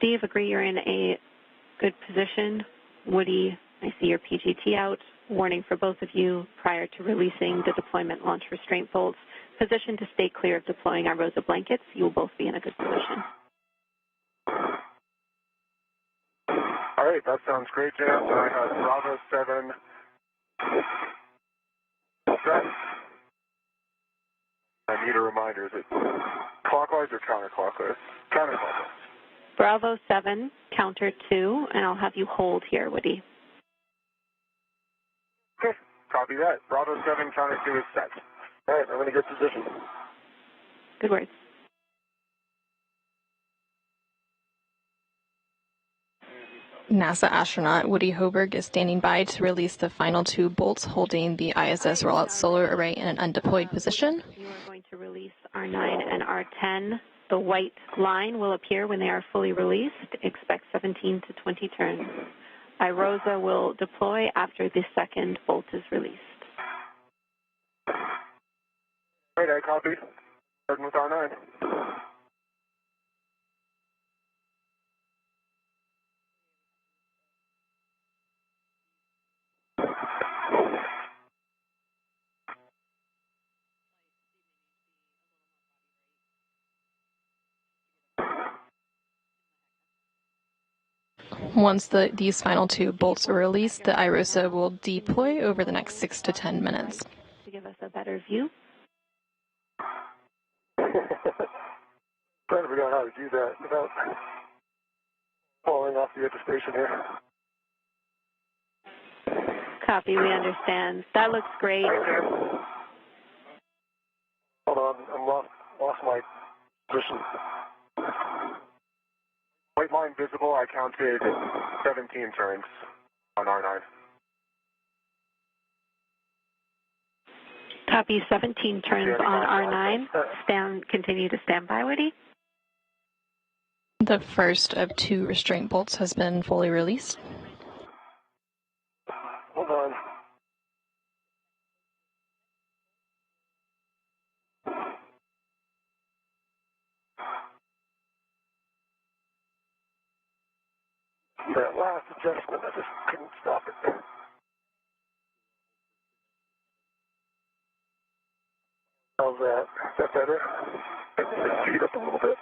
Steve, agree you're in a good position. Woody, I see your PGT out. Warning for both of you prior to releasing the deployment launch restraint bolts. Position to stay clear of deploying IROSA blankets. You will both be in a good position. All right, that sounds great, Jan. I have Bravo 7 set. I need a reminder. Is it clockwise or counterclockwise? Counterclockwise. Bravo 7, counter 2, and I'll have you hold here, Woody. Okay, copy that. Bravo 7, counter 2 is set. All right, I'm in a good position. Good words. NASA astronaut Woody Hoburg is standing by to release the final 2 bolts holding the ISS rollout solar array in an undeployed position. You are going to release R9 and R10. The white line will appear when they are fully released. Expect 17 to 20 turns. IROSA will deploy after the second bolt is released. All right, I copy. Starting with R9. Once these final 2 bolts are released, the IROSA will deploy over the next 6 to 10 minutes. To give us a better view. Trying to figure out how to do that without falling off the edge of station here. Copy, we understand. That looks great. Hold on, I'm lost my position. White line visible, I counted 17 turns on R9. Copy, 17 turns on R9. Continue to stand by, Woody. The first of 2 restraint bolts has been fully released. Hold on. That last adjustment, I just couldn't stop it. How's that? Is that better? Speed up a little bit.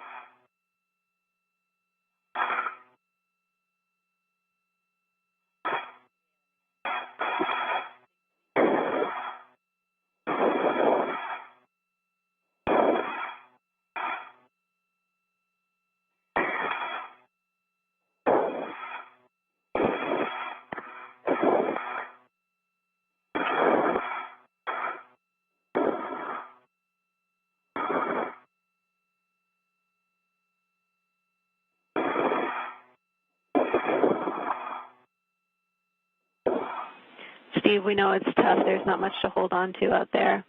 Steve, we know it's tough. There's not much to hold on to out there.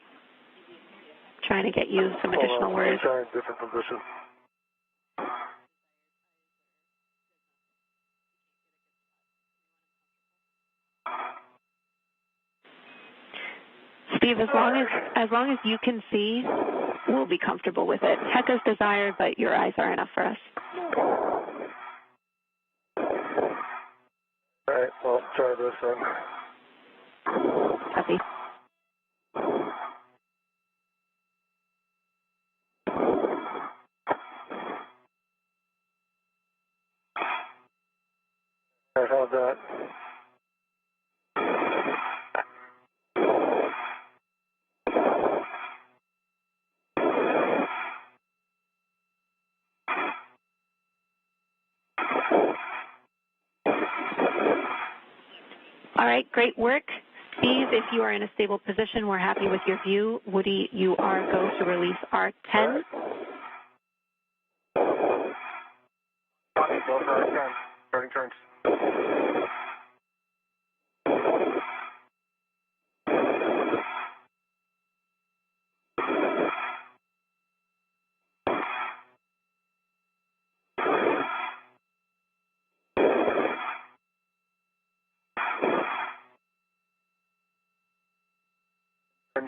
Trying to get you some additional words. Try a different position. Steve, as long as you can see, we'll be comfortable with it. Heck is desired, but your eyes are enough for us. All right, well, try this then. Copy. All right, how's that? All right, great work. Steve, if you are in a stable position, we're happy with your view. Woody, you are go to release R10. Go for R10. Starting turns.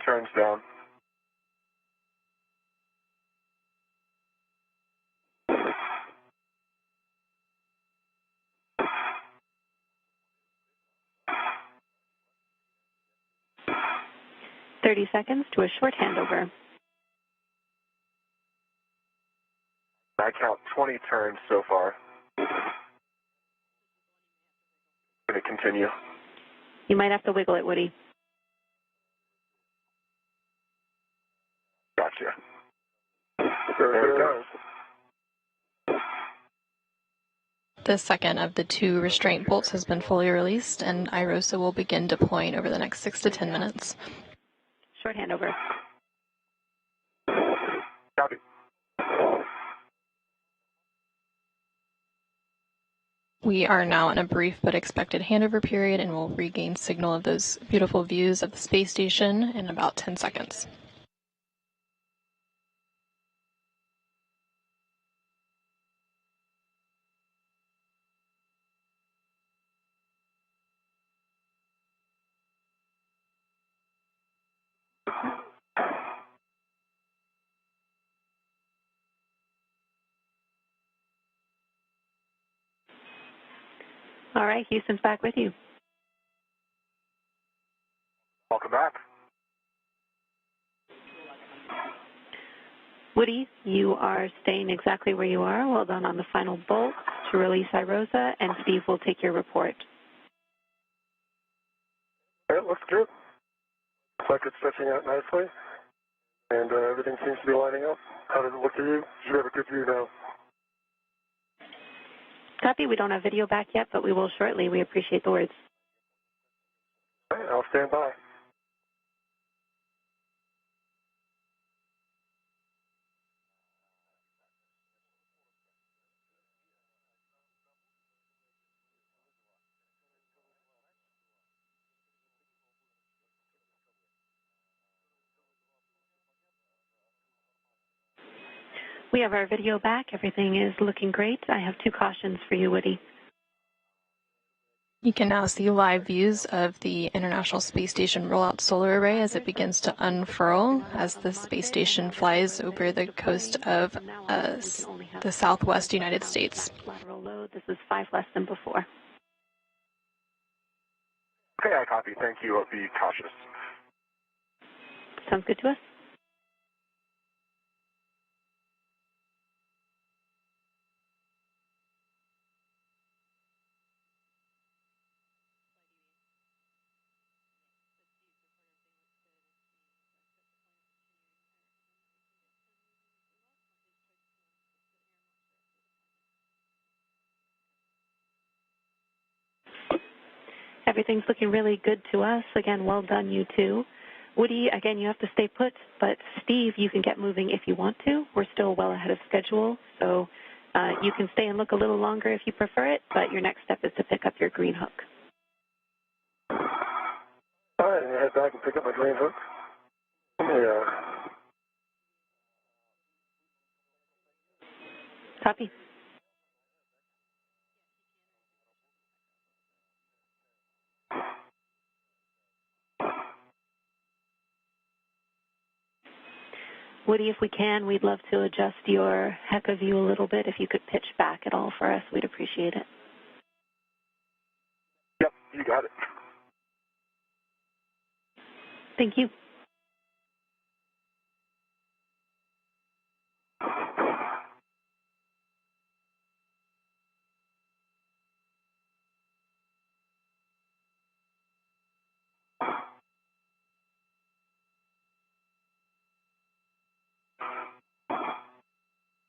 Turns down. 30 seconds to a short handover. I count 20 turns so far. Going to continue. You might have to wiggle it, Woody. Gotcha. There it goes. The second of the 2 restraint bolts has been fully released, and IROSA will begin deploying over the next 6 to 10 minutes. Short handover. Copy. We are now in a brief but expected handover period, and will regain signal of those beautiful views of the space station in about 10 seconds. All right, Houston's back with you. Welcome back. Woody, you are staying exactly where you are. Well done on the final bolt to release IROSA, and Steve will take your report. It looks good. Looks like it's stretching out nicely, and everything seems to be lining up. How does it look to you? You have a good view now. Copy. We don't have video back yet, but we will shortly. We appreciate the words. All right, I'll stand by. We have our video back. Everything is looking great. I have 2 cautions for you, Woody. You can now see live views of the International Space Station rollout solar array as it begins to unfurl as the space station flies over the coast of the southwest United States. Lateral load. This is 5 less than before. Okay, I copy. Thank you. I'll be cautious. Sounds good to us. Everything's looking really good to us. Again, well done, you two. Woody, again, you have to stay put, but Steve, you can get moving if you want to. We're still well ahead of schedule, so you can stay and look a little longer if you prefer it, but your next step is to pick up your green hook. All right, I'm going to head back and pick up my green hook. Yeah. Copy. Woody, if we can, we'd love to adjust your HECA view a little bit. If you could pitch back at all for us, we'd appreciate it. Yep, you got it. Thank you.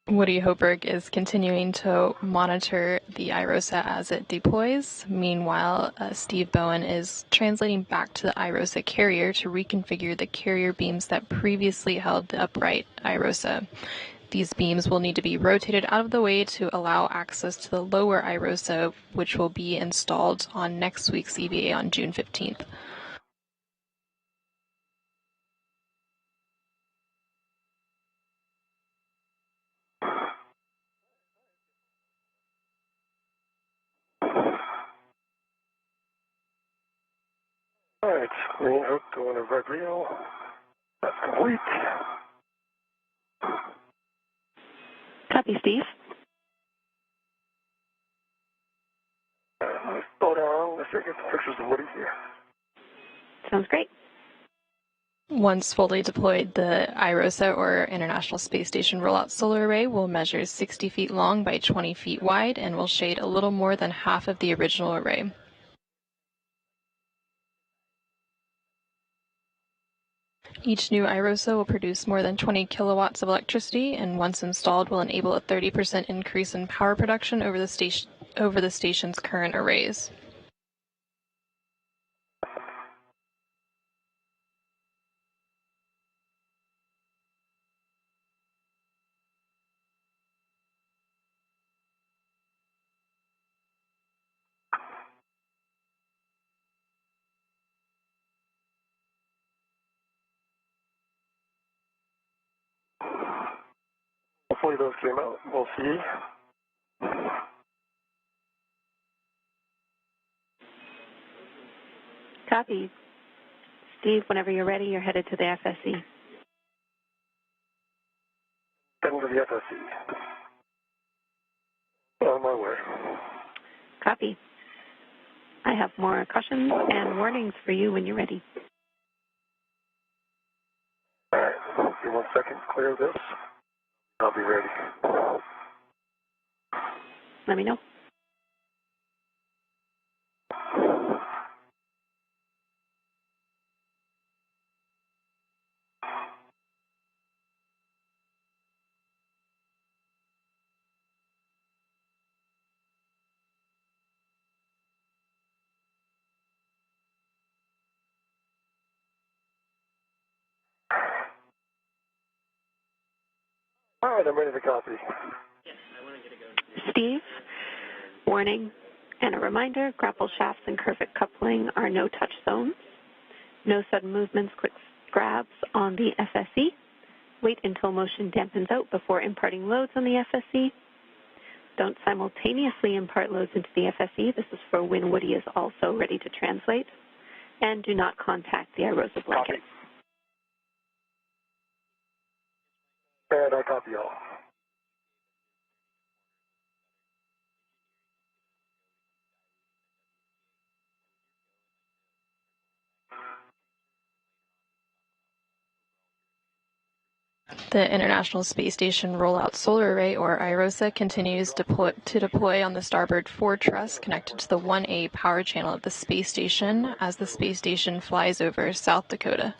Woody Hoburg is continuing to monitor the IROSA as it deploys. Meanwhile, Steve Bowen is translating back to the IROSA carrier to reconfigure the carrier beams that previously held the upright IROSA. These beams will need to be rotated out of the way to allow access to the lower IROSA, which will be installed on next week's EVA on June 15th. All right, green hook going to red reel. That's complete. Copy, Steve. Slow down. Let's get the pictures of Woody here. Sounds great. Once fully deployed, the IROSA, or International Space Station Rollout Solar Array, will measure 60 feet long by 20 feet wide and will shade a little more than half of the original array. Each new IROSA will produce more than 20 kilowatts of electricity, and once installed will enable a 30% increase in power production over the station's current arrays. Hopefully those came out. We'll see. Copy. Steve, whenever you're ready, you're headed to the FSC. Heading to the FSC. On my way. Copy. I have more cautions and warnings for you when you're ready. All right. Give me 1 second. Clear this. I'll be ready. Let me know. All right, I'm ready to copy. Steve, warning and a reminder, grapple shafts and curved coupling are no-touch zones. No sudden movements, quick grabs on the FSC. Wait until motion dampens out before imparting loads on the FSC. Don't simultaneously impart loads into the FSC. This is for when Woody is also ready to translate. And do not contact the IROSA blanket. And I copy all. The International Space Station Rollout Solar Array, or IROSA, continues to deploy on the starboard 4 truss connected to the 1A power channel of the space station as the space station flies over South Dakota.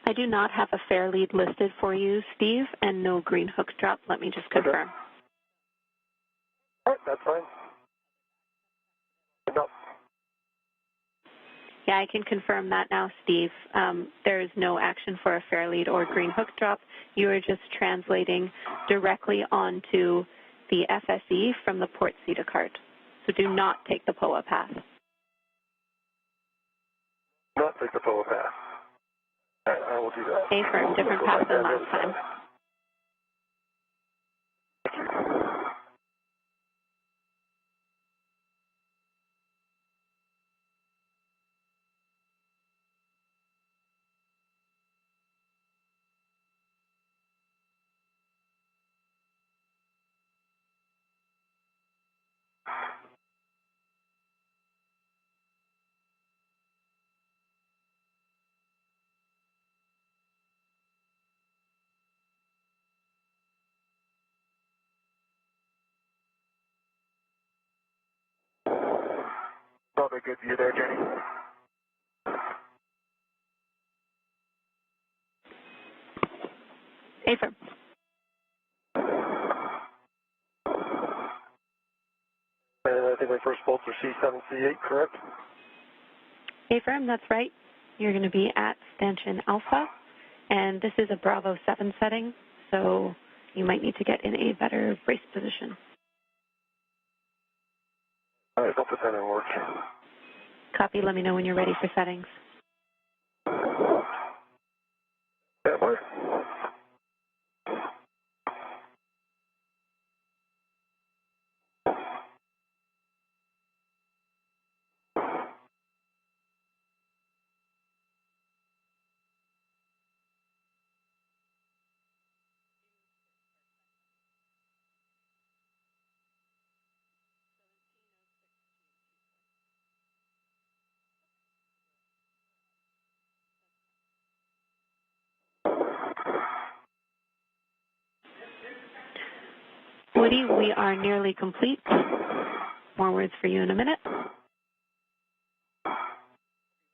I do not have a fair lead listed for you, Steve, and no green hook drop. Let me just confirm. Okay. All right, that's fine. No. Yeah, I can confirm that now, Steve. There is no action for a fair lead or green hook drop. You are just translating directly onto the FSE from the port CETA card. So do not take the POA path. Not take the POA path. I will do that. A firm, different path than last time. Not a good view there, Jenny. A firm. And I think my first bolts are C7, C8, correct? A firm, that's right. You're going to be at stanchion alpha, and this is a Bravo 7 setting, so you might need to get in a better brace position. All right, I'll put that in work. Copy, let me know when you're ready for settings. That works. Woody, we are nearly complete. More words for you in a minute.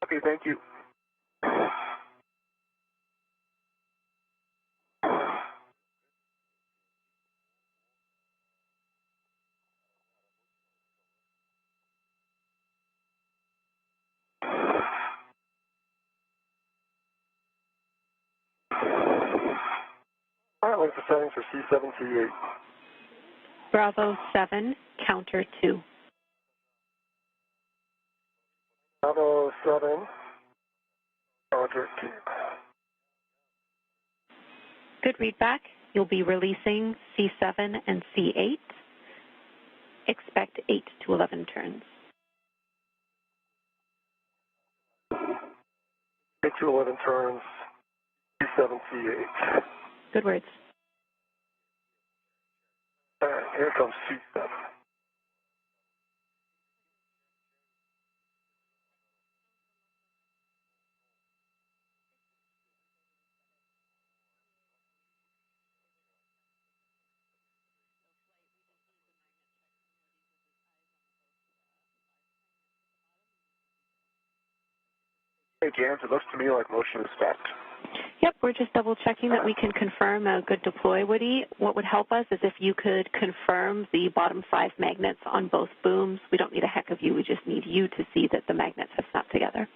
Okay, thank you. All right, what's the settings for C7, C8? Bravo 7, counter 2. Bravo 7, counter 2. Good readback. You'll be releasing C7 and C8. Expect 8 to 11 turns. 8 to 11 turns, C7, C8. Good words. All right, here comes C7. Hey, James, it looks to me like motion is stopped. Yep, we're just double checking that we can confirm a good deploy, Woody. What would help us is if you could confirm the bottom 5 magnets on both booms. We don't need a heck of you, we just need you to see that the magnets have snapped together.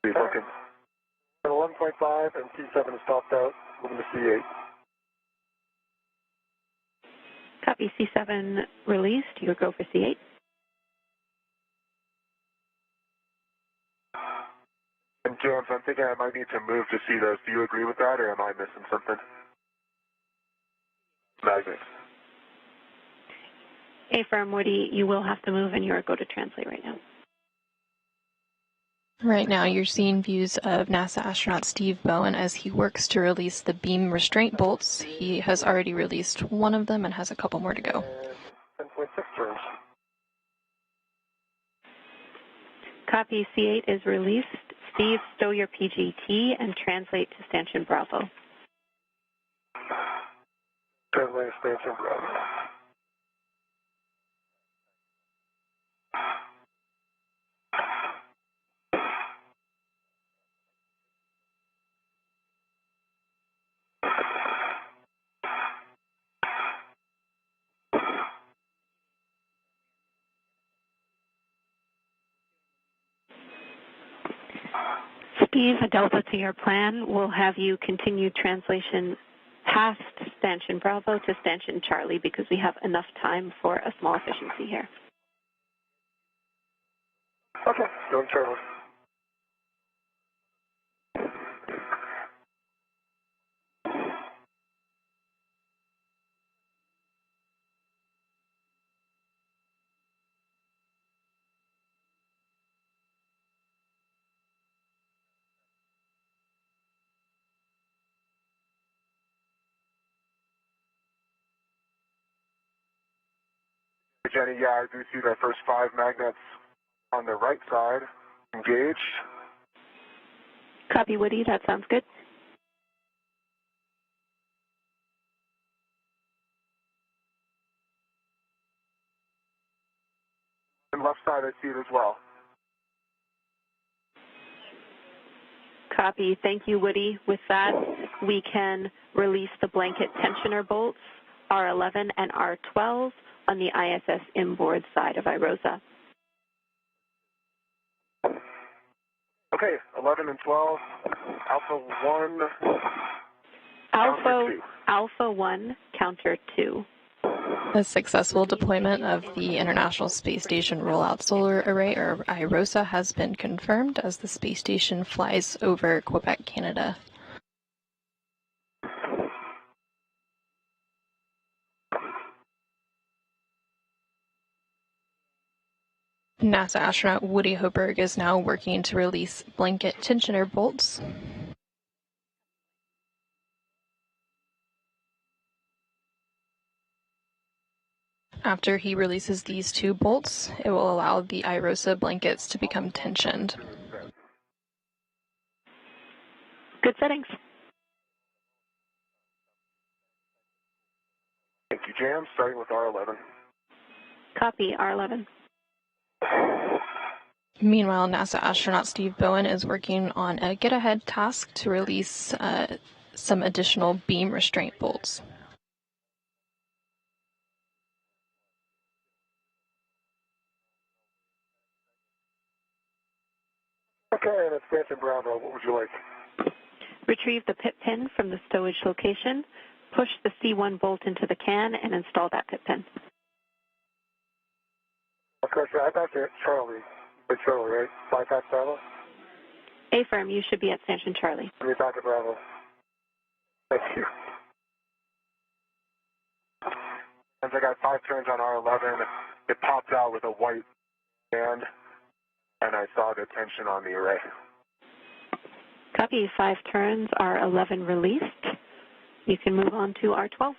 Be looking. 11.5 and C7 is topped out, moving to C8. Copy C7 released, you go for C8. And James, I'm thinking I might need to move to see those. Do you agree with that, or am I missing something? Magnets. Affirm, Woody, you will have to move and you're go to translate right now. Right now, you're seeing views of NASA astronaut Steve Bowen as he works to release the beam restraint bolts. He has already released one of them and has a couple more to go. 10.6 turns. Copy C8 is released. Steve, stow your PGT and translate to stanchion Bravo. Translate stanchion Bravo. Steve, a delta to your plan. We'll have you continue translation past stanchion Bravo to stanchion Charlie because we have enough time for a small efficiency here. Okay, going Charlie. Jenny, yeah, I do see the first 5 magnets on the right side engaged. Copy, Woody. That sounds good. And left side, I see it as well. Copy. Thank you, Woody. With that, we can release the blanket tensioner bolts, R11 and R12, on the ISS inboard side of IROSA. Okay, 11 and 12, Alpha 1, Alpha 1, counter 2. A successful deployment of the International Space Station Rollout Solar Array, or IROSA, has been confirmed as the space station flies over Quebec, Canada. NASA astronaut Woody Hoburg is now working to release blanket tensioner bolts. After he releases these 2 bolts, it will allow the IROSA blankets to become tensioned. Good settings. Thank you, Jam. Starting with R11. Copy, R11. Meanwhile, NASA astronaut Steve Bowen is working on a get-ahead task to release some additional beam restraint bolts. Okay, and expansion Bravo, what would you like? Retrieve the pit pin from the stowage location, push the C1 bolt into the can, and install that pit pin. Okay, I thought you're at Charlie. It's Charlie, right? Bypass Bravo? A-firm, you should be at Station Charlie. Let me back at Bravo. Thank you. Since I got 5 turns on R11, it popped out with a white band, and I saw the tension on the array. Copy, 5 turns, R11 released. You can move on to R12.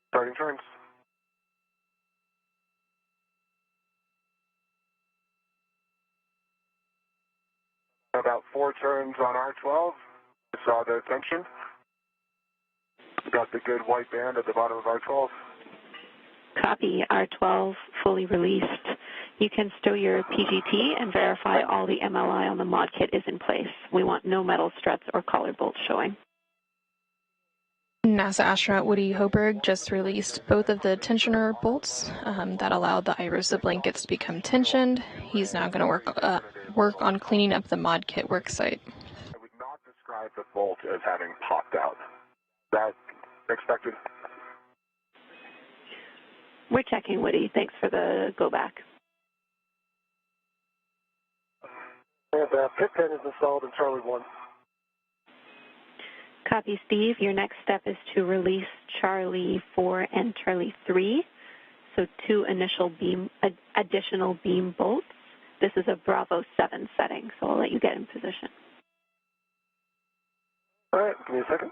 Starting turns. About 4 turns on R12. I saw the tension. Got the good white band at the bottom of R12. Copy, R12 fully released. You can stow your PGT and verify all the MLI on the mod kit is in place. We want no metal struts or collar bolts showing. NASA astronaut Woody Hoburg just released both of the tensioner bolts that allowed the IROSA blankets to become tensioned. He's now going to work on cleaning up the mod kit worksite. I would not describe the bolt as having popped out. That expected? We're checking, Woody. Thanks for the go back. And pit pin is installed in Charlie 1. Copy, Steve. Your next step is to release Charlie 4 and Charlie 3. So 2 additional beam bolts. This is a Bravo 7 setting, so I'll let you get in position. All right, give me a second.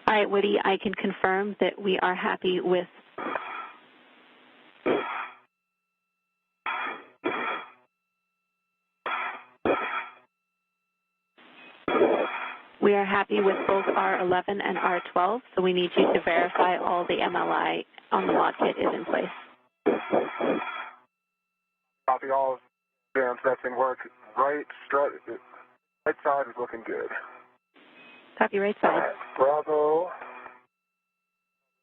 All right, Woody, I can confirm that we are happy with both R11 and R12, so we need you to verify all the MLI on the mod kit is in place. Copy all. Jam testing work. Right side is looking good. Copy, right side. Bravo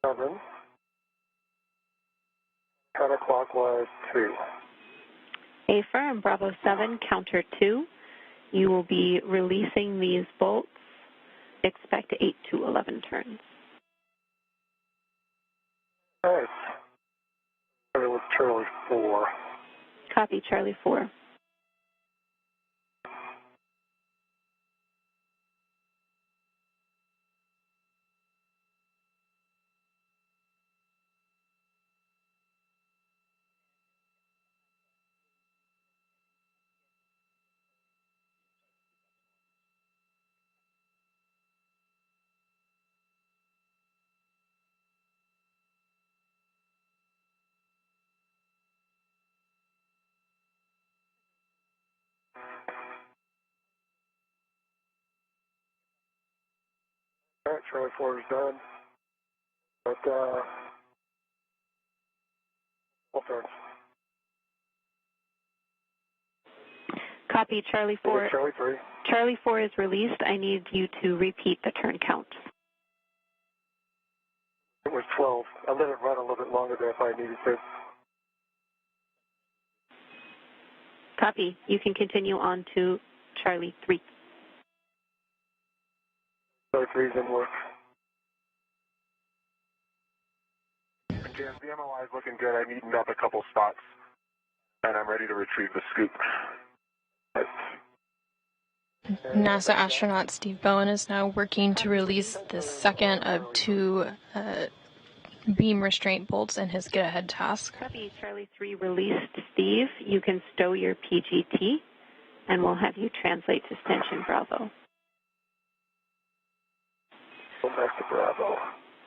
7. Counterclockwise 2. A-firm, Bravo 7, counter 2. You will be releasing these bolts. Expect 8 to 11 turns. All right. Starting with Charlie 4. Copy, Charlie 4. All right, Charlie 4 is done. But, full turns. Copy, Charlie 4. Charlie 3. Charlie 4 is released. I need you to repeat the turn count. It was 12. I let it run a little bit longer than if I needed to. Copy. You can continue on to Charlie 3. Charlie 3 is in work. Jam, the MLI is looking good. I neatened up a couple spots, and I'm ready to retrieve the scoop. NASA astronaut Steve Bowen is now working to release the second of 2 beam restraint bolts in his get-ahead task. Copy, Charlie 3 released Steve. You can stow your PGT, and we'll have you translate to Stanchion Bravo. Go back to Bravo.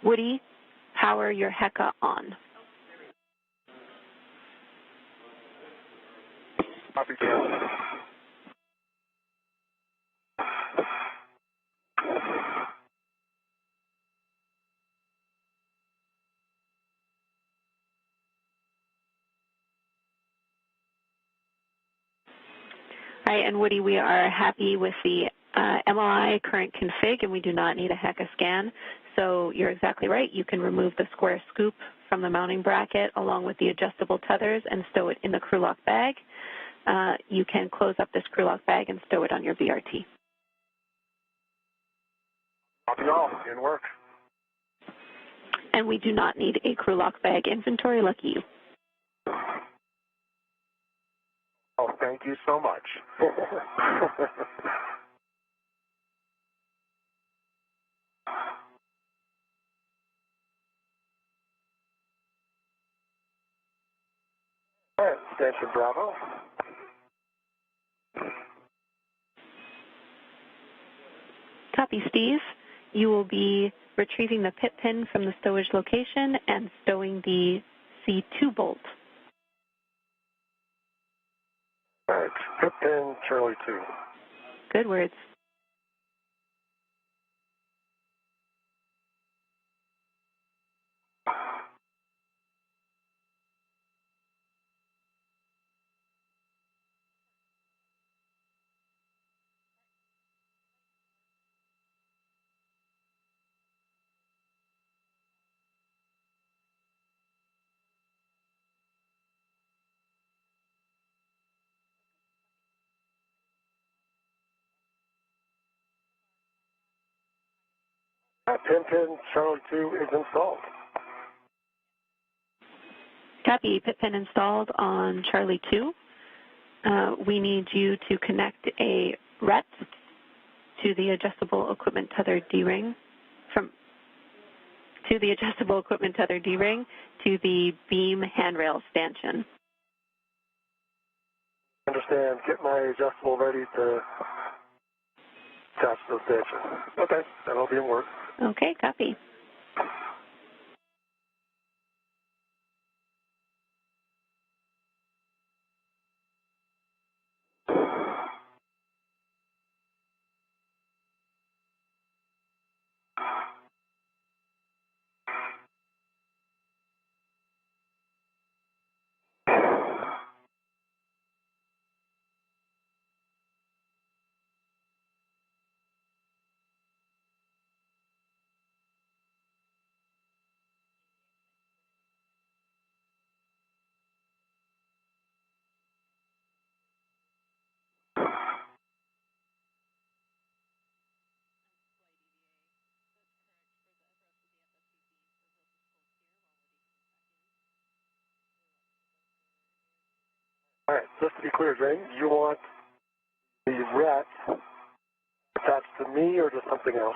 Woody, power your HECA on. Copy, Charlie. All right, and Woody, we are happy with the MLI current config, and we do not need a HECA scan. So you're exactly right. You can remove the square scoop from the mounting bracket along with the adjustable tethers and stow it in the crew lock bag. You can close up this crew lock bag and stow it on your VRT. Copy all. In work. And we do not need a crew lock bag inventory. Lucky you. Oh, thank you so much. All right, Stanchion Bravo. Copy, Steve. You will be retrieving the pit pin from the stowage location and stowing the C2 bolt. All right, pit pin, Charlie 2. Good words. Pin, Charlie 2 is installed. Copy, pit pin installed on Charlie 2. We need you to connect a RET to the adjustable equipment tether D-ring to the beam handrail stanchion. Understand. Get my adjustable ready to attach to the stanchion. Okay, that'll be in work. Okay, copy. All right, just to be clear, Jane, you want the RET attached to me or to something else?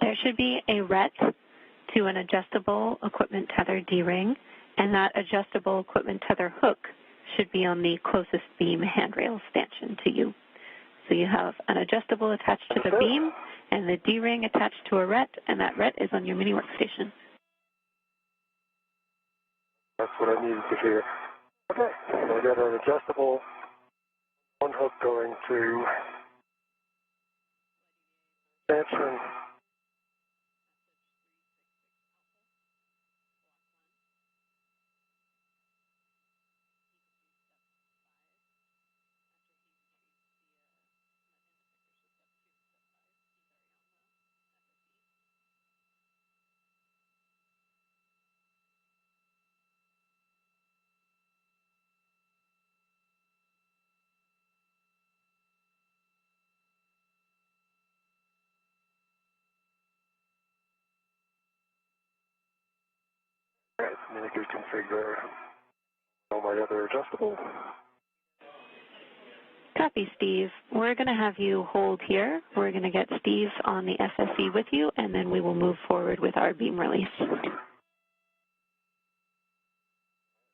There should be a RET to an adjustable equipment tether D-ring, and that adjustable equipment tether hook should be on the closest beam handrail stanchion to you. So you have an adjustable attached to the beam and the D-ring attached to a RET, and that RET is on your mini workstation. That's what I needed to hear. Okay, so I got an adjustable one hook going to stanchion. All right, let me configure all my other adjustable. Copy, Steve. We're going to have you hold here. We're going to get Steve on the SSE with you, and then we will move forward with our beam release.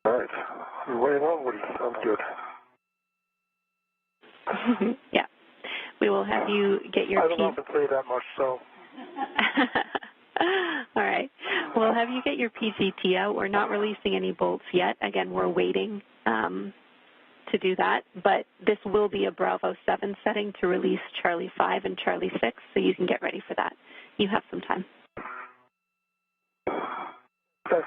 All right. You're waiting on Woody. Sounds good. Yeah. We will have you get your I don't know if I play that much, so. All right. We'll have you get your PGT out. We're not releasing any bolts yet. Again, we're waiting to do that, but this will be a Bravo 7 setting to release Charlie 5 and Charlie 6, so you can get ready for that. You have some time. Okay.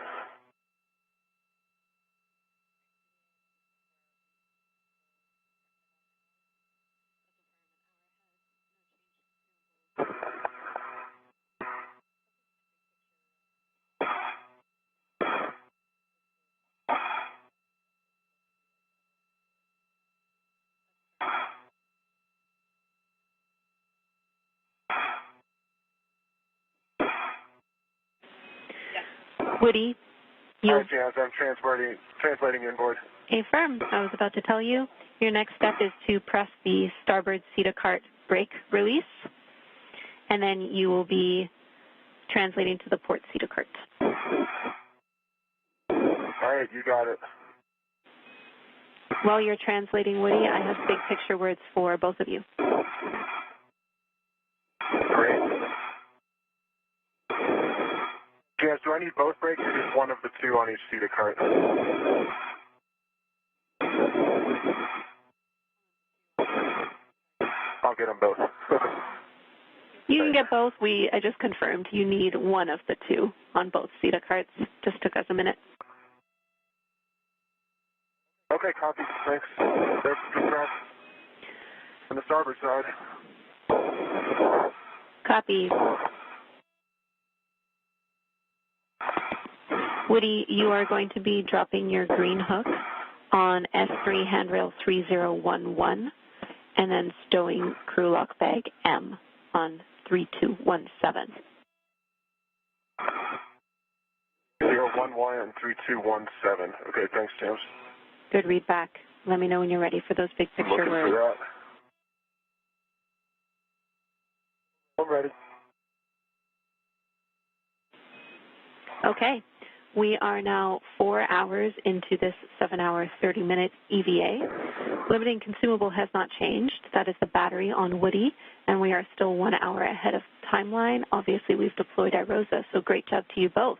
Woody, Hi, Jazz. I'm translating inboard. Affirm. I was about to tell you, your next step is to press the starboard CETA cart brake release, and then you will be translating to the port CETA cart. All right, you got it. While you're translating, Woody, I have big picture words for both of you. Great. Jazz, do I need both brakes or just one of the two on each seat of cart? I'll get them both. You can get both. I just confirmed you need one of the two on both CETA carts. Just took us a minute. Okay, copy. Thanks. There's the press on the starboard side. Copy. Woody, you are going to be dropping your green hook on S3 handrail 3011 and then stowing crew lock bag M on 3217. 011 and 3217. Okay, thanks, James. Good read back. Let me know when you're ready for those big picture Looking words. for that. I'm ready. Okay. We are now 4 hours into this 7-hour, 30-minute EVA. Limiting consumable has not changed. That is the battery on Woody, and we are still 1 hour ahead of timeline. Obviously, we've deployed IROSA, so great job to you both.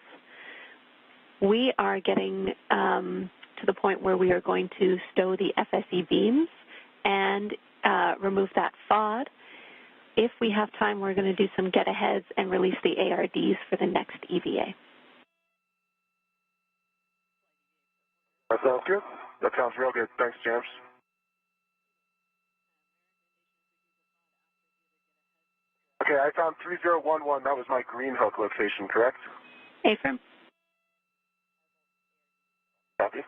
We are getting to the point where we are going to stow the FSE beams and remove that FOD. If we have time, we're going to do some get-aheads and release the ARDs for the next EVA. That sounds good. That sounds real good. Thanks, James. Okay, I found 3011. That was my green hook location, correct? Affirm. Copy.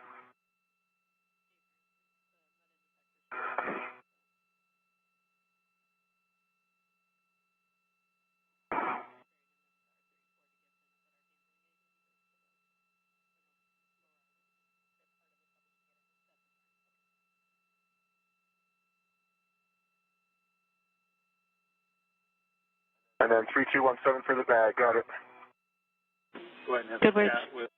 And then 3217 for the bag. Got it. Go ahead and have Good work. chat with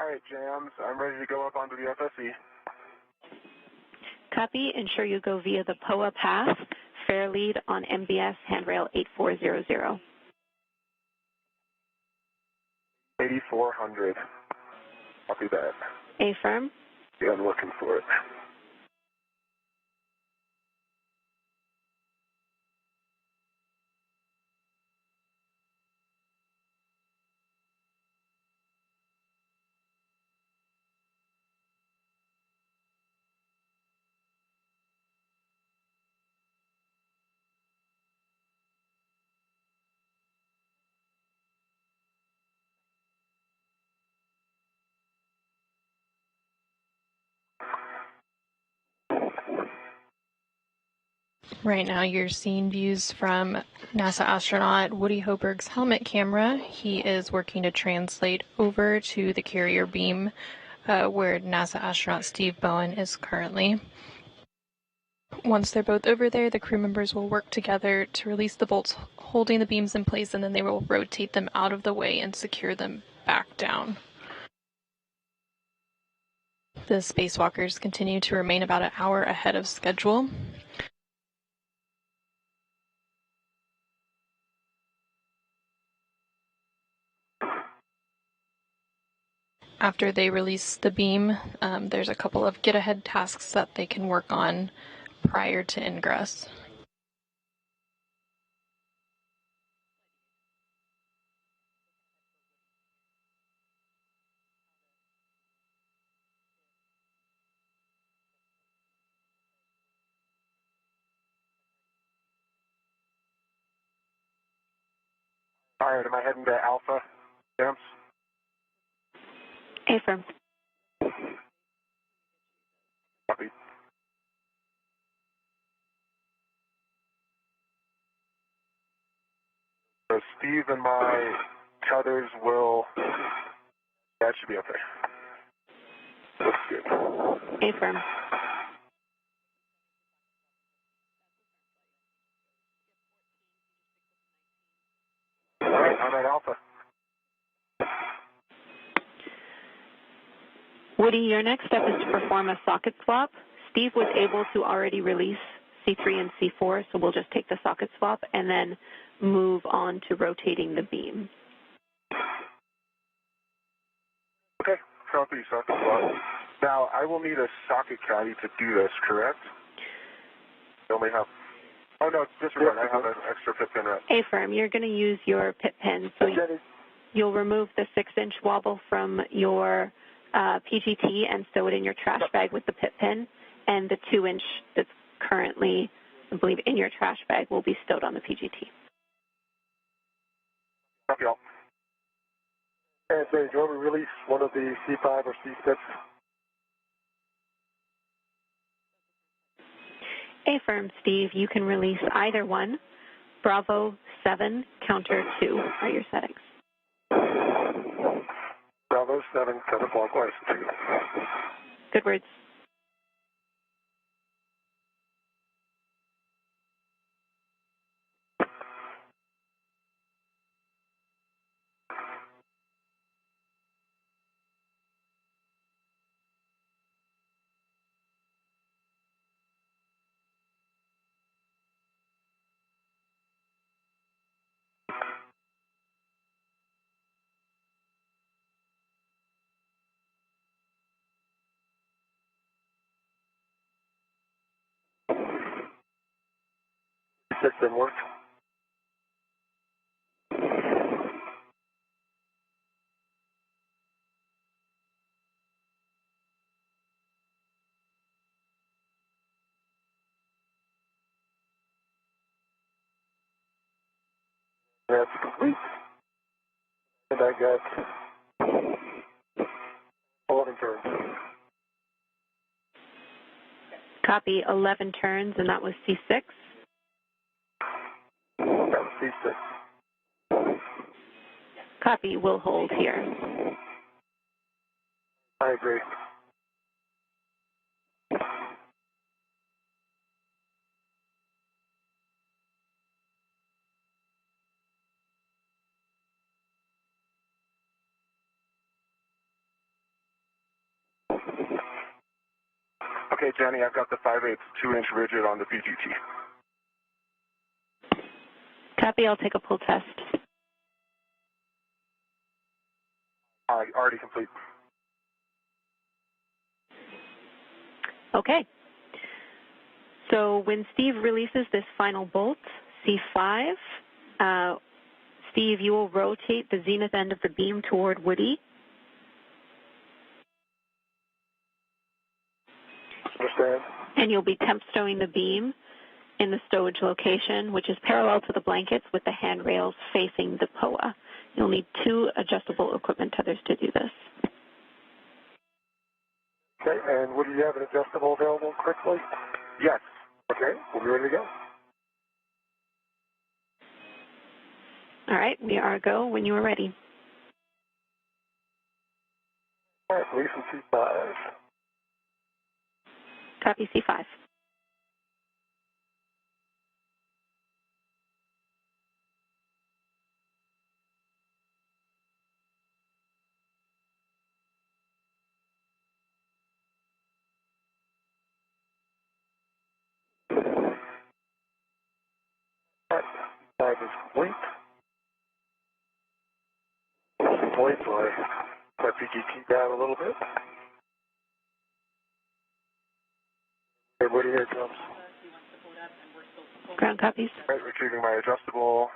All right, Jams, I'm ready to go up onto the FSE. Copy. Ensure you go via the POA path, fair lead on MBS handrail 8400. 8400. Copy that. Affirm. Yeah, I'm looking for it. Right now you're seeing views from NASA astronaut Woody Hoburg's helmet camera. He is working to translate over to the carrier beam where NASA astronaut Steve Bowen is currently. Once they're both over there, the crew members will work together to release the bolts holding the beams in place, and then they will rotate them out of the way and secure them back down. The spacewalkers continue to remain about an hour ahead of schedule. After they release the beam, there's a couple of get-ahead tasks that they can work on prior to ingress. All right, am I heading to Alpha, Jams? Affirm. Copy. So Steve and my tethers will... That should be okay. Looks good. Affirm. All right, I'm at Alpha. Woody, your next step is to perform a socket swap. Steve was able to already release C3 and C4, so we'll just take the socket swap and then move on to rotating the beam. Okay, copy, socket swap. Now, I will need a socket caddy to do this, correct? I only have... Oh, no, disregard. I have an extra pit pin rep. Affirm. You're going to use your pit pin. So you'll remove the 6-inch wobble from your PGT and stow it in your trash bag with the pit pin, and the 2-inch that's currently, I believe, in your trash bag will be stowed on the PGT. Copy all. And say, do you want to release one of the C5 or C6? Affirm, Steve. You can release either one. Bravo 7, counter 2 are your settings. Bravo 7, counterclockwise 2. Good words. System work. That's complete. And I got 11 turns. Copy 11 turns, and that was C6. That was C6. Copy, we'll hold here. I agree. Okay, Jenny, I've got the 5/8 2-inch rigid on the PGT. Copy, I'll take a pull test. Already complete. Okay. So when Steve releases this final bolt, C5, Steve, you will rotate the zenith end of the beam toward Woody. Understand. And you'll be temp stowing the beam in the stowage location, which is parallel to the blankets with the handrails facing the POA. You'll need 2 adjustable equipment tethers to do this. Okay, and would you have an adjustable available quickly? Yes. Okay, we'll be ready to go. All right, we are go when you are ready. All right, release from C5. Copy C5. All right, 5 is complete. Complete, so I PGT down a little bit. Everybody here comes. Ground copies. All right, retrieving my adjustable.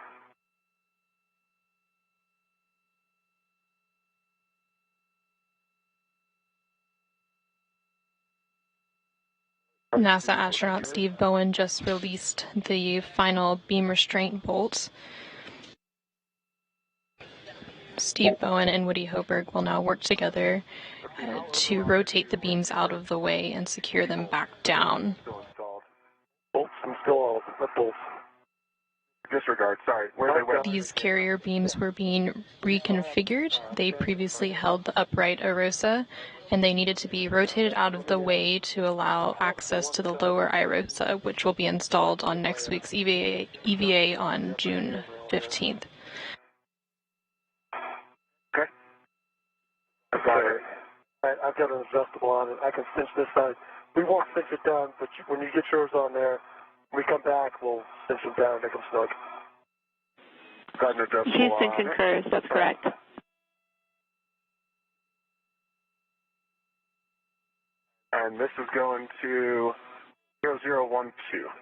NASA astronaut Steve Bowen just released the final beam restraint bolts. Steve Bowen and Woody Hoburg will now work together to rotate the beams out of the way and secure them back down. Still installed. Bolts installed. What bolts? Disregard, sorry. Where they went? These carrier beams were being reconfigured. They previously held the upright IROSA, and they needed to be rotated out of the way to allow access to the lower IROSA, which will be installed on next week's EVA on June 15th. Okay. I've got it. I've got an adjustable on it. I can cinch this side. We won't cinch it down, but when you get yours on there, when we come back, we'll cinch them down, make them snug. Got an adjustable Houston on. concurs, that's correct. And this is going to 0012.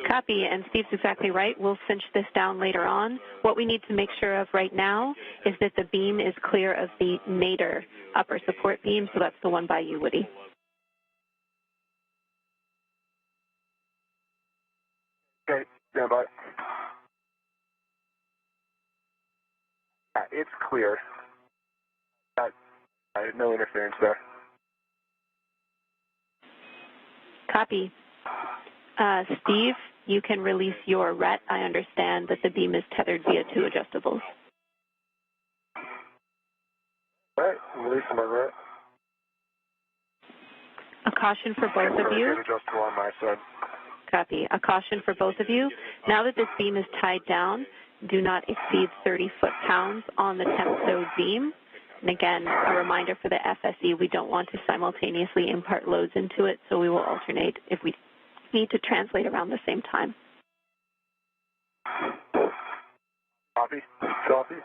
Copy, and Steve's exactly right. We'll cinch this down later on. What we need to make sure of right now is that the beam is clear of the nadir upper support beam, so that's the one by you, Woody. Okay, stand by. It's clear. I had no interference there. Copy. Steve, you can release your RET. I understand that the beam is tethered via 2 adjustables. All right, I'm releasing my RET. A caution for both of you. Adjustable on my side. Copy. A caution for both of you. Now that this beam is tied down, do not exceed 30 foot-pounds on the temp stowed beam. And again, a reminder for the FSE, we don't want to simultaneously impart loads into it, so we will alternate if we need to translate around the same time. Copy. Copy.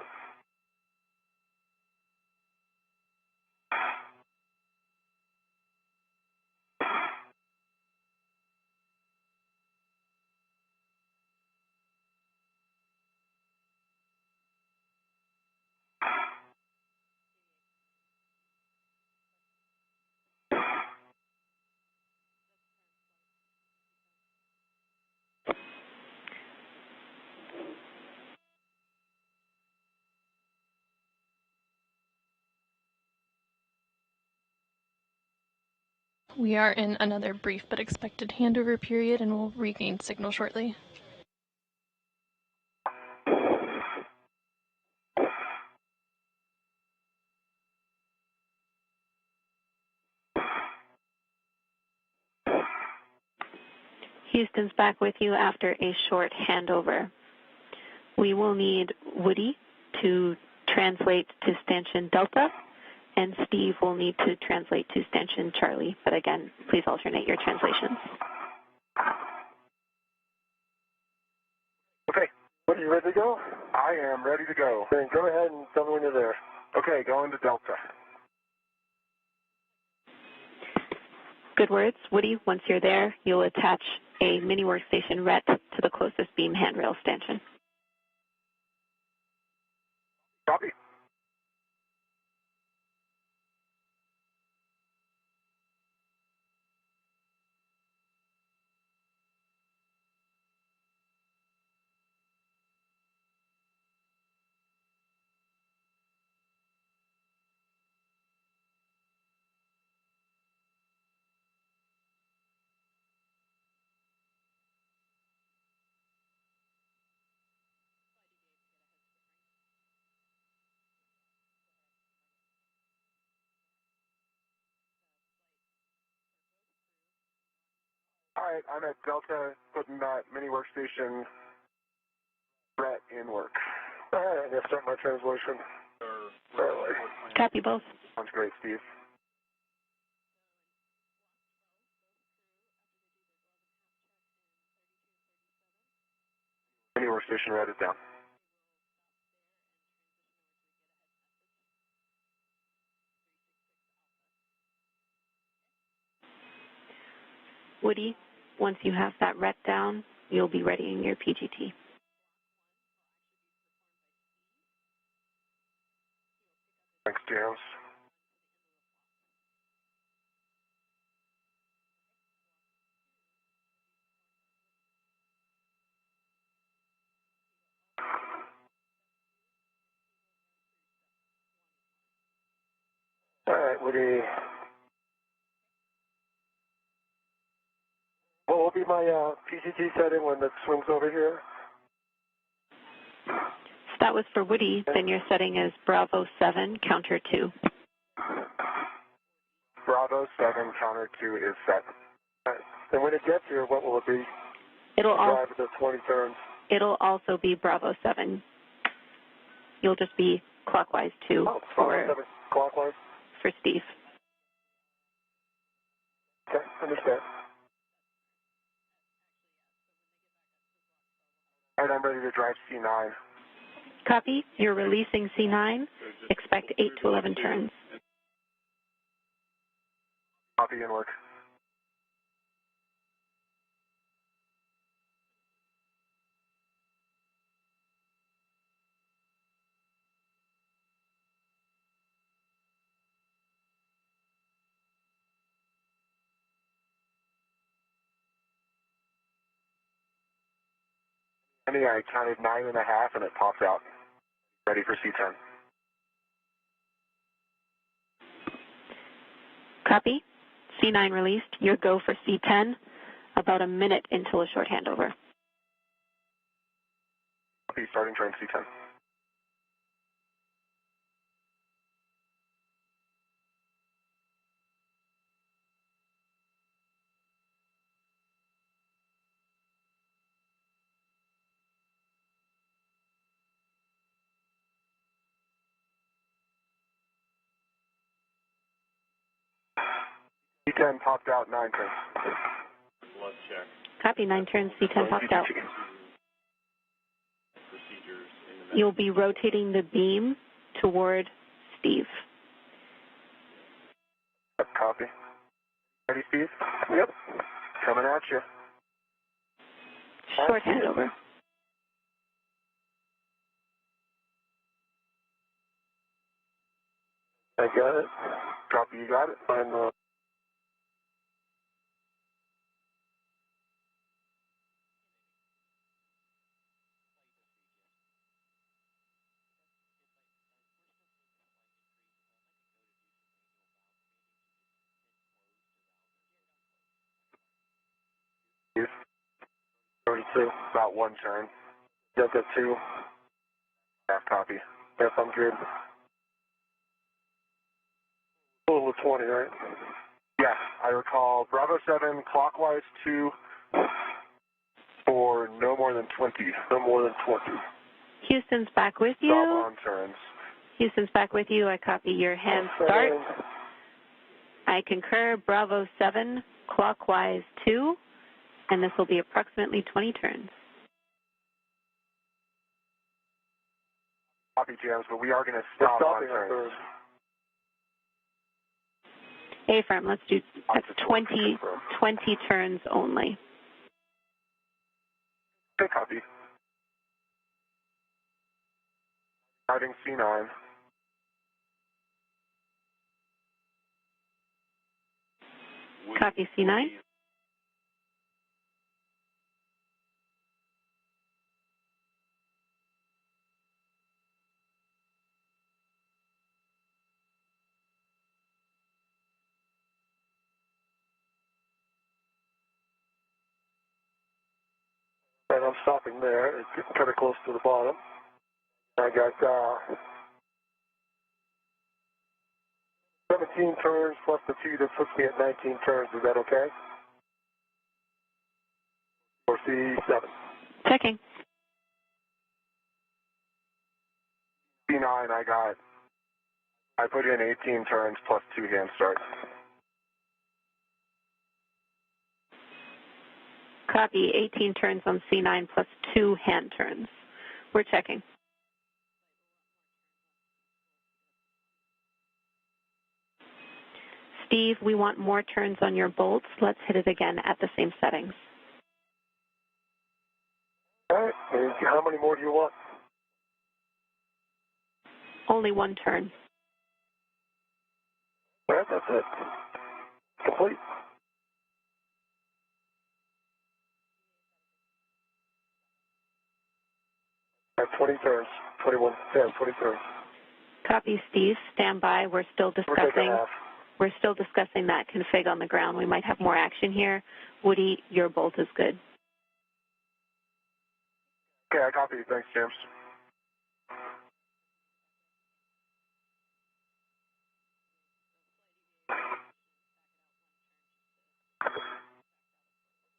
We are in another brief but expected handover period and will regain signal shortly. Houston's back with you after a short handover. We will need Woody to translate to stanchion Delta and Steve will need to translate to Stanchion Charlie, but again, please alternate your translations. Okay. What, are you ready to go? I am ready to go. Then go ahead and tell me when you're there. Okay, going to Delta. Good words. Woody, once you're there, you'll attach a mini workstation RET to the closest beam handrail stanchion. Copy. All right, I'm at Delta, putting that mini workstation RET in work. All right, I'm going to start my translation. Copy both. Sounds great, Steve. Mini workstation RET is down. Woody, once you have that RET down, you'll be readying your PGT. Thanks, James. All right, Woody. What will be my PGT setting when it swings over here? So that was for Woody, then your setting is Bravo 7, counter 2. Bravo 7, counter 2 is set. All right. And when it gets here, what will it be? It'll Drive the 20 turns. It'll also be Bravo 7. You'll just be clockwise 2 Bravo 7 clockwise? For Steve. Okay, understand. All right, I'm ready to drive C9. Copy. You're releasing C9. Expect 8 to 11 turns. Copy and work. I counted 9.5 and it popped out. Ready for C10. Copy. C9 released. Your go for C10. About a minute until a short handover. Copy, starting turn C10. C10 popped out 9 turns. Copy. 9 turns. C10 popped out. You'll be rotating the beam toward Steve. Copy. Ready, Steve? Yep. Coming at you. Short handover. I got it. Copy, you got it? I'm Turn 2. About 1 turn. Delta 2. Half copy. Yes, I'm good. Total of 20, right? Yeah, I recall Bravo 7, clockwise 2 for no more than 20. No more than 20. Houston's back with Stop you. on turns. Houston's back with you. I copy your hand start. I concur, Bravo 7, clockwise 2, and this will be approximately 20 turns. Copy, James, but we are going to stop on turns. A-firm, let's do 20 turns only. Okay, copy. Starting C9. Copy C9. And I'm stopping there. It's getting kind of close to the bottom. I got 17 turns plus the 2 that puts me at 19 turns. Is that okay? Or C7? Checking. C9, I put in 18 turns plus 2 hand starts. Copy, 18 turns on C9 plus 2 hand turns. We're checking. Steve, we want more turns on your bolts. Let's hit it again at the same settings. All right. And how many more do you want? Only 1 turn. All right, that's it. Complete. I have 20 turns. 21, 20 turns. Copy, Steve. Stand by. We're still discussing that config on the ground. We might have more action here. Woody, your bolt is good. Okay, I copy. Thanks, James.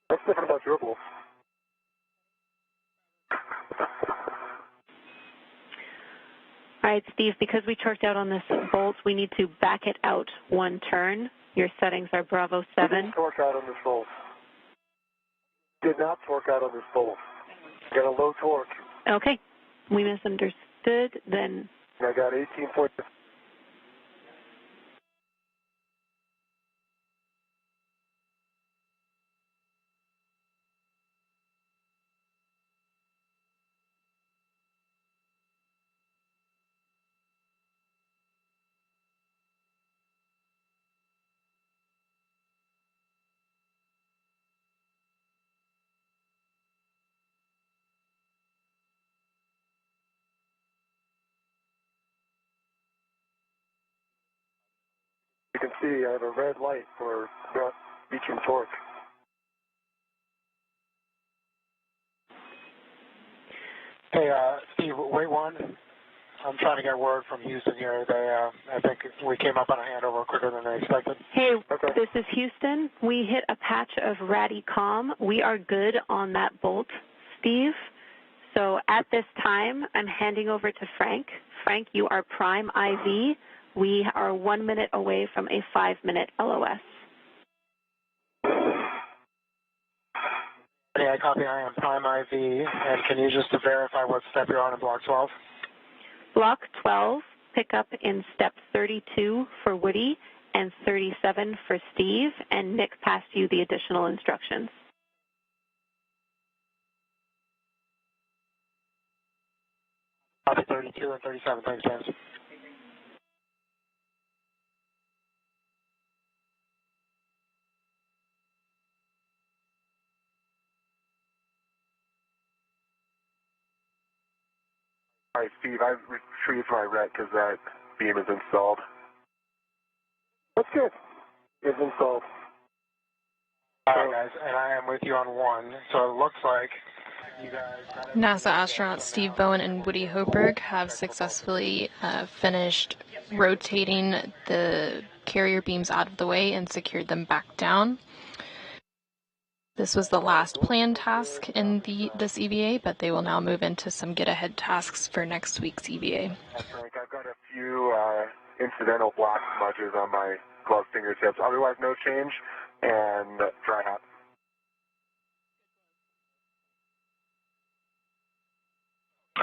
What's different about your bolts? All right, Steve, because we torqued out on this bolt, we need to back it out 1 turn. Your settings are Bravo 7. Didn't torque out on this bolt. Did not torque out on this bolt. Got a low torque. Okay. We misunderstood. Then I got 18.5. You can see I have a red light for not reaching torque. Hey, Steve, wait one. I'm trying to get word from Houston here. I think we came up on a handover quicker than they expected. Hey, okay. This is Houston. We hit a patch of Radicom. We are good on that bolt, Steve. So at this time, I'm handing over to Frank. Frank, you are prime IV. We are 1 minute away from a 5-minute LOS. Yeah, I copy. I am prime IV. And can you just verify what step you're on in block 12? Block 12, pick up in step 32 for Woody and 37 for Steve, and Nick passed you the additional instructions. Copy 32 and 37. Thanks, James. All right, Steve, I've retrieved my RET because that beam is installed. That's good. It's installed. All right, guys, and I am with you on 1. So it looks like you guys got it. NASA astronauts Steve Bowen and Woody Hoburg have successfully finished rotating the carrier beams out of the way and secured them back down. This was the last planned task in this EVA, but they will now move into some get-ahead tasks for next week's EVA. Frank, I've got a few few incidental black smudges on my glove fingertips. Otherwise, no change, and dry hot.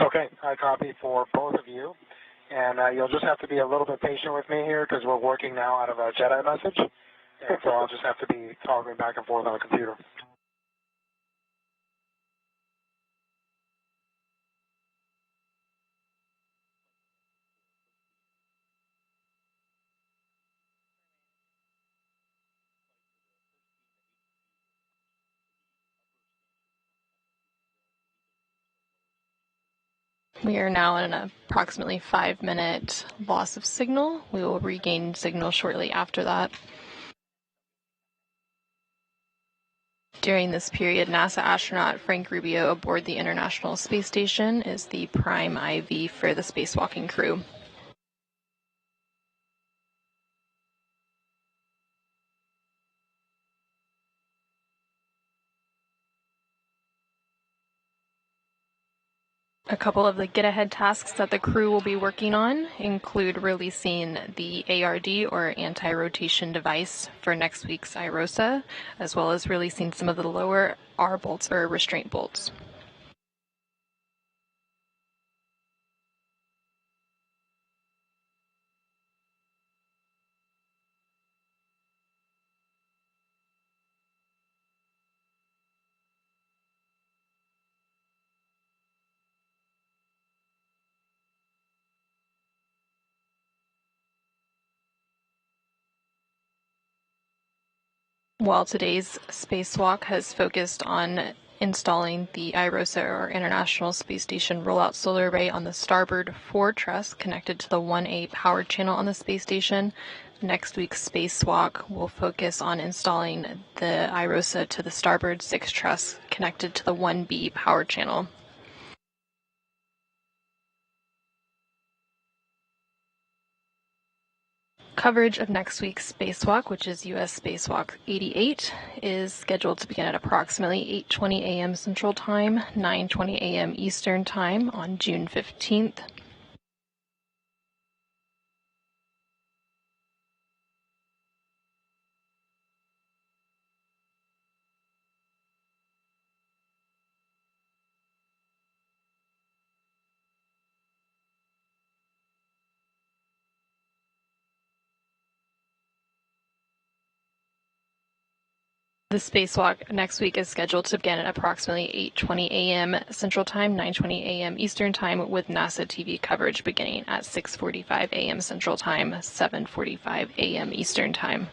Okay, I copy for both of you. And you'll just have to be a little bit patient with me here because we're working now out of a Jedi message. And so I'll just have to be toggling back and forth on the computer. We are now in an approximately 5-minute loss of signal. We will regain signal shortly after that. During this period, NASA astronaut Frank Rubio aboard the International Space Station is the prime IV for the spacewalking crew. A couple of the get-ahead tasks that the crew will be working on include releasing the ARD, or anti-rotation device, for next week's IROSA, as well as releasing some of the lower R bolts, or restraint bolts. While today's spacewalk has focused on installing the IROSA, or International Space Station Rollout Solar Array, on the starboard 4 truss connected to the 1A power channel on the space station, next week's spacewalk will focus on installing the IROSA to the starboard 6 truss connected to the 1B power channel. Coverage of next week's spacewalk, which is U.S. Spacewalk 88, is scheduled to begin at approximately 8:20 a.m. Central Time, 9:20 a.m. Eastern Time on June 15th. The spacewalk next week is scheduled to begin at approximately 8:20 a.m. Central Time, 9:20 a.m. Eastern Time, with NASA TV coverage beginning at 6:45 a.m. Central Time, 7:45 a.m. Eastern Time.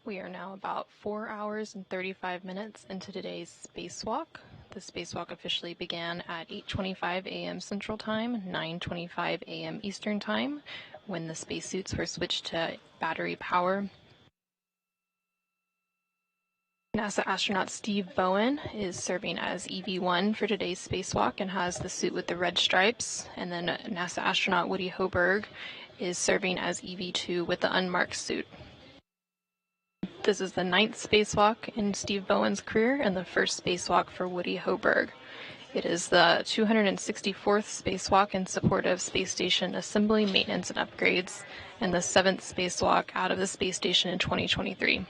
We are now about 4 hours and 35 minutes into today's spacewalk. The spacewalk officially began at 8:25 a.m. Central Time, 9:25 a.m. Eastern Time, when the spacesuits were switched to battery power. NASA astronaut Steve Bowen is serving as EV1 for today's spacewalk and has the suit with the red stripes. And then NASA astronaut Woody Hoburg is serving as EV2 with the unmarked suit. This is the 9th spacewalk in Steve Bowen's career and the first spacewalk for Woody Hoburg. It is the 264th spacewalk in support of space station assembly, maintenance, and upgrades, and the 7th spacewalk out of the space station in 2023.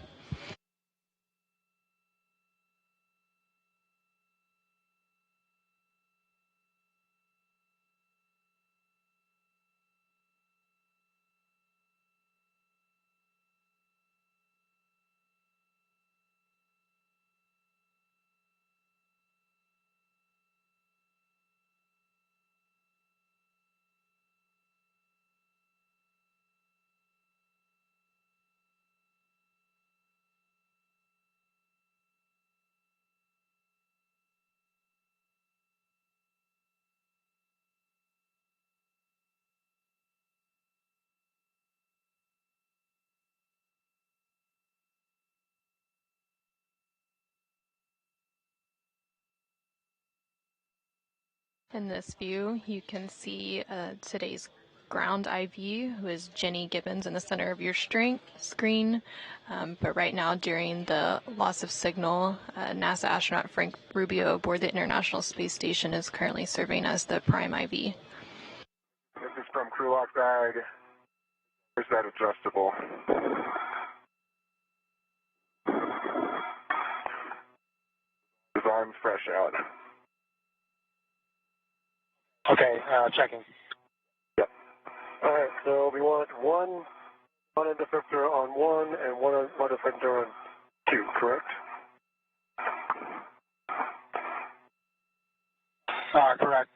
In this view, you can see today's ground IV, who is Jenny Gibbons, in the center of your screen. But right now, during the loss of signal, NASA astronaut Frank Rubio aboard the International Space Station is currently serving as the prime IV. This is from crew lock bag. Where's that adjustable? His arm's fresh out. Okay, checking. Yep. All right, so we want one end effector on 1 and one effector on 2, correct? Correct.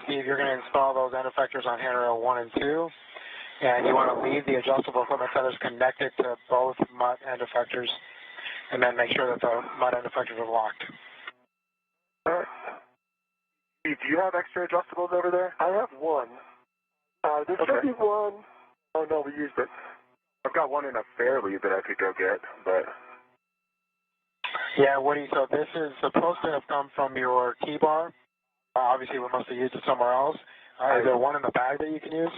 Steve, you're going to install those end effectors on handrail 1 and 2, and you want to leave the adjustable equipment tethers connected to both MUT end effectors, and then make sure that the MUT end effectors are locked. All right. Steve, do you have extra adjustables over there? I have one. There should be one. Oh, no, we used it. I've got one in a fairly that I could go get, but... Yeah, Woody, so this is supposed to have come from your T-bar. Obviously, we must have used it somewhere else. Is there one in the bag that you can use?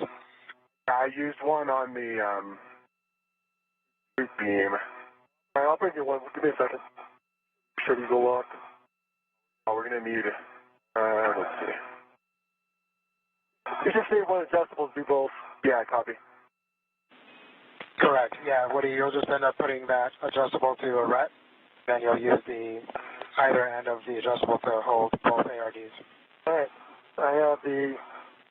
I used one on the boot beam. All right, I'll bring you one. Give me a second. Should you go locked? Oh, we're going to need... let's see. You just need one adjustable to do both. Yeah, copy. Correct. Yeah, Woody, you'll just end up putting that adjustable to a RET, then you'll use the either end of the adjustable to hold both ARDs. All right. I have the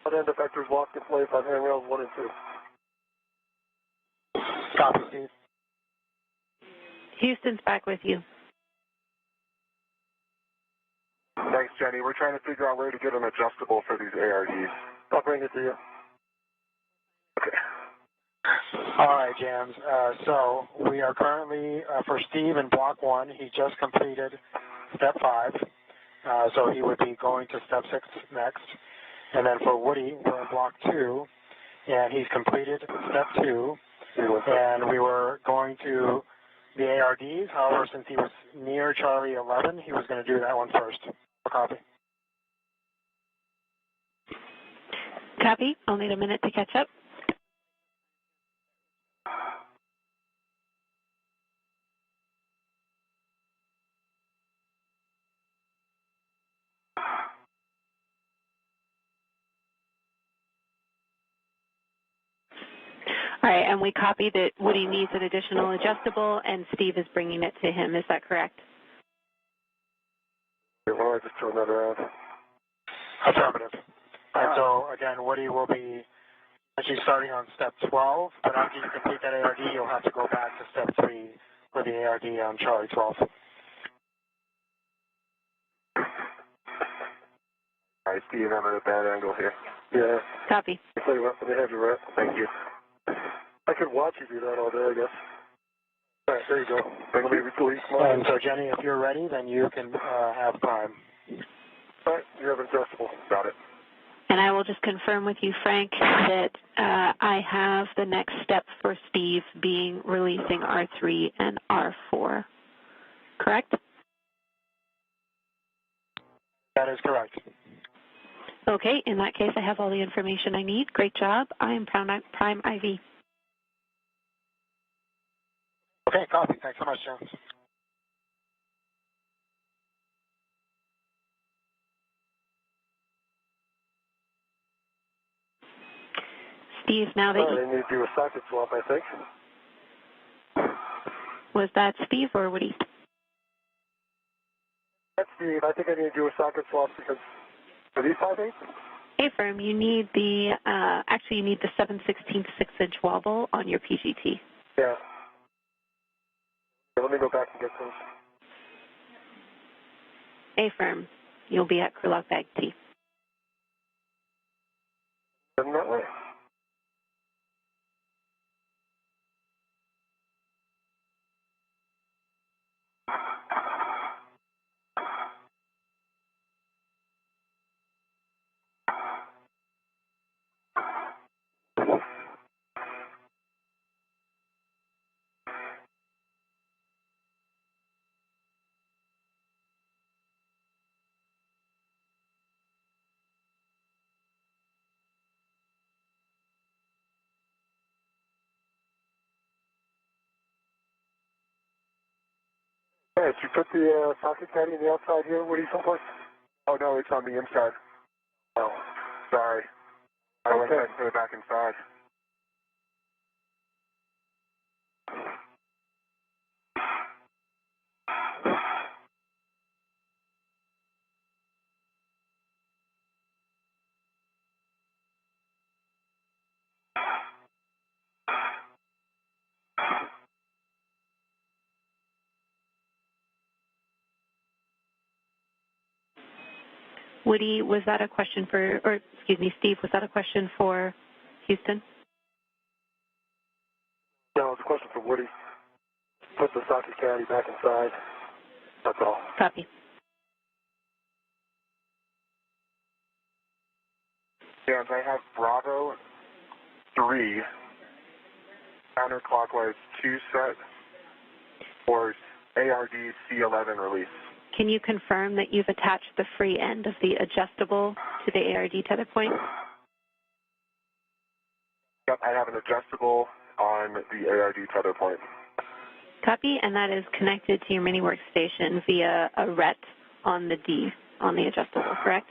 front end effectors locked in place on handrails 1 and 2. Copy, Steve. Houston's back with you. Thanks, Jenny. We're trying to figure out where to get an adjustable for these ARDs. I'll bring it to you. Okay. All right, Jams. So we are currently, for Steve in Block 1, he just completed Step 5. So he would be going to Step 6 next. And then for Woody, we're in Block 2, and he's completed Step 2. And we were going to the ARDs. However, since he was near Charlie 11, he was going to do that one first. Copy. Copy. I'll need a minute to catch up. All right, and we copied that Woody needs an additional adjustable, and Steve is bringing it to him. Is that correct? Why don't I just turn that around? Affirmative. And so, again, Woody will be actually starting on Step 12, but after you complete that ARD, you'll have to go back to Step 3 for the ARD on Charlie 12. All right, Steve, I'm at a bad angle here. Yeah. Copy. I'll tell you what, let me have your rep. Thank you. I could watch you do that all day, I guess. All right, there you go. Let me release mine. And so, Jenny, if you're ready, then you can have prime. All right, you have an adjustable. Got it. And I will just confirm with you, Frank, that I have the next step for Steve being releasing R3 and R4. Correct? That is correct. Okay, in that case, I have all the information I need. Great job. I am Prime IV. Okay, copy. Thanks so much, James. Steve, now that I need to do a socket swap, I think. was that Steve or Woody? That's Steve. I think I need to do a socket swap because are these 5/8? Hey, firm, you need the, actually you need the 7/16 6-inch wobble on your PGT. Yeah. Let me go back and get those. Hey, firm, you'll be at crew lock bag T. Isn't that way? Hey, did you put the socket caddy on the outside here? What are you someplace? Oh, no, it's on the inside. Oh, Sorry. I went ahead and put it back inside. Woody, was that a question for, or excuse me, Steve, was that a question for Houston? no, it's a question for Woody. Put the socket caddy back inside. That's all. Copy. And I have Bravo 3 counterclockwise 2 set for ARD C11 release. Can you confirm that you've attached the free end of the adjustable to the ARD tether point? Yep, I have an adjustable on the ARD tether point. Copy, and that is connected to your mini workstation via a RET on the D, on the adjustable, correct?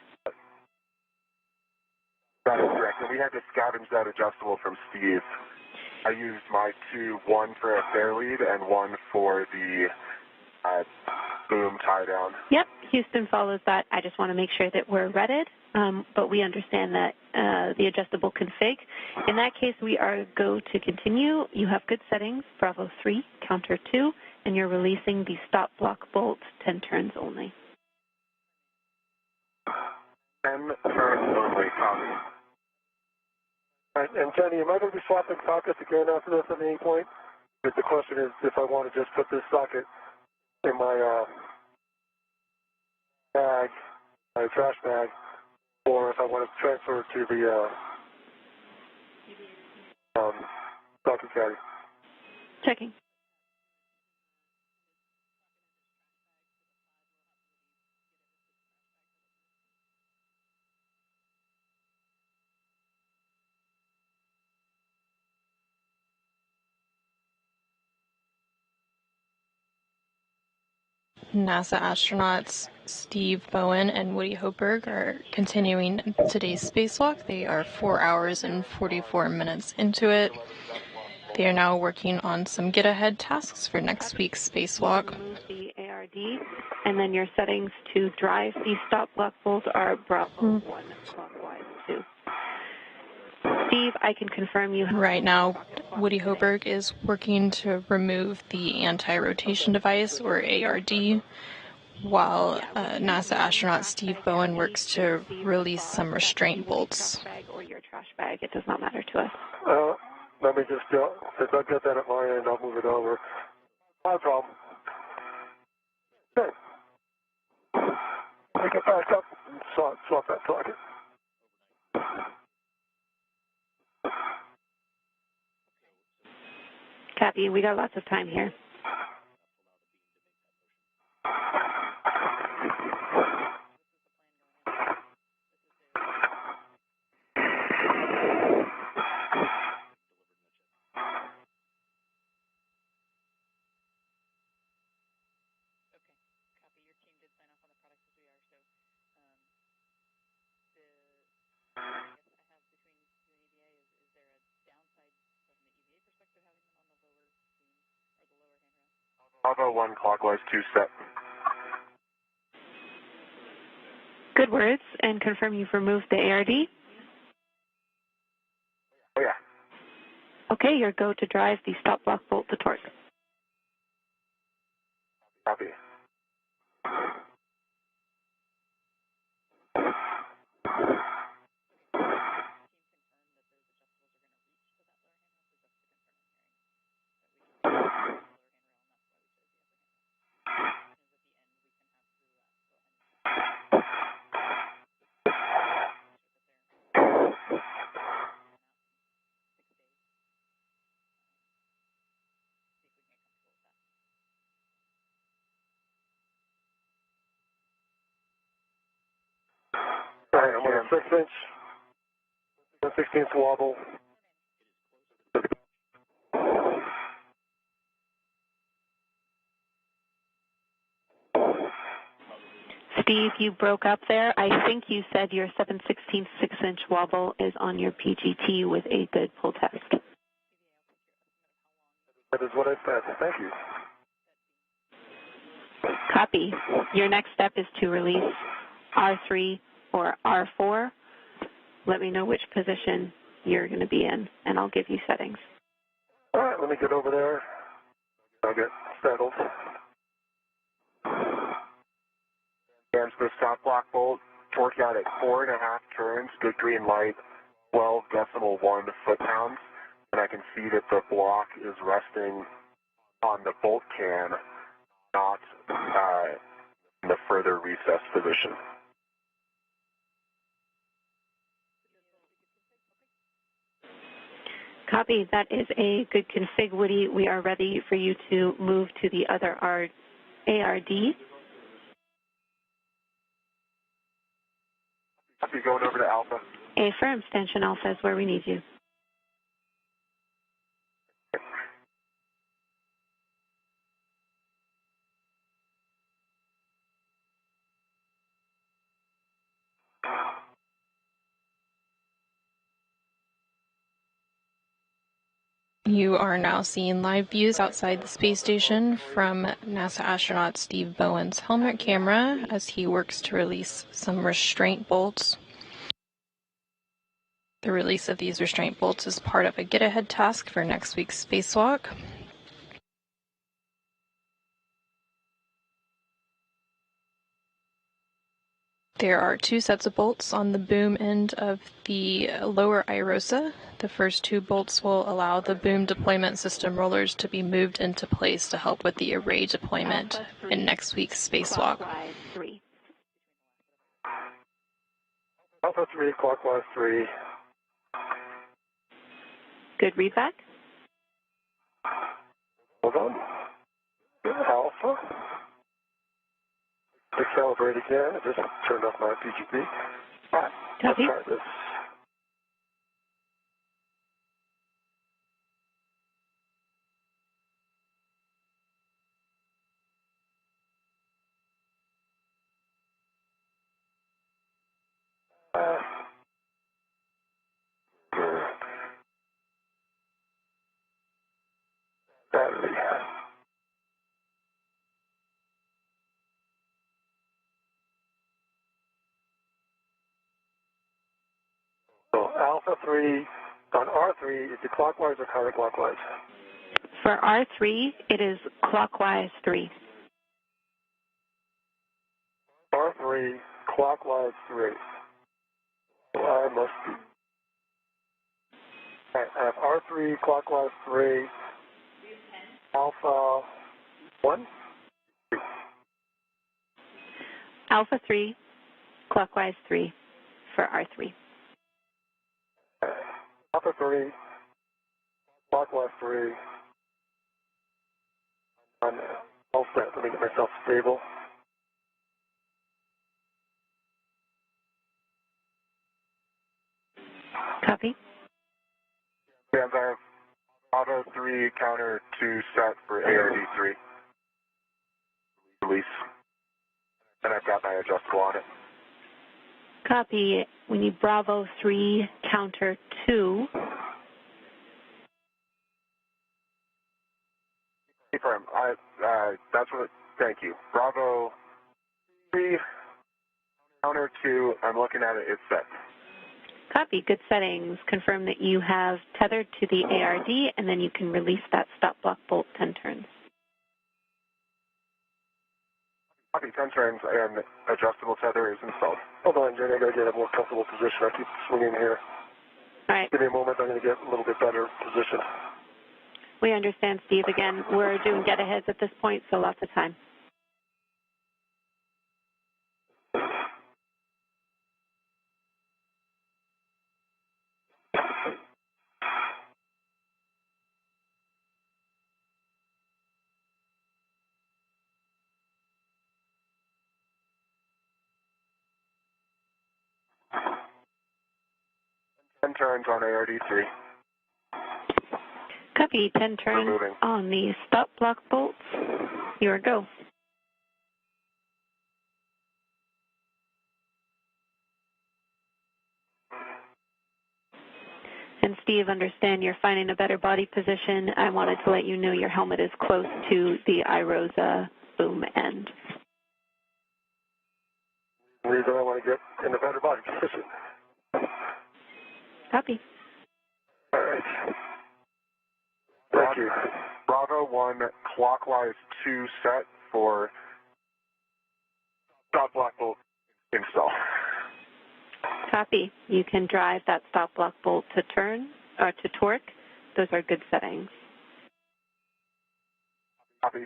That is correct. And we had to scavenge that adjustable from Steve. I used my two, one for a fair lead and one for the boom tie down. Yep, Houston follows that. I just want to make sure that we're redded, but we understand that the adjustable config. In that case, we are go to continue. You have good settings, Bravo 3, counter 2, and you're releasing the stop block bolt 10 turns only. 10 turns only, copy. All right, and Jenny, am I going to be swapping sockets again after this at any point? But the question is if I want to just put this socket in my bag, my trash bag, or if I want to transfer it to the socket caddy. Checking. NASA astronauts Steve Bowen and Woody Hoburg are continuing today's spacewalk. They are 4 hours and 44 minutes into it. They are now working on some get-ahead tasks for next week's spacewalk. Move the ARD, and then your settings to drive the stop block bolt are Bravo 1 clockwise 2. Steve, I can confirm you. Right now, Woody Hoburg is working to remove the anti-rotation device, or ARD, while NASA astronaut Steve Bowen works to release some restraint bolts. Bag or your trash bag, it does not matter to us. Let me just, if I get that at my end, I'll move it over. No problem. Okay. Pick it back up and swap that socket. Copy, we got lots of time here. Bravo 1 clockwise 2 set. Good words, and confirm you've removed the ARD. Oh, yeah. Okay, your go to drive the stop block bolt to torque. Copy. All right, I'm on a 6-inch, 1/16 wobble. Steve, you broke up there. I think you said your 7/16 6-inch wobble is on your PGT with a good pull test. That is what I said. Thank you. Copy. Your next step is to release R3 or R4. Let me know which position you're going to be in, and I'll give you settings. All right, let me get over there. I'll get settled. Stands for stop block bolt. Torque out at 4.5 turns. Good green light. 12.1 foot-pounds. And I can see that the block is resting on the bolt can, not in the further recessed position. Copy. That is a good config, Woody. We are ready for you to move to the other ARD. Copy, going over to Alpha. Affirm. Stanchion Alpha is where we need you. You are now seeing live views outside the space station from NASA astronaut Steve Bowen's helmet camera as he works to release some restraint bolts. The release of these restraint bolts is part of a get-ahead task for next week's spacewalk. There are 2 sets of bolts on the boom end of the lower IROSA. The first 2 bolts will allow the boom deployment system rollers to be moved into place to help with the array deployment in next week's spacewalk. Alpha 3, clockwise 3. Good readback. Hold on. Good, Alpha. Accelerate again. I just turned off my PGP. All right, let's try this. Battery. So Alpha 3 on R3, is it clockwise or counterclockwise? For R3, it is clockwise 3. R3, clockwise 3. So I must be. All right, I have R3, clockwise 3. Alpha 1? Alpha 3, clockwise 3 for R3. Alpha 3, clockwise 3. I'm all set. Let me get myself stable. Copy. Yeah, I have Auto 3, counter 2 set for ARD 3. Release. And I've got my adjustable on it. Copy. We need Bravo 3, counter 2. Confirm. That's what. Thank you. Bravo 3, counter 2. I'm looking at it. It's set. Copy. Good settings. Confirm that you have tethered to the ARD, and then you can release that stop block bolt 10 turns. Copy. 10 turns and adjustable tether is installed. Hold on, Jenny. I got to get a more comfortable position. I keep swinging here. All right. Give me a moment. I'm going to get a little bit better position. We understand, Steve. Again, we're doing get-aheads at this point, so lots of time. Ten turns on ARD3. Copy. 10 turns on the stop block bolts. Your go. and Steve, understand you're finding a better body position. I wanted to let you know your helmet is close to the IROSA boom end. Reason I want to get in a better body position. Copy. All right. Thank you. Bravo 1, clockwise 2 set for stop block bolt install. Copy. You can drive that stop block bolt to turn or to torque. Those are good settings. Copy.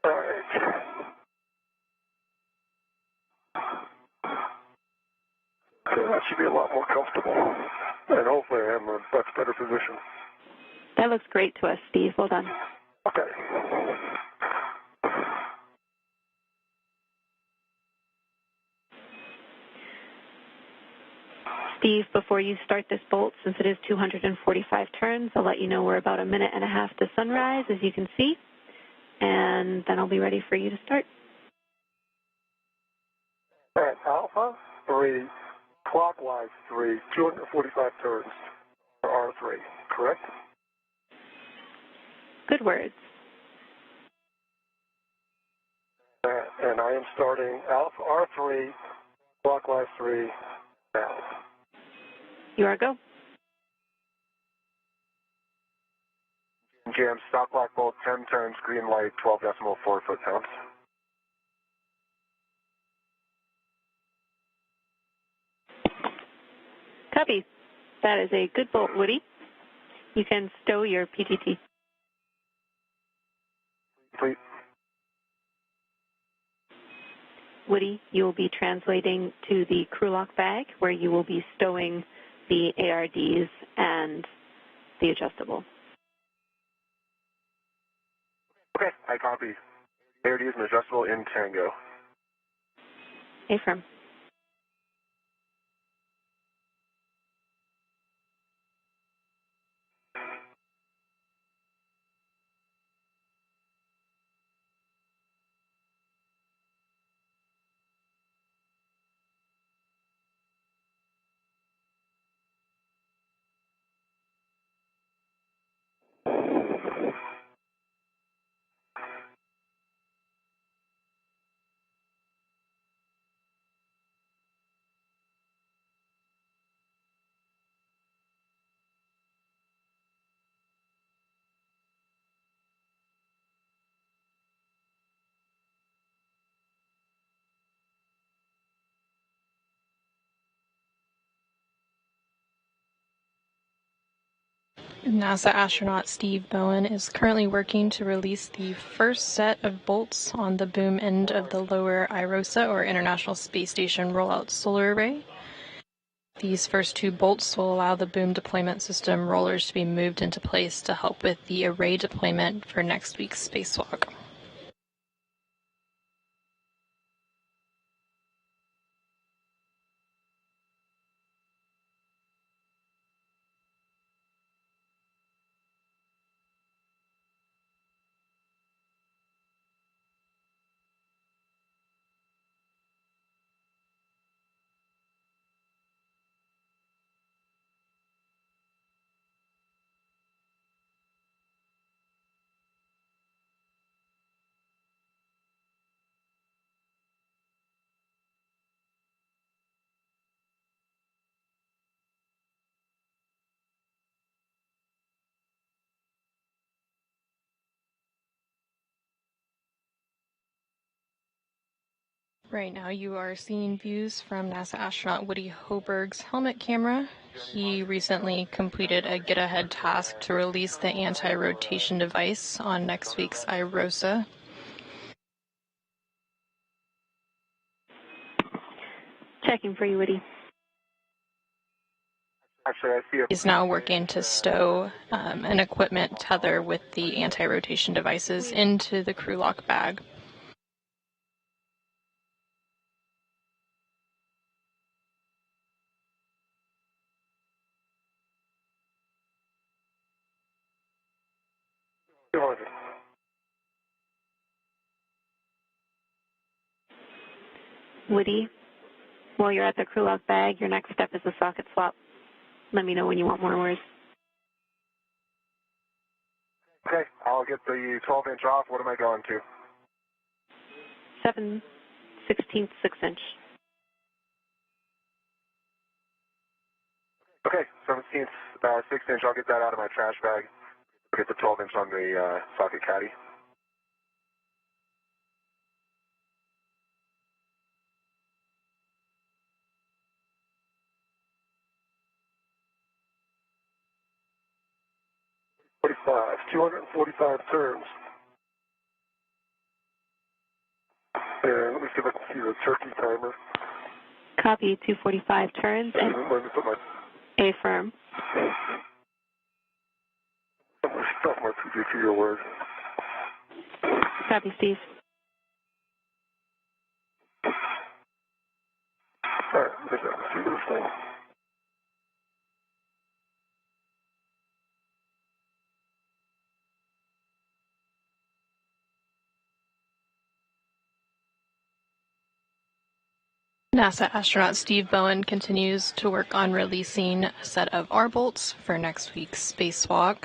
All right. So that should be a lot more comfortable. And hopefully I am in a much better position. That looks great to us, Steve. Well done. Okay. Steve, before you start this bolt, since it is 245 turns, I'll let you know we're about a minute and a half to sunrise, as you can see, and then I'll be ready for you to start. All right, Alpha 3, clockwise 3, 245 turns for R3, correct? Good words. And I am starting Alpha R3, clockwise 3, now. You are go. Jam, stop block bolt 10 turns, green light, 12.4 foot-pounds. Copy. That is a good bolt, Woody. You can stow your PTT. Please. Woody, you will be translating to the crew lock bag where you will be stowing the ARDs and the adjustable. Okay, I copy. ARD is an adjustable in Tango. Affirm. NASA astronaut Steve Bowen is currently working to release the first set of bolts on the boom end of the lower IROSA, or International Space Station Rollout Solar Array. These first two bolts will allow the boom deployment system rollers to be moved into place to help with the array deployment for next week's spacewalk. Right now you are seeing views from NASA astronaut Woody Hoburg's helmet camera. He recently completed a get-ahead task to release the anti-rotation device on next week's IROSA. Checking for you, Woody. Actually, I see He's now working to stow an equipment tether with the anti-rotation devices into the crew lock bag. 200. Woody, while you're at the crew lock bag, your next step is the socket swap. Let me know when you want more words. Okay, I'll get the 12-inch off. What am I going to? 7/16 6-inch. Okay, 17th 6-inch. I'll get that out of my trash bag. I'll get the 12-inch on the socket caddy. $45, 245 turns. And let me see if I can see the turkey timer. Copy, 245 turns and Let me put my A-firm. stuff my PJ to your word. Copy, Steve. All right, let me see this thing. NASA astronaut Steve Bowen continues to work on releasing a set of R bolts for next week's spacewalk.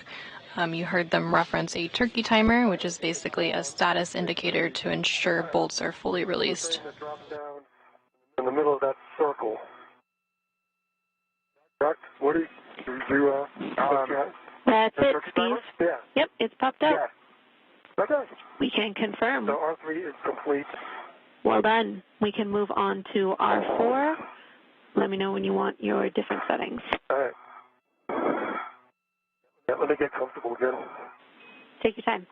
You heard them reference a turkey timer, which is basically a status indicator to ensure bolts are fully released. That drops down in the middle of that circle. Correct? Woody? Did you, That's it, turkey Steve. timer? Yeah. Yep, it's popped up. Yeah. Okay. We can confirm. So R3 is complete. Well done. We can move on to R4. Let me know when you want your different settings. All right. Yeah, let me get comfortable again. Take your time.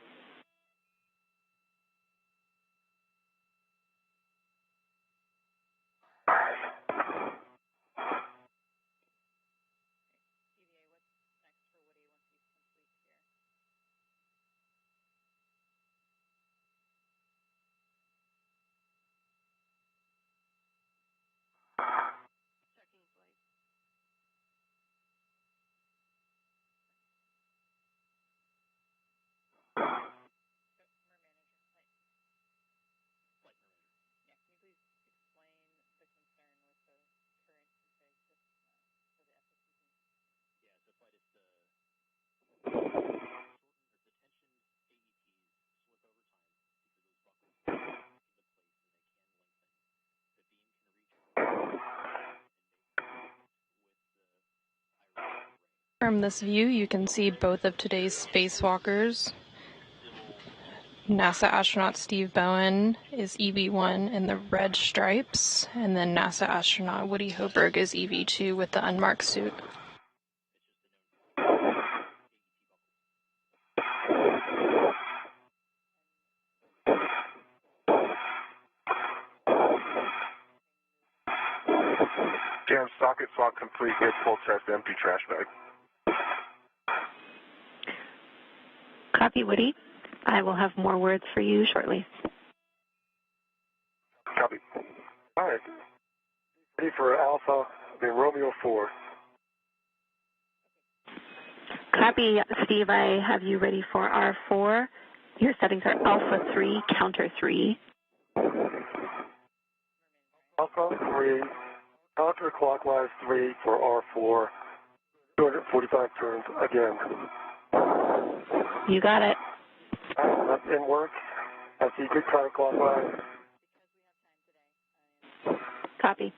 From this view, you can see both of today's spacewalkers. NASA astronaut Steve Bowen is EV1 in the red stripes, and then NASA astronaut Woody Hoburg is EV2 with the unmarked suit. Jam socket swap complete. Get full test empty trash bag. Copy, Woody. I will have more words for you shortly. Copy. All right. Ready for Alpha, Romeo 4. Copy, Steve. I have you ready for R4. Your settings are Alpha 3, Counter 3. Alpha 3, counterclockwise 3 for R4. 245 turns again. You got it. That's in work. I see good counterclockwise. Copy.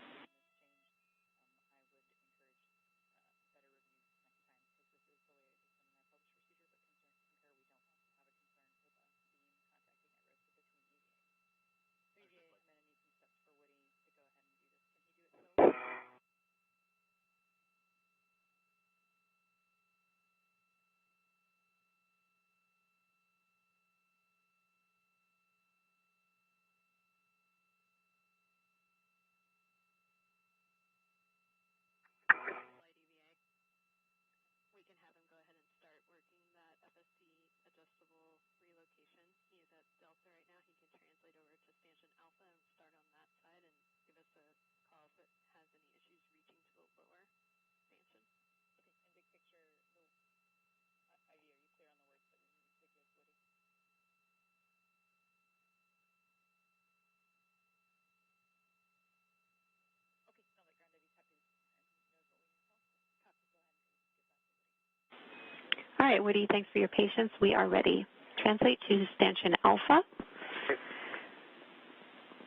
right, Woody, thanks for your patience. We are ready. Translate to Stanchion Alpha.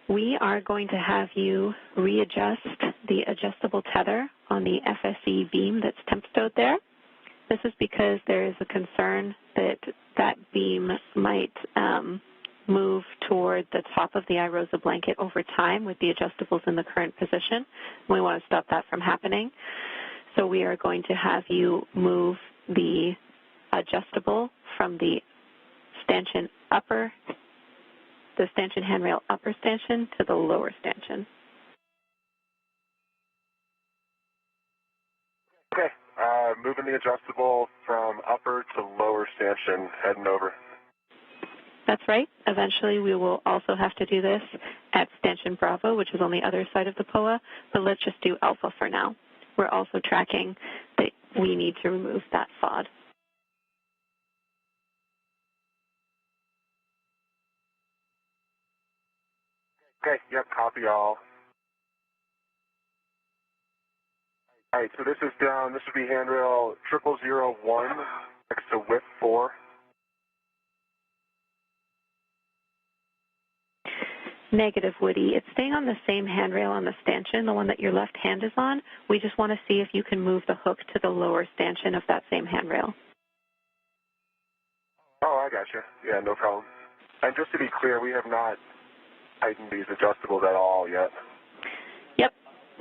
We are going to have you readjust the adjustable tether on the FSE beam that's temp stowed there. This is because there is a concern that that beam might move toward the top of the IROSA blanket over time with the adjustables in the current position. We want to stop that from happening. So we are going to have you move the adjustable from the stanchion handrail upper stanchion to the lower stanchion. Okay, moving the adjustable from upper to lower stanchion, heading over. That's right. Eventually we will also have to do this at stanchion Bravo, which is on the other side of the POA, but let's just do Alpha for now. We're also tracking that we need to remove that FOD. Okay, yep, copy all. All right, so this is down, this would be handrail 0001 next to WIF 4. Negative, Woody. It's staying on the same handrail on the stanchion, the one that your left hand is on. We just want to see if you can move the hook to the lower stanchion of that same handrail. Oh, I gotcha. Yeah, no problem. And just to be clear, we have not tightened these adjustables at all yet. Yep,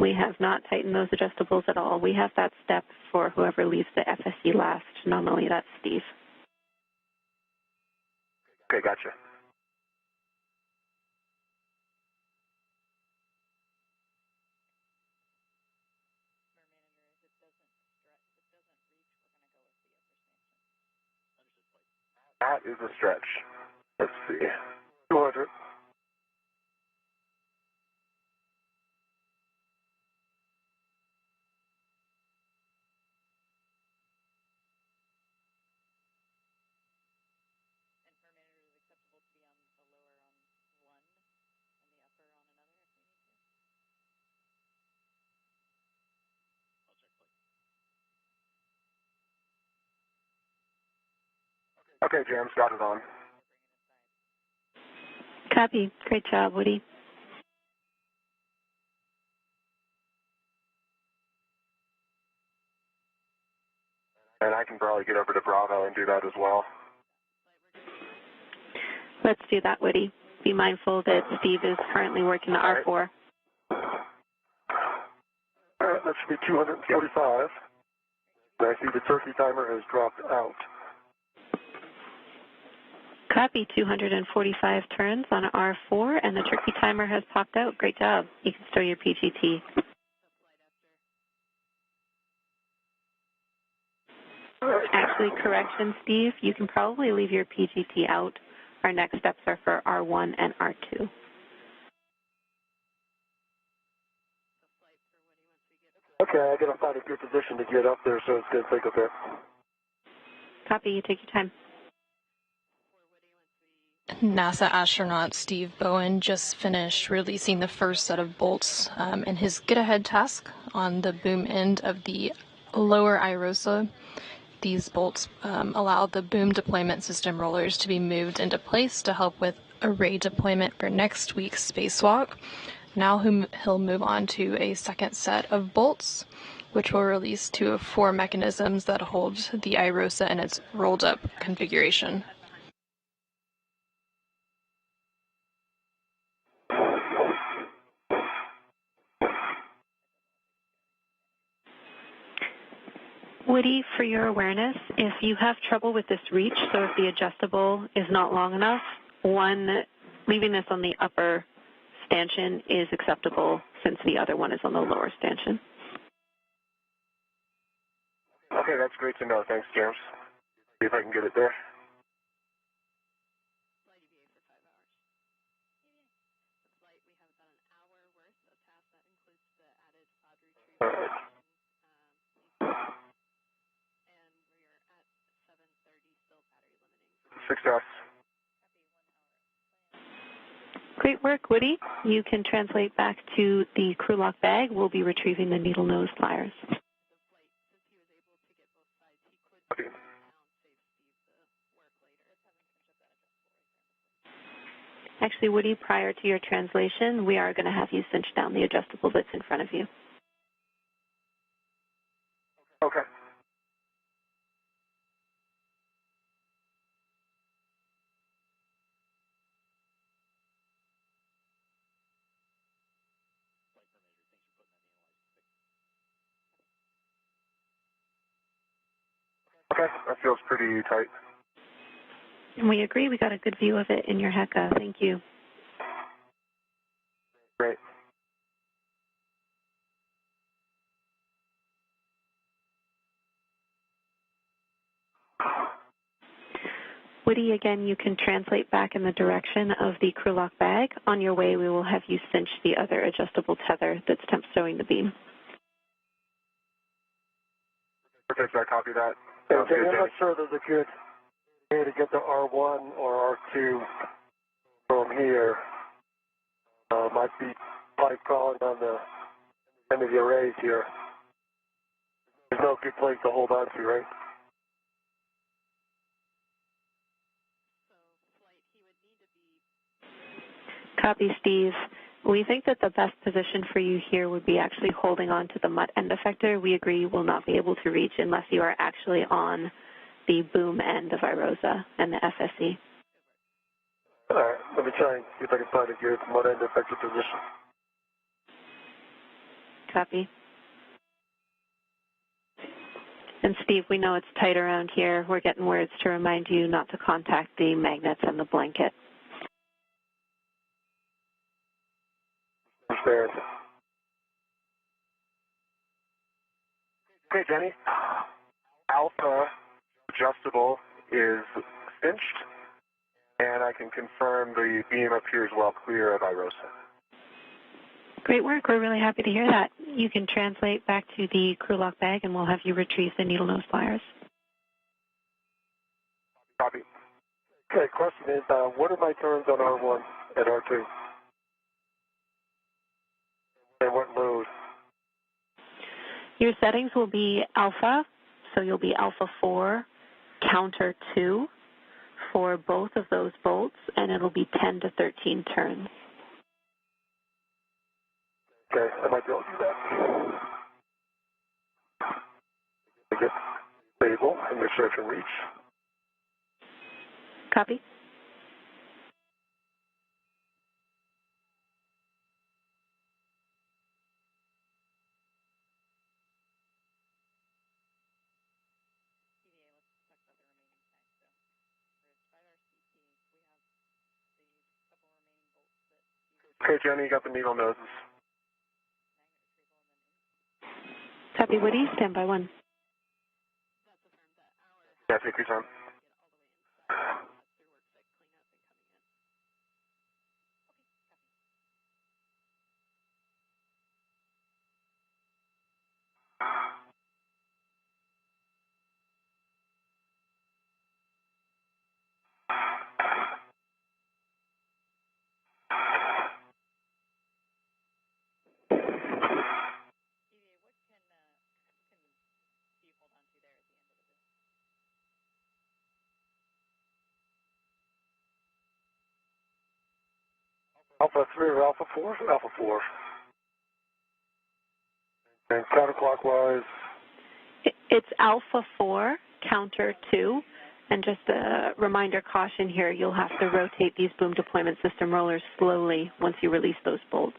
we have not tightened those adjustables at all. We have that step for whoever leaves the FSE last. Normally that's Steve. Okay, gotcha. That is a stretch. Let's see. 200. Okay, James, got it on. Copy. Great job, Woody. And I can probably get over to Bravo and do that as well. Let's do that, Woody. Be mindful that Steve is currently working the R4. All right, that should be 245. And I see the turkey timer has dropped out. Copy. 245 turns on R4, and the turkey timer has popped out. Great job. You can store your PGT. Actually, correction, Steve, you can probably leave your PGT out. Our next steps are for R1 and R2. Okay, I gotta find a good position to get up there, so it's gonna take a bit. Copy. You take your time. NASA astronaut Steve Bowen just finished releasing the first set of bolts in his get-ahead task on the boom end of the lower IROSA. These bolts allow the boom deployment system rollers to be moved into place to help with array deployment for next week's spacewalk. Now he'll move on to a second set of bolts, which will release 2 of 4 mechanisms that hold the IROSA in its rolled-up configuration. Woody, for your awareness, if you have trouble with this reach, so if the adjustable is not long enough, leaving this on the upper stanchion is acceptable since the other one is on the lower stanchion. Okay, that's great to know. Thanks, James. See if I can get it there. All right. Success. Great work, Woody. You can translate back to the crew lock bag. We'll be retrieving the needle nose pliers. Actually, Woody, prior to your translation, we are going to have you cinch down the adjustable bits in front of you. Okay. Okay, that feels pretty tight. And we agree. We got a good view of it in your HECA. Thank you. Great. Woody, again, you can translate back in the direction of the crew lock bag. On your way, we will have you cinch the other adjustable tether that's temp stowing the beam. Perfect, I copy that. Okay, I'm not sure there's a good way to get to R1 or R2 from here. Might be pipe crawling on the end of the arrays here. There's no good place to hold on to, right? Copy, Steve. We think that the best position for you here would be actually holding on to the mutt end effector. We agree you will not be able to reach unless you are actually on the boom end of IROSA and the FSE. All right, let me try and see if I can find a good mud end effector position. Copy. And Steve, we know it's tight around here. We're getting words to remind you not to contact the magnets and the blanket. Understand. Okay, Jenny. Alpha adjustable is cinched, and I can confirm the beam appears well clear of IROSA. Great work. We're really happy to hear that. You can translate back to the crew lock bag, and we'll have you retrieve the needle nose pliers. Copy. Okay, question is, what are my turns on R1 and R2? And what load? Your settings will be alpha, so you'll be alpha 4, counter 2 for both of those bolts, and it'll be 10 to 13 turns. Okay, I might be able to do that. I get stable and make sure I can reach. Copy. Okay, Jenny, you got the needle noses. Copy, Woody. Stand by 1. Yeah, take your time. Alpha 3 or Alpha 4? Alpha 4. And counterclockwise? It's alpha 4, counter 2. And just a reminder, caution here, you'll have to rotate these boom deployment system rollers slowly once you release those bolts.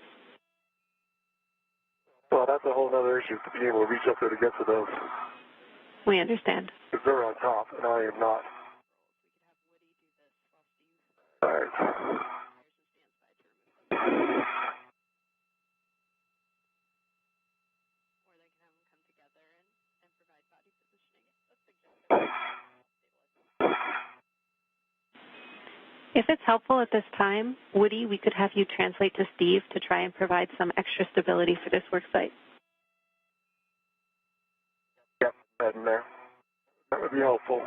Well, that's a whole other issue, to be able to reach up there to get to those. We understand. Because they're on top, and I am not. All right. If it's helpful at this time, Woody, we could have you translate to Steve to try and provide some extra stability for this work site. Yep, that in there. That would be helpful.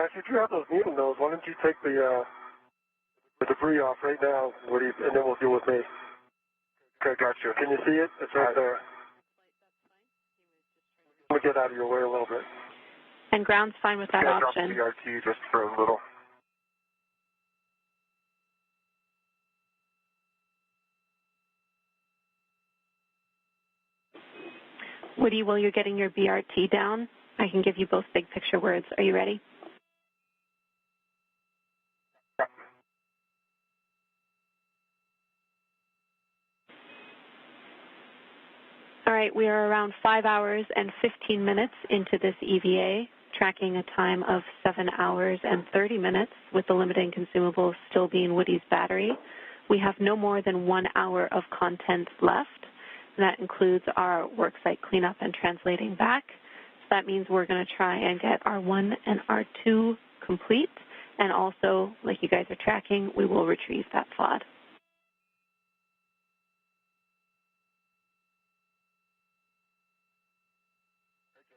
Actually, if you have those needle nose, why don't you take the debris off right now, Woody, and then we'll deal with me. Okay, gotcha. Can you see it? It's right there. Let me get out of your way a little bit. And ground's fine with that option. Drop the BRT just for a little. Woody, while you're getting your BRT down, I can give you both big picture words. Are you ready? All right, we are around 5 hours and 15 minutes into this EVA, tracking a time of 7 hours and 30 minutes, with the limiting consumable still being Woody's battery. We have no more than 1 hour of content left. And that includes our worksite cleanup and translating back. So that means we're going to try and get R1 and R2 complete. And also, like you guys are tracking, we will retrieve that FOD.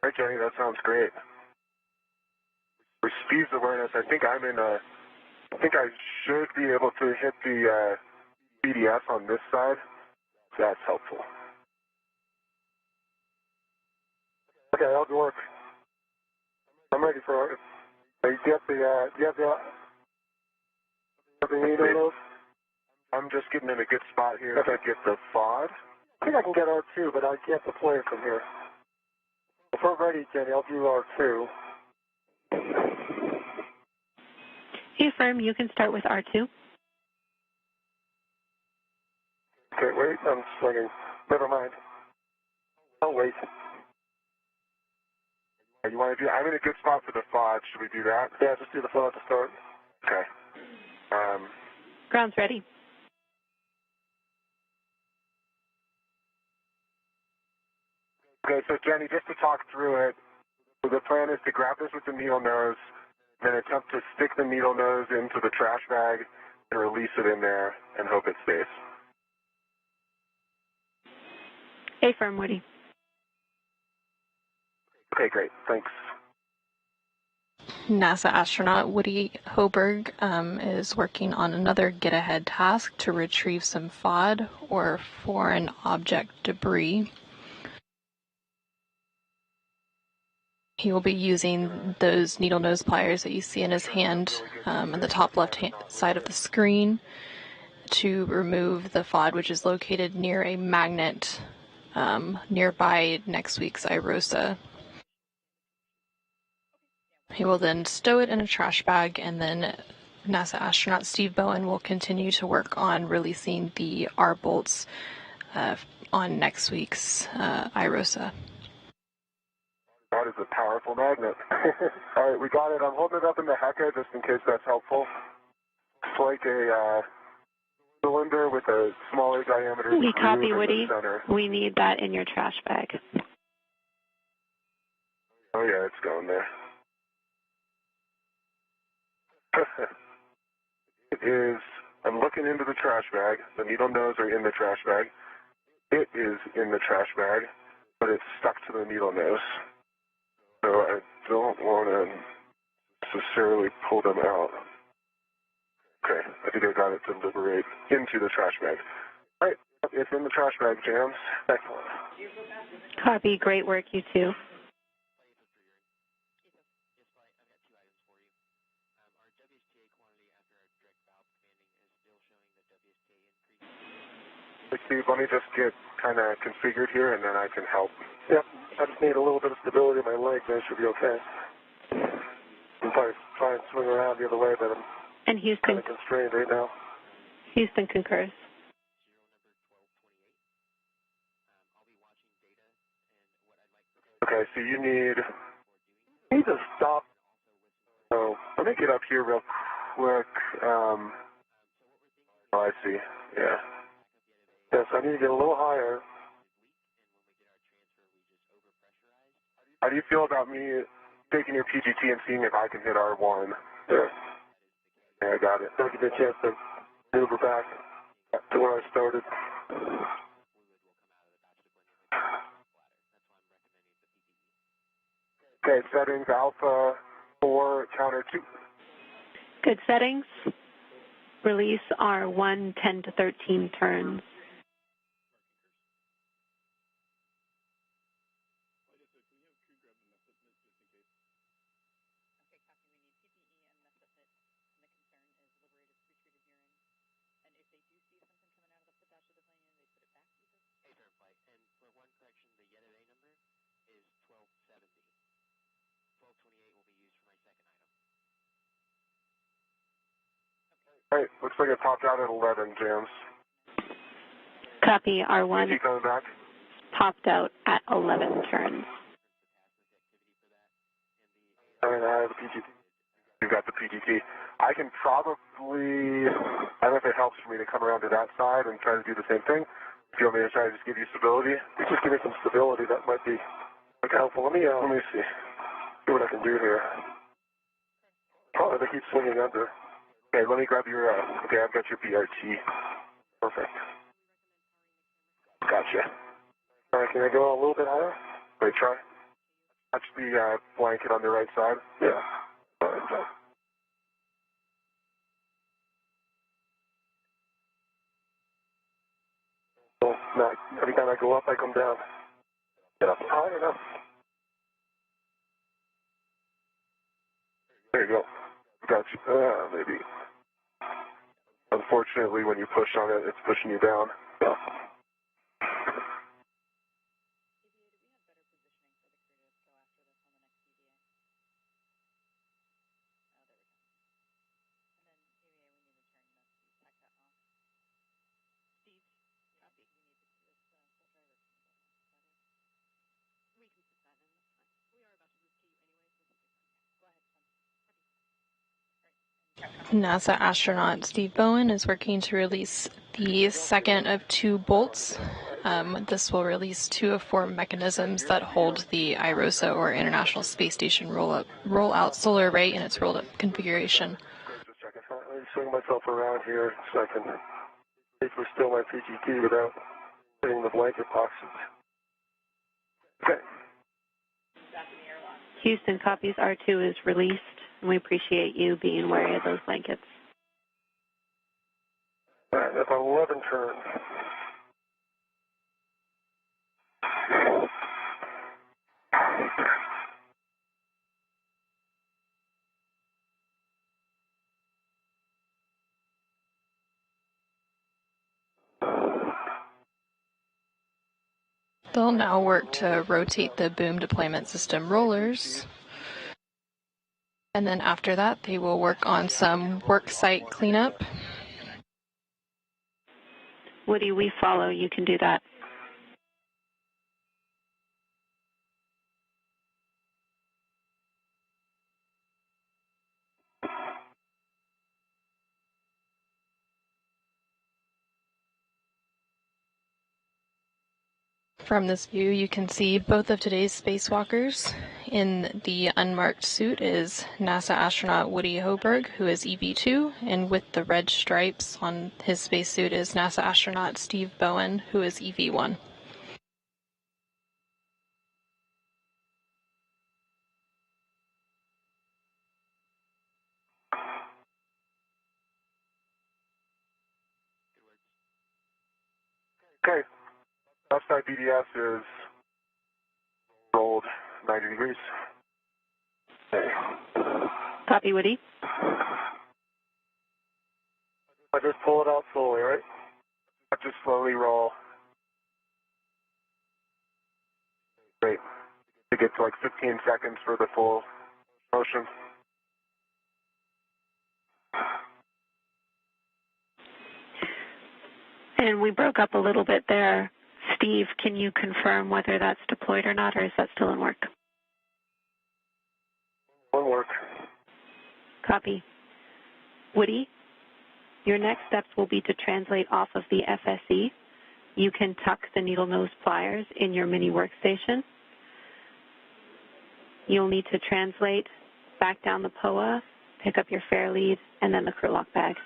All right, Jenny, that sounds great. For Steve's awareness, I think I should be able to hit the BDS on this side. That's helpful. Okay, I'll work. I'm ready for it. Do you have the needle nose? I'm just getting in a good spot here to get the FOD. I think I can get R2, but I can't deploy it from here. If we're ready, Jenny, I'll do R2. Hey, Firm, you can start with R2. Okay, wait, I'm swinging. Never mind. I'll wait. You want to do? I'm in a good spot for the FOD. Should we do that? Yeah, just do the FOD to start. Okay. Ground's ready. Okay, so Jenny, just to talk through it, the plan is to grab this with the needle nose, then attempt to stick the needle nose into the trash bag and release it in there and hope it stays. Hey, Firm, Woody. Okay, great. Thanks. NASA astronaut Woody Hoburg is working on another get-ahead task to retrieve some FOD, or foreign object debris. He will be using those needle nose pliers that you see in his hand on the top left-hand side of the screen to remove the FOD, which is located near a magnet nearby next week's IROSA. He will then stow it in a trash bag, and then NASA astronaut Steve Bowen will continue to work on releasing the R bolts on next week's IROSA. That is a powerful magnet. All right, we got it. I'm holding it up in the Hecka just in case that's helpful. It's like a cylinder with a smaller diameter. We copy, Woody. Center. We need that in your trash bag. Oh, yeah, it's going there. It is, I'm looking into the trash bag. The needle nose are in the trash bag. It is in the trash bag, but it's stuck to the needle nose. So I don't want to necessarily pull them out. Okay, I think I got it to liberate into the trash bag. All right, it's in the trash bag, Jams. Excellent. Copy. Great work, you two. Steve, let me just get kind of configured here, and then I can help. Yep, I just need a little bit of stability in my legs, and I should be okay. I'm probably trying to swing around the other way, but I'm kind of constrained right now. Houston concurs. Okay, so you need to stop. So let me get up here real quick. Oh, I see. Yeah. Yes, I need to get a little higher. How do you feel about me taking your PGT and seeing if I can hit R1? There. Yeah, I got it. I'll give you a chance to maneuver back to where I started. Okay, settings Alpha 4. 4, counter 2. Good settings. Release R1, 10 to 13 turns. All right, looks like it popped out at 11, James. Copy, R1 PG coming back. popped out at 11 turns. All right, I have the PGT. You've got the PGT. I can probably, I don't know if it helps for me to come around to that side and try to do the same thing. If you want me to try to just give you stability, just give me some stability, that might be helpful. Let me see what I can do here. Oh, they keep swinging under. Okay, let me grab your, okay, I've got your BRT. Perfect. Gotcha. All right, can I go a little bit higher? Wait, try. Touch the blanket on the right side. Yeah. All right, so. So, now, every time I go up, I come down. Get up high enough. There you go. Gotcha. Maybe. Unfortunately, when you push on it, it's pushing you down. Yeah. NASA astronaut Steve Bowen is working to release the second of 2 bolts. This will release 2 of 4 mechanisms that hold the IROSA, or International Space Station roll-out solar array, in its rolled-up configuration. Just a second. Let me swing myself around here so I can safely still my PGT without hitting the blanket boxes. Okay. Houston, copies R2 is released, and we appreciate you being wary of those blankets. All right, that's 11 turns. They'll now work to rotate the boom deployment system rollers. And then after that, they will work on some work site cleanup. Woody, we follow. You can do that. From this view, you can see both of today's spacewalkers. In the unmarked suit is NASA astronaut Woody Hoburg, who is EV2, and with the red stripes on his spacesuit is NASA astronaut Steve Bowen, who is EV1. Okay. Left side BDS is rolled 90 degrees. Okay. Copy, Woody. I just pull it out slowly, right? I just slowly roll. Great. To get to like 15 seconds for the full motion. And we broke up a little bit there. Steve, can you confirm whether that's deployed or not, or is that still in work? One work. Copy. Woody, your next steps will be to translate off of the FSE. You can tuck the needle nose pliers in your mini workstation. You'll need to translate back down the POA, pick up your fair lead, and then the crew lock bag.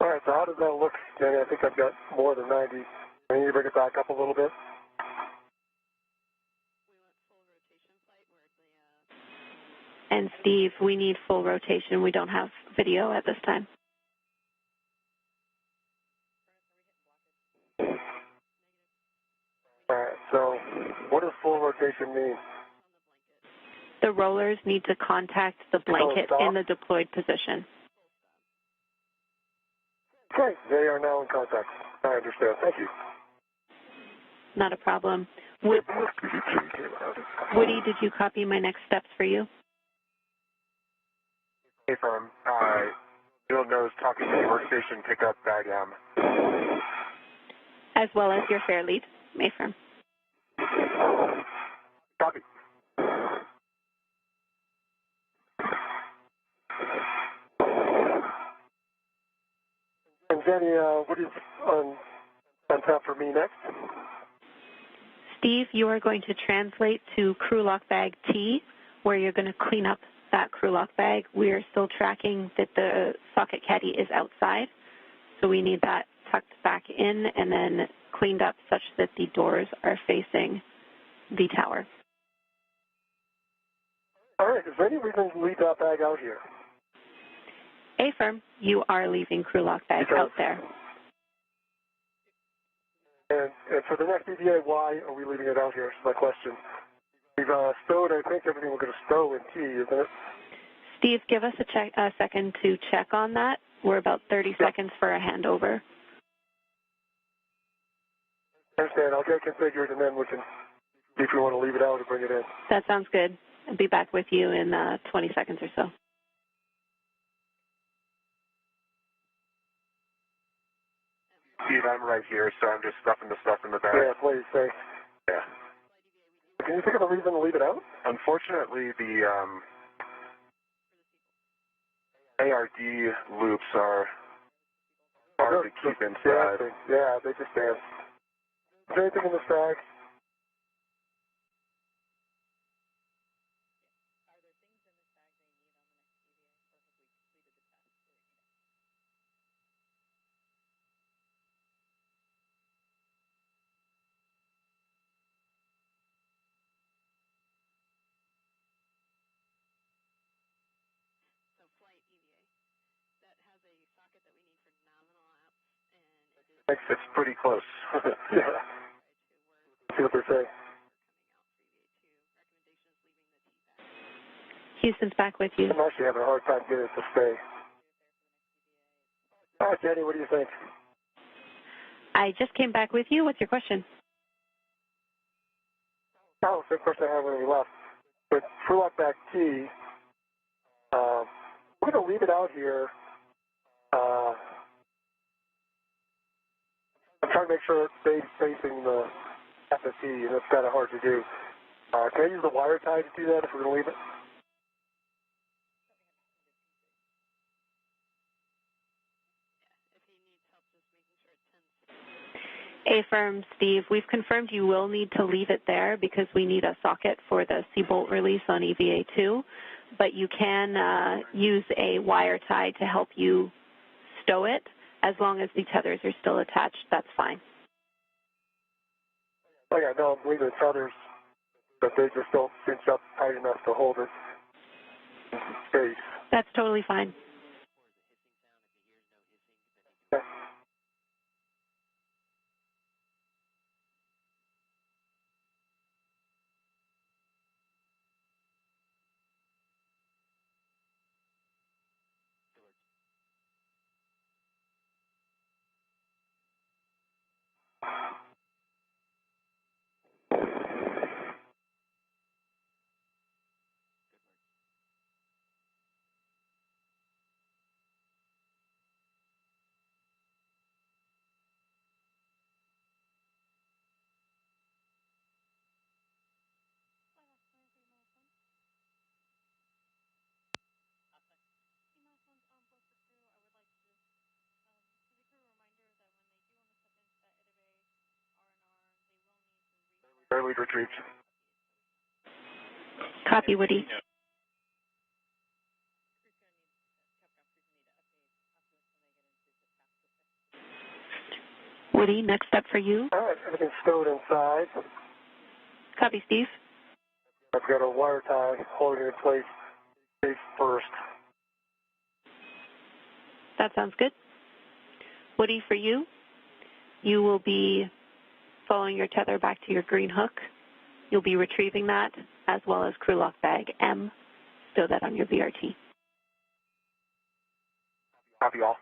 All right, so how does that look, Danny? I think I've got more than 90. I need to bring it back up a little bit. And Steve, we need full rotation. We don't have video at this time. All right, so what does full rotation mean? The rollers need to contact the blanket in the deployed position. Okay, they are now in contact. I understand. Thank you. Not a problem. Woody, did you copy my next steps for you? Hey, firm. Field knows talking to the workstation, pick up bag M. As well as your fare lead, Mayfirm. Copy. And Jenny, what is on tap for me next? Steve, you are going to translate to crew lock bag T, where you're going to clean up that crew lock bag. We are still tracking that the socket caddy is outside, so we need that tucked back in and then cleaned up such that the doors are facing the tower. All right, is there any reason to leave that bag out here? A-firm, you are leaving crew lock bag out there. And for the next EVA, why are we leaving it out here? Is my question. We've stowed, I think, everything we're going to stow in T, isn't it? Steve, give us a second to check on that. We're about 30 seconds for a handover. I understand. I'll get it configured, and then we can see if we want to leave it out or bring it in. That sounds good. I'll be back with you in 20 seconds or so. Steve, I'm right here, so I'm just stuffing the stuff in the bag. Yeah, please, thanks. Yeah. Can you think of a reason to leave it out? Unfortunately, the ARD loops are hard to keep inside. Yeah, they just dance. Is there anything in this bag? It's pretty close. Yeah. See what they're saying. Houston's back with you. I'm actually having a hard time getting it to stay. All right, Jenny, what do you think? I just came back with you. What's your question? Oh, same question I had when we left. But crew lock back T, we're going to leave it out here. I'm trying to make sure it stays facing the FSE, and it's kind of hard to do. Can I use the wire tie to do that if we're going to leave it? A-firm, Steve, we've confirmed you will need to leave it there because we need a socket for the C-bolt release on EVA2, but you can use a wire tie to help you stow it. As long as the tethers are still attached, that's fine. Oh, yeah, no, I'm leaving the tethers, but they just don't cinch up tight enough to hold it in space. That's totally fine. Okay. Air lead retrieved. Copy, Woody. Woody, next step for you. All right, everything's stowed inside. Copy, Steve. I've got a wire tie holding it in place Safe first. That sounds good. Woody, for you, you will be following your tether back to your green hook. You'll be retrieving that, as well as crew lock bag M. Stow that on your VRT. Copy all.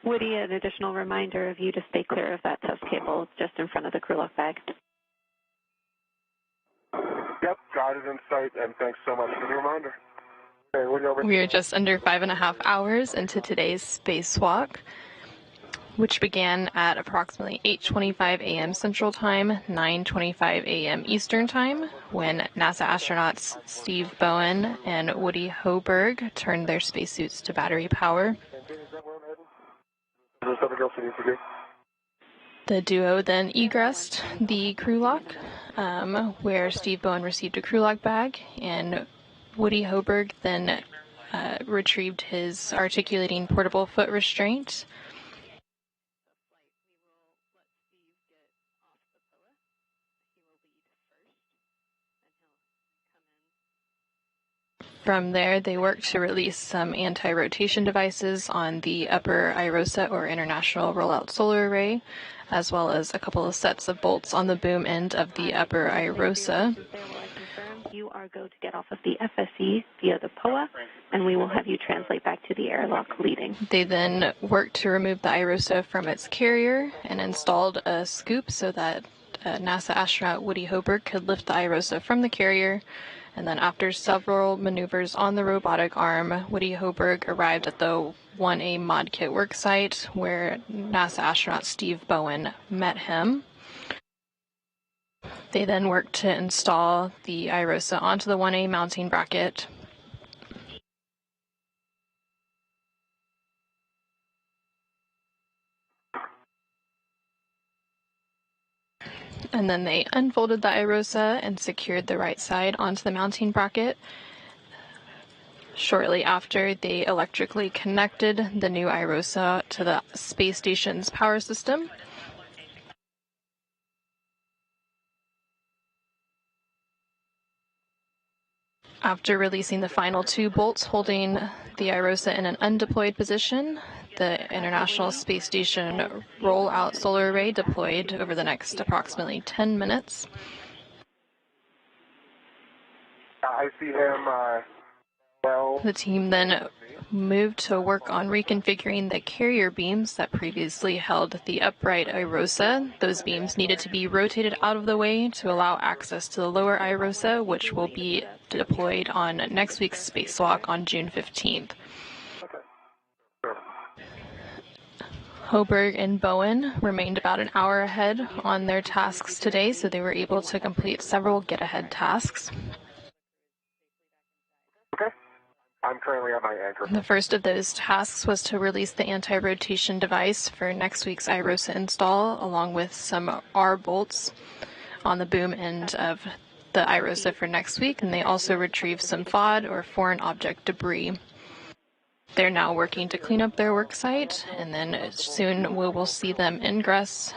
Woody, an additional reminder of you to stay clear of that test cable just in front of the crew lock bag. Yep, got it in sight, and thanks so much for the reminder. Okay, Woody, over. We are just under 5.5 hours into today's spacewalk, which began at approximately 8:25 a.m. Central Time, 9:25 a.m. Eastern Time, when NASA astronauts Steve Bowen and Woody Hoburg turned their spacesuits to battery power. Is there something else you need to do? The duo then egressed the crew lock, where Steve Bowen received a crew lock bag, and Woody Hoburg then retrieved his articulating portable foot restraint. From there, they worked to release some anti-rotation devices on the upper IROSA, or International Rollout Solar Array, as well as a couple of sets of bolts on the boom end of the upper IROSA. You are go to get off of the FSE via the POA, and we will have you translate back to the airlock leading. They then worked to remove the IROSA from its carrier and installed a scoop so that NASA astronaut Woody Hoburg could lift the IROSA from the carrier. And then after several maneuvers on the robotic arm, Woody Hoburg arrived at the 1A mod kit worksite where NASA astronaut Steve Bowen met him. They then worked to install the IROSA onto the 1A mounting bracket. And then they unfolded the IROSA and secured the right side onto the mounting bracket. Shortly after, they electrically connected the new IROSA to the space station's power system. After releasing the final two bolts holding the IROSA in an undeployed position, the International Space Station Rollout Solar Array deployed over the next approximately 10 minutes. I see him, well. The team then moved to work on reconfiguring the carrier beams that previously held the upright IROSA. Those beams needed to be rotated out of the way to allow access to the lower IROSA, which will be deployed on next week's spacewalk on June 15th. Hoburg and Bowen remained about an hour ahead on their tasks today, so they were able to complete several get-ahead tasks. Okay. I'm currently at my anchor. The first of those tasks was to release the anti-rotation device for next week's IROSA install, along with some R bolts on the boom end of the IROSA for next week, and they also retrieved some FOD, or foreign object debris. They're now working to clean up their work site, and then soon we will see them ingress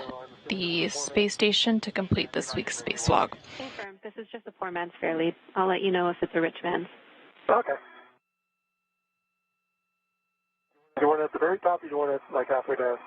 the space station to complete this week's spacewalk. Confirm. This is just a four-man spare lead. I'll let you know if it's a rich man. Okay. Do you want it at the very top, or do you want it like halfway down?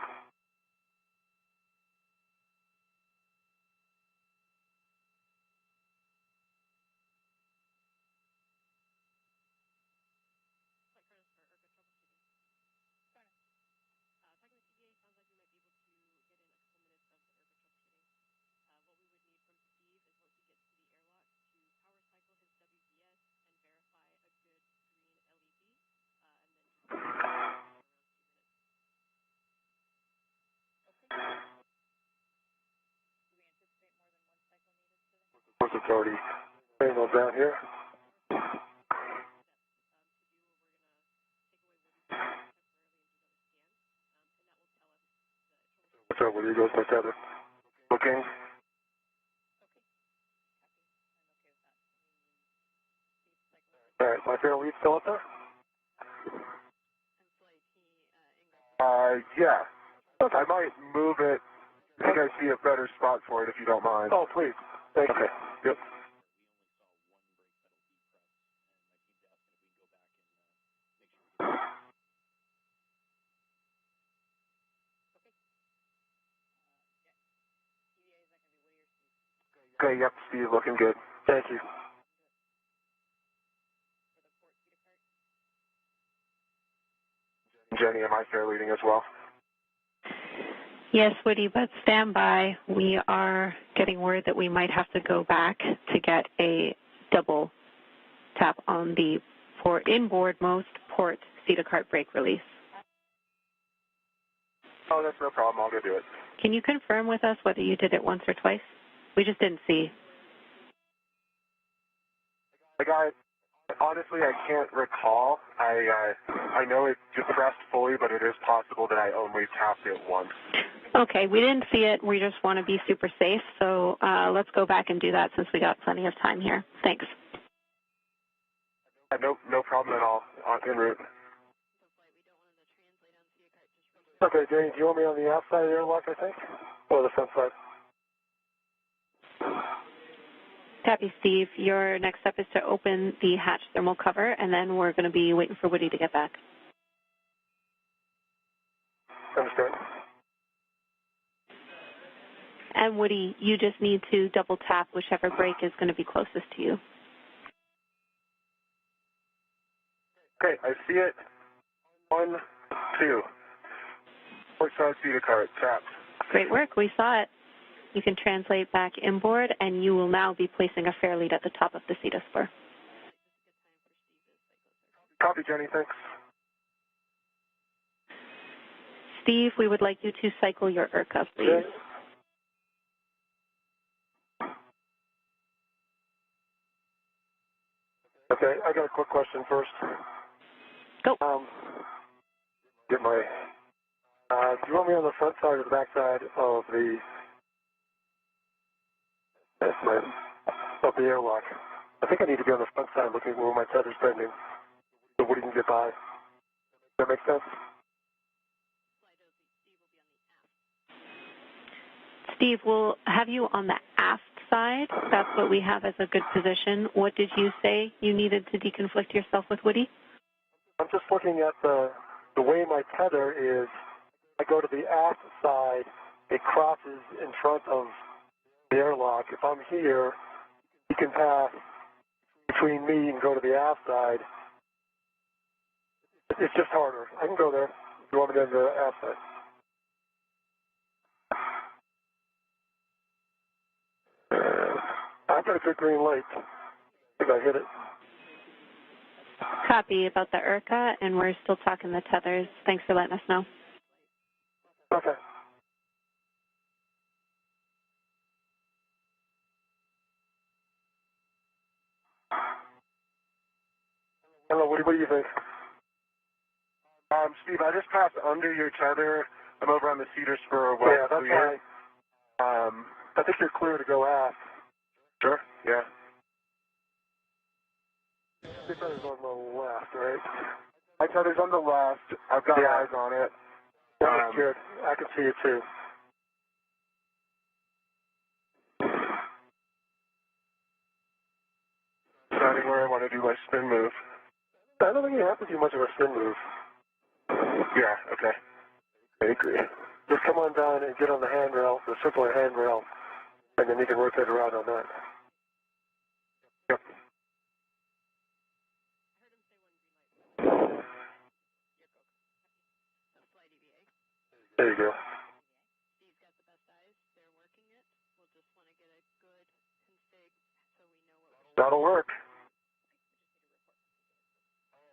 it's already signaled down here. So where do you go with my tether? Looking. All right, my fair lead still up there? Yeah. Okay. I might move it. I think I see a better spot for it if you don't mind. Oh, please. Thank you. Yep. Okay, yep, Steve, looking good. Thank you. Jenny, am I fair leading as well? Yes, Woody, but stand by. We are getting word that we might have to go back to get a double tap on the inboardmost port Cedar Cart brake release. Oh, that's no problem. I'll go do it. Can you confirm with us whether you did it once or twice? We just didn't see. Honestly, I can't recall. I know it depressed fully, but it is possible that I only tapped it once. Okay, we didn't see it. We just want to be super safe, so let's go back and do that since we got plenty of time here. Thanks. No problem at all. En route. Okay, Jane, do you want me on the outside of the airlock, I think? Or the front side? Copy, Steve. Your next step is to open the hatch thermal cover, and then we're going to be waiting for Woody to get back. Understood. And Woody, you just need to double tap whichever brake is going to be closest to you. Okay, I see it. 1, 2. Port side Cedar Cart, tapped. Great work. We saw it. You can translate back inboard, and you will now be placing a fair lead at the top of the CETA spur. Copy, Jenny. Thanks. Steve, we would like you to cycle your IRCA, please. Okay. Okay, I got a quick question first. Go. Get my. Do you want me on the front side or the back side of the? That's my of the airlock. I think I need to be on the front side, looking where my tether's bending, so Woody can get by. Does that make sense? Steve, we'll have you on the aft side. That's what we have as a good position. What did you say you needed to deconflict yourself with, Woody? I'm just looking at the way my tether is. I go to the aft side, it crosses in front of the airlock. If I'm here, you can pass between me and go to the aft side. It's just harder. I can go there. If you want me to go to the aft side. I've got a good green light. I think I hit it. Copy about the IRCA, and we're still talking the tethers. Thanks for letting us know. Okay. Hello, what do you think? Steve, I just passed under your tether. I'm over on the Cedar Spur. Well, yeah, that's clear. I think you're clear to go aft. Sure. Yeah. Your tether's on the left, right? My tether's on the left. I've got eyes on it. Good. I can see it too. Deciding where I want to do my spin move. I don't think you have to do much of a spin move. Yeah, okay. I agree. Just come on down and get on the handrail, the circular handrail, and then you can rotate around on that. Yep. There you go. That'll work.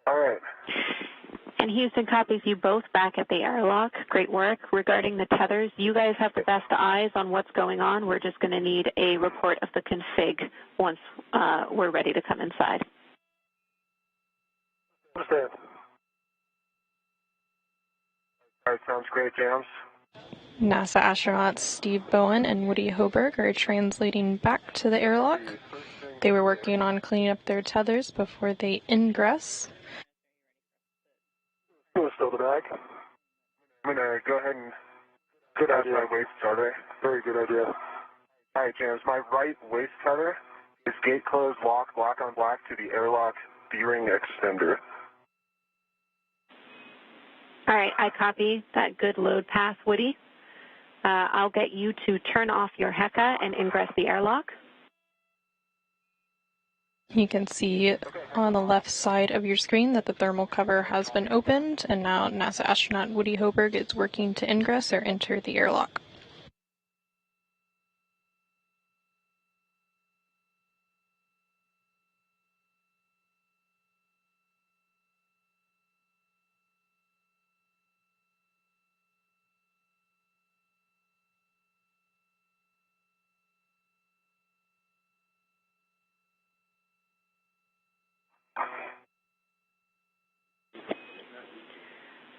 All right. And Houston copies you both back at the airlock. Great work. Regarding the tethers, you guys have the best eyes on what's going on. We're just going to need a report of the config once we're ready to come inside. Understand. All right, sounds great, Jams. NASA astronauts Steve Bowen and Woody Hoburg are translating back to the airlock. They were working on cleaning up their tethers before they ingress. Still the bag. I'm going to go ahead and good idea. My waist tether. Very good idea. All right, James. My right waist tether is gate closed, lock, black on black to the airlock D-ring extender. All right, I copy that good load path, Woody. I'll get you to turn off your HECA and ingress the airlock. You can see on the left side of your screen that the thermal cover has been opened, and now NASA astronaut Woody Hoburg is working to ingress or enter the airlock.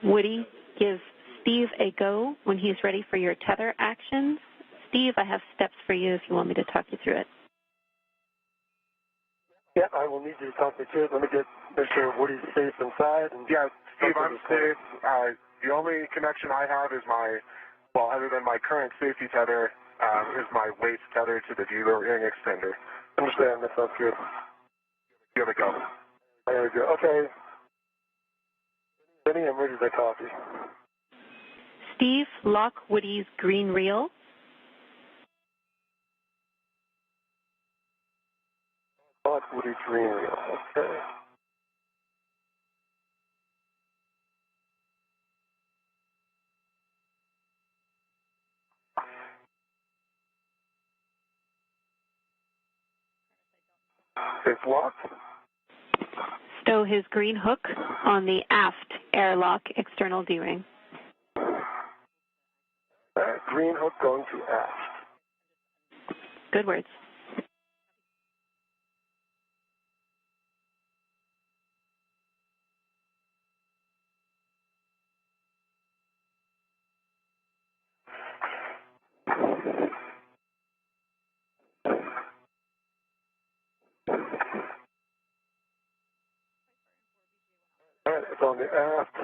Woody gives Steve a go when he's ready for your tether actions. Steve, I have steps for you if you want me to talk you through it. Yeah, I will need you to talk me through it. Let me make sure Woody's safe inside. And yeah, Steve, I'm safe. The only connection I have is other than my current safety tether, is my waist tether to the D-ring extender. Understand, that sounds good. Here we go. There we go. Okay. Benny, I'm ready to copy. Steve, lock Woody's green reel. Lock Woody's green reel. Okay. It's locked. Stow his green hook on the aft airlock external D-ring. Green hook going to aft. Good words. All right, it's on the aft.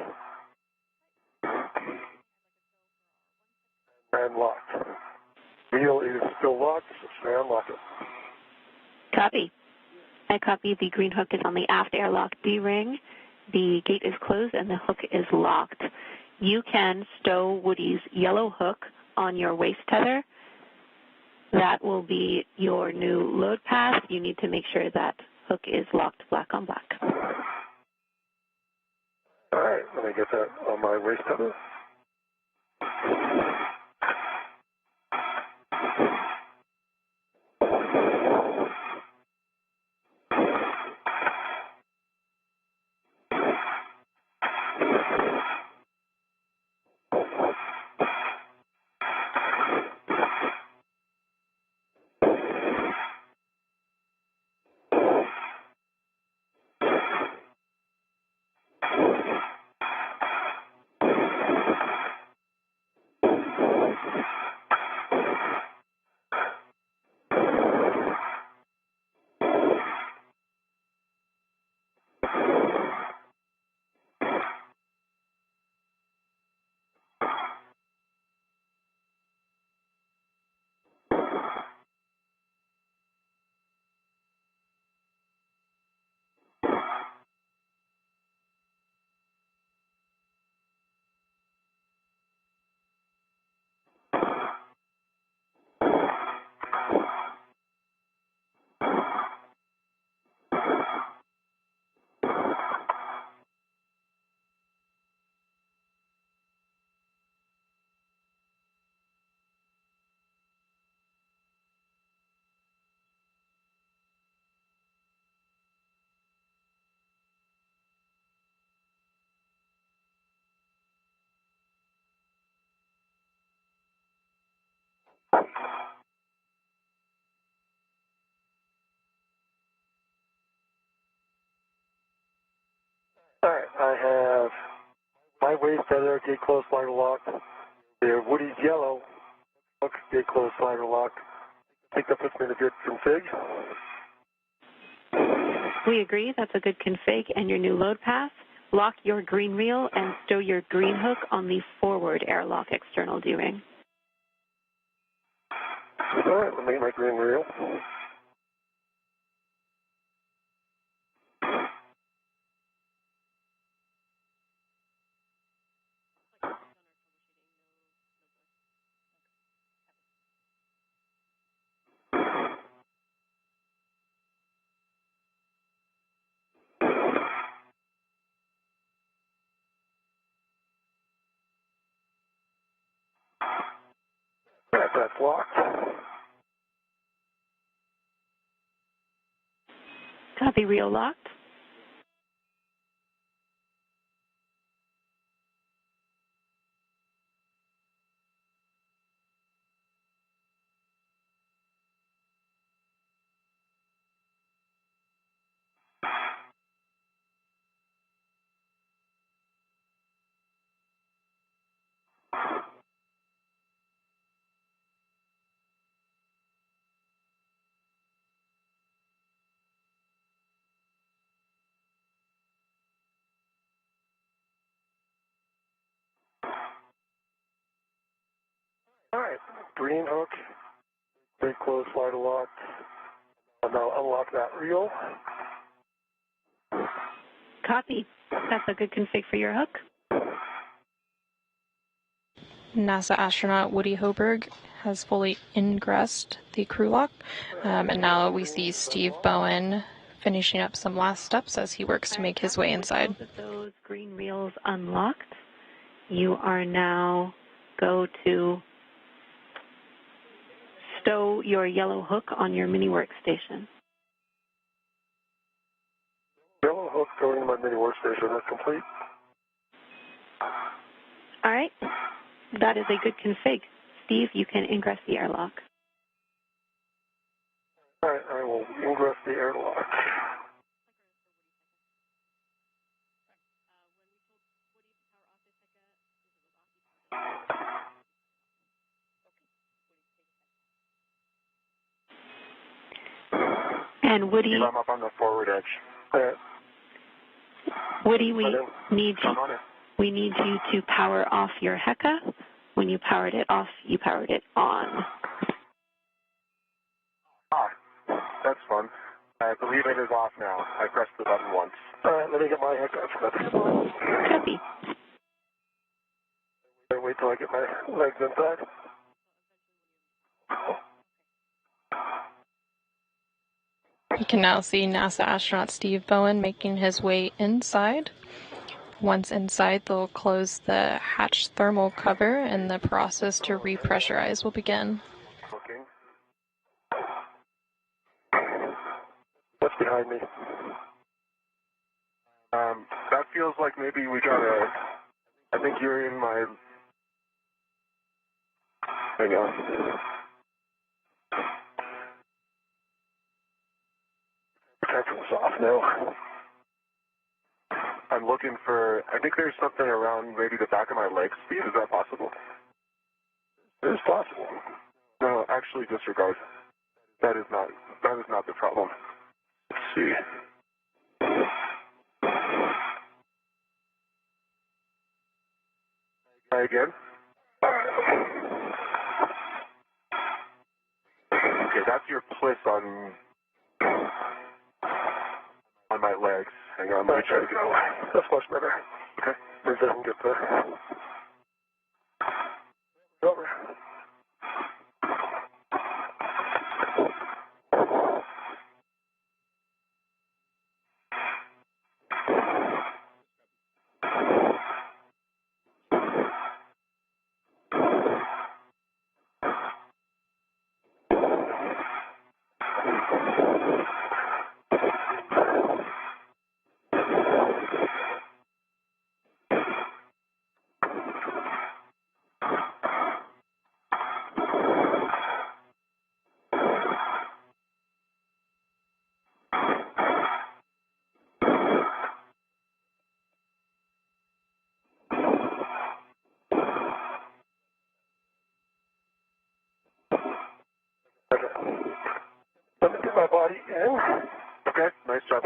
And locked. Wheel is still locked, so stay unlocked. Copy. I copy the green hook is on the aft airlock D-ring. The gate is closed and the hook is locked. You can stow Woody's yellow hook on your waist tether. That will be your new load path. You need to make sure that hook is locked black on black. All right, let me get that on my waist tether. All right, I have my waist tether, gate closed, slider locked. The Woody's yellow hook, gate closed, slider locked. I think that puts me in a good config. We agree that's a good config and your new load path. Lock your green reel and stow your green hook on the forward airlock external D-ring. All right, let me get my green reel. All right, that's locked. Copy, reel locked. All right, green hook, gate closed, slider locked. I'll now unlock that reel. Copy. That's a good config for your hook. NASA astronaut Woody Hoburg has fully ingressed the crew lock, and now we see Steve Bowen finishing up some last steps as he works to make his way inside. With those green reels unlocked, you are now go to stow your yellow hook on your mini workstation. Yellow hook going to my mini workstation. That's complete. All right. That is a good config. Steve, you can ingress the airlock. All right, I will ingress the airlock. And Woody, I'm up on the forward edge. All right. Woody, we need you to power off your HECA. When you powered it off, you powered it on. Ah, that's fun. I believe it is off now. I pressed the button once. All right, let me get my heck up. Copy. Wait till I get my legs inside. You can now see NASA astronaut Steve Bowen making his way inside. Once inside, they'll close the hatch thermal cover and the process to repressurize will begin. Looking. What's behind me? That feels like maybe we got I think you're in my... Hang on. Protection's off now. I'm looking for... I think there's something around maybe the back of my legs. Steve, is that possible? It is possible. No, actually disregard. That is not the problem. Let's see. Try again. Okay, that's your pliss on my legs. Hang on, let me try to go. That's much better. Okay. Maybe I can get there. Over. my body in. Okay, nice job.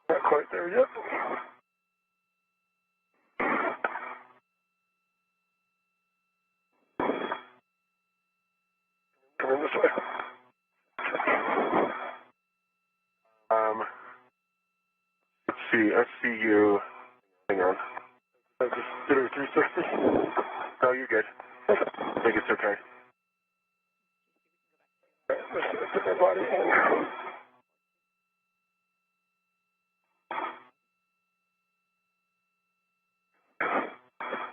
Not quite there yet. Come in this way. Let's see, SCU. Hang on. I just did a 360. No, you're good. I think it's okay. Let's put my body in.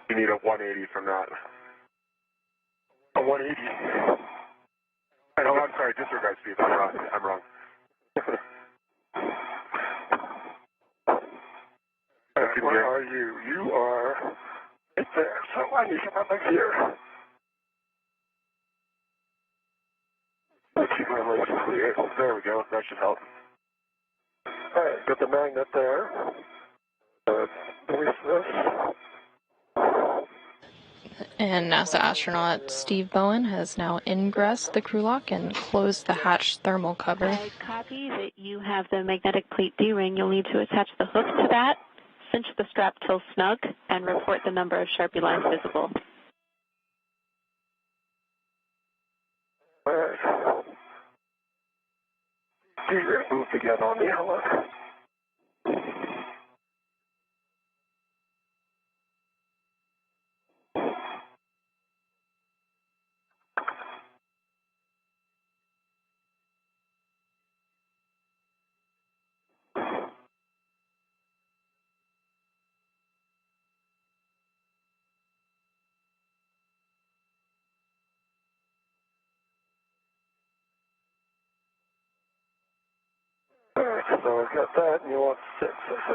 You need a 180 from that. A 180. Oh, I'm sorry, disregard speed. I'm wrong. Where are you? You are right there. So I need to come back here. Let's keep my legs clear. There we go. That should help. All right, got the magnet there. Release this. And NASA astronaut Steve Bowen has now ingressed the crew lock and closed the hatch thermal cover. I copy that you have the magnetic plate D-ring. You'll need to attach the hook to that, cinch the strap till snug, and report the number of Sharpie lines visible. All right. D-ring moved again on the LS. Alright, so I've got that, and you want 6, I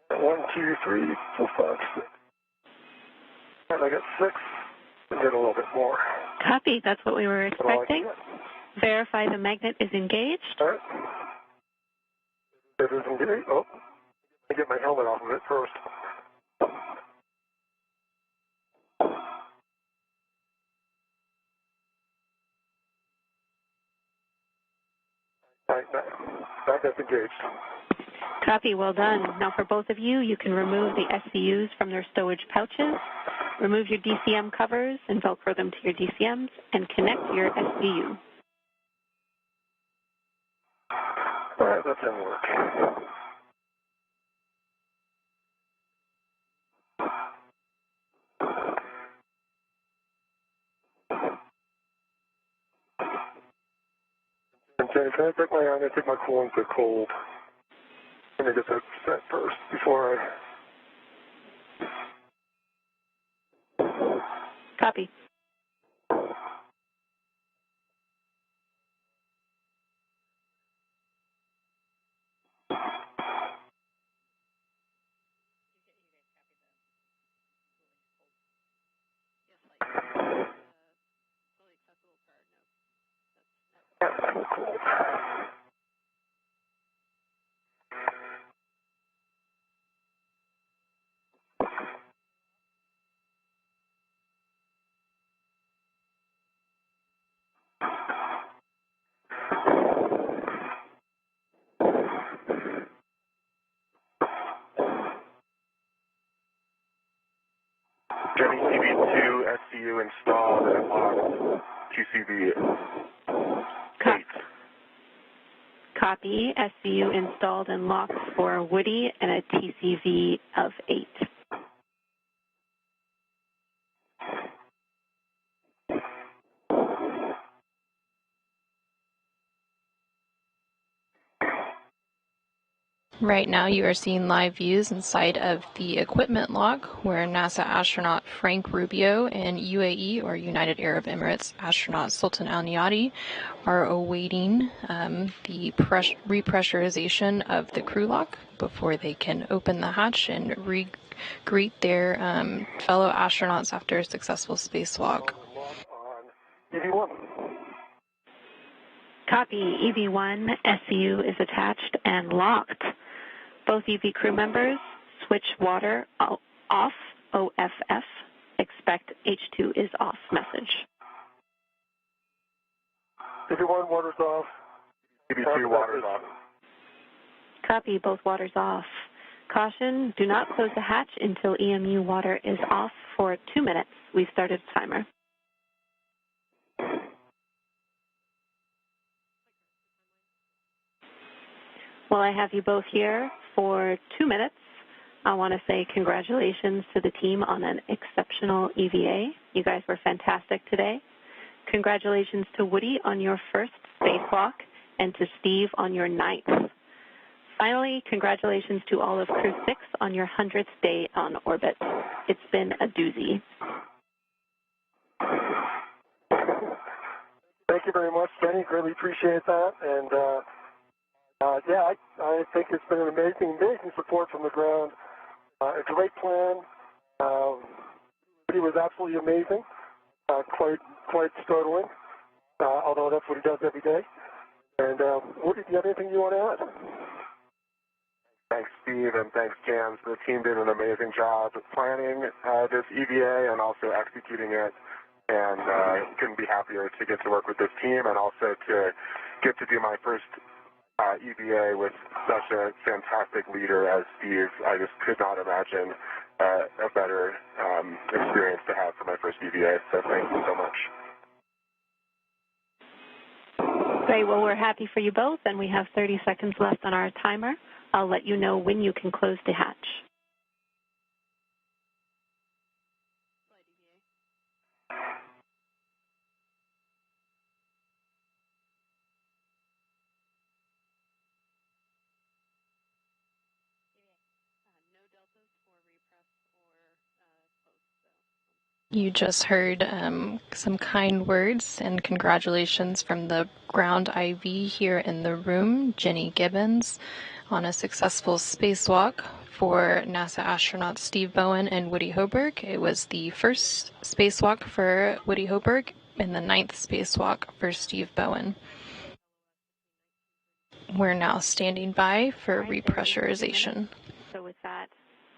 think. 1, 2, 3, 4, 5, 6. And I got 6, and get a little bit more. Copy, that's what we were expecting. Verify the magnet is engaged. Alright. It is engaged. Oh, I get my helmet off of it first. Alright, magnet's engaged. Copy, well done. Now for both of you, you can remove the SCUs from their stowage pouches, remove your DCM covers and Velcro them to your DCMs, and connect your SCU. Alright, that didn't work. Okay, can I take my arm? I take my coolant to cold. Let me get that set first before I... Copy. Cool. Getting EV2 SCU installed and locked. QCV 8. Copy. SCU installed and locked for Woody and a TCV of 8. Right now you are seeing live views inside of the equipment lock where NASA astronaut Frank Rubio and UAE or United Arab Emirates astronaut Sultan Al Niyadi are awaiting the repressurization of the crew lock before they can open the hatch and greet their fellow astronauts after a successful spacewalk. EV1. Copy. EV1 SCU is attached and locked. Both EV crew members switch water off, OFF. Expect H2 is off message. EV1, water's off. EV2, water's off. Copy, both waters off. Caution, do not close the hatch until EMU water is off for 2 minutes. We started the timer. While I have you both here for 2 minutes, I want to say congratulations to the team on an exceptional EVA. You guys were fantastic today. Congratulations to Woody on your first spacewalk and to Steve on your 9th. Finally, congratulations to all of Crew 6 on your 100th day on orbit. It's been a doozy. Thank you very much, Jenny. Really appreciate that. And yeah, I think it's been an amazing support from the ground. A great plan. He was absolutely amazing. Quite startling, although that's what he does every day. And Woody, do you have anything you want to add? Thanks, Steve, and thanks, Jams. The team did an amazing job planning this EVA and also executing it. And couldn't be happier to get to work with this team and also to get to do my first EVA with such a fantastic leader as Steve. I just could not imagine a better experience to have for my first EVA. So thank you so much. Great. Well, we're happy for you both, and we have 30 seconds left on our timer. I'll let you know when you can close the hatch. You just heard some kind words and congratulations from the ground IV here in the room, Jenny Gibbons, on a successful spacewalk for NASA astronauts Steve Bowen and Woody Hoburg. It was the first spacewalk for Woody Hoburg and the 9th spacewalk for Steve Bowen. We're now standing by for repressurization. So with that,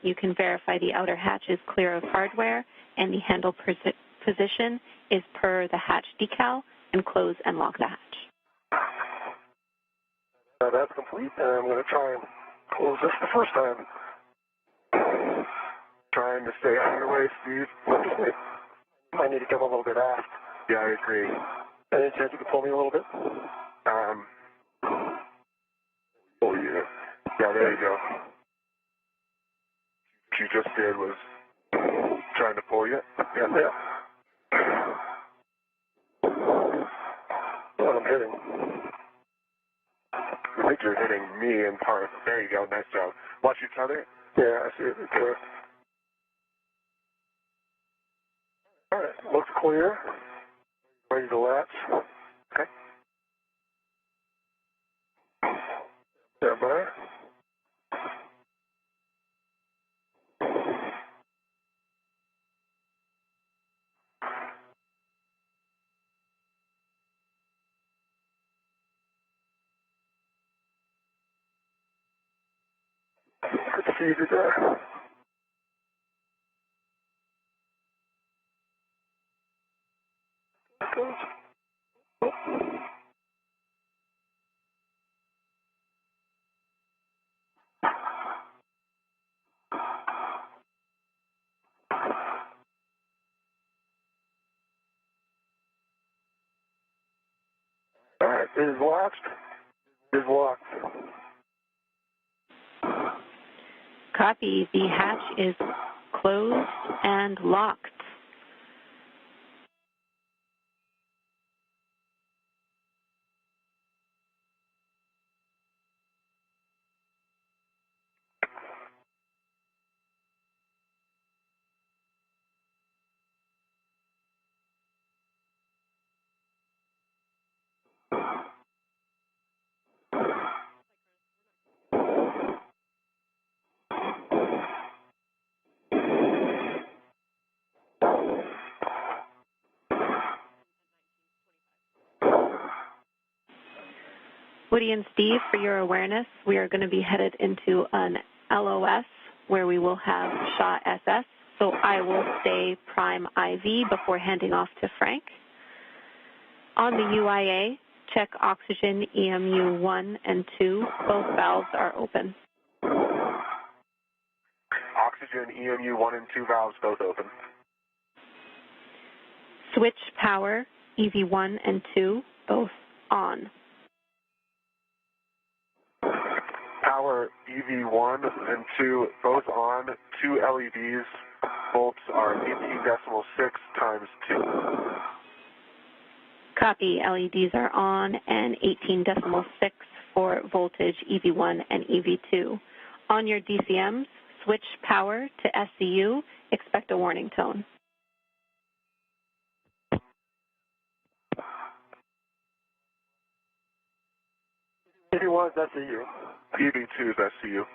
you can verify the outer hatch is clear of hardware and the handle position is per the hatch decal, and close and lock the hatch. That's complete, and I'm going to try and close this the first time. Trying to stay out of your way, Steve. Might need to come a little bit aft. Yeah, I agree. Any chance you could pull me a little bit? Oh, yeah. Yeah, there you go. What you just did was trying to pull you? Yeah. What I'm hitting. I think you're hitting me in part. There you go. Nice job. Watch each other. Yeah, I see it. Clear. All right. Looks clear. Ready to latch. Okay. Stand by. Good to see you there. All right, it is latched. It is locked. Copy. The hatch is closed and locked. Woody and Steve, for your awareness, we are going to be headed into an LOS where we will have SHA SS. So I will stay prime IV before handing off to Frank. On the UIA, Check oxygen EMU 1 and 2. Both valves are open. Oxygen EMU 1 and 2 valves both open. Switch power EV1 and 2, both on. Power EV1 and 2 both on. 2 LEDs. Volts are 18.6 times 2. Copy. LEDs are on and 18.6 for voltage EV1 and EV2. On your DCMs, switch power to SCU. Expect a warning tone. EV1 is SCU. EV2 is SCU.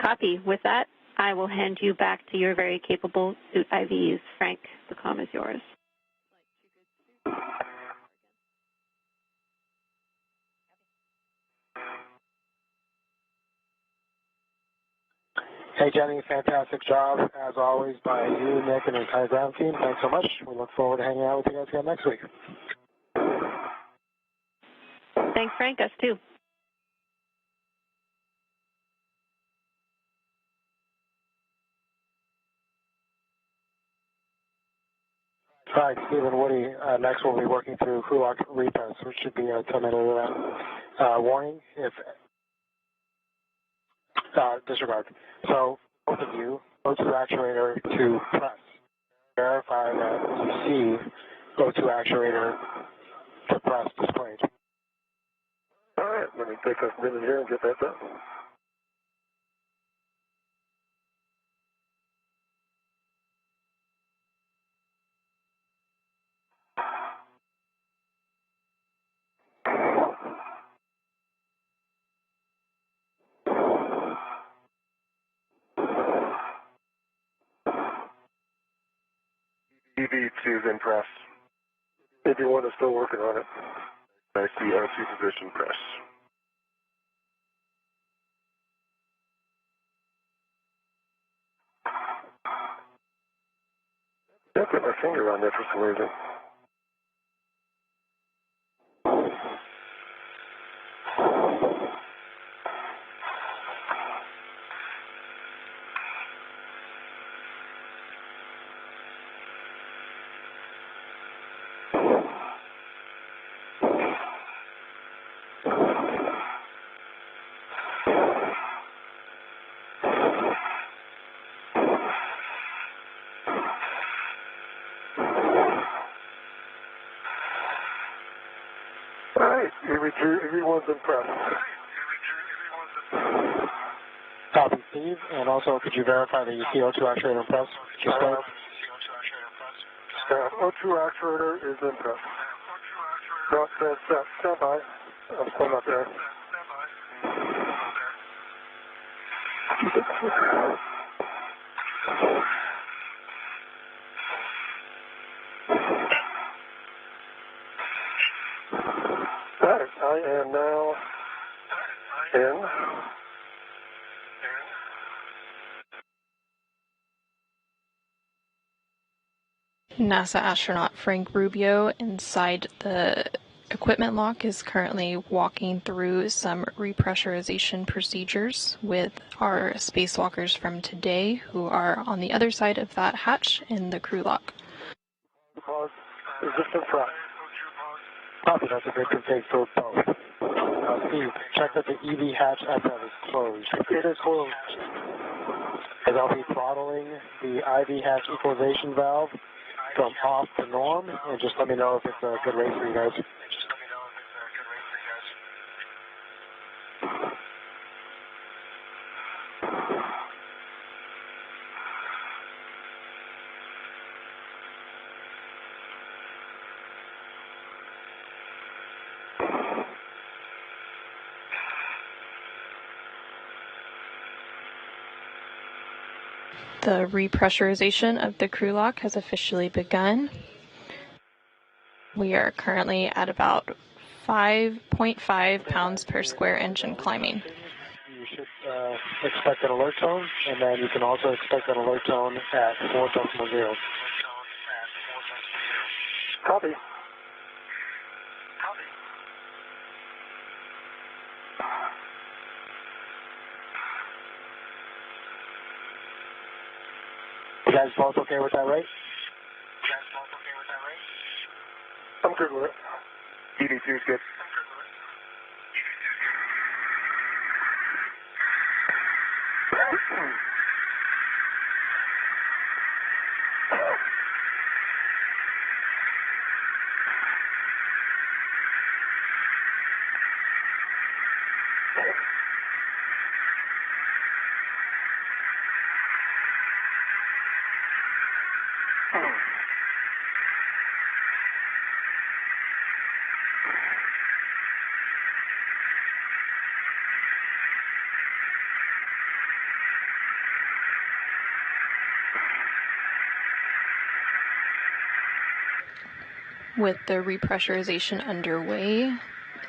Copy. With that, I will hand you back to your very capable suit IVs. Frank, the comm is yours. Hey, Jenny, fantastic job, as always, by you, Nick, and the entire ground team. Thanks so much. We look forward to hanging out with you guys again next week. Thanks, Frank. Us too. All right, Steve and Woody, next we'll be working through crew lock repress, which should be a 10-minute warning if disregard. So both of you go to actuator to press. Verify that you see go to actuator to press displayed. All right, let me take a minute here and get that done. EV2 is in press. EV1 is still working on it. I see O2 position press. I put my finger on that for some reason. All right, EV1's in press. Copy, Steve. And also, could you verify that you see O2 actuator in press? O2 actuator is in press. No, stand by. I'm still not there. All right, I am now in. NASA astronaut Frank Rubio inside the equipment lock is currently walking through some repressurization procedures with our spacewalkers from today who are on the other side of that hatch in the crew lock. Pause. Is this in press? Copy, that's a good config for both. Steve, check that the EV hatch FF is closed. It is closed. As I'll be throttling the IV hatch equalization valve from off to norm, and just let me know if it's a good rate for you guys. The repressurization of the crew lock has officially begun. We are currently at about 5.5 pounds per square inch and climbing. You should expect an alert tone, and then you can also expect an alert tone at 4.0. Copy. You guys both okay with that, right? I'm good with it. ED2 is good. With the repressurization underway,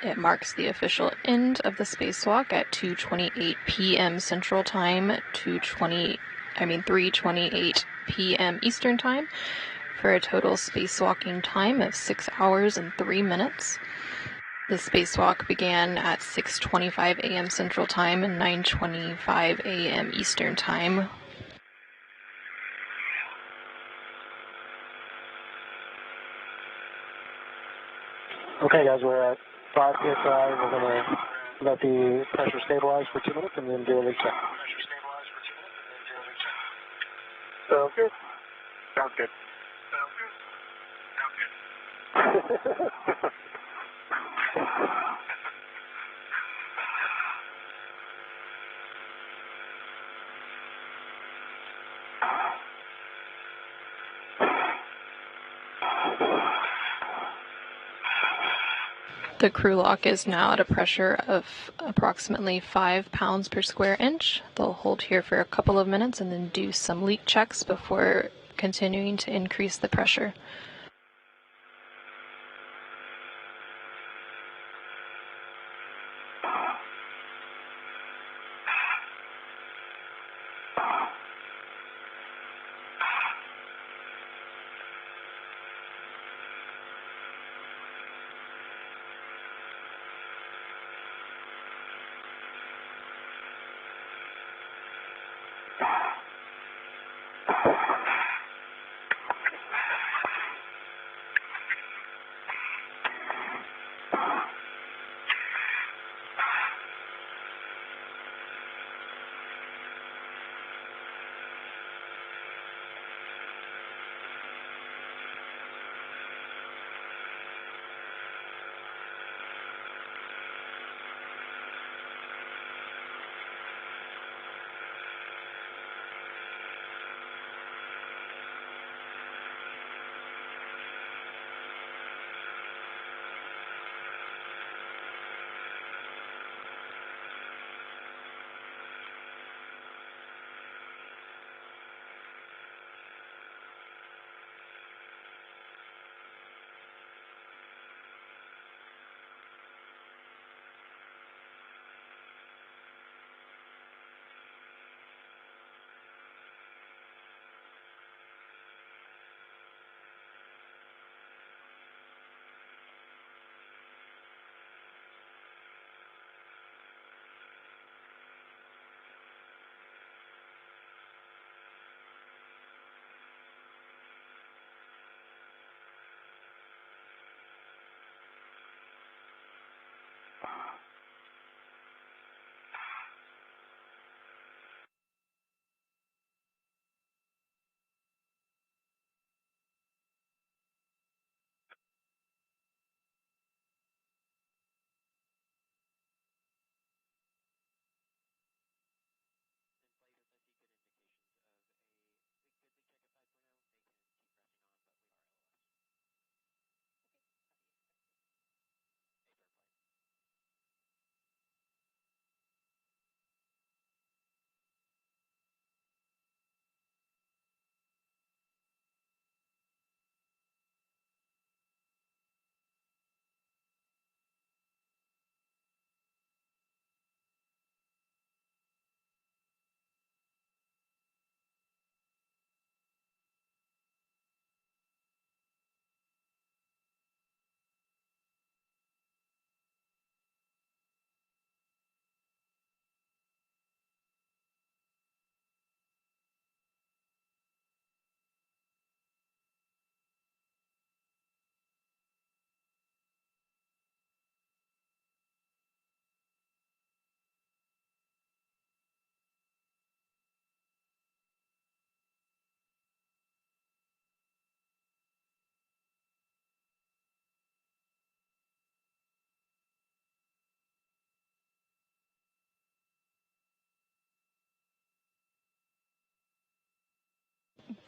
it marks the official end of the spacewalk at 2:28 p.m. Central Time, 3:28 p.m. Eastern Time, for a total spacewalking time of 6 hours and 3 minutes. The spacewalk began at 6:25 a.m. Central Time and 9:25 a.m. Eastern Time. Okay, guys, we're at 5 psi. We're going to let the pressure stabilize for 2 minutes and then do a leak check. Sounds good. Sounds good. The crew lock is now at a pressure of approximately 5 pounds per square inch. They'll hold here for a couple of minutes and then do some leak checks before continuing to increase the pressure.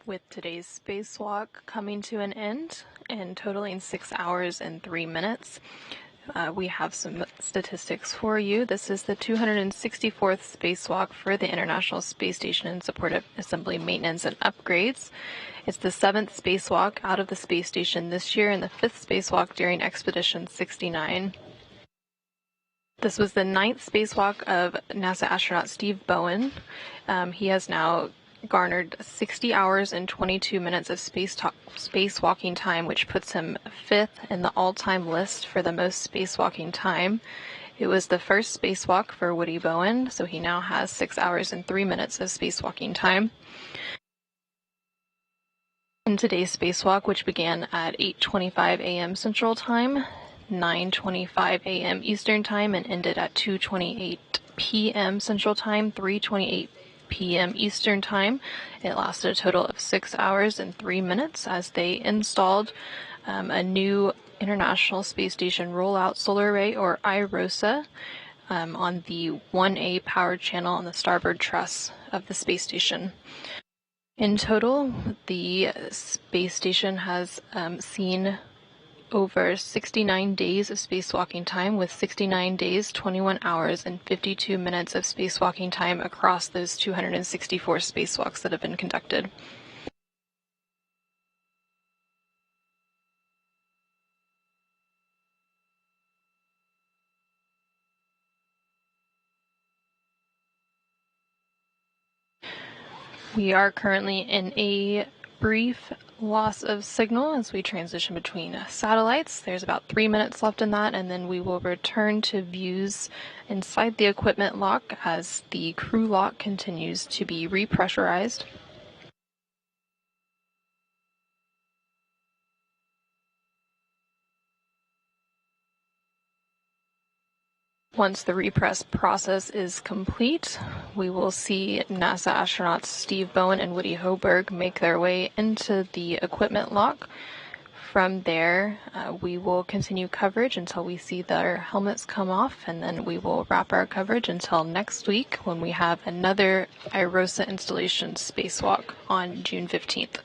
with today's spacewalk coming to an end and totaling 6 hours and 3 minutes. We have some statistics for you. This is the 264th spacewalk for the International Space Station in support of assembly maintenance and upgrades. It's the 7th spacewalk out of the space station this year and the 5th spacewalk during Expedition 69. This was the 9th spacewalk of NASA astronaut Steve Bowen. He has now garnered 60 hours and 22 minutes of spacewalking time, which puts him 5th in the all-time list for the most spacewalking time. It was the first spacewalk for Woody Bowen, so he now has 6 hours and 3 minutes of spacewalking time. In today's spacewalk, which began at 8:25 a.m. Central Time, 9:25 a.m. Eastern Time, and ended at 2:28 p.m. Central Time, 3:28 p.m. Eastern Time. It lasted a total of 6 hours and 3 minutes as they installed a new International Space Station Rollout Solar Array, or IROSA, on the 1A power channel on the starboard truss of the space station. In total, the space station has seen over 69 days of spacewalking time, with 69 days, 21 hours, and 52 minutes of spacewalking time across those 264 spacewalks that have been conducted. We are currently in a brief loss of signal as we transition between satellites. There's about 3 minutes left in that, and then we will return to views inside the equipment lock as the crew lock continues to be repressurized. Once the repress process is complete, we will see NASA astronauts Steve Bowen and Woody Hoburg make their way into the equipment lock. From there, we will continue coverage until we see their helmets come off, and then we will wrap our coverage until next week when we have another IROSA installation spacewalk on June 15th.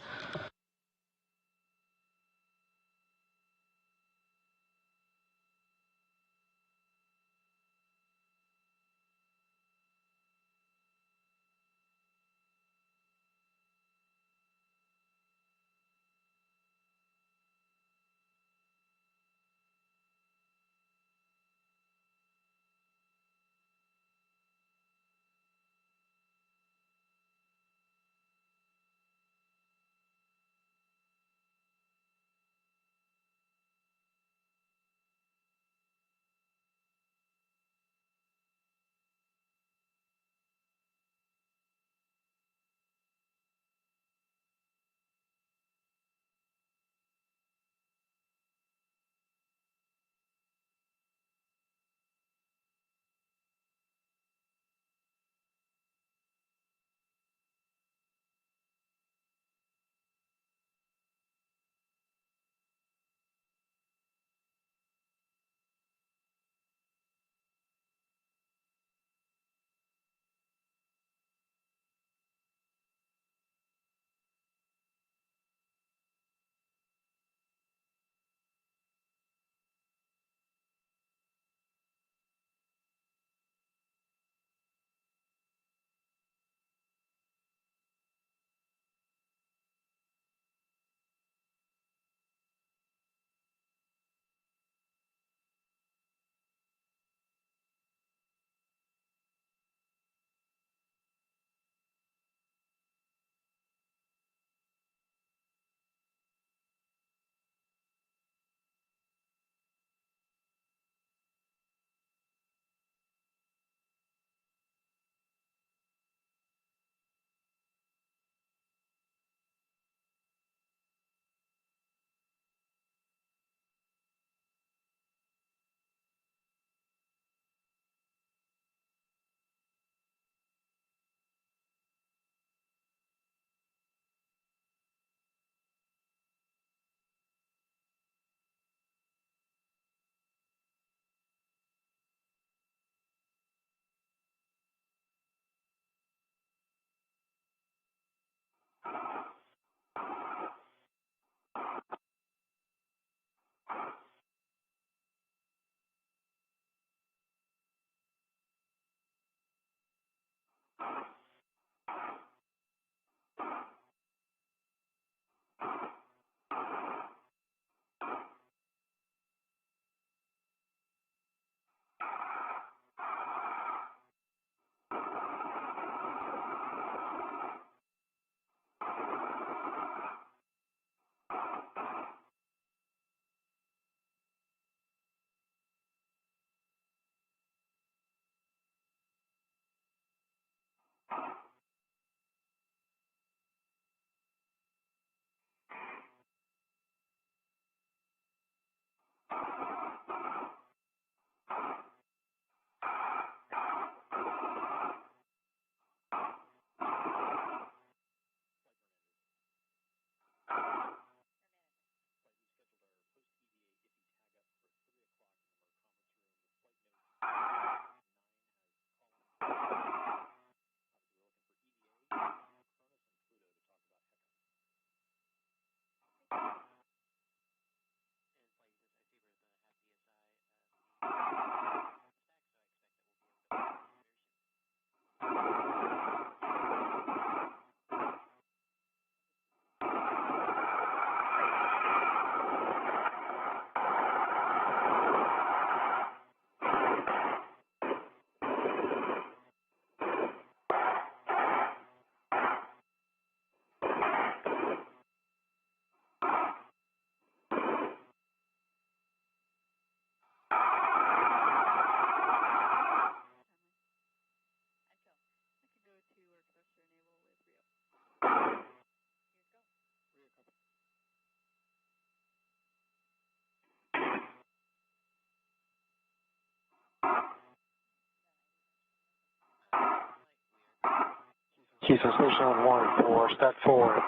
Houston Station 1 for step 4.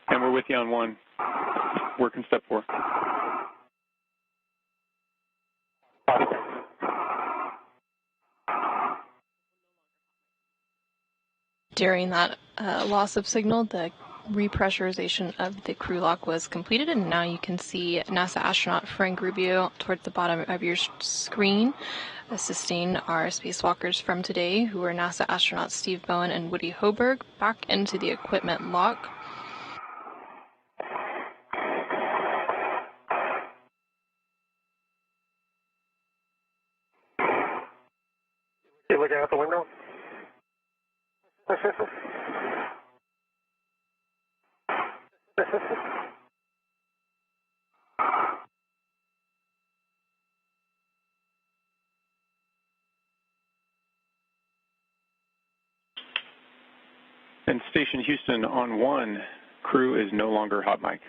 And we're with you on 1. Working step 4. During that loss of signal, the repressurization of the crew lock was completed, and now you can see NASA astronaut Frank Rubio towards the bottom of your screen, assisting our spacewalkers from today, who are NASA astronauts Steve Bowen and Woody Hoburg, back into the equipment lock. You looking out the window? And Station Houston on 1, crew is no longer hot mic.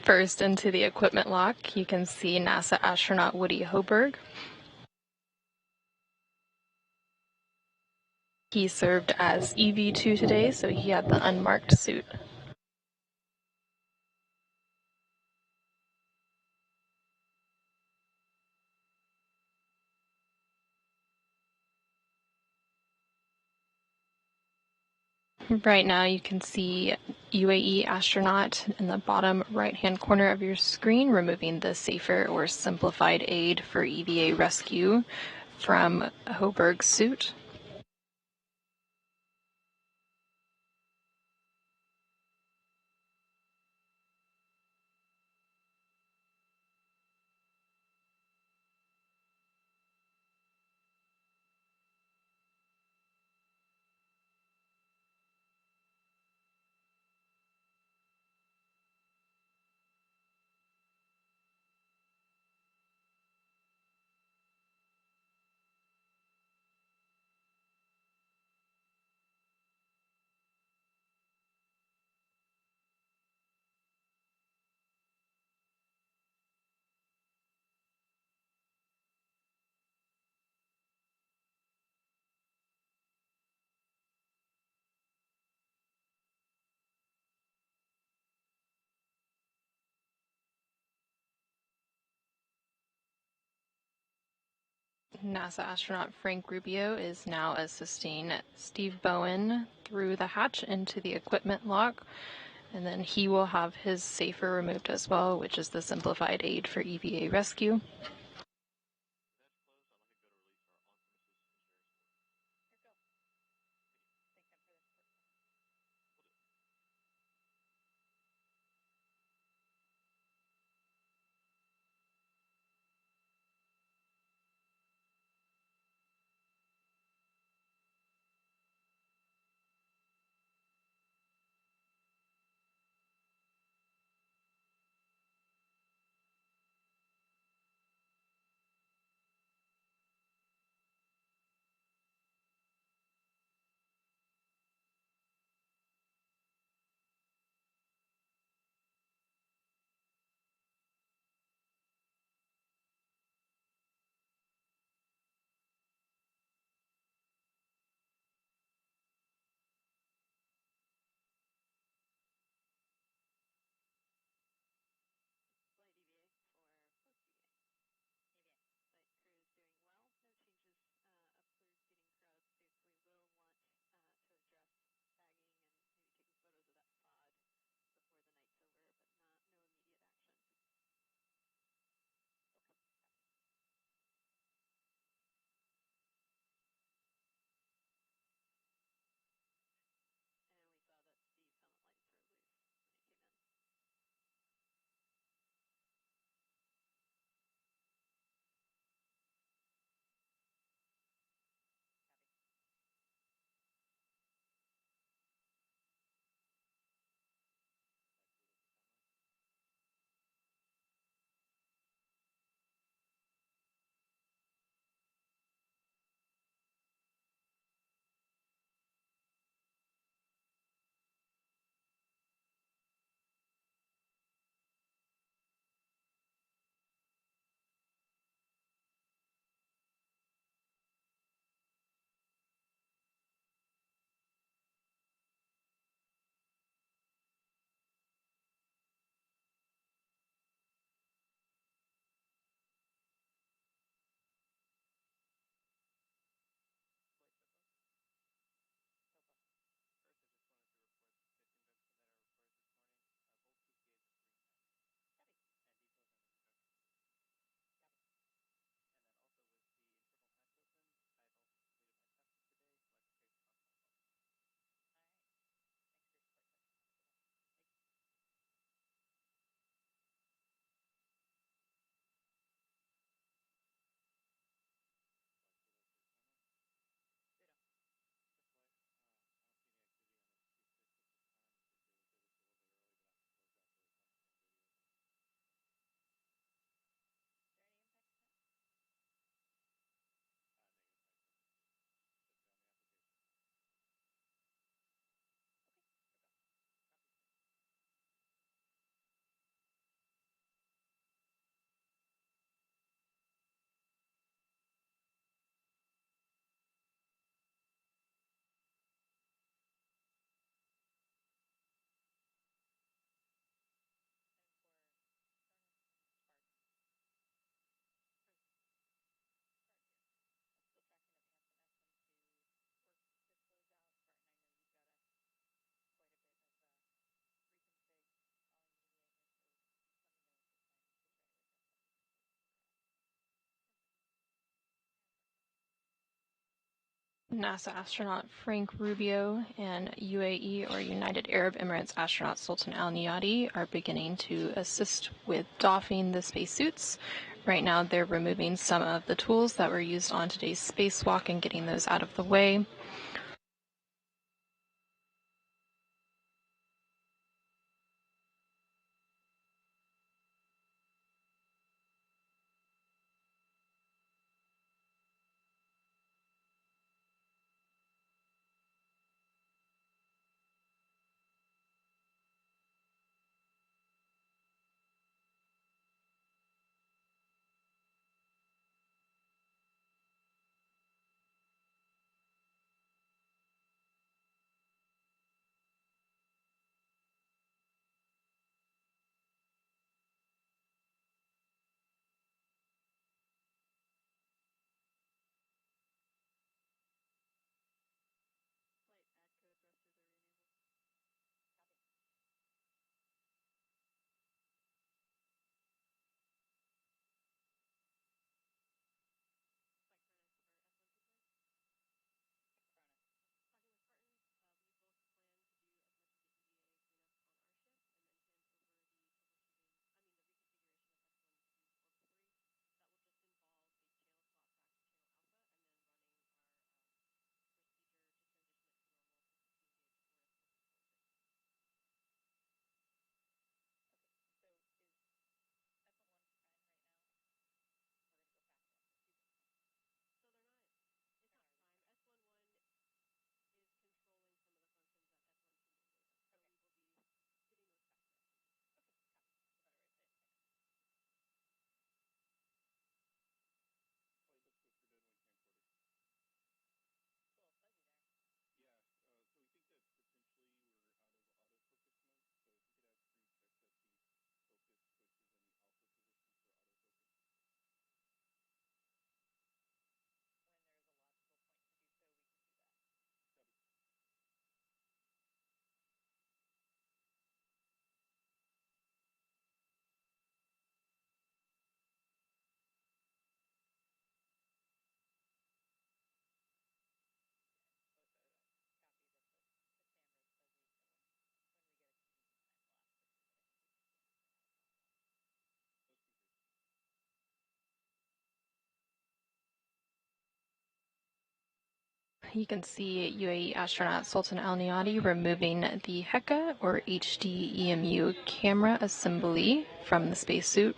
First into the equipment lock, you can see NASA astronaut Woody Hoburg. He served as EV2 today, so he had the unmarked suit. Right now you can see UAE astronaut in the bottom right-hand corner of your screen, removing the safer or simplified aid for EVA rescue from Hoburg's suit. NASA astronaut Frank Rubio is now assisting Steve Bowen through the hatch into the equipment lock, and then he will have his safer removed as well, which is the simplified aid for EVA rescue. NASA astronaut Frank Rubio and UAE or United Arab Emirates astronaut Sultan Al Niyadi are beginning to assist with doffing the spacesuits. Right now they're removing some of the tools that were used on today's spacewalk and getting those out of the way. You can see UAE astronaut Sultan Al Niyadi removing the HECA or HD EMU camera assembly from the spacesuit.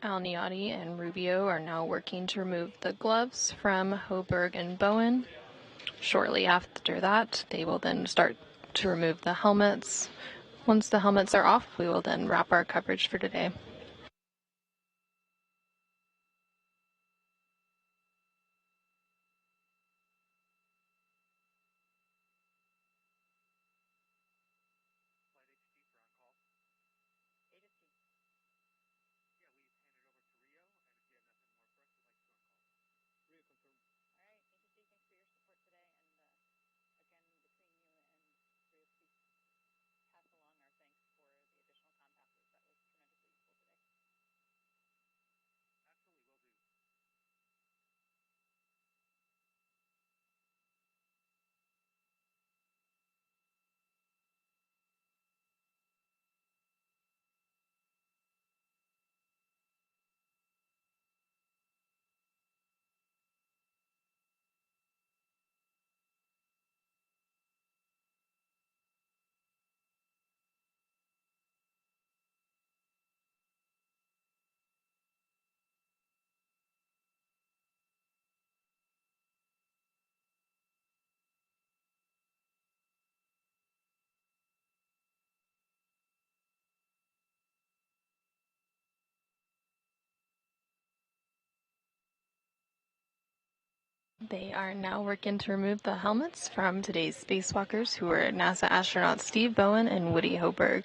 Al Niyadi and Rubio are now working to remove the gloves from Hoburg and Bowen. Shortly after that, they will then start to remove the helmets, Once the helmets are off, we will then wrap our coverage for today. They are now working to remove the helmets from today's spacewalkers, who were NASA astronauts Steve Bowen and Woody Hoburg.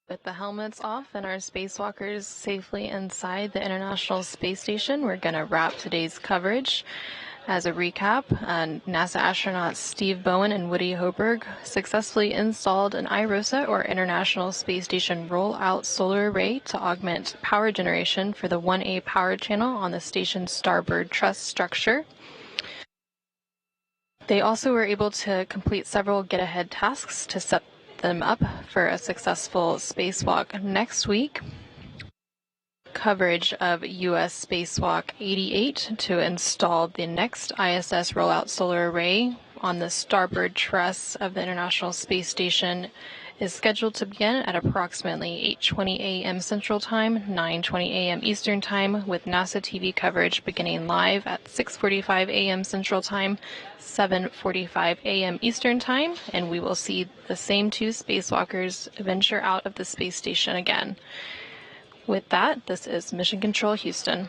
With the helmets off and our spacewalkers safely inside the International Space Station, we're going to wrap today's coverage. As a recap, NASA astronauts Steve Bowen and Woody Hoburg successfully installed an IROSA, or International Space Station Rollout Solar Array, to augment power generation for the 1A power channel on the station's starboard truss structure. They also were able to complete several get-ahead tasks to set them up for a successful spacewalk next week. Coverage of U.S. Spacewalk 88 to install the next ISS rollout solar array on the starboard truss of the International Space Station is scheduled to begin at approximately 8:20 a.m. Central Time, 9:20 a.m. Eastern Time, with NASA TV coverage beginning live at 6:45 a.m. Central Time, 7:45 a.m. Eastern Time, and we will see the same two spacewalkers venture out of the space station again. With that, this is Mission Control Houston.